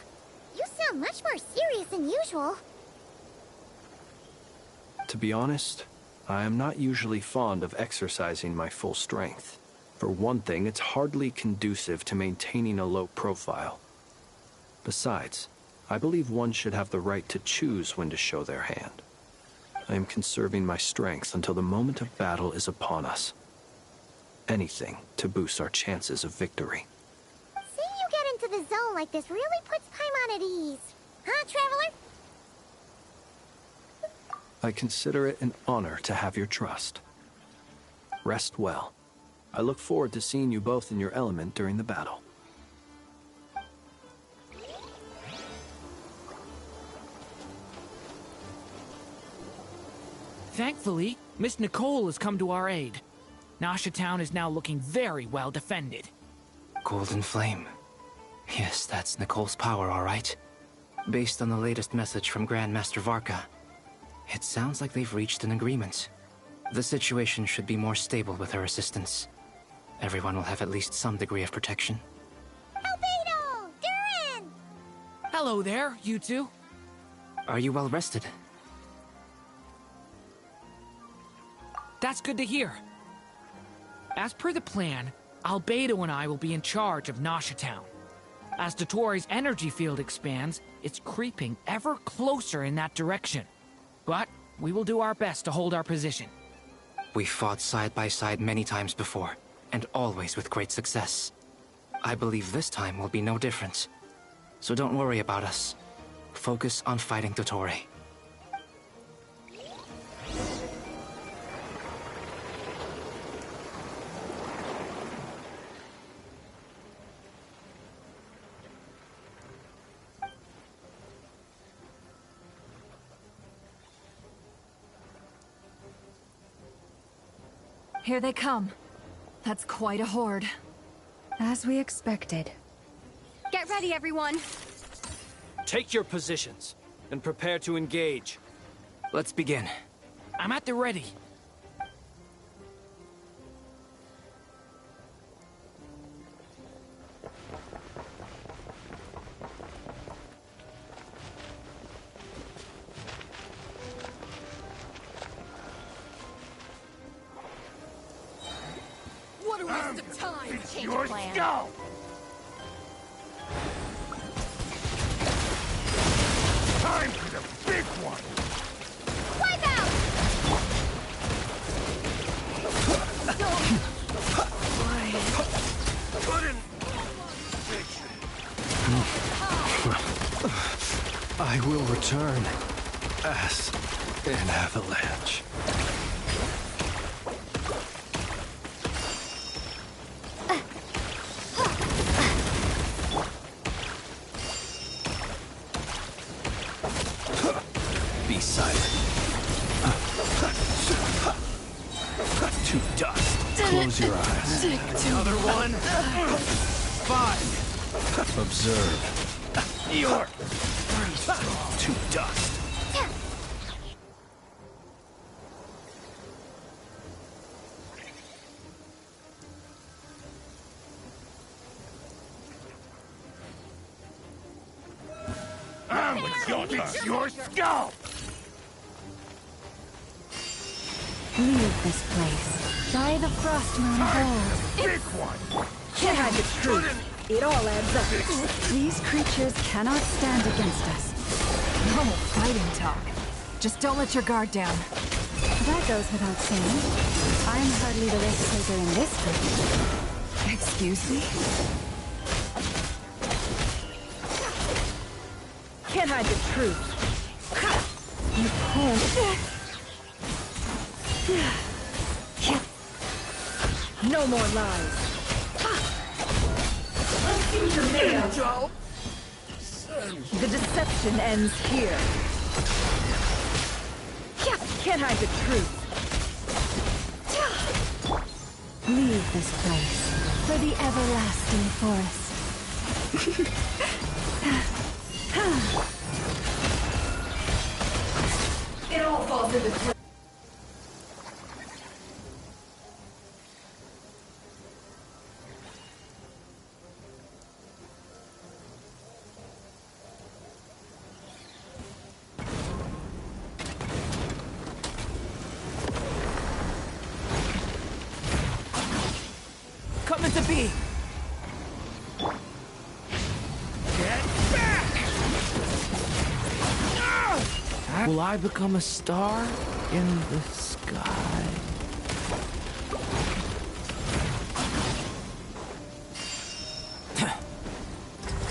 you sound much more serious than usual. To be honest, I am not usually fond of exercising my full strength. For one thing, it's hardly conducive to maintaining a low profile. Besides, I believe one should have the right to choose when to show their hand. I am conserving my strength until the moment of battle is upon us. Anything to boost our chances of victory. Seeing you get into the zone like this really puts Paimon at ease. Huh, Traveler? I consider it an honor to have your trust. Rest well. I look forward to seeing you both in your element during the battle. Thankfully, Miss Nicole has come to our aid. Nasha Town is now looking very well defended. Golden Flame. Yes, that's Nicole's power, all right. Based on the latest message from Grandmaster Varka, it sounds like they've reached an agreement. The situation should be more stable with her assistance. Everyone will have at least some degree of protection. Albedo! Durin! Hello there, you two. Are you well rested? That's good to hear. As per the plan, Albedo and I will be in charge of Nasha Town. As Dotori's energy field expands, it's creeping ever closer in that direction. But we will do our best to hold our position. We fought side by side many times before, and always with great success. I believe this time will be no different. So don't worry about us. Focus on fighting Dotori. Here they come. That's quite a horde. As we expected. Get ready, everyone. Take your positions, and prepare to engage. Let's begin. I'm at the ready. What a waste of time! Change of plan. Go! Time for the big one! Wipe out! I will return as an avalanche. Be silent. To dust. Close your eyes. Another one. 5. Observe. You're to dust. Your skull! Leave this place. Die the frost moon hold. Big one! Can't hide the truth. It all adds up. These creatures cannot stand against us. No fighting talk. Just don't let your guard down. That goes without saying. I'm hardly the risk taker in this group. Excuse me? Can't hide the truth. You can't. No more lies. The deception ends here. Can't hide the truth. Leave this place for the everlasting forest. It all falls into place. Coming to be. Get back! Will I become a star in the sky?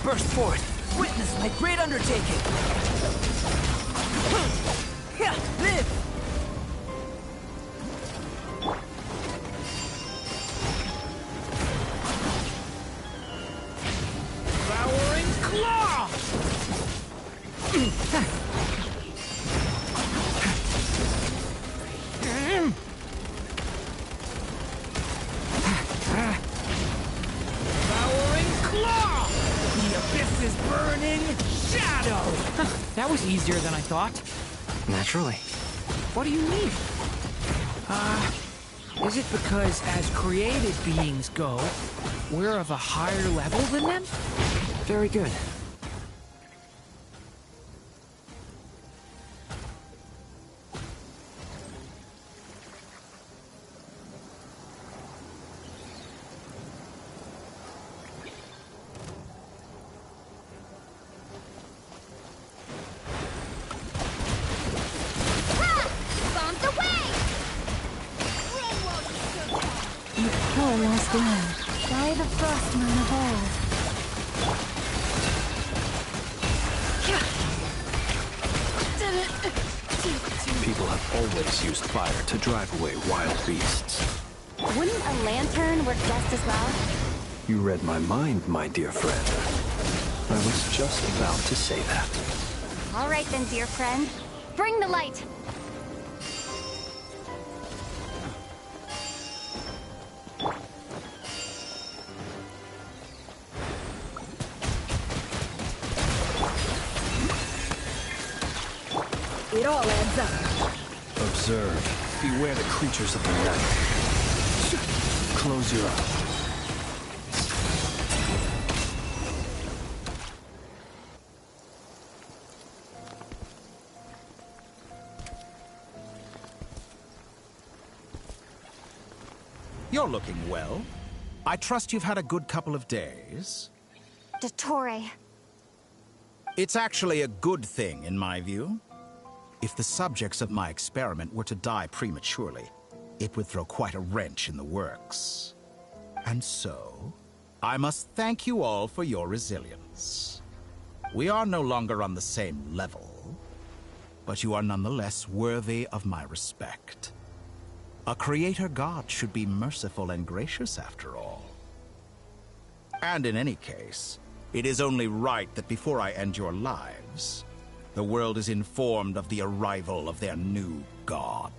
Burst forth! Witness my great undertaking! Live! Devouring claw! Devouring claw! that was easier than I thought. Naturally. What do you mean? Is it because as created beings go, we're of a higher level than them? Very good. Poor lost man. Why the frost moon of old? People have always used fire to drive away wild beasts. Wouldn't a lantern work just as well? You read my mind, my dear friend. I was just about to say that. All right then, dear friend. Bring the light. It all adds up. Observe. Beware the creatures of the night. Close your eyes. You're looking well. I trust you've had a good couple of days. Dottore. It's actually a good thing, in my view. If the subjects of my experiment were to die prematurely, it would throw quite a wrench in the works. And so, I must thank you all for your resilience. We are no longer on the same level, but you are nonetheless worthy of my respect. A creator god should be merciful and gracious after all. And in any case, it is only right that before I end your lives, the world is informed of the arrival of their new god.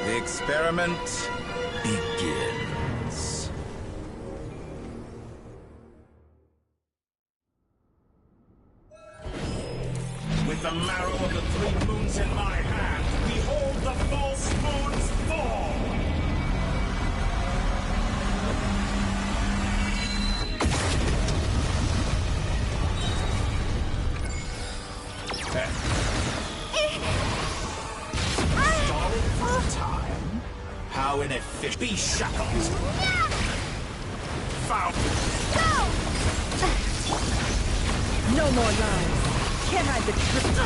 The experiment begins. With the marrow of the three moons in my hand, behold the false moon's fall! Stalling for time? How inefficient. Be shackled! Found! No more lies. Can't hide the truth.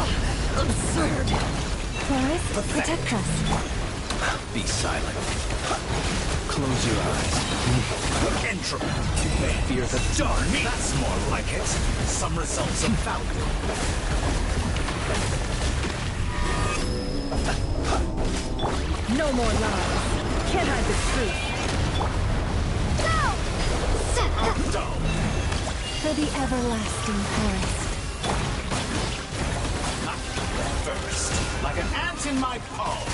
Absurd. Boris, protect us. Be silent. Close your eyes. Entropy. Fear the dark. That's more like it. Some results of value. No more lies. Can't hide the truth. For the everlasting forest. First, like an ant in my palm.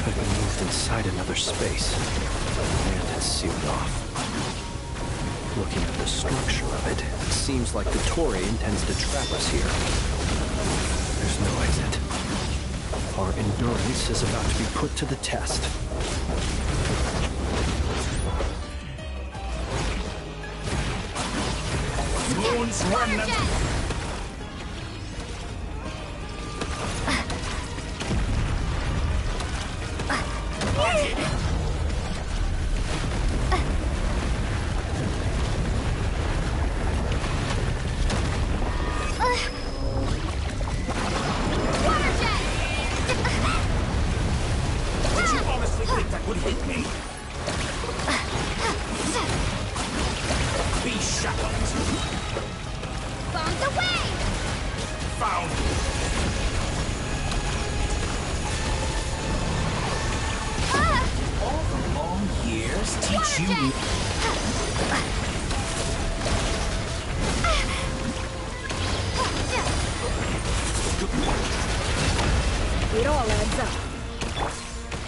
I've been moved inside another space, and it's sealed off. Looking at the structure of it, it seems like the Torii intends to trap us here. There's no exit. Our endurance is about to be put to the test. Moon's remnant. Don't you... It all adds up.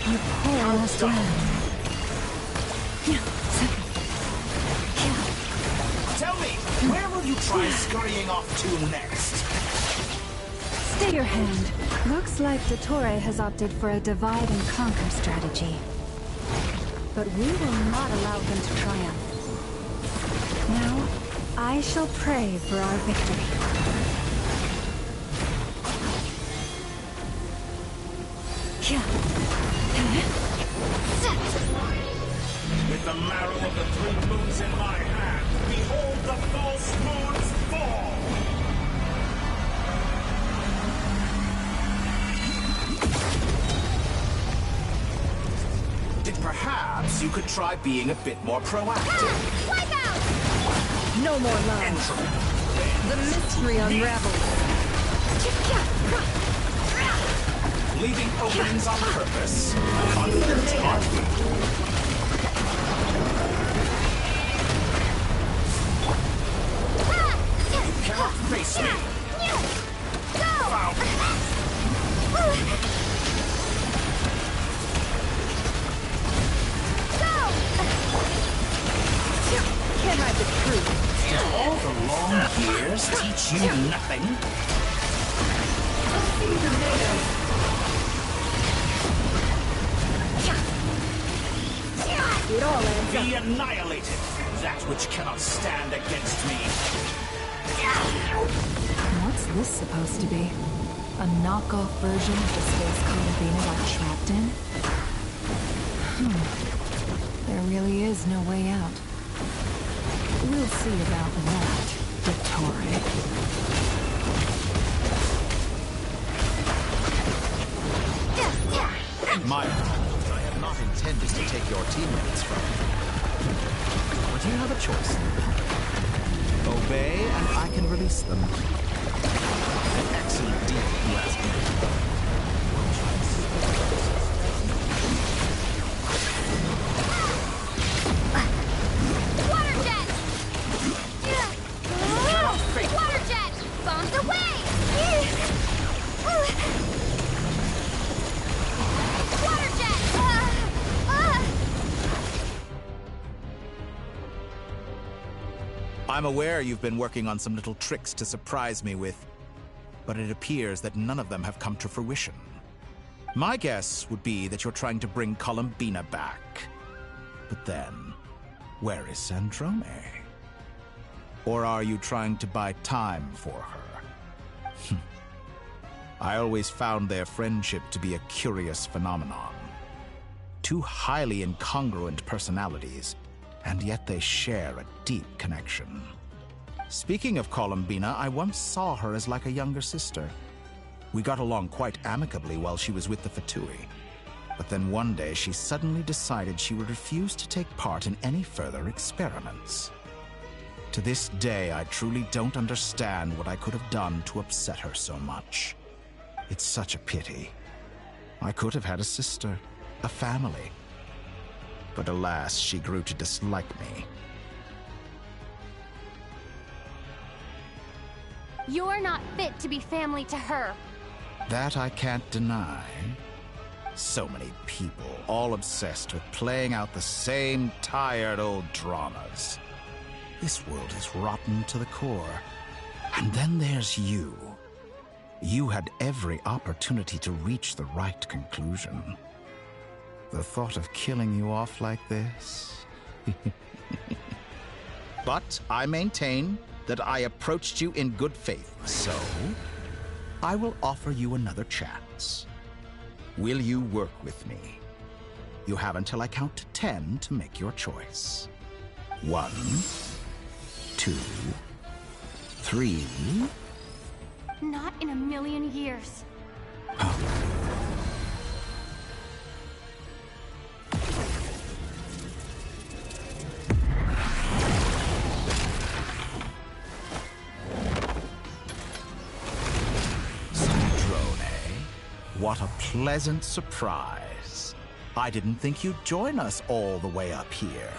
You poor last land. Tell me, where will you try scurrying off to next? Stay your hand. Looks like Dottore has opted for a divide and conquer strategy. But we will not allow him to triumph. Now, I shall pray for our victory. With the marrow of the 3 moons in my hand, behold the false moons fall! Perhaps you could try being a bit more proactive. Wipe out! No more love. The mystery unravels. Leaving openings on purpose. Confident heartbeat. You cannot face me. Can't hide the truth. Did all the long years teach you nothing? It all ends Be annihilated, that which cannot stand against me. What's this supposed to be? A knockoff version of the space Columbina got trapped in? There really is no way out. We'll see about that, Dottore. My apologies, I have not intended to take your teammates from you. But you have a choice. Obey, and I can release them. An excellent deal, you ask me. I'm aware you've been working on some little tricks to surprise me with, but it appears that none of them have come to fruition. My guess would be that you're trying to bring Columbina back. But then, where is Sandrone? Or are you trying to buy time for her? I always found their friendship to be a curious phenomenon. Two highly incongruent personalities, and yet they share a deep connection. Speaking of Columbina, I once saw her as like a younger sister. We got along quite amicably while she was with the Fatui. But then one day she suddenly decided she would refuse to take part in any further experiments. To this day, I truly don't understand what I could have done to upset her so much. It's such a pity. I could have had a sister, a family. But alas, she grew to dislike me. You're not fit to be family to her. That I can't deny. So many people, all obsessed with playing out the same tired old dramas. This world is rotten to the core. And then there's you. You had every opportunity to reach the right conclusion. The thought of killing you off like this? But I maintain that I approached you in good faith, so I will offer you another chance. Will you work with me? You have until I count to 10 to make your choice. 1, 2, 3... Not in a million years. What a pleasant surprise. I didn't think you'd join us all the way up here.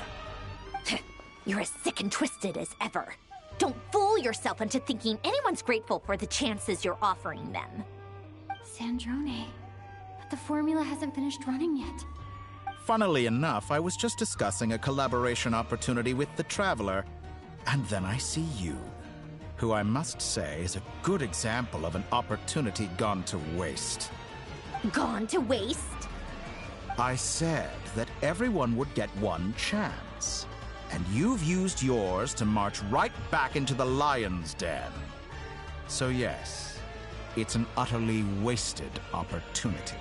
You're as sick and twisted as ever. Don't fool yourself into thinking anyone's grateful for the chances you're offering them. Sandrone, but the formula hasn't finished running yet. Funnily enough, I was just discussing a collaboration opportunity with the Traveler, and then I see you, who I must say is a good example of an opportunity gone to waste. Gone to waste? I said that everyone would get one chance, and you've used yours to march right back into the lion's den. So yes, it's an utterly wasted opportunity.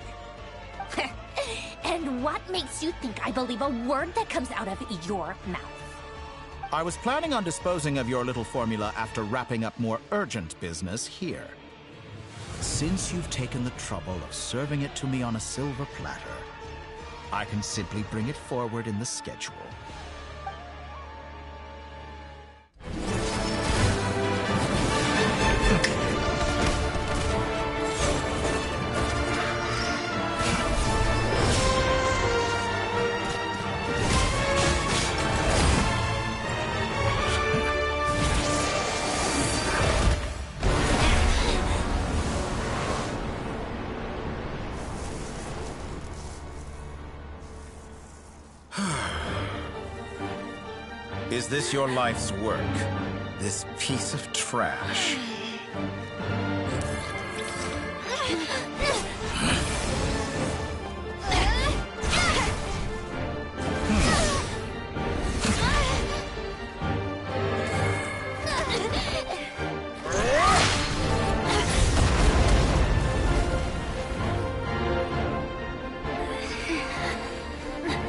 And what makes you think I believe a word that comes out of your mouth? I was planning on disposing of your little formula after wrapping up more urgent business here. Since you've taken the trouble of serving it to me on a silver platter, I can simply bring it forward in the schedule. Is this your life's work? This piece of trash?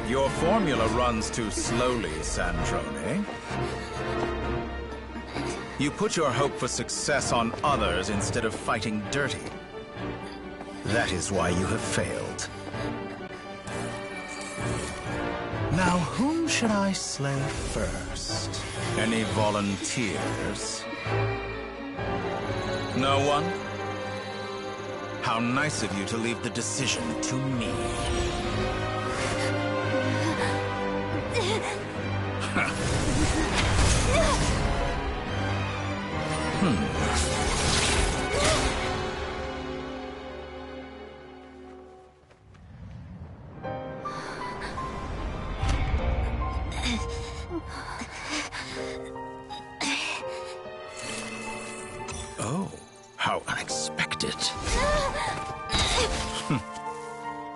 Your formula runs too slowly, Sandrone. You put your hope for success on others instead of fighting dirty. That is why you have failed. Now, whom should I slay first? Any volunteers? No one? How nice of you to leave the decision to me. Oh, how unexpected.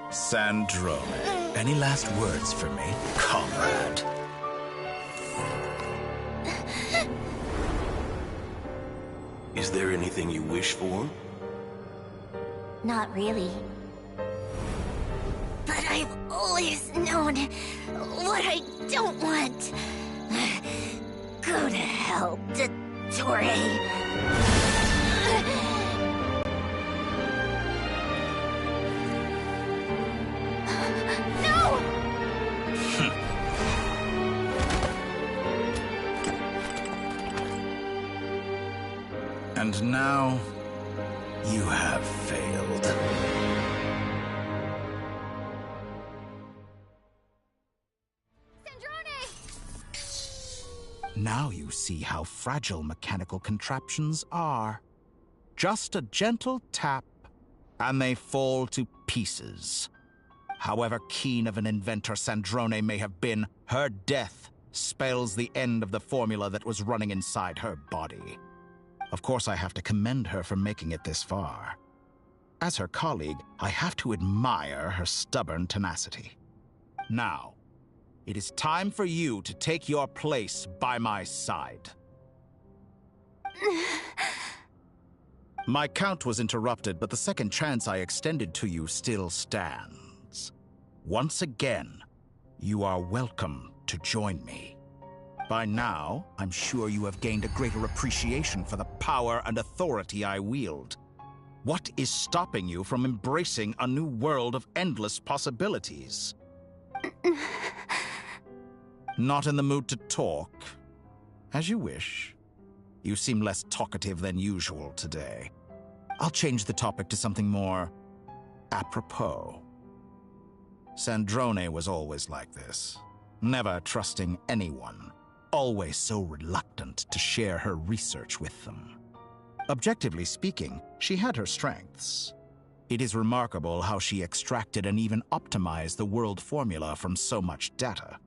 Sandrone, any last words for me, comrade? Is there anything you wish for? Not really. But I've always known what I don't want. Go to hell, Dottore. And now, you have failed. Now you see how fragile mechanical contraptions are. Just a gentle tap, and they fall to pieces. However keen of an inventor Sandrone may have been, her death spells the end of the formula that was running inside her body. Of course, I have to commend her for making it this far. As her colleague, I have to admire her stubborn tenacity. Now, it is time for you to take your place by my side. My count was interrupted, but the second chance I extended to you still stands. Once again, you are welcome to join me. By now, I'm sure you have gained a greater appreciation for the power and authority I wield. What is stopping you from embracing a new world of endless possibilities? Not in the mood to talk? As you wish. You seem less talkative than usual today. I'll change the topic to something more apropos. Sandrone was always like this, never trusting anyone. always so reluctant to share her research with them. Objectively speaking, she had her strengths. It is remarkable how she extracted and even optimized the world formula from so much data.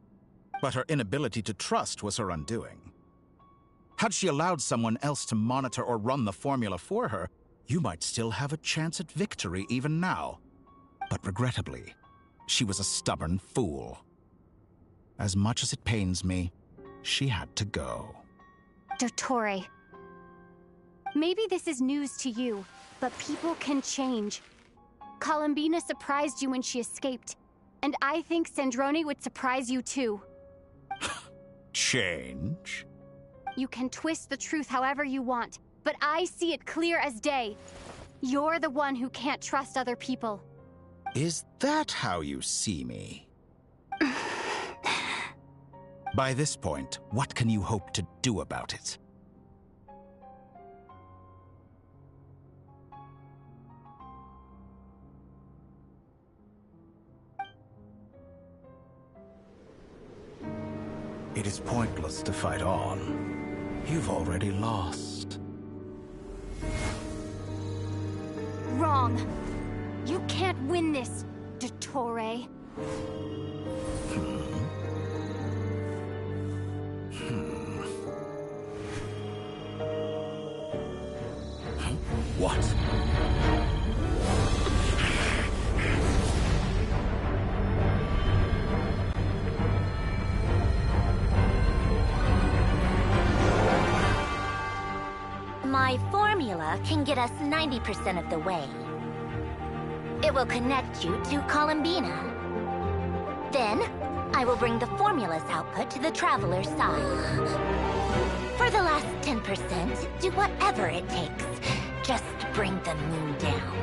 But her inability to trust was her undoing. Had she allowed someone else to monitor or run the formula for her, you might still have a chance at victory even now. But regrettably, she was a stubborn fool. As much as it pains me, she had to go. Dottore. Maybe this is news to you, but people can change. Columbina surprised you when she escaped, and I think Sandrone would surprise you too. Change? You can twist the truth however you want, but I see it clear as day. You're the one who can't trust other people. Is that how you see me? By this point, what can you hope to do about it? It is pointless to fight on. You've already lost. Wrong. You can't win this, Dottore. What? My formula can get us 90% of the way. It will connect you to Columbina. Then, I will bring the formula's output to the Traveler's side. For the last 10%, do whatever it takes. Just bring the moon down.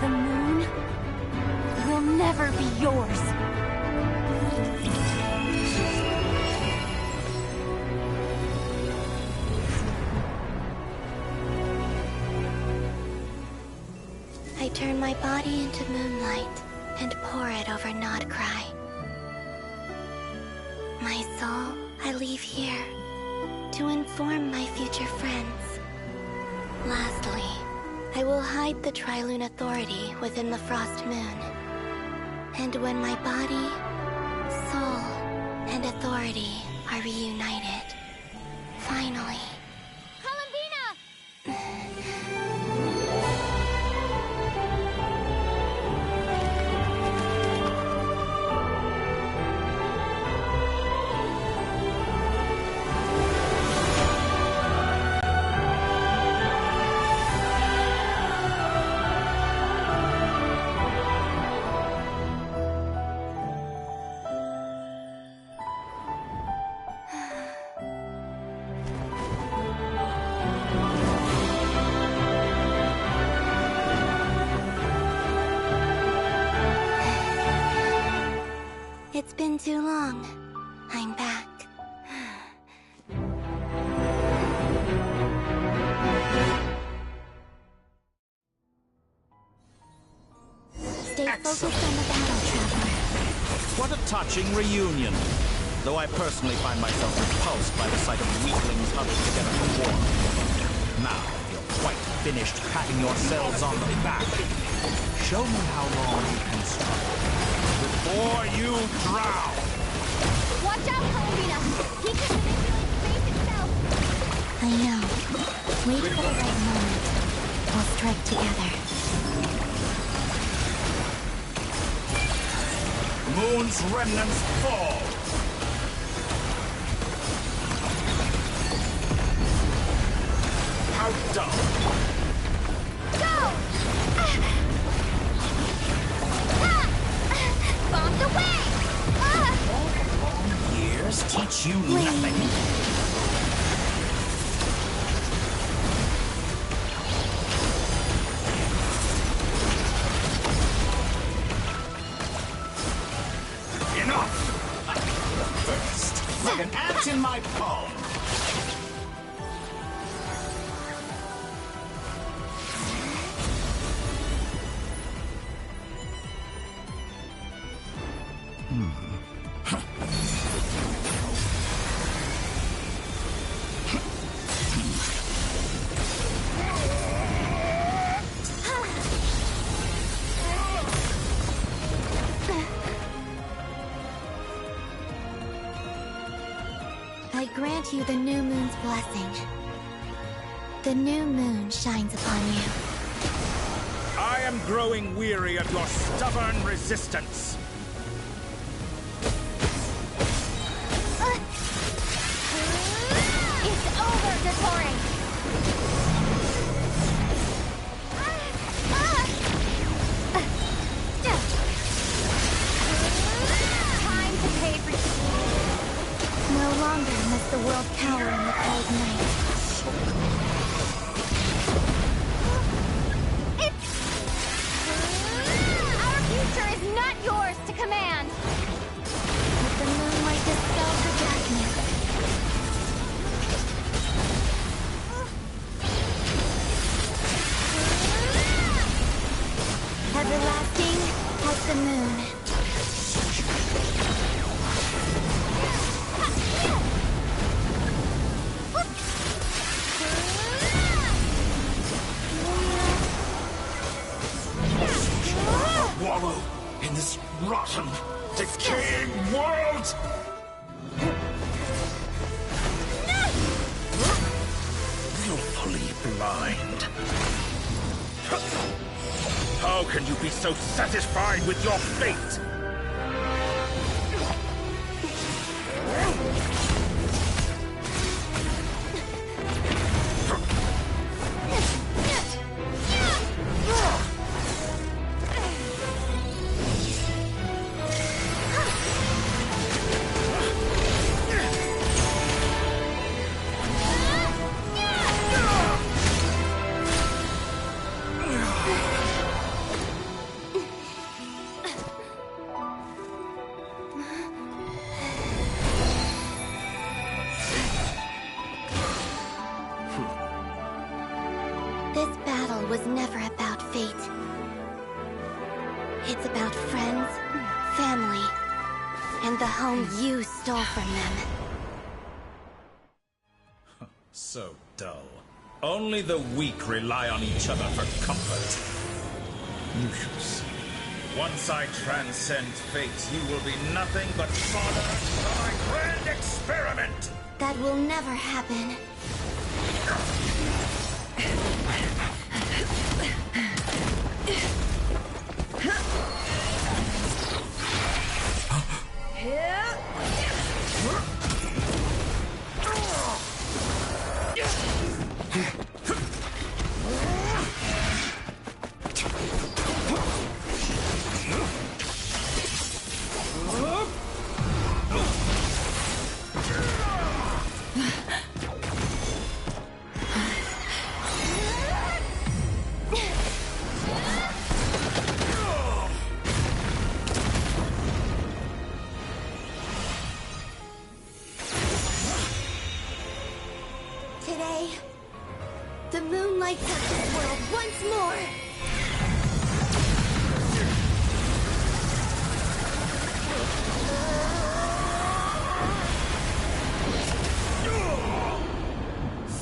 The moon will never be yours. I turn my body into moonlight and pour it over Nodcry. My soul I leave here to inform my future friends. Lastly, I will hide the Trilune Authority within the Frost Moon. And when my body, soul, and authority are reunited, finally... It's been too long. I'm back. Stay focused on the battle, Traveler. What a touching reunion. Though I personally find myself repulsed by the sight of weaklings huddled together for war. Now, you're quite finished patting yourselves on the back. Show me how long you can struggle before you drown. Watch out, Columbina! He can manipulate space itself! I know. Wait for the right moment. We'll strike together. moon's remnants fall! How dull! Bombed away! Years teach you nothing. Enough! First, like an ant in my palm. I grant you the new moon's blessing. The new moon shines upon you. I am growing weary of your stubborn resistance. It's over, Dottore! Time to pay for... No longer must the world cower in the cold night. Our future is not yours to command! But the moonlight dispels the darkness. Everlasting as the moon. Wallow in this rotten, decaying world! Willfully blind. How can you be so satisfied with your fate? This battle was never about fate. It's about friends, family, and the home you stole from them. So dull. Only the weak rely on each other for comfort. You shall see. Once I transcend fate, you will be nothing but fodder for my grand experiment! That will never happen. Today, the moonlight touches this world once more.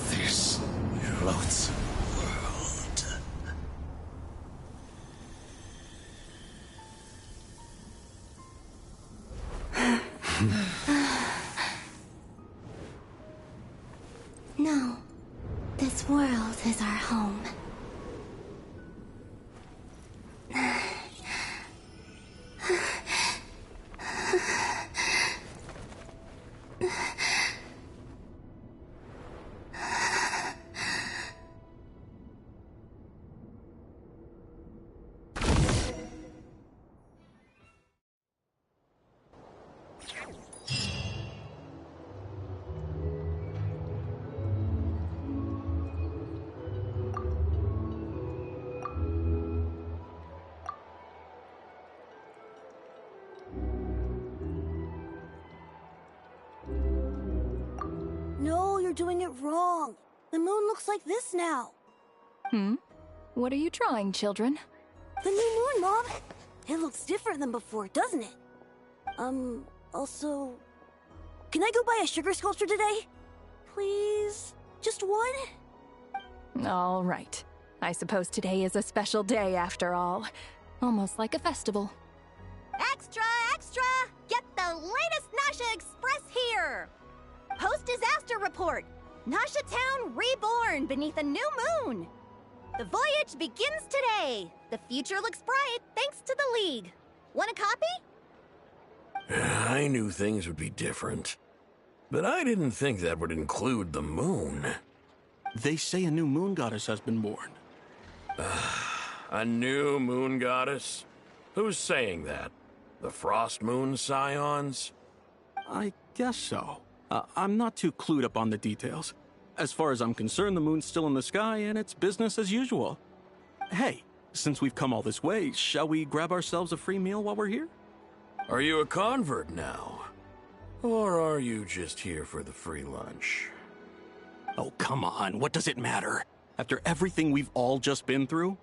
This loathsome world. No, this world is our home. are doing it wrong. The moon looks like this now. What are you drawing, children? The new moon, Mom! It looks different than before, doesn't it? Also... Can I go buy a sugar sculpture today? Please? Just one? All right. I suppose today is a special day after all. Almost like a festival. Extra, extra! Get the latest Nasha Express here! Post-disaster report! Nasha Town reborn beneath a new moon! The voyage begins today! The future looks bright thanks to the League. Want a copy? I knew things would be different. But I didn't think that would include the moon. They say a new moon goddess has been born. A new moon goddess? Who's saying that? The Frost Moon Scions? I guess so. I'm not too clued up on the details. As far as I'm concerned, the moon's still in the sky and it's business as usual. Hey, since we've come all this way, shall we grab ourselves a free meal while we're here? Are you a convert now? Or are you just here for the free lunch? Oh, come on. What does it matter? After everything we've all just been through?